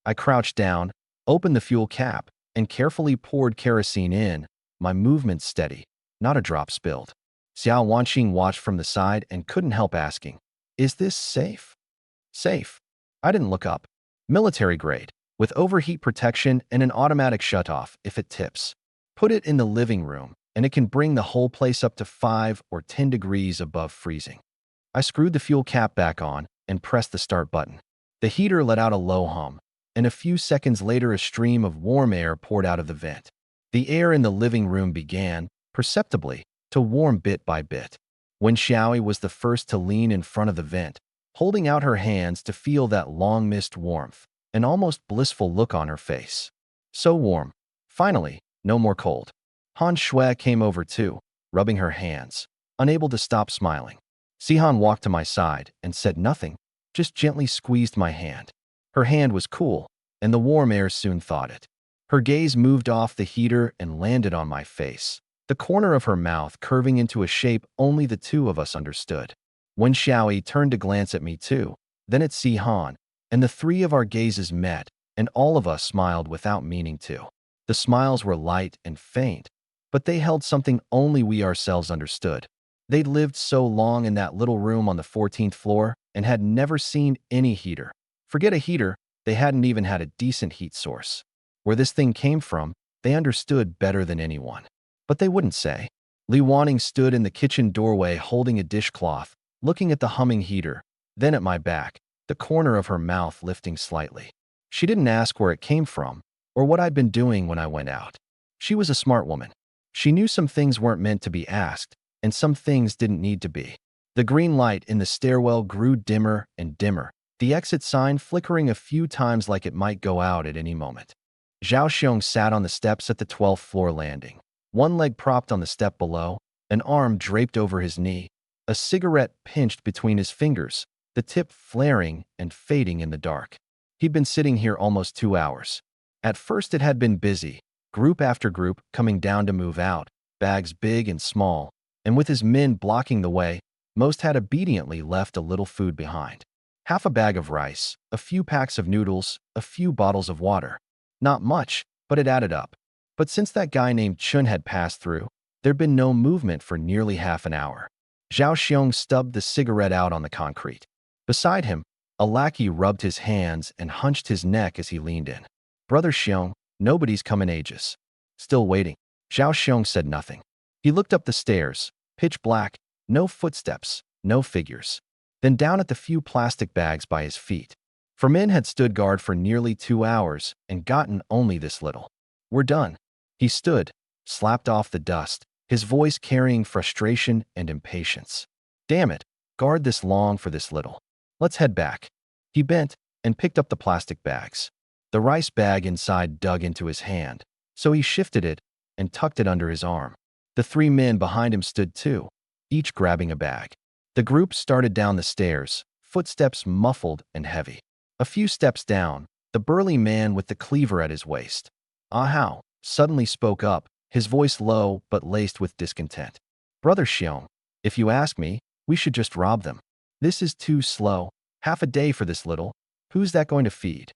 I crouched down, opened the fuel cap, and carefully poured kerosene in, my movements steady, not a drop spilled. Xiao Wanqing watched from the side and couldn't help asking, is this safe? Safe. I didn't look up. Military grade, with overheat protection and an automatic shutoff if it tips. Put it in the living room, and it can bring the whole place up to 5 or 10 degrees above freezing. I screwed the fuel cap back on and pressed the start button. The heater let out a low hum, and a few seconds later a stream of warm air poured out of the vent. The air in the living room began, perceptibly, to warm bit by bit. Wen Xiaoyi was the first to lean in front of the vent, holding out her hands to feel that long-missed warmth, an almost blissful look on her face. So warm. Finally, no more cold. Han Shui came over too, rubbing her hands, unable to stop smiling. Sihan walked to my side and said nothing, just gently squeezed my hand. Her hand was cool, and the warm air soon thawed it. Her gaze moved off the heater and landed on my face, the corner of her mouth curving into a shape only the two of us understood. Wen Xiaoyi turned to glance at me too, then at Sihan, and the three of our gazes met, and all of us smiled without meaning to. The smiles were light and faint, but they held something only we ourselves understood. They'd lived so long in that little room on the 14th floor and had never seen any heater. Forget a heater, they hadn't even had a decent heat source. Where this thing came from, they understood better than anyone. But they wouldn't say. Li Wanning stood in the kitchen doorway holding a dishcloth, looking at the humming heater, then at my back, the corner of her mouth lifting slightly. She didn't ask where it came from or what I'd been doing when I went out. She was a smart woman. She knew some things weren't meant to be asked, and some things didn't need to be. The green light in the stairwell grew dimmer and dimmer, the exit sign flickering a few times like it might go out at any moment. Zhao Xiong sat on the steps at the 12th floor landing, one leg propped on the step below, an arm draped over his knee, a cigarette pinched between his fingers, the tip flaring and fading in the dark. He'd been sitting here almost 2 hours. At first it had been busy, group after group coming down to move out, bags big and small, and with his men blocking the way, most had obediently left a little food behind. Half a bag of rice, a few packs of noodles, a few bottles of water. Not much, but it added up. But since that guy named Chun had passed through, there'd been no movement for nearly half an hour. Zhao Xiong stubbed the cigarette out on the concrete. Beside him, a lackey rubbed his hands and hunched his neck as he leaned in. Brother Xiong, nobody's come in ages. Still waiting. Zhao Xiong said nothing. He looked up the stairs, pitch black, no footsteps, no figures. Then down at the few plastic bags by his feet. For men had stood guard for nearly 2 hours and gotten only this little. We're done. He stood, slapped off the dust, his voice carrying frustration and impatience. Damn it, guard this long for this little. Let's head back. He bent and picked up the plastic bags. The rice bag inside dug into his hand, so he shifted it and tucked it under his arm. The 3 men behind him stood too, each grabbing a bag. The group started down the stairs, footsteps muffled and heavy. A few steps down, the burly man with the cleaver at his waist, Ah Hao, suddenly spoke up, his voice low but laced with discontent. Brother Xiong, if you ask me, we should just rob them. This is too slow. Half a day for this little. Who's that going to feed?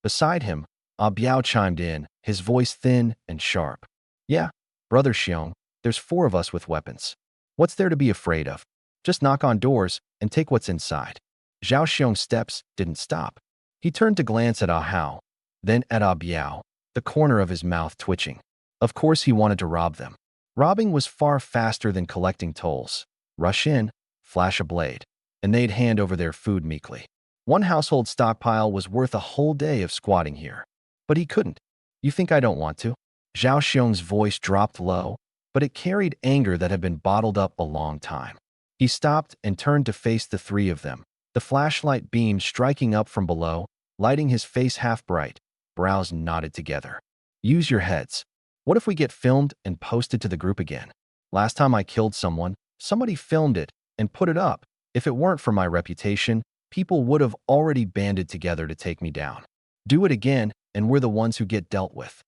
Beside him, Ah Biao chimed in, his voice thin and sharp. Yeah, Brother Xiong, there's 4 of us with weapons. What's there to be afraid of? Just knock on doors and take what's inside. Zhao Xiong's steps didn't stop. He turned to glance at Ah Hao, then at Ah Biao, the corner of his mouth twitching. Of course he wanted to rob them. Robbing was far faster than collecting tolls. Rush in, flash a blade, and they'd hand over their food meekly. One household stockpile was worth a whole day of squatting here. But he couldn't. You think I don't want to? Zhao Xiong's voice dropped low, but it carried anger that had been bottled up a long time. He stopped and turned to face the three of them, the flashlight beam striking up from below, lighting his face half bright, brows knotted together. Use your heads. What if we get filmed and posted to the group again? Last time I killed someone, somebody filmed it and put it up. If it weren't for my reputation, people would have already banded together to take me down. Do it again, and we're the ones who get dealt with.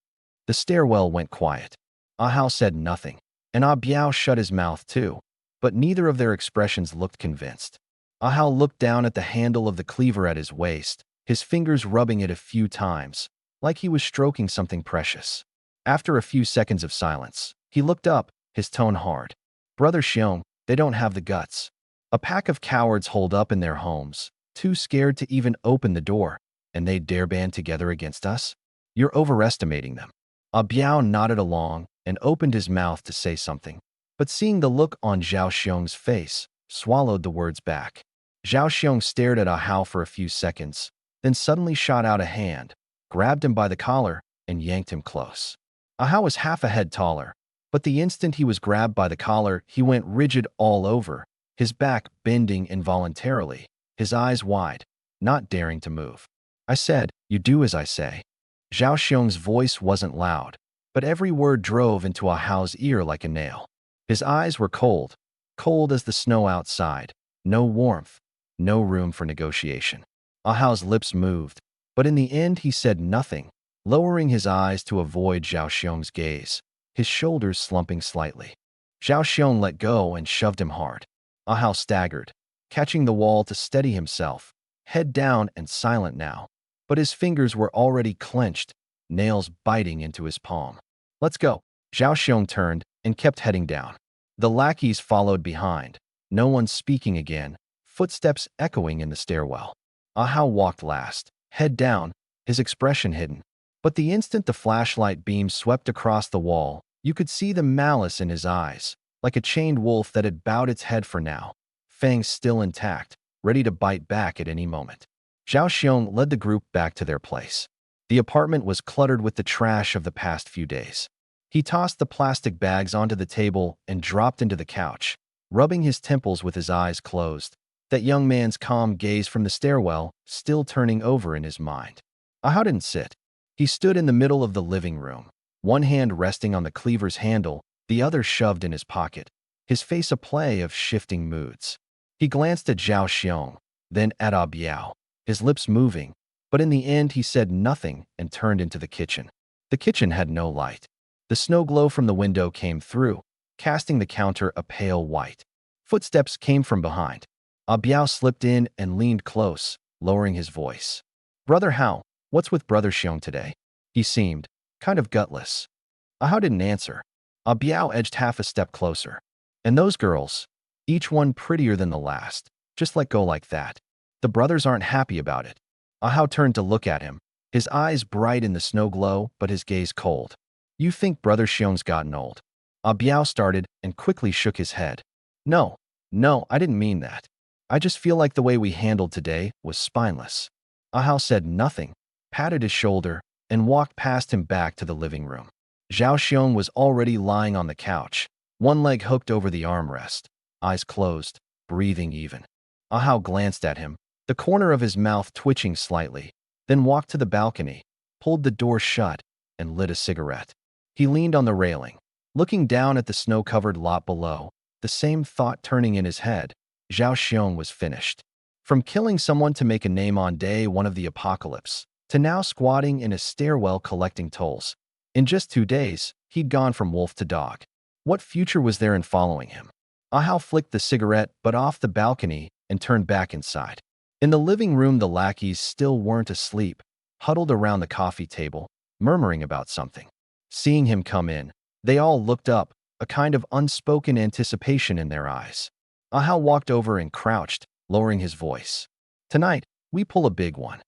The stairwell went quiet. Ahao said nothing, and Ah Biao shut his mouth too, but neither of their expressions looked convinced. Ahao looked down at the handle of the cleaver at his waist, his fingers rubbing it a few times, like he was stroking something precious. After a few seconds of silence, he looked up, his tone hard. Brother Xiong, they don't have the guts. A pack of cowards holed up in their homes, too scared to even open the door, and they dare band together against us? You're overestimating them. Ah Biao nodded along and opened his mouth to say something, but seeing the look on Zhao Xiong's face, swallowed the words back. Zhao Xiong stared at Ahao for a few seconds, then suddenly shot out a hand, grabbed him by the collar, and yanked him close. Ahao was half a head taller, but the instant he was grabbed by the collar, he went rigid all over, his back bending involuntarily, his eyes wide, not daring to move. I said, you do as I say. Zhao Xiong's voice wasn't loud, but every word drove into Ahao's ear like a nail. His eyes were cold, cold as the snow outside, no warmth, no room for negotiation. Ahao's lips moved, but in the end he said nothing, lowering his eyes to avoid Zhao Xiong's gaze, his shoulders slumping slightly. Zhao Xiong let go and shoved him hard. Ahao staggered, catching the wall to steady himself, head down and silent now, but his fingers were already clenched, nails biting into his palm. Let's go. Zhao Xiong turned and kept heading down. The lackeys followed behind, no one speaking again, footsteps echoing in the stairwell. Ahao walked last, head down, his expression hidden. But the instant the flashlight beam swept across the wall, you could see the malice in his eyes, like a chained wolf that had bowed its head for now, fangs still intact, ready to bite back at any moment. Zhao Xiong led the group back to their place. The apartment was cluttered with the trash of the past few days. He tossed the plastic bags onto the table and dropped into the couch, rubbing his temples with his eyes closed, that young man's calm gaze from the stairwell still turning over in his mind. Ahao didn't sit. He stood in the middle of the living room, one hand resting on the cleaver's handle, the other shoved in his pocket, his face a play of shifting moods. He glanced at Zhao Xiong, then at Ah Biao, his lips moving, but in the end he said nothing and turned into the kitchen. The kitchen had no light. The snow glow from the window came through, casting the counter a pale white. Footsteps came from behind. Ah Biao slipped in and leaned close, lowering his voice. Brother Hao, what's with Brother Xiong today? He seemed kind of gutless. Ahao didn't answer. Ah Biao edged half a step closer. And those girls, each one prettier than the last, just let go like that. The brothers aren't happy about it. Ahao turned to look at him, his eyes bright in the snow glow, but his gaze cold. You think Brother Xiong's gotten old? Ah Biao started and quickly shook his head. No, I didn't mean that. I just feel like the way we handled today was spineless. Ahao said nothing, patted his shoulder, and walked past him back to the living room. Zhao Xiong was already lying on the couch, one leg hooked over the armrest, eyes closed, breathing even. Ahao glanced at him, the corner of his mouth twitching slightly, then walked to the balcony, pulled the door shut, and lit a cigarette. He leaned on the railing, looking down at the snow-covered lot below, the same thought turning in his head. Zhao Xiong was finished. From killing someone to make a name on day one of the apocalypse, to now squatting in a stairwell collecting tolls. In just 2 days, he'd gone from wolf to dog. What future was there in following him? Ahao flicked the cigarette butt off the balcony and turned back inside. In the living room, the lackeys still weren't asleep, huddled around the coffee table, murmuring about something. Seeing him come in, they all looked up, a kind of unspoken anticipation in their eyes. Ahao walked over and crouched, lowering his voice. Tonight, we pull a big one.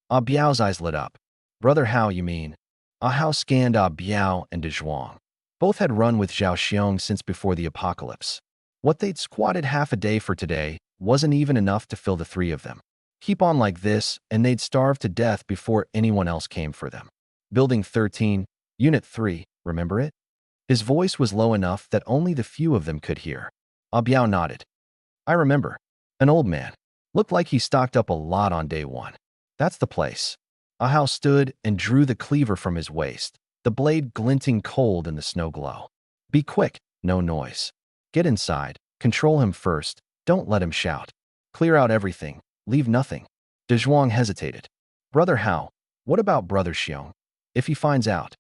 Ah Biao's eyes lit up. Brother Hao, you mean? Ahao scanned Ah Biao and De Zhuang. Both had run with Zhao Xiong since before the apocalypse. What they'd squatted half a day for today wasn't even enough to fill the 3 of them. Keep on like this, and they'd starve to death before anyone else came for them. Building 13, Unit 3, remember it? His voice was low enough that only the few of them could hear. Ah Biao nodded. I remember. An old man. Looked like he stocked up a lot on day one. That's the place. Ah Hao stood and drew the cleaver from his waist, the blade glinting cold in the snow glow. Be quick, no noise. Get inside, control him first, don't let him shout. Clear out everything, leave nothing. De Zhuang hesitated. Brother Hao, what about Brother Xiong? If he finds out.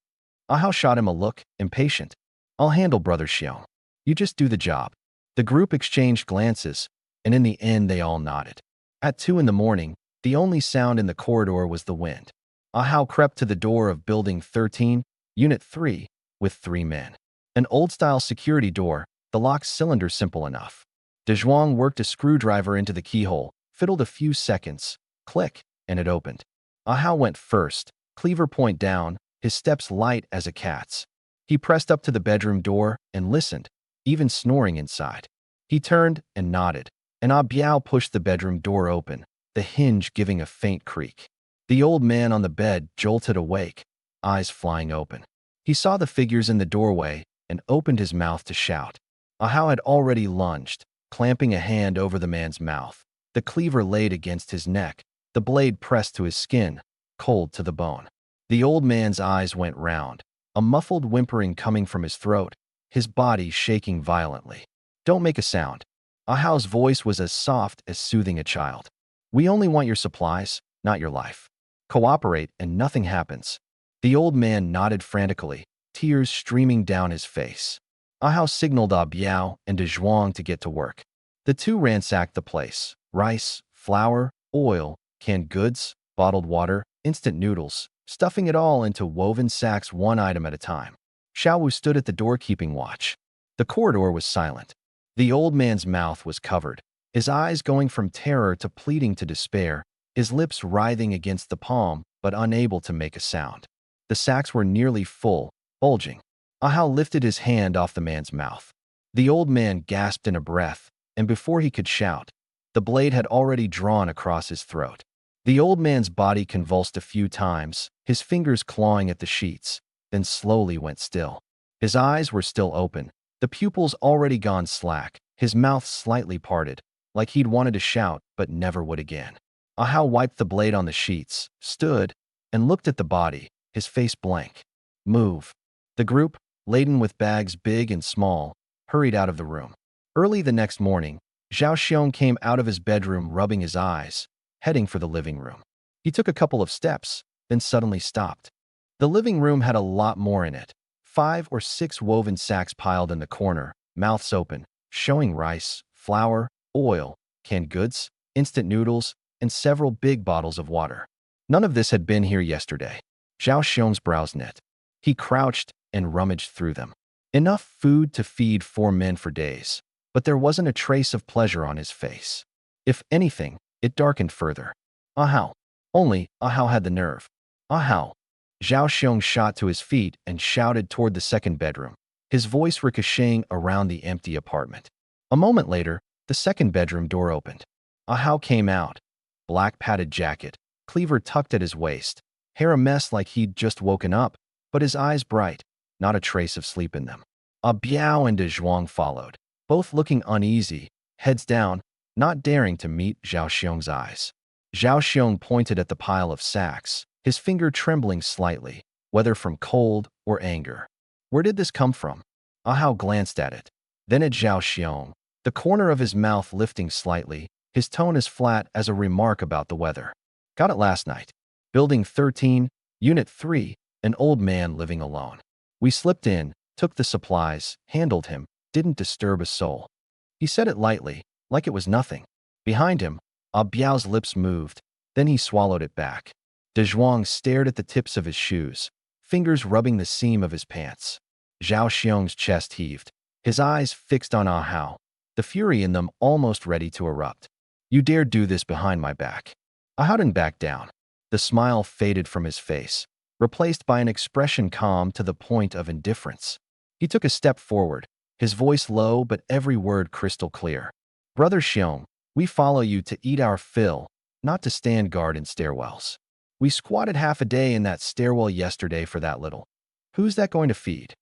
Ah Hao shot him a look, impatient. I'll handle Brother Xiong. You just do the job. The group exchanged glances, and in the end they all nodded. At 2 in the morning, the only sound in the corridor was the wind. Ah Hao crept to the door of Building 13, Unit 3, with 3 men. An old-style security door, the lock cylinder simple enough. De Zhuang worked a screwdriver into the keyhole, fiddled a few seconds, click, and it opened. Ah Hao went first, cleaver point down, his steps light as a cat's. He pressed up to the bedroom door and listened, even snoring inside. He turned and nodded, and Ah Biao pushed the bedroom door open, the hinge giving a faint creak. The old man on the bed jolted awake, eyes flying open. He saw the figures in the doorway and opened his mouth to shout. Ah Hao had already lunged, clamping a hand over the man's mouth. The cleaver laid against his neck, the blade pressed to his skin, cold to the bone. The old man's eyes went round, a muffled whimpering coming from his throat, his body shaking violently. Don't make a sound. Ah Hao's voice was as soft as soothing a child. We only want your supplies, not your life. Cooperate and nothing happens. The old man nodded frantically, tears streaming down his face. Ah Hao signaled Ah Biao and De Zhuang to get to work. The two ransacked the place. Rice, flour, oil, canned goods, bottled water, instant noodles, stuffing it all into woven sacks one item at a time. Xiaowu stood at the door keeping watch. The corridor was silent. The old man's mouth was covered, his eyes going from terror to pleading to despair, his lips writhing against the palm but unable to make a sound. The sacks were nearly full, bulging. Ah Hao lifted his hand off the man's mouth. The old man gasped in a breath, and before he could shout, the blade had already drawn across his throat. The old man's body convulsed a few times, his fingers clawing at the sheets, then slowly went still. His eyes were still open, the pupils already gone slack, his mouth slightly parted, like he'd wanted to shout but never would again. Ah Hao wiped the blade on the sheets, stood, and looked at the body, his face blank. Move. The group, laden with bags big and small, hurried out of the room. Early the next morning, Zhao Xiong came out of his bedroom rubbing his eyes, heading for the living room. He took a couple of steps, then suddenly stopped. The living room had a lot more in it. 5 or 6 woven sacks piled in the corner, mouths open, showing rice, flour, oil, canned goods, instant noodles, and several big bottles of water. None of this had been here yesterday. Zhao Xiong's brows knit. He crouched and rummaged through them. Enough food to feed 4 men for days, but there wasn't a trace of pleasure on his face. If anything, it darkened further. Ah Hao. Only Ah Hao had the nerve. Ah Hao. Zhao Xiong shot to his feet and shouted toward the second bedroom, his voice ricocheting around the empty apartment. A moment later, the second bedroom door opened. Ah Hao came out, black padded jacket, cleaver tucked at his waist, hair a mess like he'd just woken up, but his eyes bright, not a trace of sleep in them. Ah Biao and De Zhuang followed, both looking uneasy, heads down, not daring to meet Zhao Xiong's eyes. Zhao Xiong pointed at the pile of sacks, his finger trembling slightly, whether from cold or anger. Where did this come from? Ah Hao glanced at it, then at Zhao Xiong, the corner of his mouth lifting slightly, his tone as flat as a remark about the weather. Got it last night. Building 13, Unit 3, an old man living alone. We slipped in, took the supplies, handled him, didn't disturb a soul. He said it lightly, like it was nothing. Behind him, Ah Biao's lips moved, then he swallowed it back. De Zhuang stared at the tips of his shoes, fingers rubbing the seam of his pants. Zhao Xiong's chest heaved, his eyes fixed on Ah Hao, the fury in them almost ready to erupt. You dare do this behind my back. Ah Hao didn't back down. The smile faded from his face, replaced by an expression calm to the point of indifference. He took a step forward, his voice low but every word crystal clear. Brother Xiong, we follow you to eat our fill, not to stand guard in stairwells. We squatted half a day in that stairwell yesterday for that little. Who's that going to feed?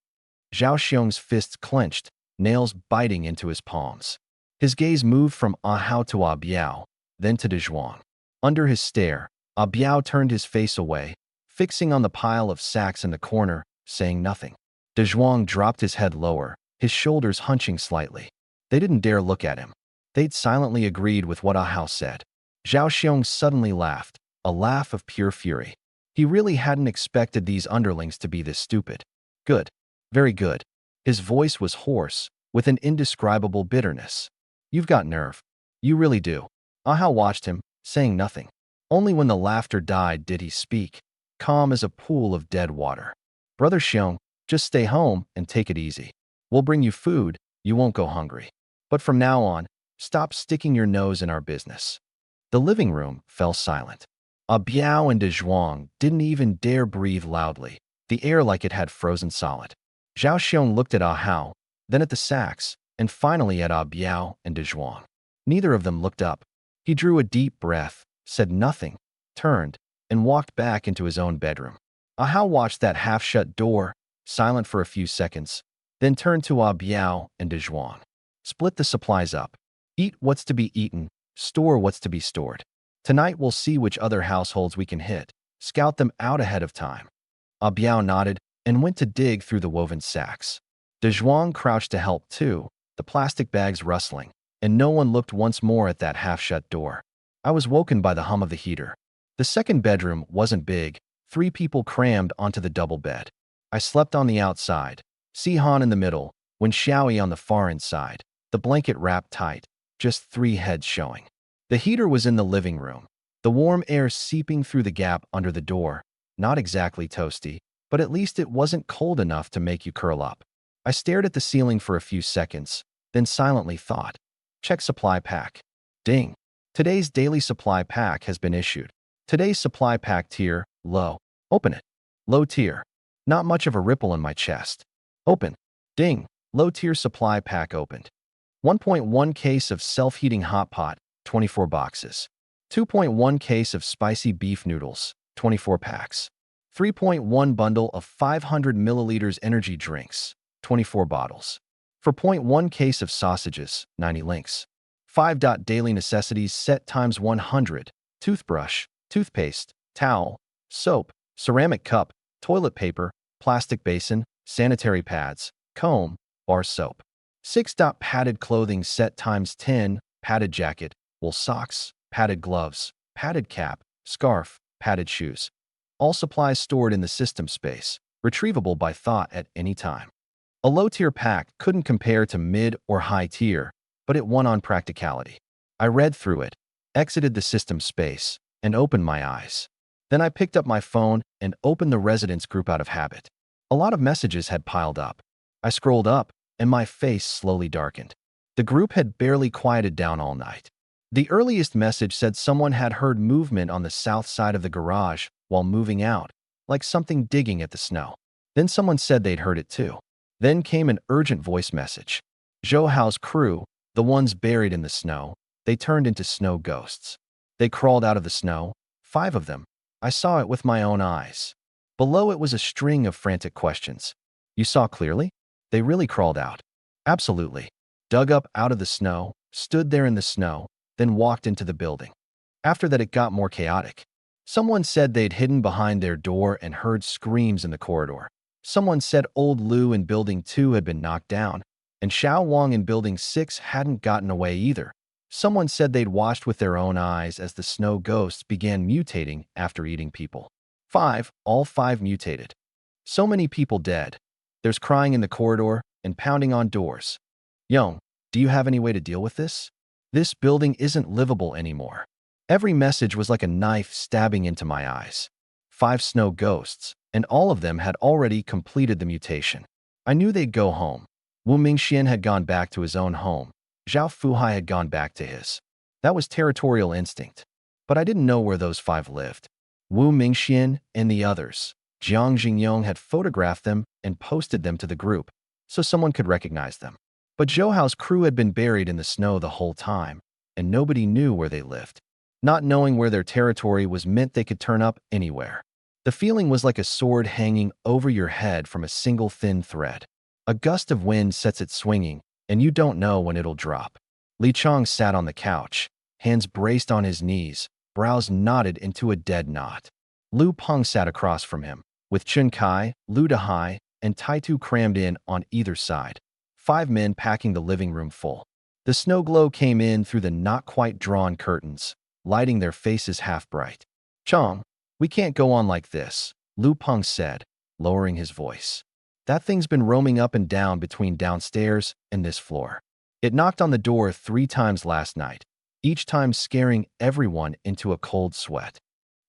Zhao Xiong's fists clenched, nails biting into his palms. His gaze moved from Ah Hao to Ah Biao, then to De Zhuang. Under his stare, Ah Biao turned his face away, fixing on the pile of sacks in the corner, saying nothing. De Zhuang dropped his head lower, his shoulders hunching slightly. They didn't dare look at him. They'd silently agreed with what Ah Hao said. Zhao Xiong suddenly laughed, a laugh of pure fury. He really hadn't expected these underlings to be this stupid. Good. Very good. His voice was hoarse, with an indescribable bitterness. You've got nerve. You really do. Ah Hao watched him, saying nothing. Only when the laughter died did he speak, calm as a pool of dead water. Brother Xiong, just stay home and take it easy. We'll bring you food, you won't go hungry. But from now on, stop sticking your nose in our business. The living room fell silent. Ah Biao and De Zhuang didn't even dare breathe loudly, the air like it had frozen solid. Zhao Xiong looked at Ah Hao, then at the sacks, and finally at Ah Biao and De Zhuang. Neither of them looked up. He drew a deep breath, said nothing, turned, and walked back into his own bedroom. Ah Hao watched that half-shut door, silent for a few seconds, then turned to Ah Biao and De Zhuang. Split the supplies up. Eat what's to be eaten, store what's to be stored. Tonight we'll see which other households we can hit, scout them out ahead of time. Ah Biao nodded and went to dig through the woven sacks. De Zhuang crouched to help too, the plastic bags rustling, and no one looked once more at that half-shut door. I was woken by the hum of the heater. The second bedroom wasn't big, 3 people crammed onto the double bed. I slept on the outside, Si-Han in the middle, Wen Xiaoyi on the far inside, the blanket wrapped tight, just 3 heads showing. The heater was in the living room, the warm air seeping through the gap under the door, not exactly toasty, but at least it wasn't cold enough to make you curl up. I stared at the ceiling for a few seconds, then silently thought, check supply pack. Ding. Today's daily supply pack has been issued. Today's supply pack tier, low. Open it. Low tier. Not much of a ripple in my chest. Open. Ding. Low tier supply pack opened. 1.1 case of self-heating hot pot, 24 boxes. 2.1 case of spicy beef noodles, 24 packs. 3.1 bundle of 500 milliliters energy drinks, 24 bottles. 4.1 case of sausages, 90 links. 5. Daily necessities set times 100, toothbrush, toothpaste, towel, soap, ceramic cup, toilet paper, plastic basin, sanitary pads, comb, bar soap. 6. Padded clothing set times 10, padded jacket, wool socks, padded gloves, padded cap, scarf, padded shoes. All supplies stored in the system space, retrievable by thought at any time. A low-tier pack couldn't compare to mid or high tier, but it won on practicality. I read through it, exited the system space, and opened my eyes. Then I picked up my phone and opened the residence group out of habit. A lot of messages had piled up. I scrolled up, and my face slowly darkened. The group had barely quieted down all night. The earliest message said someone had heard movement on the south side of the garage while moving out, like something digging at the snow. Then someone said they'd heard it too. Then came an urgent voice message. Zhou Hao's crew, the ones buried in the snow, they turned into snow ghosts. They crawled out of the snow, 5 of them. I saw it with my own eyes. Below it was a string of frantic questions. You saw clearly? They really crawled out. Absolutely. Dug up out of the snow, stood there in the snow, then walked into the building. After that it got more chaotic. Someone said they'd hidden behind their door and heard screams in the corridor. Someone said old Lu in Building 2 had been knocked down, and Xiao Wang in Building 6 hadn't gotten away either. Someone said they'd watched with their own eyes as the snow ghosts began mutating after eating people. 5, all 5 mutated. So many people dead. There's crying in the corridor and pounding on doors. Young, do you have any way to deal with this? This building isn't livable anymore. Every message was like a knife stabbing into my eyes. 5 snow ghosts, and all of them had already completed the mutation. I knew they'd go home. Wu Mingxian had gone back to his own home. Zhao Fuhai had gone back to his. That was territorial instinct. But I didn't know where those 5 lived. Wu Mingxian and the others, Jiang Jingyong, had photographed them and posted them to the group, so someone could recognize them. But Zhou Hao's crew had been buried in the snow the whole time, and nobody knew where they lived. Not knowing where their territory was meant they could turn up anywhere. The feeling was like a sword hanging over your head from a single thin thread. A gust of wind sets it swinging, and you don't know when it'll drop. Li Chong sat on the couch, hands braced on his knees, brows knotted into a dead knot. Lu Peng sat across from him, with Chun Kai, Lu Dahai, and Taitu crammed in on either side. 5 men packing the living room full. The snow glow came in through the not-quite-drawn curtains, lighting their faces half-bright. "Chong, we can't go on like this," Lu Peng said, lowering his voice. "That thing's been roaming up and down between downstairs and this floor. It knocked on the door 3 times last night, each time scaring everyone into a cold sweat."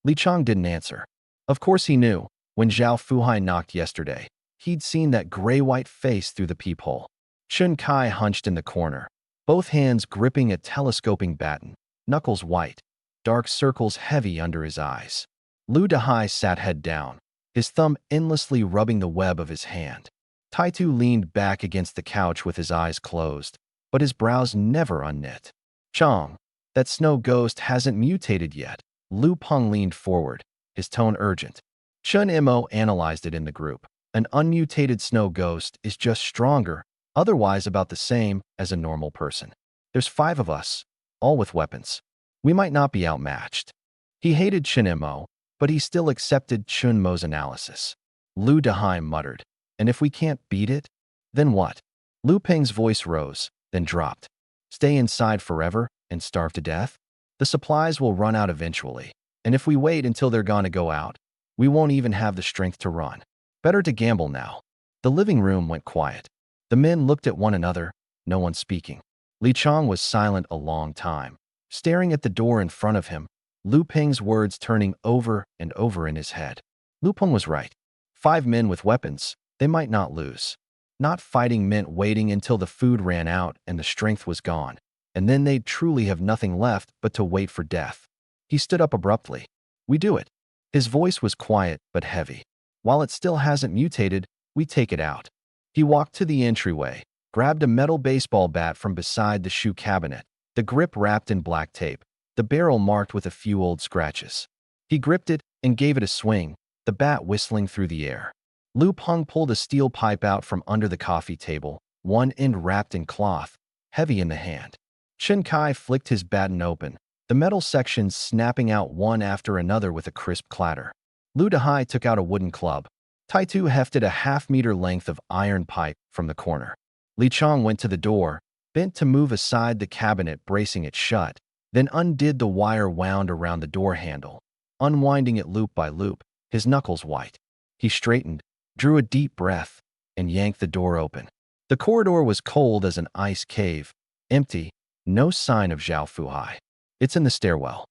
Li Chong didn't answer. Of course he knew. When Zhao Fuhai knocked yesterday, he'd seen that gray-white face through the peephole. Chun Kai hunched in the corner, both hands gripping a telescoping baton, knuckles white, dark circles heavy under his eyes. Lu Dahai sat head down, his thumb endlessly rubbing the web of his hand. Taitu leaned back against the couch with his eyes closed, but his brows never unknit. "Chong, that snow ghost hasn't mutated yet." Lu Peng leaned forward, his tone urgent. Chun Mo analyzed it in the group. An unmutated snow ghost is just stronger, otherwise about the same as a normal person. There's 5 of us, all with weapons. We might not be outmatched. He hated Chun Mo, but he still accepted Chun Mo's analysis. Lu Dahai muttered, "And if we can't beat it, then what?" Lu Peng's voice rose, then dropped. "Stay inside forever and starve to death? The supplies will run out eventually, and if we wait until they're gonna go out, we won't even have the strength to run. Better to gamble now." The living room went quiet. The men looked at one another, no one speaking. Li Chong was silent a long time, staring at the door in front of him, Lu Peng's words turning over and over in his head. Lu Peng was right. 5 men with weapons, they might not lose. Not fighting meant waiting until the food ran out and the strength was gone, and then they'd truly have nothing left but to wait for death. He stood up abruptly. "We do it." His voice was quiet but heavy. "While it still hasn't mutated, we take it out." He walked to the entryway, grabbed a metal baseball bat from beside the shoe cabinet, the grip wrapped in black tape, the barrel marked with a few old scratches. He gripped it and gave it a swing, the bat whistling through the air. Lu Peng pulled a steel pipe out from under the coffee table, one end wrapped in cloth, heavy in the hand. Chun Kai flicked his baton open, the metal sections snapping out one after another with a crisp clatter. Lu Dahai took out a wooden club. Taitu hefted a half-meter length of iron pipe from the corner. Li Chong went to the door, bent to move aside the cabinet bracing it shut, then undid the wire wound around the door handle, unwinding it loop by loop, his knuckles white. He straightened, drew a deep breath, and yanked the door open. The corridor was cold as an ice cave, empty, no sign of Zhao Fuhai. "It's in the stairwell."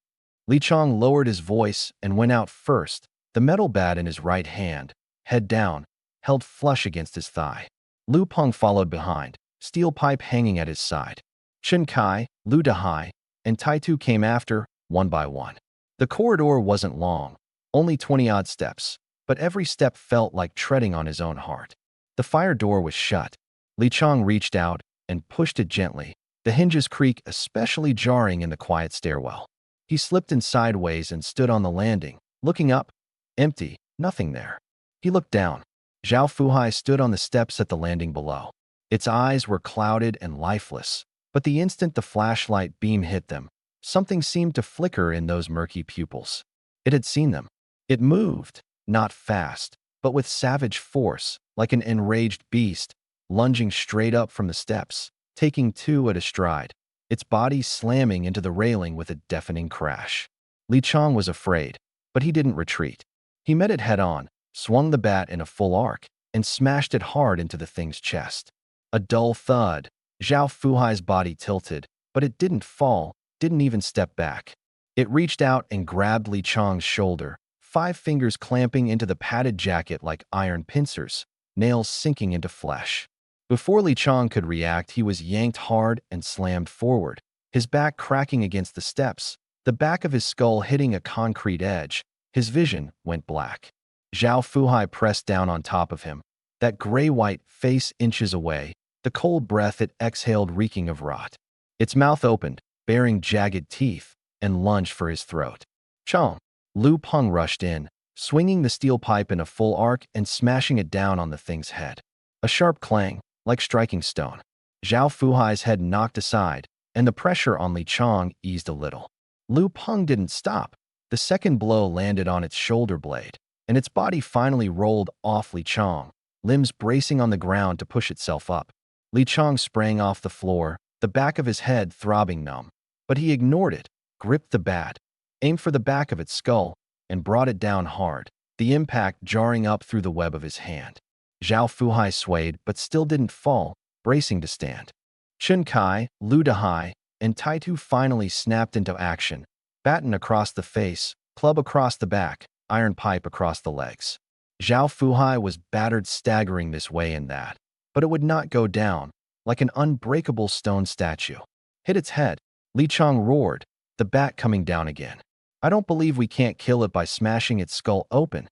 Li Chong lowered his voice and went out first, the metal bat in his right hand, head down, held flush against his thigh. Lu Peng followed behind, steel pipe hanging at his side. Chun Kai, Lu Dahai, and Taitu came after, one by one. The corridor wasn't long, only 20-odd steps, but every step felt like treading on his own heart. The fire door was shut. Li Chong reached out and pushed it gently, the hinges creak especially jarring in the quiet stairwell. He slipped in sideways and stood on the landing, looking up. Empty, nothing there. He looked down. Zhao Fuhai stood on the steps at the landing below. Its eyes were clouded and lifeless, but the instant the flashlight beam hit them, something seemed to flicker in those murky pupils. It had seen them. It moved, not fast, but with savage force, like an enraged beast, lunging straight up from the steps, taking 2 at a stride, its body slamming into the railing with a deafening crash. Li Chong was afraid, but he didn't retreat. He met it head-on, swung the bat in a full arc, and smashed it hard into the thing's chest. A dull thud. Zhao Fuhai's body tilted, but it didn't fall, didn't even step back. It reached out and grabbed Li Chong's shoulder, 5 fingers clamping into the padded jacket like iron pincers, nails sinking into flesh. Before Li Chong could react, he was yanked hard and slammed forward, his back cracking against the steps, the back of his skull hitting a concrete edge. His vision went black. Zhao Fuhai pressed down on top of him, that gray-white face inches away, the cold breath it exhaled reeking of rot. Its mouth opened, bearing jagged teeth, and lunged for his throat. Chong! Lu Peng rushed in, swinging the steel pipe in a full arc and smashing it down on the thing's head. A sharp clang, like striking stone. Zhao Fuhai's head knocked aside, and the pressure on Li Chong eased a little. Lu Peng didn't stop. The second blow landed on its shoulder blade, and its body finally rolled off Li Chong, limbs bracing on the ground to push itself up. Li Chong sprang off the floor, the back of his head throbbing numb. But he ignored it, gripped the bat, aimed for the back of its skull, and brought it down hard, the impact jarring up through the web of his hand. Zhao Fuhai swayed but still didn't fall, bracing to stand. Chun Kai, Lu Dehai, and Taitu finally snapped into action, baton across the face, club across the back, iron pipe across the legs. Zhao Fuhai was battered, staggering this way and that, but it would not go down, like an unbreakable stone statue. Hit its head. Li Chong roared, the bat coming down again. I don't believe we can't kill it by smashing its skull open.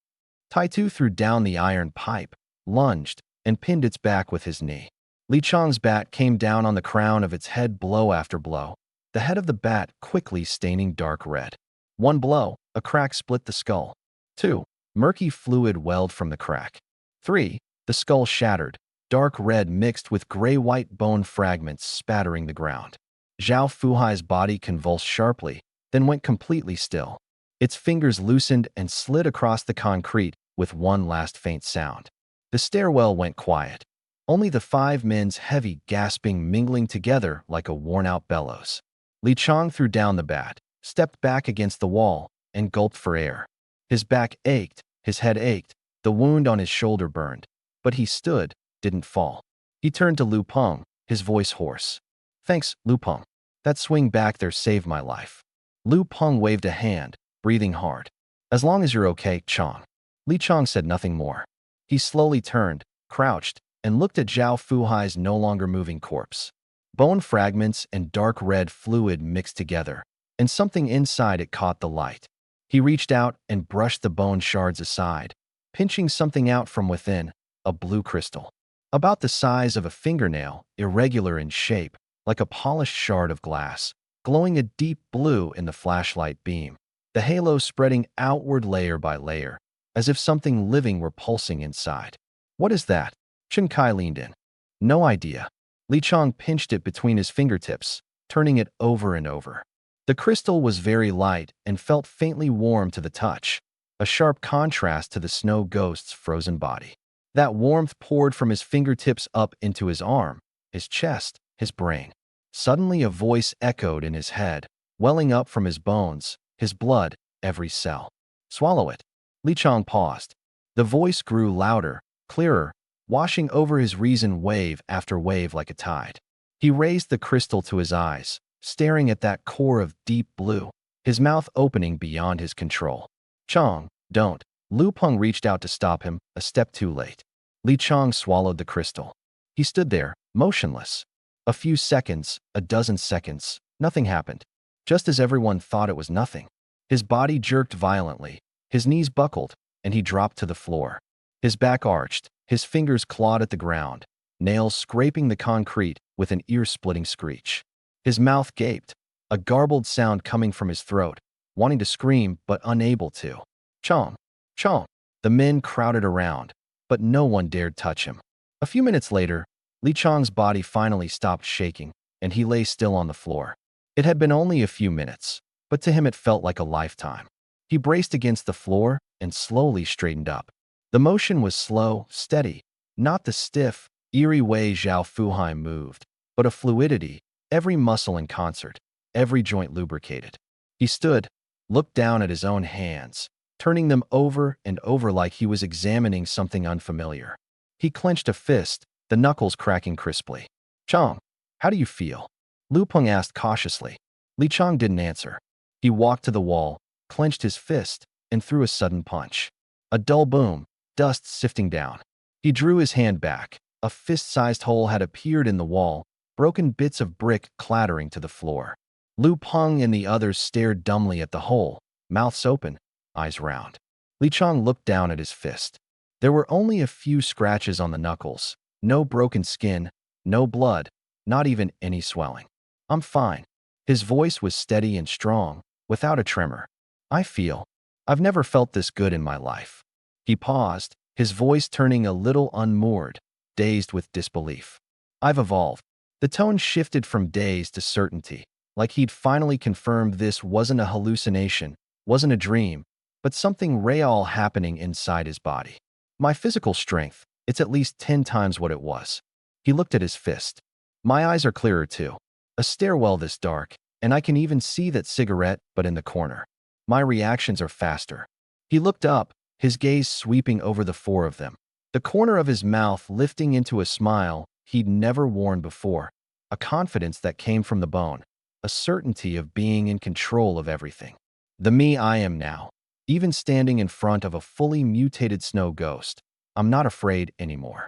Taitu threw down the iron pipe, lunged, and pinned its back with his knee. Li Chong's bat came down on the crown of its head blow after blow, the head of the bat quickly staining dark red. One blow, a crack split the skull. 2. Murky fluid welled from the crack. 3. The skull shattered, dark red mixed with gray-white bone fragments spattering the ground. Zhao Fuhai's body convulsed sharply, then went completely still. Its fingers loosened and slid across the concrete with one last faint sound. The stairwell went quiet. Only the 5 men's heavy gasping mingling together like a worn-out bellows. Li Chong threw down the bat, stepped back against the wall, and gulped for air. His back ached, his head ached, the wound on his shoulder burned. But he stood, didn't fall. He turned to Lu Peng, his voice hoarse. Thanks, Lu Peng. That swing back there saved my life. Lu Peng waved a hand, breathing hard. As long as you're okay, Chong. Li Chong said nothing more. He slowly turned, crouched, and looked at Zhao Fuhai's no longer moving corpse. Bone fragments and dark red fluid mixed together, and something inside it caught the light. He reached out and brushed the bone shards aside, pinching something out from within, a blue crystal. About the size of a fingernail, irregular in shape, like a polished shard of glass, glowing a deep blue in the flashlight beam, the halo spreading outward layer by layer, as if something living were pulsing inside. What is that? Chun Kai leaned in. No idea. Li Chong pinched it between his fingertips, turning it over and over. The crystal was very light and felt faintly warm to the touch, a sharp contrast to the snow ghost's frozen body. That warmth poured from his fingertips up into his arm, his chest, his brain. Suddenly a voice echoed in his head, welling up from his bones, his blood, every cell. Swallow it. Li Chong paused. The voice grew louder, clearer, washing over his reason wave after wave like a tide. He raised the crystal to his eyes, staring at that core of deep blue, his mouth opening beyond his control. Chong, don't. Lu Peng reached out to stop him, a step too late. Li Chong swallowed the crystal. He stood there, motionless. A few seconds, a dozen seconds, nothing happened. Just as everyone thought it was nothing. His body jerked violently, his knees buckled, and he dropped to the floor. His back arched, his fingers clawed at the ground, nails scraping the concrete with an ear-splitting screech. His mouth gaped, a garbled sound coming from his throat, wanting to scream but unable to. Chong! Chong! The men crowded around, but no one dared touch him. A few minutes later, Li Chong's body finally stopped shaking, and he lay still on the floor. It had been only a few minutes, but to him it felt like a lifetime. He braced against the floor and slowly straightened up. The motion was slow, steady, not the stiff, eerie way Zhao Fuhai moved, but a fluidity, every muscle in concert, every joint lubricated. He stood, looked down at his own hands, turning them over and over like he was examining something unfamiliar. He clenched a fist, the knuckles cracking crisply. Chong, how do you feel? Lu Peng asked cautiously. Li Chong didn't answer. He walked to the wall, clenched his fist, and threw a sudden punch. A dull boom, dust sifting down. He drew his hand back. A fist-sized hole had appeared in the wall, broken bits of brick clattering to the floor. Lu Peng and the others stared dumbly at the hole, mouths open, eyes round. Li Chong looked down at his fist. There were only a few scratches on the knuckles, no broken skin, no blood, not even any swelling. I'm fine. His voice was steady and strong, without a tremor. I've never felt this good in my life. He paused, his voice turning a little unmoored, dazed with disbelief. I've evolved. The tone shifted from daze to certainty, like he'd finally confirmed this wasn't a hallucination, wasn't a dream, but something real happening inside his body. My physical strength, it's at least 10 times what it was. He looked at his fist. My eyes are clearer too. A stairwell this dark, and I can even see that cigarette, but in the corner. My reactions are faster. He looked up, his gaze sweeping over the four of them. The corner of his mouth lifting into a smile he'd never worn before, a confidence that came from the bone, a certainty of being in control of everything. The me I am now, even standing in front of a fully mutated snow ghost, I'm not afraid anymore.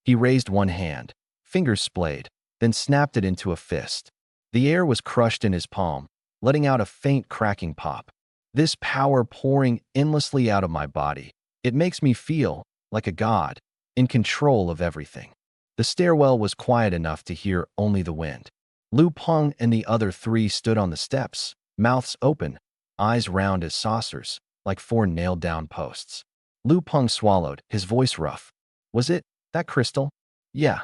He raised one hand, fingers splayed, then snapped it into a fist. The air was crushed in his palm, letting out a faint cracking pop. This power pouring endlessly out of my body, it makes me feel like a god, in control of everything. The stairwell was quiet enough to hear only the wind. Lu Peng and the other three stood on the steps, mouths open, eyes round as saucers, like four nailed-down posts. Lu Peng swallowed, his voice rough. Was it that crystal? Yeah.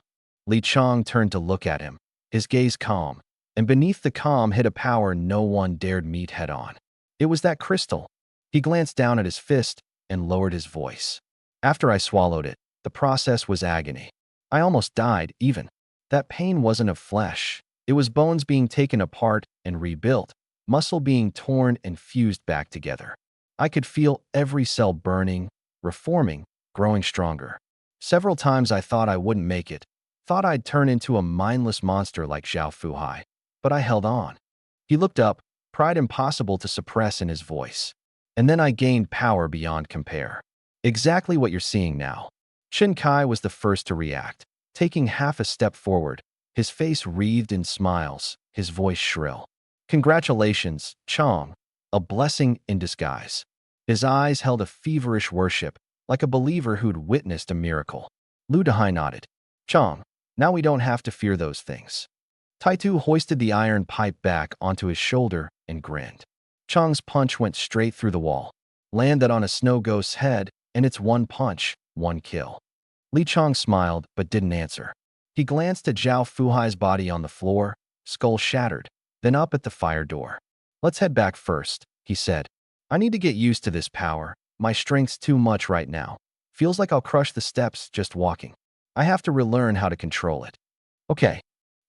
Li Chang turned to look at him, his gaze calm, and beneath the calm hid a power no one dared meet head-on. It was that crystal. He glanced down at his fist and lowered his voice. After I swallowed it, the process was agony. I almost died, even. That pain wasn't of flesh. It was bones being taken apart and rebuilt, muscle being torn and fused back together. I could feel every cell burning, reforming, growing stronger. Several times I thought I wouldn't make it, thought I'd turn into a mindless monster like Zhao Fuhai, but I held on. He looked up, pride impossible to suppress in his voice. And then I gained power beyond compare. Exactly what you're seeing now. Chen Kai was the first to react, taking half a step forward, his face wreathed in smiles, his voice shrill. Congratulations, Chong, a blessing in disguise. His eyes held a feverish worship, like a believer who'd witnessed a miracle. Lu Dehai nodded. Chong, now we don't have to fear those things. Taitu hoisted the iron pipe back onto his shoulder and grinned. Chong's punch went straight through the wall, landed on a snow ghost's head, and it's one punch, one kill. Li Chong smiled but didn't answer. He glanced at Zhao Fuhai's body on the floor, skull shattered, then up at the fire door. Let's head back first, he said. I need to get used to this power. My strength's too much right now. Feels like I'll crush the steps just walking. I have to relearn how to control it. Okay.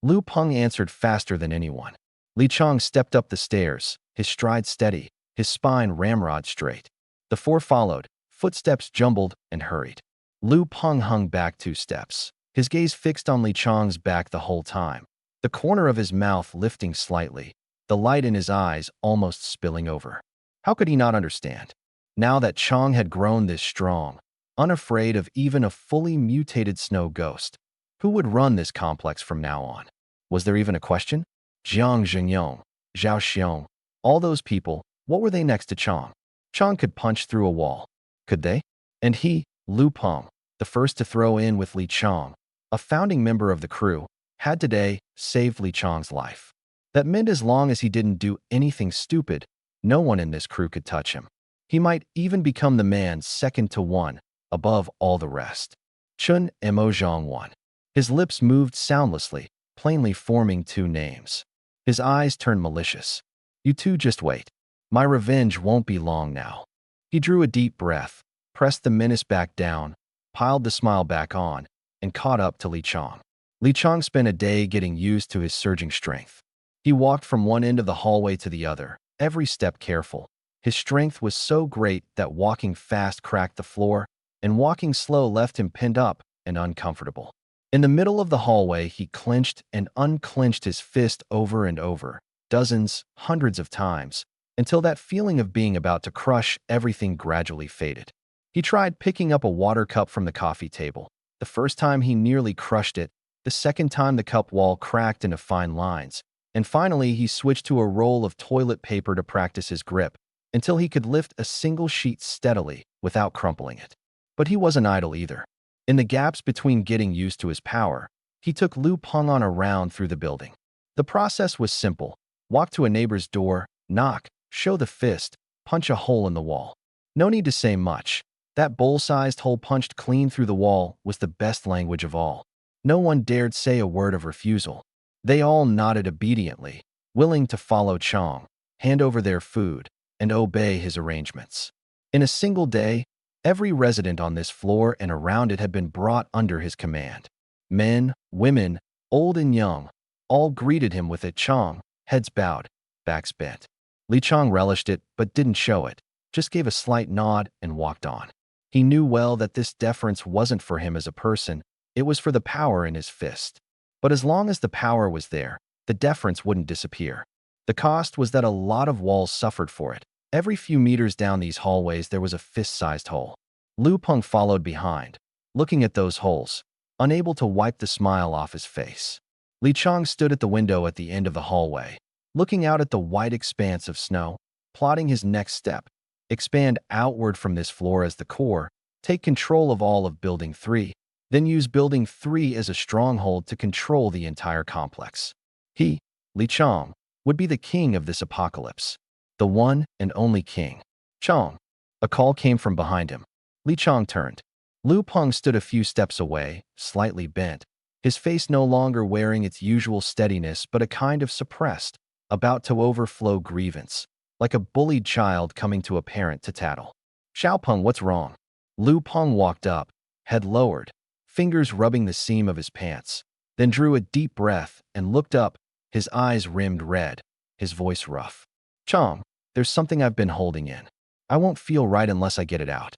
Lu Peng answered faster than anyone. Li Chong stepped up the stairs, his stride steady, his spine ramrod straight. The four followed, footsteps jumbled and hurried. Lu Peng hung back 2 steps, his gaze fixed on Li Chong's back the whole time, the corner of his mouth lifting slightly, the light in his eyes almost spilling over. How could he not understand? Now that Chong had grown this strong, unafraid of even a fully mutated snow ghost, who would run this complex from now on? Was there even a question? Jiang Zhengyong, Zhao Xiong, all those people, what were they next to Chong? Chong could punch through a wall. Could they? And he, Lu Peng, the first to throw in with Li Chong, a founding member of the crew, had today saved Li Chong's life. That meant as long as he didn't do anything stupid, no one in this crew could touch him. He might even become the man second to one, above all the rest. Chun Mo Zhang won. His lips moved soundlessly, plainly forming 2 names. His eyes turned malicious. You two just wait. My revenge won't be long now. He drew a deep breath, pressed the menace back down, piled the smile back on, and caught up to Li Chong. Li Chong spent a day getting used to his surging strength. He walked from one end of the hallway to the other, every step careful. His strength was so great that walking fast cracked the floor, and walking slow left him pinned up and uncomfortable. In the middle of the hallway, he clenched and unclenched his fist over and over, dozens, hundreds of times, until that feeling of being about to crush everything gradually faded. He tried picking up a water cup from the coffee table. The first time he nearly crushed it, the second time the cup wall cracked into fine lines, and finally he switched to a roll of toilet paper to practice his grip, until he could lift a single sheet steadily without crumpling it. But he wasn't idle either. In the gaps between getting used to his power, he took Lu Peng on a round through the building. The process was simple. Walk to a neighbor's door, knock, show the fist, punch a hole in the wall. No need to say much. That bowl-sized hole punched clean through the wall was the best language of all. No one dared say a word of refusal. They all nodded obediently, willing to follow Chong, hand over their food, and obey his arrangements. In a single day, every resident on this floor and around it had been brought under his command. Men, women, old and young, all greeted him with a Chong, heads bowed, backs bent. Li Chong relished it but didn't show it, just gave a slight nod and walked on. He knew well that this deference wasn't for him as a person, it was for the power in his fist. But as long as the power was there, the deference wouldn't disappear. The cost was that a lot of walls suffered for it. Every few meters down these hallways there was a fist-sized hole. Lu Peng followed behind, looking at those holes, unable to wipe the smile off his face. Li Chong stood at the window at the end of the hallway, looking out at the wide expanse of snow, plotting his next step. Expand outward from this floor as the core, take control of all of Building 3, then use Building 3 as a stronghold to control the entire complex. He, Li Chong, would be the king of this apocalypse. The one and only king. Chong. A call came from behind him. Li Chong turned. Lu Peng stood a few steps away, slightly bent, his face no longer wearing its usual steadiness but a kind of suppressed, about to overflow grievance, like a bullied child coming to a parent to tattle. Xiaopeng, what's wrong? Lu Peng walked up, head lowered, fingers rubbing the seam of his pants, then drew a deep breath and looked up, his eyes rimmed red, his voice rough. Chong, there's something I've been holding in. I won't feel right unless I get it out.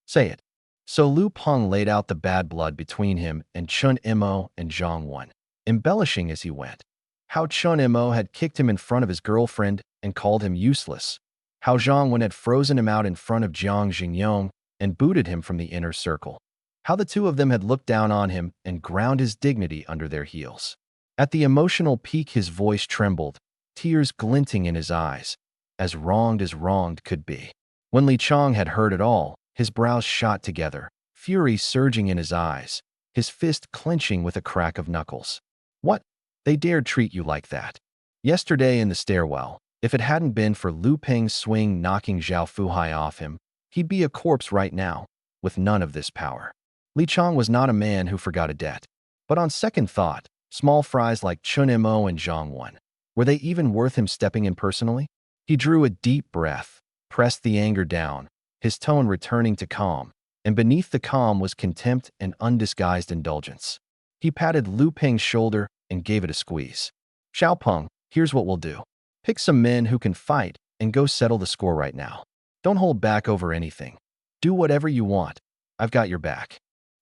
Say it. So Lu Peng laid out the bad blood between him and Chun Imo and Zhang Wen, embellishing as he went. How Chun Imo had kicked him in front of his girlfriend and called him useless. How Zhang Wen had frozen him out in front of Jiang Xingyong and booted him from the inner circle. How the two of them had looked down on him and ground his dignity under their heels. At the emotional peak his voice trembled, tears glinting in his eyes, as wronged could be. When Li Chong had heard it all, his brows shot together, fury surging in his eyes, his fist clenching with a crack of knuckles. What? They dared treat you like that? Yesterday in the stairwell, if it hadn't been for Lu Peng's swing knocking Zhao Fuhai off him, he'd be a corpse right now, with none of this power. Li Chong was not a man who forgot a debt. But on second thought, small fries like Chun Imo and Zhang Wen, were they even worth him stepping in personally? He drew a deep breath, pressed the anger down, his tone returning to calm, and beneath the calm was contempt and undisguised indulgence. He patted Lu Peng's shoulder and gave it a squeeze. Xiaopeng, here's what we'll do. Pick some men who can fight and go settle the score right now. Don't hold back over anything. Do whatever you want. I've got your back.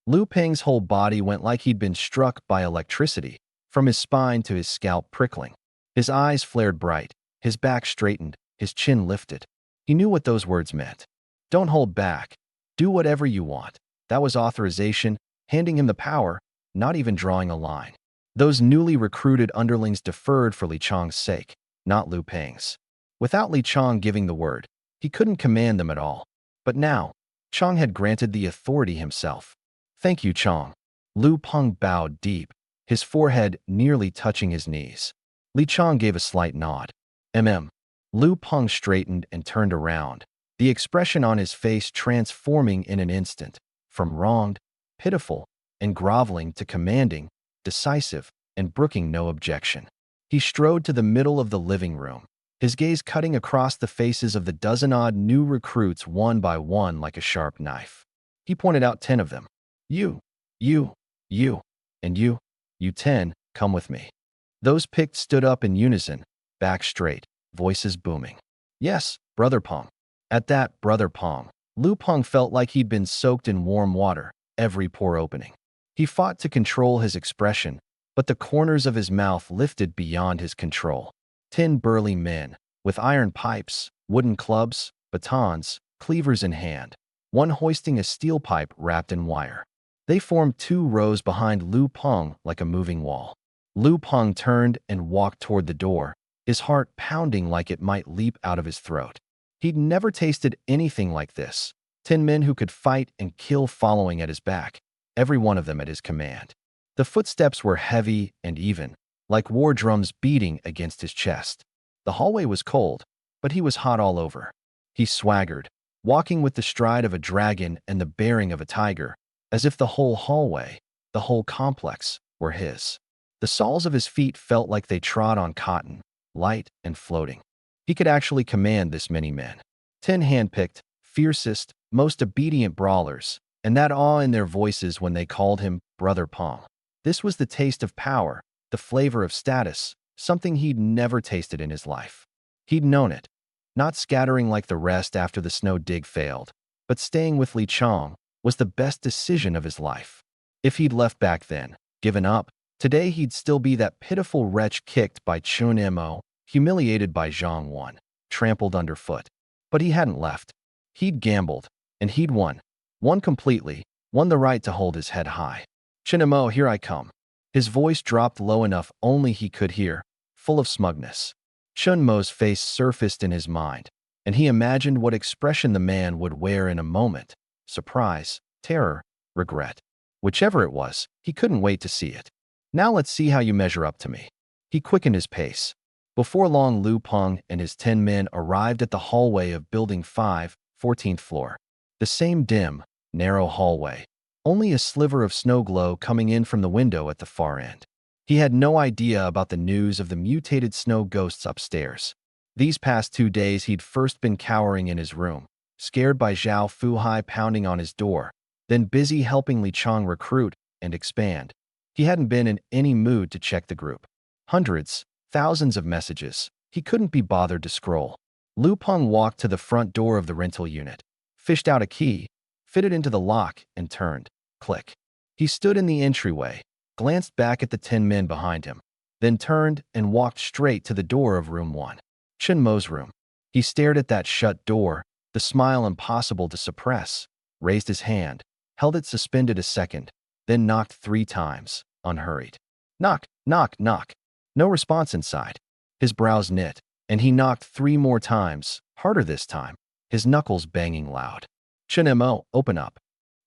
Lu Peng's whole body went like he'd been struck by electricity, from his spine to his scalp prickling. His eyes flared bright, his back straightened, his chin lifted. He knew what those words meant. Don't hold back. Do whatever you want. That was authorization, handing him the power, not even drawing a line. Those newly recruited underlings deferred for Li Chong's sake, not Lu Peng's. Without Li Chong giving the word, he couldn't command them at all. But now, Chong had granted the authority himself. Thank you, Chong. Lu Peng bowed deep, his forehead nearly touching his knees. Li Chong gave a slight nod. Lu Peng straightened and turned around, the expression on his face transforming in an instant, from wronged, pitiful, and groveling to commanding, decisive, and brooking no objection. He strode to the middle of the living room, his gaze cutting across the faces of the dozen-odd new recruits one by one like a sharp knife. He pointed out 10 of them. You, and you 10, come with me. Those picked stood up in unison, back straight, voices booming. Yes, Brother Peng. At that, Brother Peng, Lu Peng felt like he'd been soaked in warm water, every pore opening. He fought to control his expression, but the corners of his mouth lifted beyond his control. 10 burly men, with iron pipes, wooden clubs, batons, cleavers in hand, one hoisting a steel pipe wrapped in wire. They formed 2 rows behind Lu Peng like a moving wall. Lu Peng turned and walked toward the door, his heart pounding like it might leap out of his throat. He'd never tasted anything like this. 10 men who could fight and kill following at his back, every one of them at his command. The footsteps were heavy and even, like war drums beating against his chest. The hallway was cold, but he was hot all over. He swaggered, walking with the stride of a dragon and the bearing of a tiger, as if the whole hallway, the whole complex, were his. The soles of his feet felt like they trod on cotton, light and floating. He could actually command this many men. 10 handpicked, fiercest, most obedient brawlers, and that awe in their voices when they called him Brother Pong. This was the taste of power, the flavor of status, something he'd never tasted in his life. He'd known it, not scattering like the rest after the snow dig failed, but staying with Li Chong was the best decision of his life. If he'd left back then, given up, today he'd still be that pitiful wretch kicked by Chun Mo, humiliated by Zhang Wan, trampled underfoot. But he hadn't left. He'd gambled, and he'd won. Won completely, won the right to hold his head high. Chun Mo, here I come. His voice dropped low enough only he could hear, full of smugness. Chun Mo's face surfaced in his mind, and he imagined what expression the man would wear in a moment. Surprise, terror, regret. Whichever it was, he couldn't wait to see it. Now let's see how you measure up to me. He quickened his pace. Before long, Lu Peng and his 10 men arrived at the hallway of Building 5, 14th floor. The same dim, narrow hallway, only a sliver of snow glow coming in from the window at the far end. He had no idea about the news of the mutated snow ghosts upstairs. These past 2 days he'd first been cowering in his room, scared by Zhao Fuhai pounding on his door, then busy helping Li Chong recruit and expand. He hadn't been in any mood to check the group. Hundreds, thousands of messages. He couldn't be bothered to scroll. Lu Peng walked to the front door of the rental unit, fished out a key, fitted into the lock, and turned. Click. He stood in the entryway, glanced back at the 10 men behind him, then turned and walked straight to the door of room 1. Chun Mo's room. He stared at that shut door, the smile impossible to suppress, raised his hand, held it suspended a second, then knocked 3 times, unhurried. Knock, knock, knock. No response inside. His brows knit, and he knocked 3 more times, harder this time, his knuckles banging loud. Chun Mo, open up.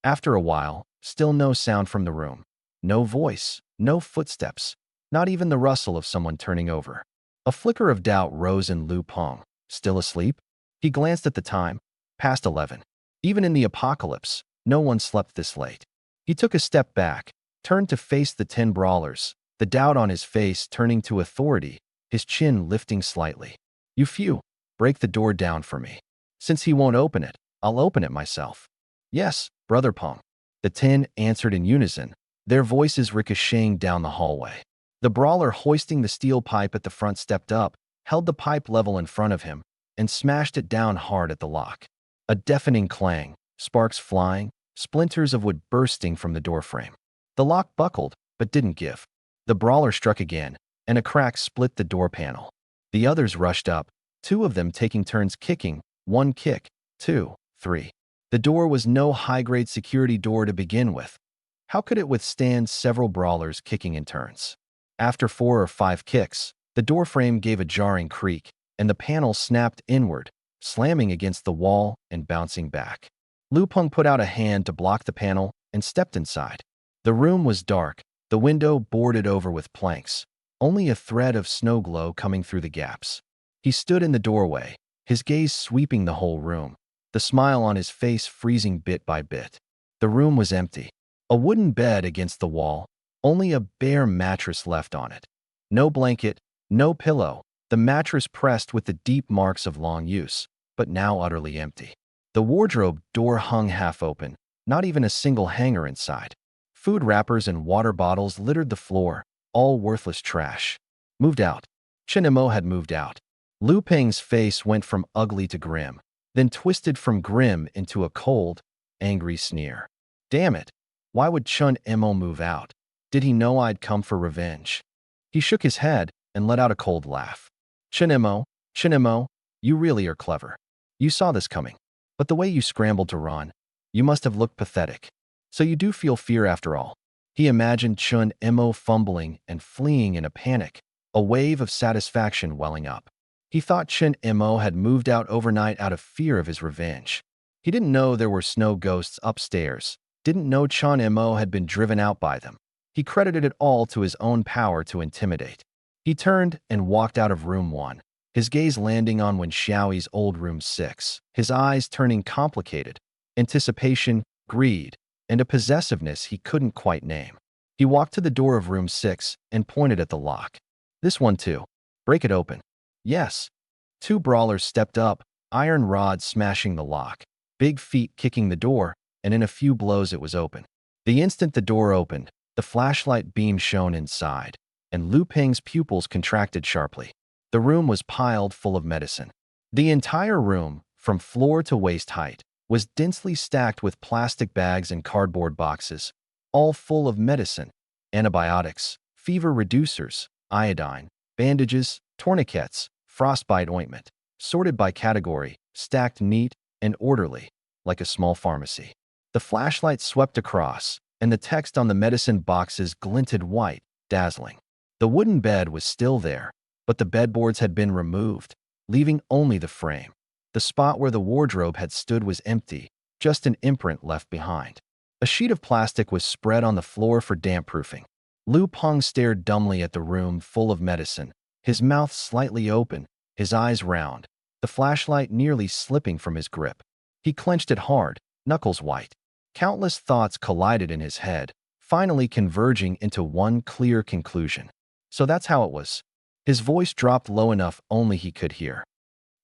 After a while, still no sound from the room. No voice, no footsteps, not even the rustle of someone turning over. A flicker of doubt rose in Lu Peng. Still asleep? He glanced at the time, past 11. Even in the apocalypse, no one slept this late. He took a step back, turned to face the 10 brawlers, the doubt on his face turning to authority, his chin lifting slightly. You few, break the door down for me. Since he won't open it, I'll open it myself. Yes, Brother Peng. The 10 answered in unison, their voices ricocheting down the hallway. The brawler hoisting the steel pipe at the front stepped up, held the pipe level in front of him, and smashed it down hard at the lock. A deafening clang, sparks flying, splinters of wood bursting from the doorframe. The lock buckled, but didn't give. The brawler struck again, and a crack split the door panel. The others rushed up, 2 of them taking turns kicking, 1 kick, 2, 3. The door was no high-grade security door to begin with. How could it withstand several brawlers kicking in turns? After 4 or 5 kicks, the doorframe gave a jarring creak, and the panel snapped inward, slamming against the wall and bouncing back. Lu Peng put out a hand to block the panel and stepped inside. The room was dark, the window boarded over with planks, only a thread of snow glow coming through the gaps. He stood in the doorway, his gaze sweeping the whole room, the smile on his face freezing bit by bit. The room was empty. A wooden bed against the wall, only a bare mattress left on it. No blanket, no pillow, the mattress pressed with the deep marks of long use, but now utterly empty. The wardrobe door hung half open, not even a single hanger inside. Food wrappers and water bottles littered the floor, all worthless trash. Moved out. Chun Mo had moved out. Lu Peng's face went from ugly to grim, then twisted from grim into a cold, angry sneer. Damn it. Why would Chun Mo move out? Did he know I'd come for revenge? He shook his head and let out a cold laugh. Chun Mo, you really are clever. You saw this coming. But the way you scrambled to run, you must have looked pathetic. So you do feel fear after all. He imagined Chun Mo fumbling and fleeing in a panic, a wave of satisfaction welling up. He thought Chun Mo had moved out overnight out of fear of his revenge. He didn't know there were snow ghosts upstairs, didn't know Chun Mo had been driven out by them. He credited it all to his own power to intimidate. He turned and walked out of room 1, his gaze landing on Wen Xiaoyi's old room 6, his eyes turning complicated, anticipation, greed, and a possessiveness he couldn't quite name. He walked to the door of room 6 and pointed at the lock. This one too. Break it open. Yes. Two brawlers stepped up, iron rods smashing the lock, big feet kicking the door, and in a few blows it was open. The instant the door opened, the flashlight beam shone inside, and Lu Ping's pupils contracted sharply. The room was piled full of medicine. The entire room, from floor to waist height, was densely stacked with plastic bags and cardboard boxes, all full of medicine, antibiotics, fever reducers, iodine, bandages, tourniquets, frostbite ointment, sorted by category, stacked neat and orderly, like a small pharmacy. The flashlight swept across, and the text on the medicine boxes glinted white, dazzling. The wooden bed was still there, but the bedboards had been removed, leaving only the frame. The spot where the wardrobe had stood was empty, just an imprint left behind. A sheet of plastic was spread on the floor for damp-proofing. Lu Peng stared dumbly at the room full of medicine, his mouth slightly open, his eyes round, the flashlight nearly slipping from his grip. He clenched it hard, knuckles white. Countless thoughts collided in his head, finally converging into one clear conclusion. So that's how it was. His voice dropped low enough only he could hear.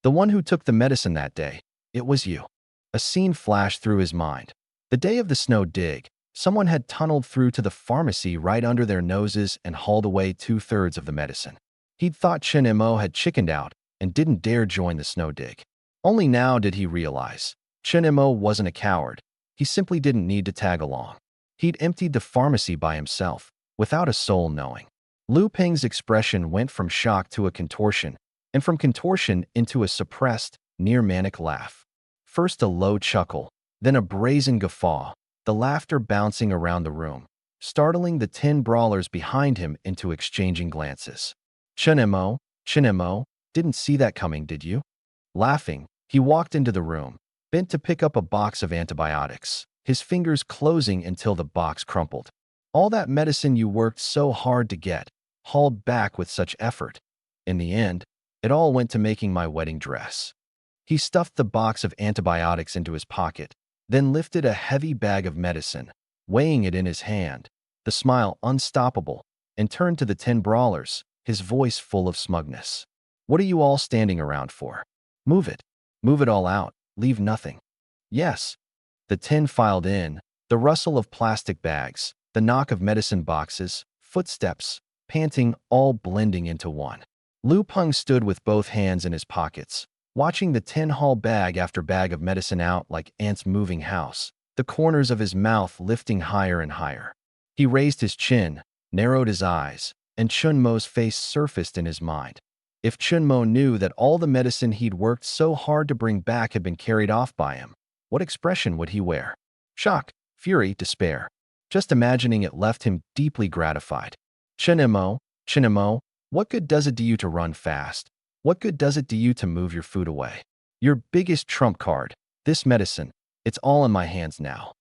The one who took the medicine that day, it was you. A scene flashed through his mind. The day of the snow dig, someone had tunneled through to the pharmacy right under their noses and hauled away 2/3 of the medicine. He'd thought Chen Mo had chickened out and didn't dare join the snow dig. Only now did he realize Chen Mo wasn't a coward. He simply didn't need to tag along. He'd emptied the pharmacy by himself, without a soul knowing. Lu Ping's expression went from shock to a contortion, and from contortion into a suppressed, near-manic laugh. First a low chuckle, then a brazen guffaw, the laughter bouncing around the room, startling the 10 brawlers behind him into exchanging glances. Chen Mo, didn't see that coming, did you? Laughing, he walked into the room, bent to pick up a box of antibiotics, his fingers closing until the box crumpled. All that medicine you worked so hard to get, hauled back with such effort. In the end, it all went to making my wedding dress. He stuffed the box of antibiotics into his pocket, then lifted a heavy bag of medicine, weighing it in his hand, the smile unstoppable, and turned to the 10 brawlers, his voice full of smugness. What are you all standing around for? Move it. Move it all out. Leave nothing. Yes. The 10 filed in, the rustle of plastic bags, the knock of medicine boxes, footsteps, panting, all blending into one. Lu Peng stood with both hands in his pockets, watching the 10 haul bag after bag of medicine out like ants moving house, the corners of his mouth lifting higher and higher. He raised his chin, narrowed his eyes, and Chun Mo's face surfaced in his mind. If Chun Mo knew that all the medicine he'd worked so hard to bring back had been carried off by him, what expression would he wear? Shock, fury, despair. Just imagining it left him deeply gratified. Chen Mo, what good does it do you to run fast? What good does it do you to move your food away? Your biggest trump card, this medicine, it's all in my hands now.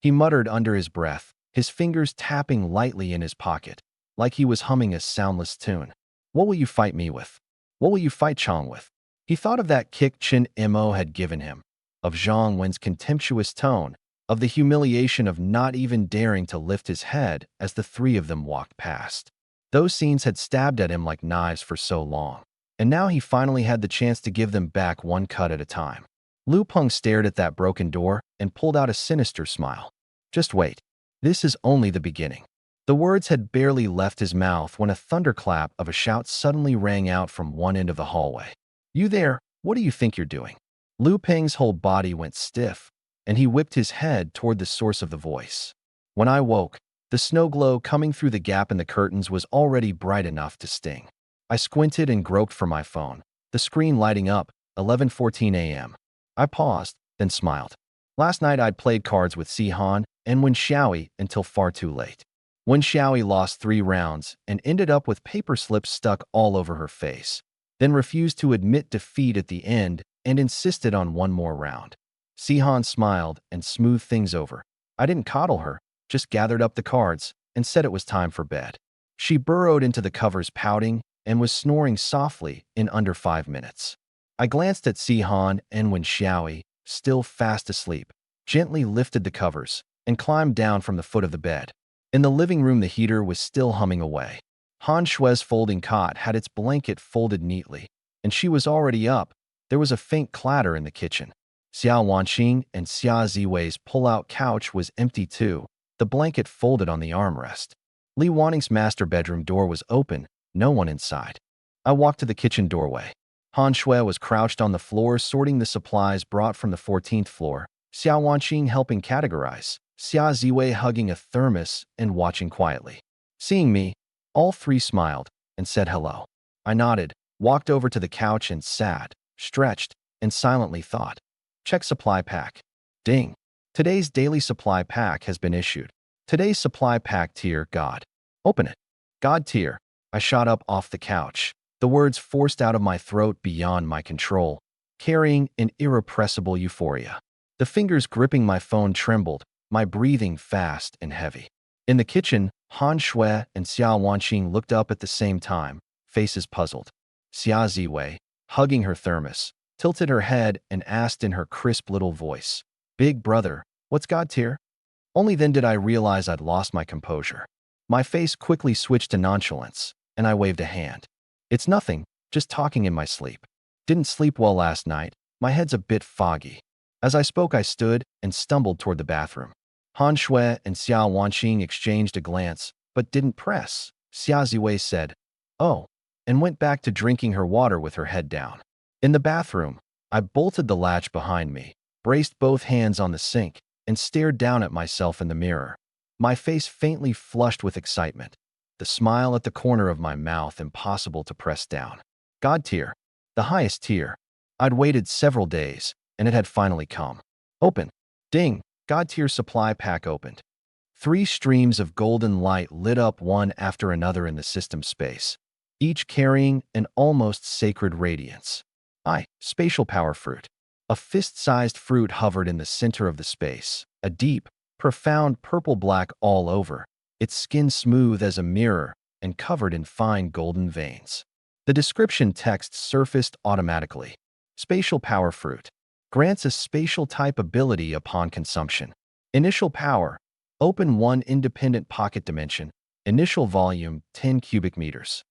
He muttered under his breath, his fingers tapping lightly in his pocket, like he was humming a soundless tune. What will you fight me with? What will you fight Chong with? He thought of that kick Chen Mo had given him, of Zhang Wen's contemptuous tone, of the humiliation of not even daring to lift his head as the three of them walked past. Those scenes had stabbed at him like knives for so long, and now he finally had the chance to give them back one cut at a time. Lu Peng stared at that broken door and pulled out a sinister smile. Just wait. This is only the beginning. The words had barely left his mouth when a thunderclap of a shout suddenly rang out from one end of the hallway. You there, what do you think you're doing? Lu Peng's whole body went stiff, and he whipped his head toward the source of the voice. When I woke, the snow glow coming through the gap in the curtains was already bright enough to sting. I squinted and groped for my phone, the screen lighting up, 11:14 a.m. I paused, then smiled. Last night I'd played cards with Si-Han and Wen Xiaoyi until far too late. Wen Xiaoyi lost 3 rounds and ended up with paper slips stuck all over her face, then refused to admit defeat at the end and insisted on one more round. Si-Han smiled and smoothed things over. I didn't coddle her, just gathered up the cards and said it was time for bed. She burrowed into the covers pouting and was snoring softly in under 5 minutes. I glanced at Si-Han, and when Xiaoi, still fast asleep, gently lifted the covers and climbed down from the foot of the bed. In the living room, the heater was still humming away. Han Shue's folding cot had its blanket folded neatly, and she was already up. There was a faint clatter in the kitchen. Xiao Wanqing and Xia Ziwei's pull-out couch was empty too, the blanket folded on the armrest. Li Wanning's master bedroom door was open, no one inside. I walked to the kitchen doorway. Han Shui was crouched on the floor sorting the supplies brought from the 14th floor, Xiao Wanqing helping categorize, Xia Ziwei hugging a thermos and watching quietly. Seeing me, all three smiled and said hello. I nodded, walked over to the couch and sat, stretched, and silently thought. Check supply pack. Ding. Today's daily supply pack has been issued. Today's supply pack tier, God. Open it. God tier. I shot up off the couch, the words forced out of my throat beyond my control, carrying an irrepressible euphoria. The fingers gripping my phone trembled, my breathing fast and heavy. In the kitchen, Han Shui and Xia Wanqing looked up at the same time, faces puzzled. Xia Ziwei, hugging her thermos, tilted her head and asked in her crisp little voice, "Big brother, what's God tier?" Only then did I realize I'd lost my composure. My face quickly switched to nonchalance, and I waved a hand. It's nothing, just talking in my sleep. Didn't sleep well last night, my head's a bit foggy. As I spoke, I stood and stumbled toward the bathroom. Han Shui and Xia Wanqing exchanged a glance, but didn't press. Xia Ziwei said, "Oh," and went back to drinking her water with her head down. In the bathroom, I bolted the latch behind me, braced both hands on the sink, and stared down at myself in the mirror. My face faintly flushed with excitement, the smile at the corner of my mouth impossible to press down. God tier, the highest tier. I'd waited several days, and it had finally come. Open. Ding. God tier supply pack opened. 3 streams of golden light lit up one after another in the system space, each carrying an almost sacred radiance. Spatial power fruit. A fist-sized fruit hovered in the center of the space, a deep, profound purple-black all over, its skin smooth as a mirror and covered in fine golden veins. The description text surfaced automatically. Spatial power fruit. Grants a spatial type ability upon consumption. Initial power. Open 1 independent pocket dimension. Initial volume 10 cubic meters.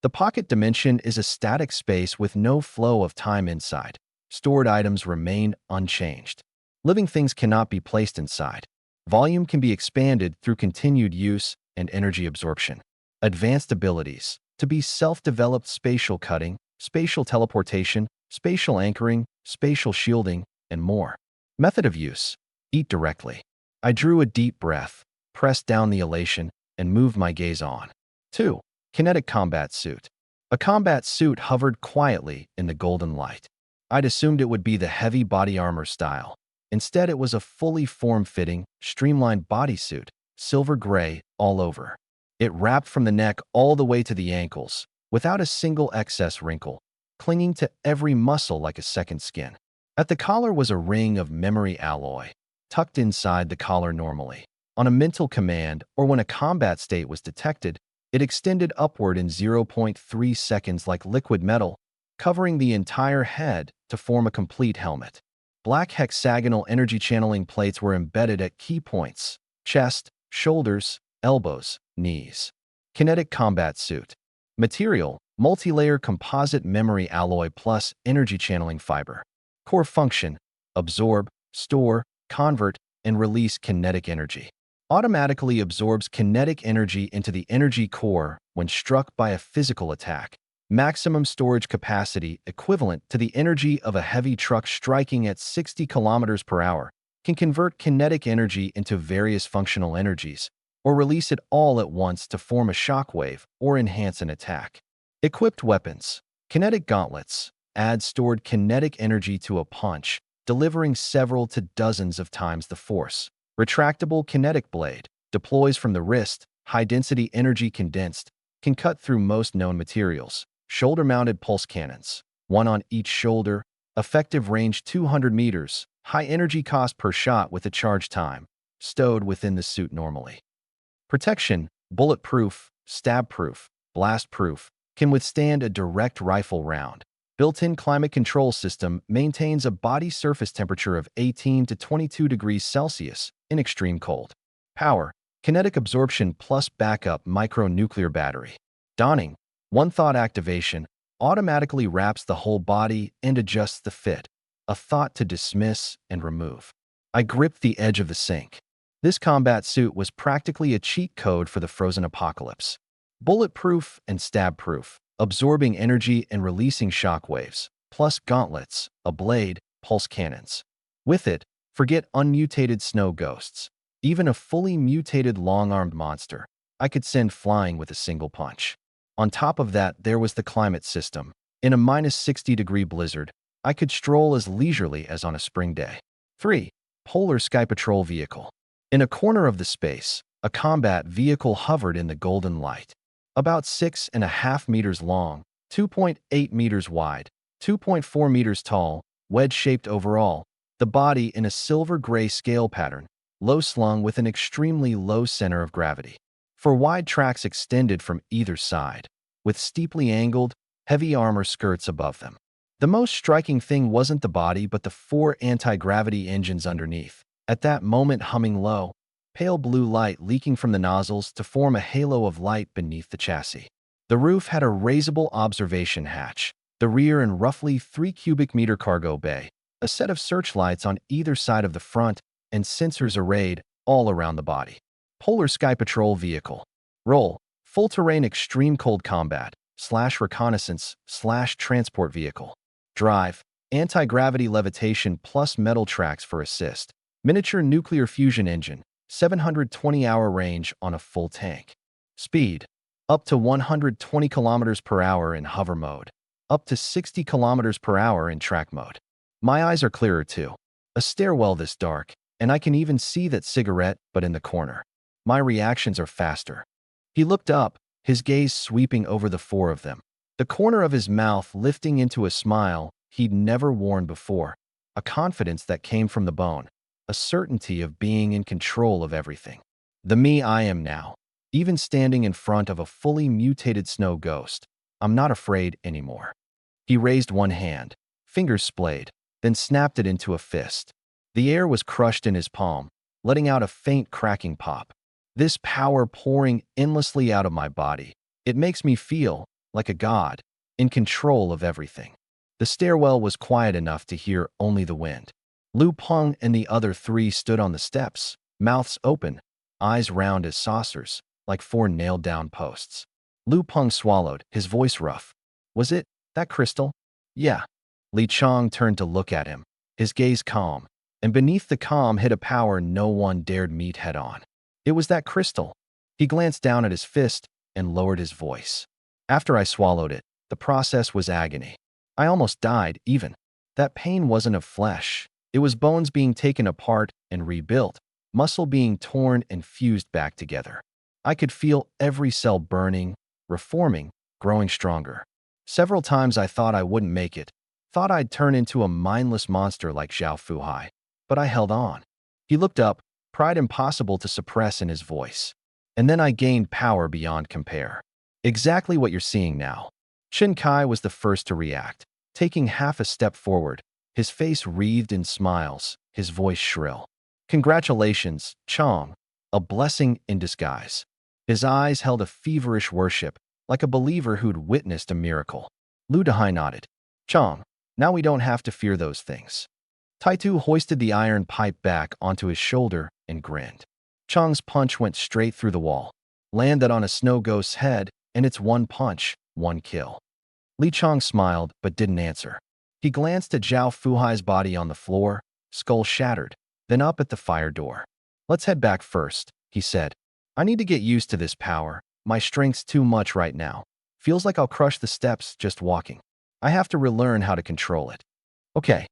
The pocket dimension is a static space with no flow of time inside. Stored items remain unchanged. Living things cannot be placed inside. Volume can be expanded through continued use and energy absorption. Advanced abilities. To be self-developed spatial cutting, spatial teleportation, spatial anchoring, spatial shielding, and more. Method of use. Eat directly. I drew a deep breath, pressed down the elation, and moved my gaze on. 2. Kinetic combat suit. A combat suit hovered quietly in the golden light. I'd assumed it would be the heavy body armor style. Instead, it was a fully form-fitting, streamlined bodysuit, silver gray all over. It wrapped from the neck all the way to the ankles, without a single excess wrinkle, clinging to every muscle like a second skin. At the collar was a ring of memory alloy, tucked inside the collar normally. On a mental command or when a combat state was detected, it extended upward in 0.3 seconds like liquid metal, covering the entire head to form a complete helmet. Black hexagonal energy channeling plates were embedded at key points: chest, shoulders, elbows, knees. Kinetic combat suit. Material: multi-layer composite memory alloy plus energy channeling fiber. Core function: absorb, store, convert, and release kinetic energy. Automatically absorbs kinetic energy into the energy core when struck by a physical attack. Maximum storage capacity equivalent to the energy of a heavy truck striking at 60 kilometers per hour, can convert kinetic energy into various functional energies, or release it all at once to form a shockwave or enhance an attack. Equipped weapons. Kinetic gauntlets. Add stored kinetic energy to a punch, delivering several to dozens of times the force. Retractable kinetic blade. Deploys from the wrist, high-density energy condensed, can cut through most known materials. Shoulder-mounted pulse cannons. 1 on each shoulder. Effective range 200 meters. High energy cost per shot with a charge time. Stowed within the suit normally. Protection. Bulletproof, stab-proof, blast-proof, can withstand a direct rifle round. Built-in climate control system maintains a body surface temperature of 18 to 22 degrees Celsius in extreme cold. Power, kinetic absorption plus backup micronuclear battery. Donning, one-thought activation, automatically wraps the whole body and adjusts the fit. A thought to dismiss and remove. I gripped the edge of the sink. This combat suit was practically a cheat code for the frozen apocalypse. Bulletproof and stab-proof, absorbing energy and releasing shockwaves, plus gauntlets, a blade, pulse cannons. With it, forget unmutated snow ghosts. Even a fully mutated long-armed monster, I could send flying with a single punch. On top of that, there was the climate system. In a -60-degree blizzard, I could stroll as leisurely as on a spring day. 3. Polar Sky Patrol Vehicle. In a corner of the space, a combat vehicle hovered in the golden light. About 6.5 meters long, 2.8 meters wide, 2.4 meters tall, wedge-shaped overall, the body in a silver-gray scale pattern, low-slung with an extremely low center of gravity. For wide tracks extended from either side, with steeply angled, heavy armor skirts above them. The most striking thing wasn't the body but the 4 anti-gravity engines underneath, at that moment humming low, pale blue light leaking from the nozzles to form a halo of light beneath the chassis. The roof had a raisable observation hatch, the rear and roughly 3 cubic meter cargo bay, a set of searchlights on either side of the front, and sensors arrayed all around the body. Polar Sky Patrol Vehicle. Role: full-terrain extreme cold combat / reconnaissance / transport vehicle. Drive: anti-gravity levitation plus metal tracks for assist. Miniature nuclear fusion engine, 720-hour range on a full tank. Speed: up to 120 km per hour in hover mode, up to 60 km per hour in track mode. My eyes are clearer too. A stairwell this dark, and I can even see that cigarette, but in the corner. My reactions are faster. He looked up, his gaze sweeping over the 4 of them. The corner of his mouth lifting into a smile he'd never worn before, a confidence that came from the bone, a certainty of being in control of everything. The me I am now, even standing in front of a fully mutated snow ghost, I'm not afraid anymore. He raised one hand, fingers splayed, then snapped it into a fist. The air was crushed in his palm, letting out a faint cracking pop. This power pouring endlessly out of my body, it makes me feel like a god, in control of everything. The stairwell was quiet enough to hear only the wind. Lu Peng and the other 3 stood on the steps, mouths open, eyes round as saucers, like 4 nailed-down posts. Lu Peng swallowed, his voice rough. Was it that crystal? Yeah. Li Chong turned to look at him, his gaze calm, and beneath the calm hid a power no one dared meet head-on. It was that crystal. He glanced down at his fist and lowered his voice. After I swallowed it, the process was agony. I almost died, even. That pain wasn't of flesh. It was bones being taken apart and rebuilt, muscle being torn and fused back together. I could feel every cell burning, reforming, growing stronger. Several times I thought I wouldn't make it, thought I'd turn into a mindless monster like Zhao Fuhai. But I held on. He looked up, pride impossible to suppress in his voice. And then I gained power beyond compare. Exactly what you're seeing now. Chen Kai was the first to react, taking half a step forward, his face wreathed in smiles, his voice shrill. Congratulations, Chong. A blessing in disguise. His eyes held a feverish worship, like a believer who'd witnessed a miracle. Lu Dehai nodded. Chong, now we don't have to fear those things. Taitu hoisted the iron pipe back onto his shoulder and grinned. Chong's punch went straight through the wall, landed on a snow ghost's head, and it's 1 punch, 1 kill. Li Chong smiled but didn't answer. He glanced at Zhao Fuhai's body on the floor, skull shattered, then up at the fire door. Let's head back first, he said. I need to get used to this power. My strength's too much right now. Feels like I'll crush the steps just walking. I have to relearn how to control it. Okay.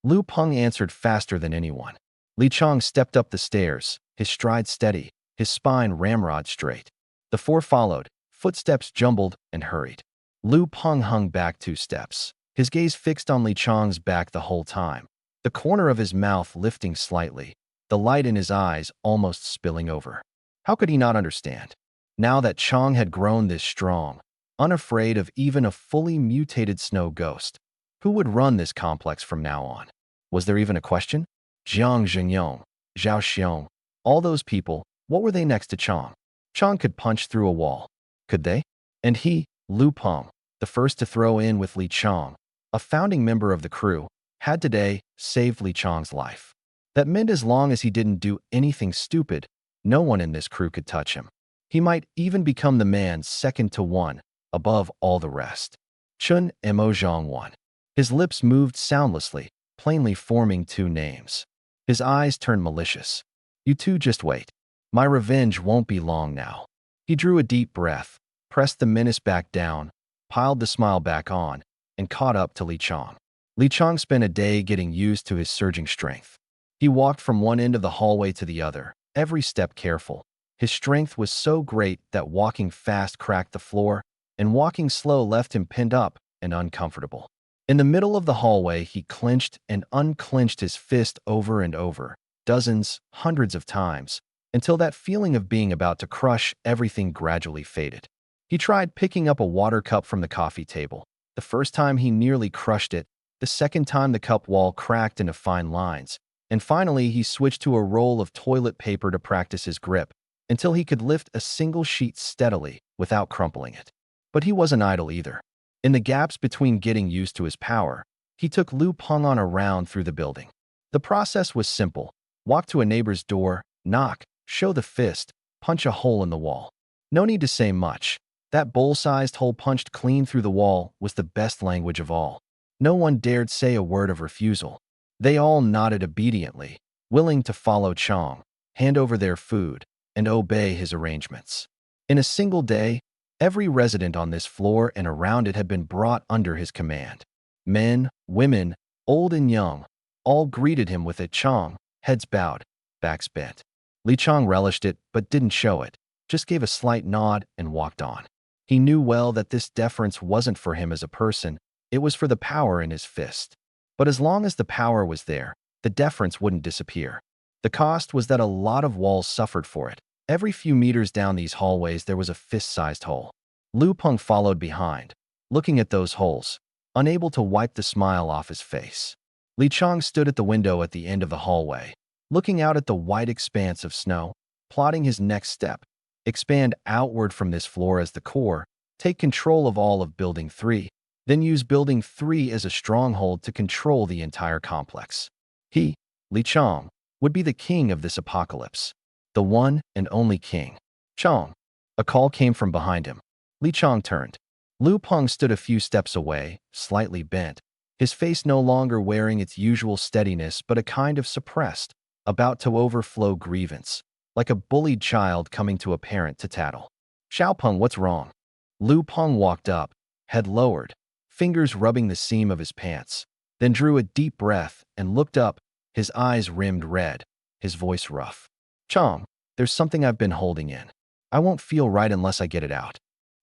Lu Peng answered faster than anyone. Li Chong stepped up the stairs, his stride steady, his spine ramrod straight. The 4 followed, footsteps jumbled and hurried. Lu Peng hung back 2 steps, his gaze fixed on Li Chong's back the whole time, the corner of his mouth lifting slightly, the light in his eyes almost spilling over. How could he not understand? Now that Chong had grown this strong, unafraid of even a fully mutated snow ghost. Who would run this complex from now on? Was there even a question? Jiang Zhengyong, Zhao Xiong, all those people, what were they next to Chang? Chang could punch through a wall. Could they? And he, Lu Peng, the first to throw in with Li Chang, a founding member of the crew, had today saved Li Chang's life. That meant as long as he didn't do anything stupid, no one in this crew could touch him. He might even become the man second to one, above all the rest. Chun Mo Zhang won. His lips moved soundlessly, plainly forming two names. His eyes turned malicious. You two just wait. My revenge won't be long now. He drew a deep breath, pressed the menace back down, piled the smile back on, and caught up to Li Chang. Li Chang spent a day getting used to his surging strength. He walked from one end of the hallway to the other, every step careful. His strength was so great that walking fast cracked the floor, and walking slow left him pinned up and uncomfortable. In the middle of the hallway, he clenched and unclenched his fist over and over, dozens, hundreds of times, until that feeling of being about to crush everything gradually faded. He tried picking up a water cup from the coffee table. The first time he nearly crushed it, the second time the cup wall cracked into fine lines, and finally he switched to a roll of toilet paper to practice his grip, until he could lift a single sheet steadily without crumpling it. But he wasn't idle either. In the gaps between getting used to his power, he took Lu Peng on a round through the building. The process was simple. Walk to a neighbor's door, knock, show the fist, punch a hole in the wall. No need to say much. That bowl-sized hole punched clean through the wall was the best language of all. No one dared say a word of refusal. They all nodded obediently, willing to follow Chang, hand over their food, and obey his arrangements. In a single day, every resident on this floor and around it had been brought under his command. Men, women, old and young, all greeted him with a Chang, heads bowed, backs bent. Li Chang relished it but didn't show it, just gave a slight nod and walked on. He knew well that this deference wasn't for him as a person, it was for the power in his fist. But as long as the power was there, the deference wouldn't disappear. The cost was that a lot of walls suffered for it. Every few meters down these hallways there was a fist-sized hole. Lu Peng followed behind, looking at those holes, unable to wipe the smile off his face. Li Chang stood at the window at the end of the hallway, looking out at the wide expanse of snow, plotting his next step. Expand outward from this floor as the core, take control of all of Building 3, then use Building 3 as a stronghold to control the entire complex. He, Li Chang, would be the king of this apocalypse. The one and only king. Chang. A call came from behind him. Li Chang turned. Lu Peng stood a few steps away, slightly bent, his face no longer wearing its usual steadiness but a kind of suppressed, about to overflow grievance, like a bullied child coming to a parent to tattle. Xiaopeng, what's wrong? Lu Peng walked up, head lowered, fingers rubbing the seam of his pants, then drew a deep breath and looked up, his eyes rimmed red, his voice rough. Chang, there's something I've been holding in. I won't feel right unless I get it out.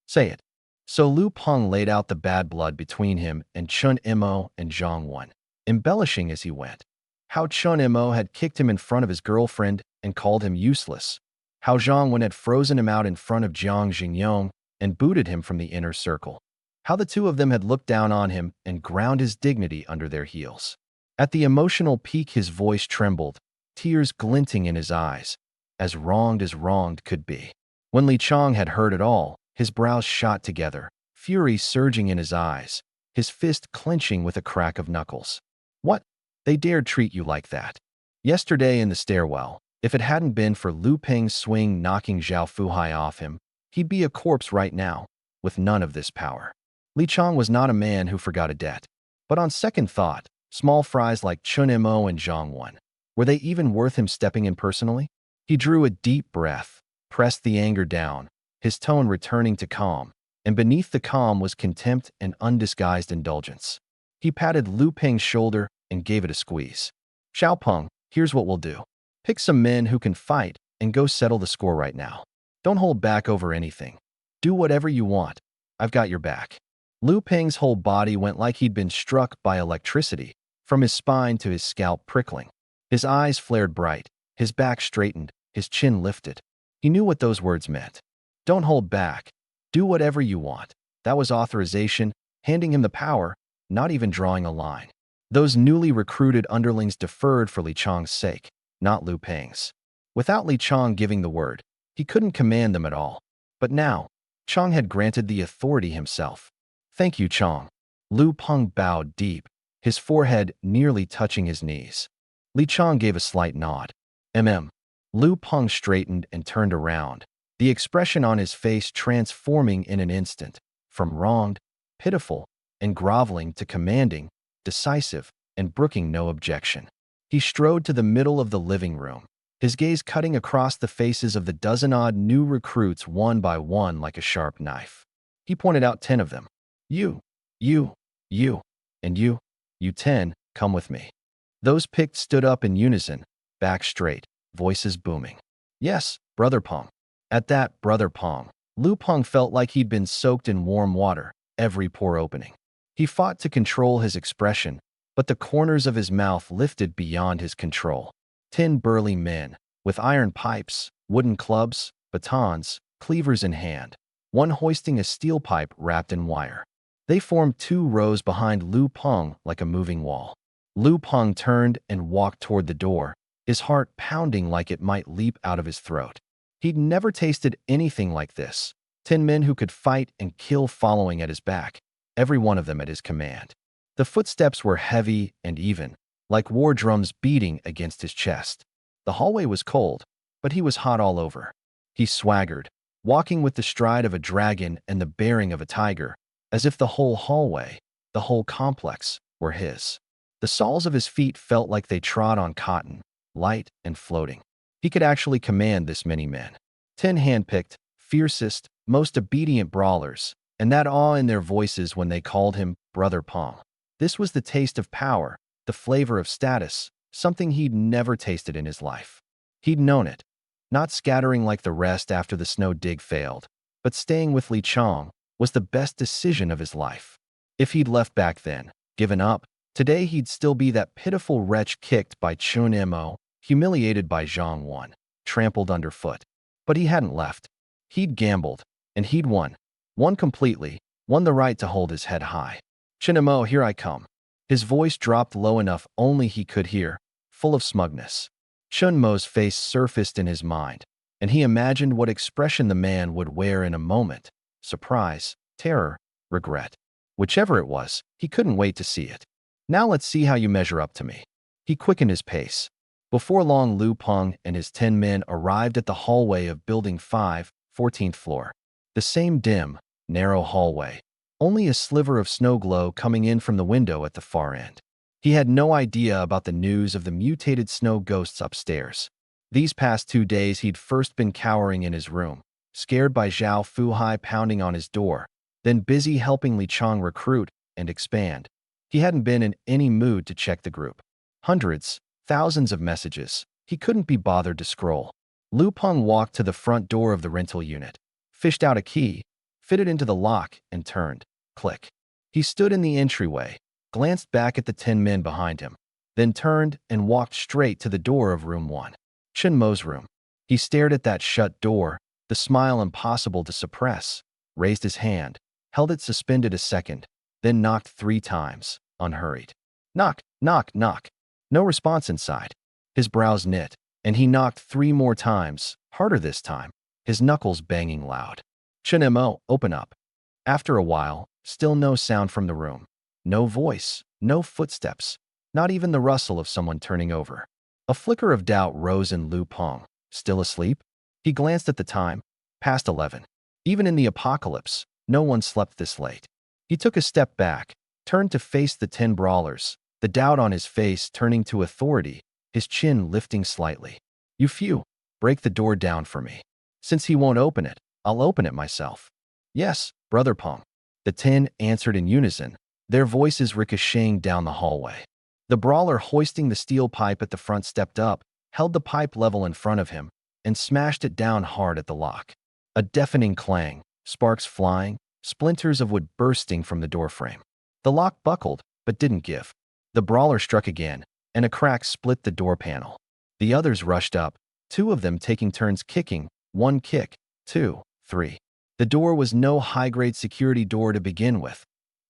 Say it. So Lu Peng laid out the bad blood between him and Chun Mo and Zhang Wan, embellishing as he went. How Chun Mo had kicked him in front of his girlfriend and called him useless. How Zhang Wan had frozen him out in front of Jiang Xingyong and booted him from the inner circle. How the two of them had looked down on him and ground his dignity under their heels. At the emotional peak his voice trembled, tears glinting in his eyes, as wronged could be. When Li Chang had heard it all, his brows shot together, fury surging in his eyes, his fist clenching with a crack of knuckles. What? They dared treat you like that? Yesterday in the stairwell, if it hadn't been for Lu Peng's swing knocking Zhao Fuhai off him, he'd be a corpse right now, with none of this power. Li Chang was not a man who forgot a debt. But on second thought, small fries like Chun Mo and Zhang Wan, were they even worth him stepping in personally? He drew a deep breath, pressed the anger down, his tone returning to calm, and beneath the calm was contempt and undisguised indulgence. He patted Lu Peng's shoulder and gave it a squeeze. Xiaopeng, here's what we'll do. Pick some men who can fight and go settle the score right now. Don't hold back over anything. Do whatever you want. I've got your back. Lu Peng's whole body went like he'd been struck by electricity, from his spine to his scalp prickling. His eyes flared bright, his back straightened, his chin lifted. He knew what those words meant. Don't hold back. Do whatever you want. That was authorization, handing him the power, not even drawing a line. Those newly recruited underlings deferred for Li Chang's sake, not Lu Peng's. Without Li Chang giving the word, he couldn't command them at all. But now, Chang had granted the authority himself. Thank you, Chang. Lu Peng bowed deep, his forehead nearly touching his knees. Li Chang gave a slight nod. Lu Peng straightened and turned around, the expression on his face transforming in an instant, from wronged, pitiful, and groveling to commanding, decisive, and brooking no objection. He strode to the middle of the living room, his gaze cutting across the faces of the dozen-odd new recruits one by one like a sharp knife. He pointed out 10 of them. You, and you 10, come with me. Those picked stood up in unison, back straight, voices booming. Yes, Brother Peng. At that, Brother Peng, Lu Peng felt like he'd been soaked in warm water, every pore opening. He fought to control his expression, but the corners of his mouth lifted beyond his control. 10 burly men, with iron pipes, wooden clubs, batons, cleavers in hand, one hoisting a steel pipe wrapped in wire. They formed 2 rows behind Lu Peng like a moving wall. Lu Peng turned and walked toward the door, his heart pounding like it might leap out of his throat. He'd never tasted anything like this. 10 men who could fight and kill following at his back, every one of them at his command. The footsteps were heavy and even, like war drums beating against his chest. The hallway was cold, but he was hot all over. He swaggered, walking with the stride of a dragon and the bearing of a tiger, as if the whole hallway, the whole complex, were his. The soles of his feet felt like they trod on cotton, light and floating. He could actually command this many men. 10 handpicked, fiercest, most obedient brawlers, and that awe in their voices when they called him Brother Peng. This was the taste of power, the flavor of status, something he'd never tasted in his life. He'd known it, not scattering like the rest after the snow dig failed, but staying with Li Chang was the best decision of his life. If he'd left back then, given up, today he'd still be that pitiful wretch kicked by Chun Mo, humiliated by Zhang Wan, trampled underfoot. But he hadn't left. He'd gambled, and he'd won. Won completely, won the right to hold his head high. Chun Mo, here I come. His voice dropped low enough only he could hear, full of smugness. Chun Mo's face surfaced in his mind, and he imagined what expression the man would wear in a moment. Surprise, terror, regret. Whichever it was, he couldn't wait to see it. Now let's see how you measure up to me. He quickened his pace. Before long, Lu Peng and his 10 men arrived at the hallway of Building 5, 14th floor. The same dim, narrow hallway, only a sliver of snow glow coming in from the window at the far end. He had no idea about the news of the mutated snow ghosts upstairs. These past 2 days he'd first been cowering in his room, scared by Zhao Fuhai pounding on his door, then busy helping Li Chang recruit and expand. He hadn't been in any mood to check the group. Hundreds, thousands of messages. He couldn't be bothered to scroll. Lu Peng walked to the front door of the rental unit, fished out a key, fitted into the lock, and turned. Click. He stood in the entryway, glanced back at the 10 men behind him, then turned and walked straight to the door of room 1. Chun Mo's room. He stared at that shut door, the smile impossible to suppress, raised his hand, held it suspended a second, then knocked 3 times, unhurried. Knock, knock, knock. No response inside. His brows knit, and he knocked 3 more times, harder this time, his knuckles banging loud. Chun Mo, open up. After a while, still no sound from the room. No voice, no footsteps, not even the rustle of someone turning over. A flicker of doubt rose in Lu Peng. Still asleep? He glanced at the time. Past 11. Even in the apocalypse, no one slept this late. He took a step back, turned to face the 10 brawlers, the doubt on his face turning to authority, his chin lifting slightly. You few, break the door down for me. Since he won't open it, I'll open it myself. Yes, Brother Peng. The 10 answered in unison, their voices ricocheting down the hallway. The brawler hoisting the steel pipe at the front stepped up, held the pipe level in front of him, and smashed it down hard at the lock. A deafening clang, sparks flying, splinters of wood bursting from the doorframe. The lock buckled, but didn't give. The brawler struck again, and a crack split the door panel. The others rushed up, 2 of them taking turns kicking, 1 kick, 2, 3. The door was no high-grade security door to begin with.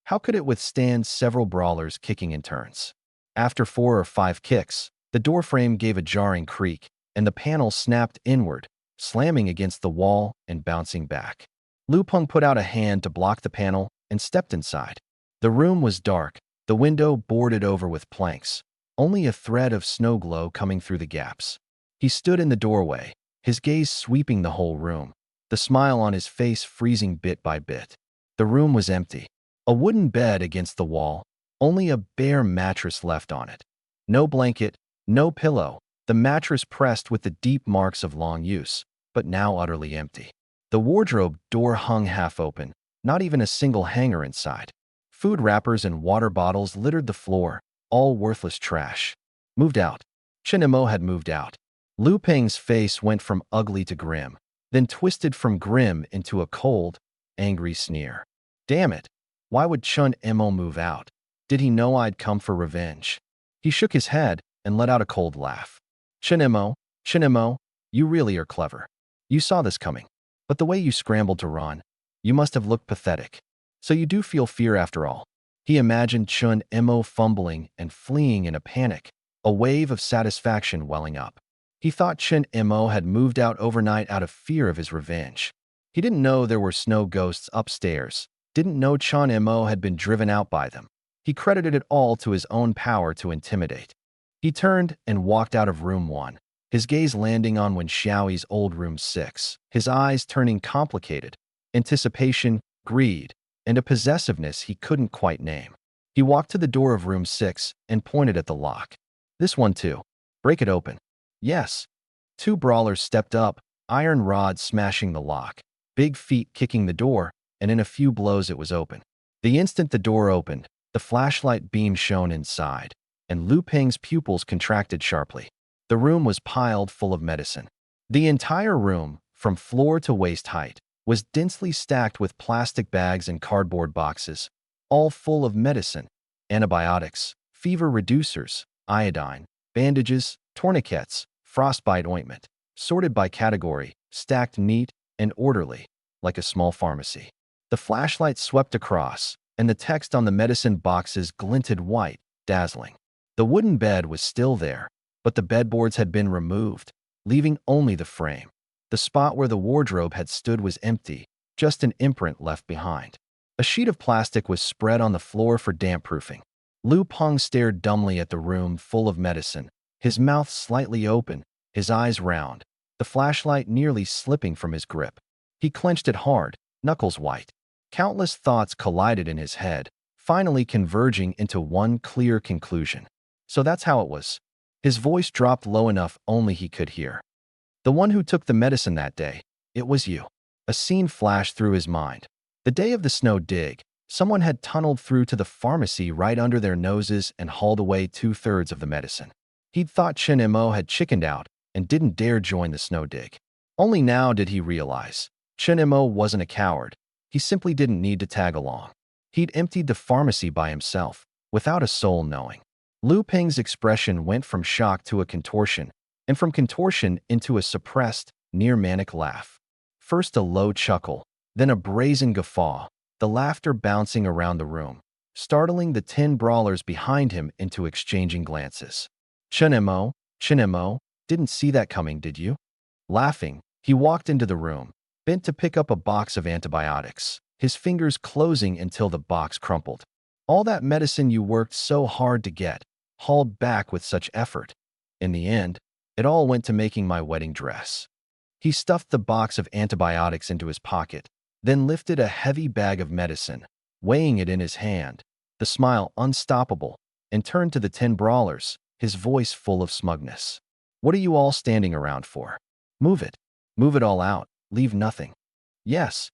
How could it withstand several brawlers kicking in turns? After 4 or 5 kicks, the door frame gave a jarring creak, and the panel snapped inward, slamming against the wall and bouncing back. Lu Peng put out a hand to block the panel and stepped inside. The room was dark, the window boarded over with planks, only a thread of snow glow coming through the gaps. He stood in the doorway, his gaze sweeping the whole room, the smile on his face freezing bit by bit. The room was empty. A wooden bed against the wall, only a bare mattress left on it. No blanket, no pillow, the mattress pressed with the deep marks of long use, but now utterly empty. The wardrobe door hung half open, not even a single hanger inside. Food wrappers and water bottles littered the floor, all worthless trash. Moved out. Chen Mo had moved out. Lu Peng's face went from ugly to grim, then twisted from grim into a cold, angry sneer. Damn it! Why would Chun Mo move out? Did he know I'd come for revenge? He shook his head and let out a cold laugh. Chen Mo, you really are clever. You saw this coming. But the way you scrambled to run, you must have looked pathetic. So you do feel fear after all. He imagined Chun Mo fumbling and fleeing in a panic, a wave of satisfaction welling up. He thought Chen Mo had moved out overnight out of fear of his revenge. He didn't know there were snow ghosts upstairs, didn't know Chun Mo had been driven out by them. He credited it all to his own power to intimidate. He turned and walked out of room 1, his gaze landing on Wen Xiaoyi's old room 6, his eyes turning complicated, anticipation, greed, and a possessiveness he couldn't quite name. He walked to the door of room 6 and pointed at the lock. This one too. Break it open. Yes. 2 brawlers stepped up, iron rods smashing the lock, big feet kicking the door, and in a few blows it was open. The instant the door opened, the flashlight beam shone inside, and Lu Peng's pupils contracted sharply. The room was piled full of medicine. The entire room, from floor to waist height, was densely stacked with plastic bags and cardboard boxes, all full of medicine, antibiotics, fever reducers, iodine, bandages, tourniquets, frostbite ointment, sorted by category, stacked neat and orderly, like a small pharmacy. The flashlight swept across, and the text on the medicine boxes glinted white, dazzling. The wooden bed was still there, but the bedboards had been removed, leaving only the frame. The spot where the wardrobe had stood was empty, just an imprint left behind. A sheet of plastic was spread on the floor for damp-proofing. Lu Peng stared dumbly at the room full of medicine, his mouth slightly open, his eyes round, the flashlight nearly slipping from his grip. He clenched it hard, knuckles white. Countless thoughts collided in his head, finally converging into one clear conclusion. So that's how it was. His voice dropped low enough only he could hear. The one who took the medicine that day, it was you. A scene flashed through his mind. The day of the snow dig, someone had tunneled through to the pharmacy right under their noses and hauled away 2/3 of the medicine. He'd thought Chen Mo had chickened out and didn't dare join the snow dig. Only now did he realize Chen Mo wasn't a coward. He simply didn't need to tag along. He'd emptied the pharmacy by himself, without a soul knowing. Lu Peng's expression went from shock to a contortion, and from contortion into a suppressed, near-manic laugh. First a low chuckle, then a brazen guffaw, the laughter bouncing around the room, startling the 10 brawlers behind him into exchanging glances. Chen Mo, didn't see that coming, did you? Laughing, he walked into the room, bent to pick up a box of antibiotics, his fingers closing until the box crumpled. All that medicine you worked so hard to get, hauled back with such effort. In the end, it all went to making my wedding dress. He stuffed the box of antibiotics into his pocket, then lifted a heavy bag of medicine, weighing it in his hand, the smile unstoppable, and turned to the 10 brawlers, his voice full of smugness. What are you all standing around for? Move it. Move it all out. Leave nothing. Yes.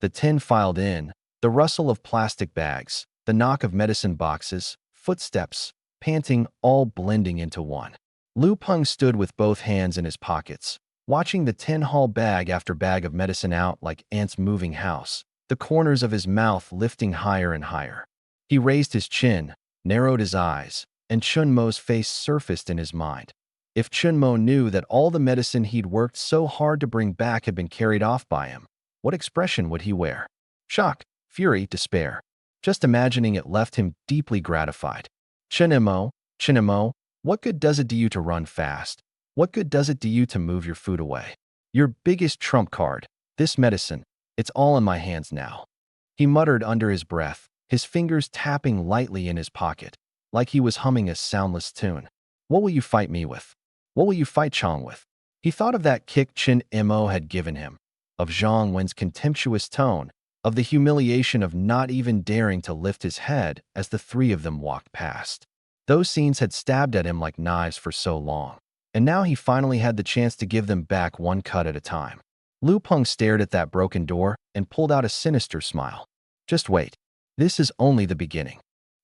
The 10 filed in, the rustle of plastic bags, the knock of medicine boxes, footsteps, panting, all blending into one. Lu Peng stood with both hands in his pockets, watching the 10 haul bag after bag of medicine out like ants moving house, the corners of his mouth lifting higher and higher. He raised his chin, narrowed his eyes, and Chun Mo's face surfaced in his mind. If Chun Mo knew that all the medicine he'd worked so hard to bring back had been carried off by him, What expression would he wear? Shock, fury, despair. Just imagining it left him deeply gratified. Chinemo, Chinemo, what good does it do you to run fast? What good does it do you to move your food away? Your biggest trump card, this medicine, it's all in my hands now. He muttered under his breath, his fingers tapping lightly in his pocket, like he was humming a soundless tune. What will you fight me with? What will you fight Chong with? He thought of that kick Chin Imo had given him, of Zhang Wen's contemptuous tone, of the humiliation of not even daring to lift his head as the three of them walked past. Those scenes had stabbed at him like knives for so long, and now he finally had the chance to give them back one cut at a time. Lu Peng stared at that broken door and pulled out a sinister smile. Just wait. This is only the beginning.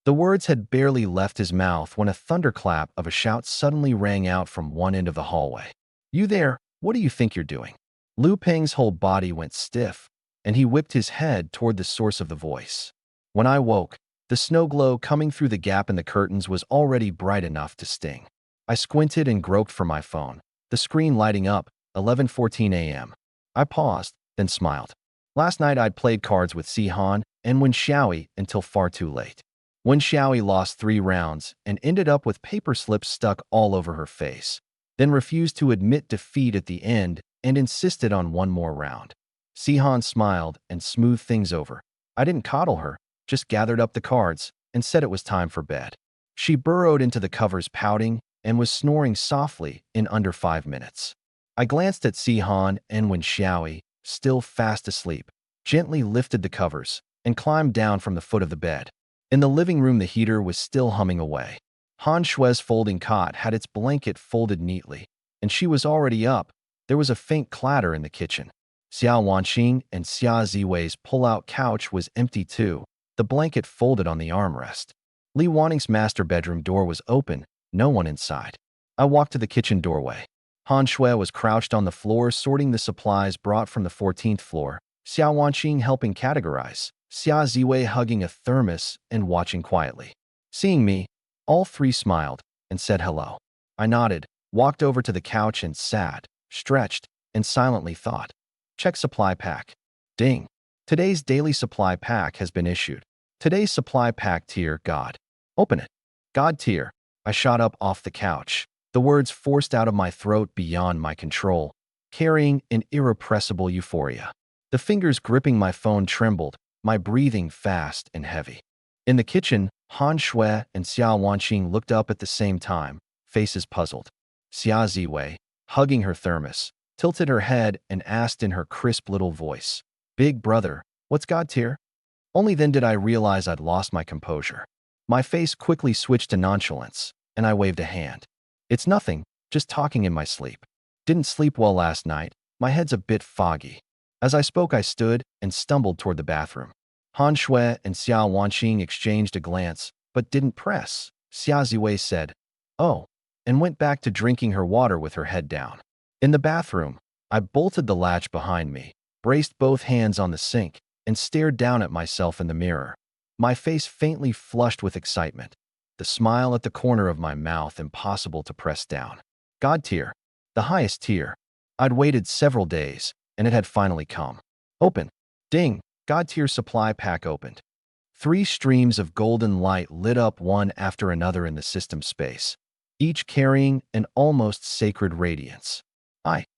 The words had barely left his mouth when a thunderclap of a shout suddenly rang out from one end of the hallway. You there, what do you think you're doing? Lu Peng's whole body went stiff, and he whipped his head toward the source of the voice. When I woke, the snow glow coming through the gap in the curtains was already bright enough to sting. I squinted and groped for my phone, the screen lighting up, 11:14 a.m. I paused, then smiled. Last night I'd played cards with Si Han and Wen Xiaoyi until far too late. Wen Xiaoyi lost 3 rounds and ended up with paper slips stuck all over her face, then refused to admit defeat at the end and insisted on one more round. Si Han smiled and smoothed things over. I didn't coddle her, just gathered up the cards and said it was time for bed. She burrowed into the covers pouting and was snoring softly in under 5 minutes. I glanced at Si Han and Wen Xiaoyi, still fast asleep, gently lifted the covers and climbed down from the foot of the bed. In the living room, the heater was still humming away. Han Shue's folding cot had its blanket folded neatly, and she was already up. There was a faint clatter in the kitchen. Xiao Wanqing and Xia Ziwei's pull-out couch was empty too, the blanket folded on the armrest. Li Wanning's master bedroom door was open, no one inside. I walked to the kitchen doorway. Han Shui was crouched on the floor sorting the supplies brought from the 14th floor, Xiao Wanqing helping categorize, Xia Ziwei hugging a thermos and watching quietly. Seeing me, all three smiled and said hello. I nodded, walked over to the couch and sat, stretched, and silently thought. Check supply pack. Ding. Today's daily supply pack has been issued. Today's supply pack tier, God. Open it. God tier. I shot up off the couch, the words forced out of my throat beyond my control, carrying an irrepressible euphoria. The fingers gripping my phone trembled, my breathing fast and heavy. In the kitchen, Han Shui and Xiao Wanqing looked up at the same time, faces puzzled. Xia Ziwei, hugging her thermos, tilted her head and asked in her crisp little voice, Big brother, what's God tier? Only then did I realize I'd lost my composure. My face quickly switched to nonchalance, and I waved a hand. It's nothing, just talking in my sleep. Didn't sleep well last night, my head's a bit foggy. As I spoke, I stood and stumbled toward the bathroom. Han Shui and Xiao Wanqing exchanged a glance, but didn't press. Xia Ziwei said, Oh, and went back to drinking her water with her head down. In the bathroom, I bolted the latch behind me, braced both hands on the sink, and stared down at myself in the mirror. My face faintly flushed with excitement, the smile at the corner of my mouth impossible to press down. God tier, the highest tier. I'd waited several days, and it had finally come. Open. Ding. God tier supply pack opened. 3 streams of golden light lit up one after another in the system space, each carrying an almost sacred radiance.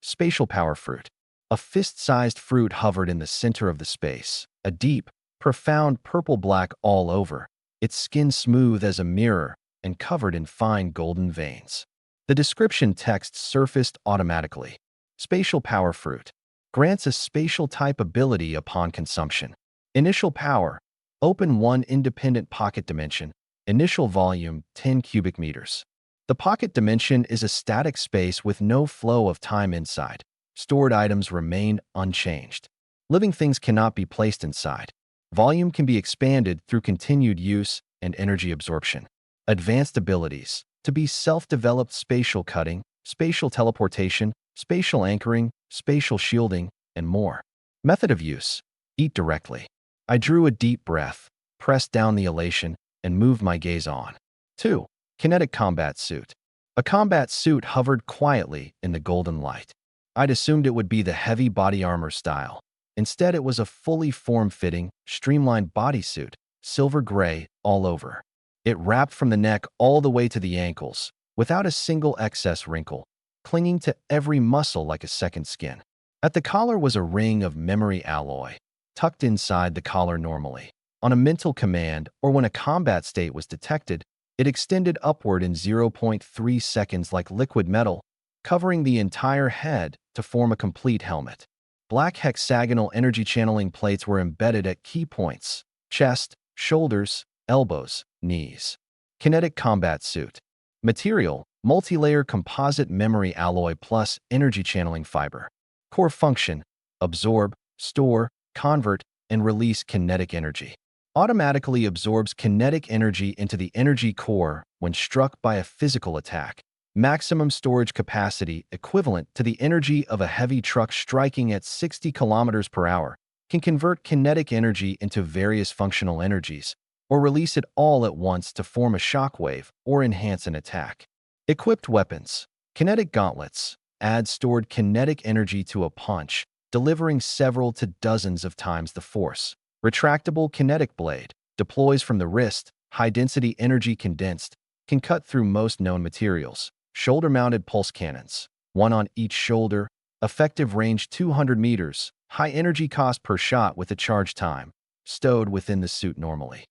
Spatial power fruit. A fist-sized fruit hovered in the center of the space, a deep, profound purple-black all over, its skin smooth as a mirror and covered in fine golden veins. The description text surfaced automatically. Spatial power fruit. Grants a spatial type ability upon consumption. Initial power. Open 1 independent pocket dimension. Initial volume 10 cubic meters. The pocket dimension is a static space with no flow of time inside. Stored items remain unchanged. Living things cannot be placed inside. Volume can be expanded through continued use and energy absorption. Advanced abilities. To be self-developed spatial cutting, spatial teleportation, spatial anchoring, spatial shielding, and more. Method of use. Eat directly. I drew a deep breath, pressed down the elation, and moved my gaze on. 2. Kinetic combat suit. A combat suit hovered quietly in the golden light. I'd assumed it would be the heavy body armor style, Instead, it was a fully form-fitting, streamlined bodysuit, silver gray all over. It wrapped from the neck all the way to the ankles, without a single excess wrinkle, clinging to every muscle like a second skin. At the collar was a ring of memory alloy, tucked inside the collar normally. On a mental command or when a combat state was detected, it extended upward in 0.3 seconds like liquid metal, covering the entire head to form a complete helmet. Black hexagonal energy channeling plates were embedded at key points: chest, shoulders, elbows, knees. Kinetic combat suit. Material: multi-layer composite memory alloy plus energy channeling fiber. Core function: absorb, store, convert, and release kinetic energy. Automatically absorbs kinetic energy into the energy core when struck by a physical attack. Maximum storage capacity equivalent to the energy of a heavy truck striking at 60 kilometers per hour, can convert kinetic energy into various functional energies, or release it all at once to form a shockwave or enhance an attack. Equipped weapons. Kinetic gauntlets. Add stored kinetic energy to a punch, delivering several to dozens of times the force. Retractable kinetic blade. Deploys from the wrist, high-density energy condensed, can cut through most known materials. Shoulder-mounted pulse cannons. One on each shoulder. Effective range 200 meters. High energy cost per shot with a charge time. Stowed within the suit normally.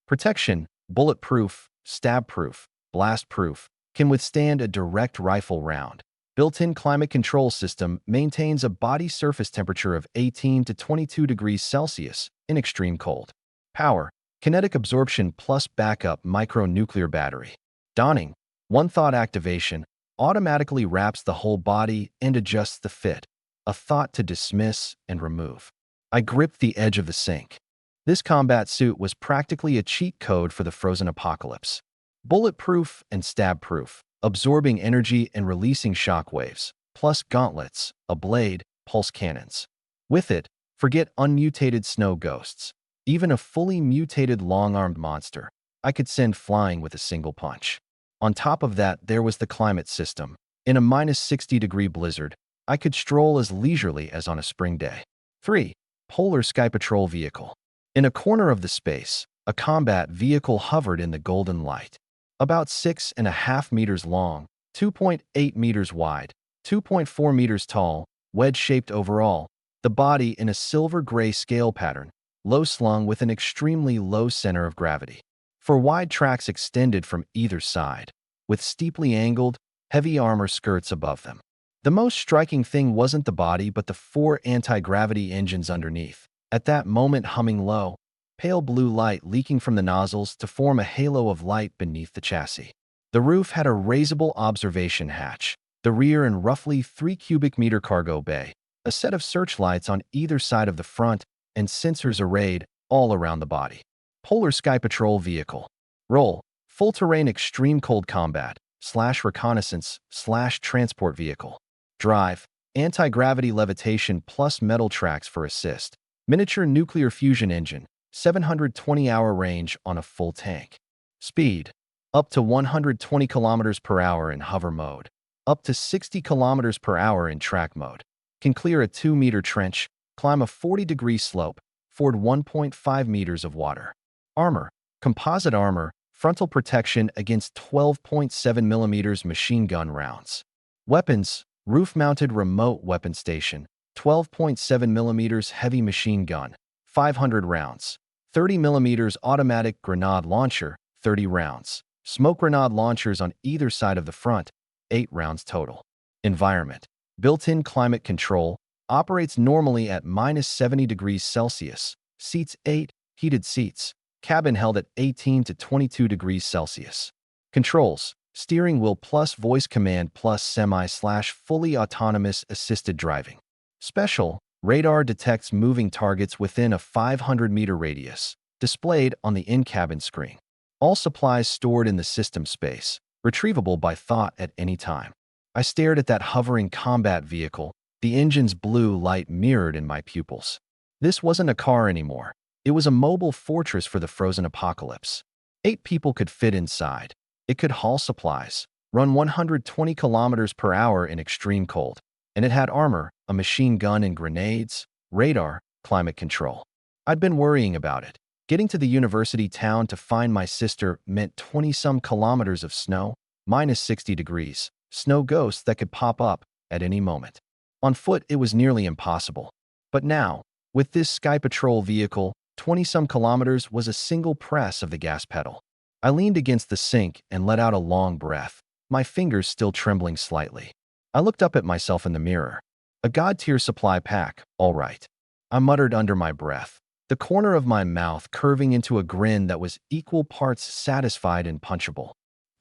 Protection: bulletproof, stab-proof, blast-proof, can withstand a direct rifle round. Built-in climate control system maintains a body surface temperature of 18 to 22 degrees Celsius in extreme cold. Power: kinetic absorption plus backup micronuclear battery. Donning: one thought activation, automatically wraps the whole body and adjusts the fit. A thought to dismiss and remove. I gripped the edge of the sink. This combat suit was practically a cheat code for the frozen apocalypse. Bulletproof and stab-proof, absorbing energy and releasing shockwaves, plus gauntlets, a blade, pulse cannons. With it, forget unmutated snow ghosts. Even a fully mutated long-armed monster, I could send flying with a single punch. On top of that, there was the climate system. In a minus 60-degree blizzard, I could stroll as leisurely as on a spring day. 3. Polar Sky Patrol Vehicle. In a corner of the space, a combat vehicle hovered in the golden light. About 6.5 meters long, 2.8 meters wide, 2.4 meters tall, wedge-shaped overall, the body in a silver-gray scale pattern, low-slung with an extremely low center of gravity. For wide tracks extended from either side, with steeply angled, heavy armor skirts above them. The most striking thing wasn't the body but the 4 anti-gravity engines underneath, at that moment humming low, pale blue light leaking from the nozzles to form a halo of light beneath the chassis. The roof had a raisable observation hatch, the rear and roughly 3 cubic meter cargo bay, a set of searchlights on either side of the front, and sensors arrayed all around the body. Polar Sky Patrol Vehicle. Role: full-terrain extreme cold combat / reconnaissance / transport vehicle. Drive: anti-gravity levitation plus metal tracks for assist. Miniature nuclear fusion engine, 720-hour range on a full tank. Speed: up to 120 kilometers per hour in hover mode. Up to 60 kilometers per hour in track mode. Can clear a 2-meter trench, climb a 40-degree slope, ford 1.5 meters of water. Armor: composite armor, frontal protection against 12.7 millimeters machine gun rounds. Weapons: roof-mounted remote weapon station, 12.7 millimeters heavy machine gun, 500 rounds. 30 millimeters automatic grenade launcher, 30 rounds. Smoke grenade launchers on either side of the front, 8 rounds total. Environment: built-in climate control, operates normally at minus 70 degrees Celsius. Seats 8, heated seats. Cabin held at 18 to 22 degrees Celsius. Controls: steering wheel plus voice command plus semi/fully autonomous assisted driving. Special: radar detects moving targets within a 500-meter radius, displayed on the in-cabin screen. All supplies stored in the system space, retrievable by thought at any time. I stared at that hovering combat vehicle, the engine's blue light mirrored in my pupils. This wasn't a car anymore. It was a mobile fortress for the frozen apocalypse. 8 people could fit inside. It could haul supplies, run 120 kilometers per hour in extreme cold, and it had armor, a machine gun and grenades, Radar, climate control. I'd been worrying about it. Getting to the university town to find my sister meant 20-some kilometers of snow, minus 60 degrees, snow ghosts that could pop up at any moment. On foot, it was nearly impossible. But now, with this Sky Patrol vehicle, 20-some kilometers was a single press of the gas pedal. I leaned against the sink and let out a long breath, my fingers still trembling slightly. I looked up at myself in the mirror. A God-tier supply pack, all right. I muttered under my breath, the corner of my mouth curving into a grin that was equal parts satisfied and punchable.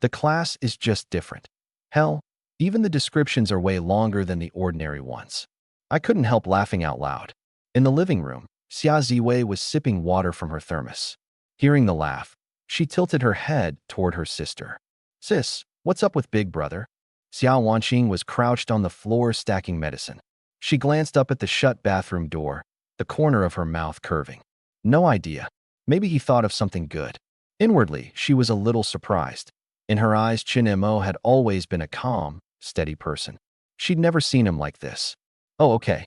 The class is just different. Hell, even the descriptions are way longer than the ordinary ones. I couldn't help laughing out loud. In the living room, Xia Ziwei was sipping water from her thermos. Hearing the laugh, she tilted her head toward her sister. "Sis, what's up with Big Brother?" Xiao Wanqing was crouched on the floor stacking medicine. She glanced up at the shut bathroom door, the corner of her mouth curving. No idea. Maybe he thought of something good. Inwardly, she was a little surprised. In her eyes, Qin Mo had always been a calm, steady person. She'd never seen him like this. Oh, okay.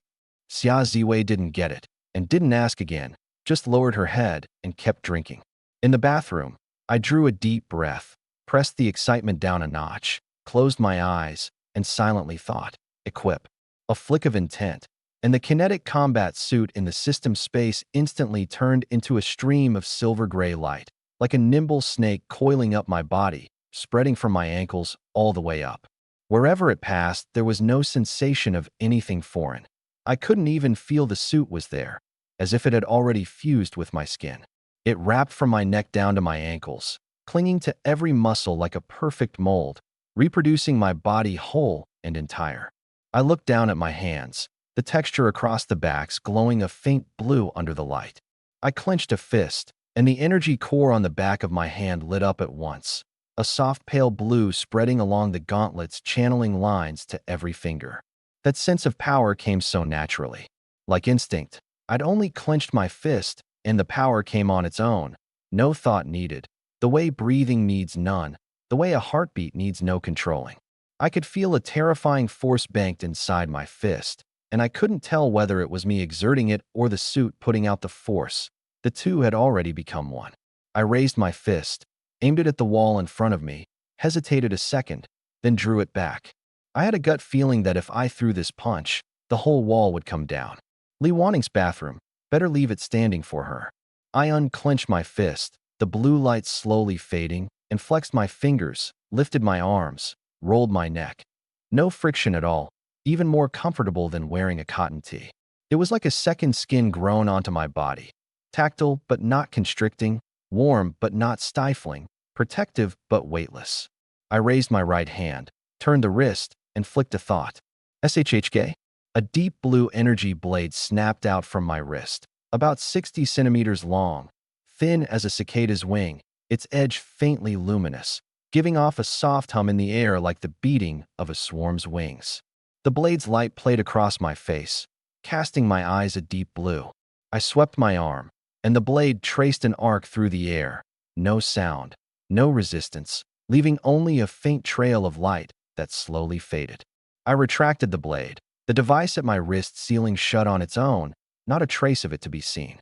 Xia Ziwei didn't get it, and didn't ask again, just lowered her head and kept drinking. In the bathroom, I drew a deep breath, pressed the excitement down a notch, closed my eyes, and silently thought, equip. A flick of intent, and the kinetic combat suit in the system space instantly turned into a stream of silver-gray light, like a nimble snake coiling up my body, spreading from my ankles all the way up. Wherever it passed, there was no sensation of anything foreign. I couldn't even feel the suit was there, as if it had already fused with my skin. It wrapped from my neck down to my ankles, clinging to every muscle like a perfect mold, reproducing my body whole and entire. I looked down at my hands, the texture across the backs glowing a faint blue under the light. I clenched a fist, and the energy core on the back of my hand lit up at once, a soft pale blue spreading along the gauntlets, channeling lines to every finger. That sense of power came so naturally. Like instinct, I'd only clenched my fist, and the power came on its own. No thought needed. The way breathing needs none, the way a heartbeat needs no controlling. I could feel a terrifying force banked inside my fist, and I couldn't tell whether it was me exerting it or the suit putting out the force. The two had already become one. I raised my fist, aimed it at the wall in front of me, hesitated a second, then drew it back. I had a gut feeling that if I threw this punch, the whole wall would come down. Li Wanning's bathroom. Better leave it standing for her. I unclenched my fist, the blue light slowly fading, and flexed my fingers, lifted my arms, rolled my neck. No friction at all, even more comfortable than wearing a cotton tee. It was like a second skin grown onto my body. Tactile but not constricting, warm but not stifling, protective but weightless. I raised my right hand, turned the wrist, and flicked a thought. SHHK? A deep blue energy blade snapped out from my wrist, about 60 centimeters long, thin as a cicada's wing, its edge faintly luminous, giving off a soft hum in the air like the beating of a swarm's wings. The blade's light played across my face, casting my eyes a deep blue. I swept my arm, and the blade traced an arc through the air. No sound, no resistance, leaving only a faint trail of light that slowly faded. I retracted the blade, the device at my wrist sealing shut on its own, not a trace of it to be seen.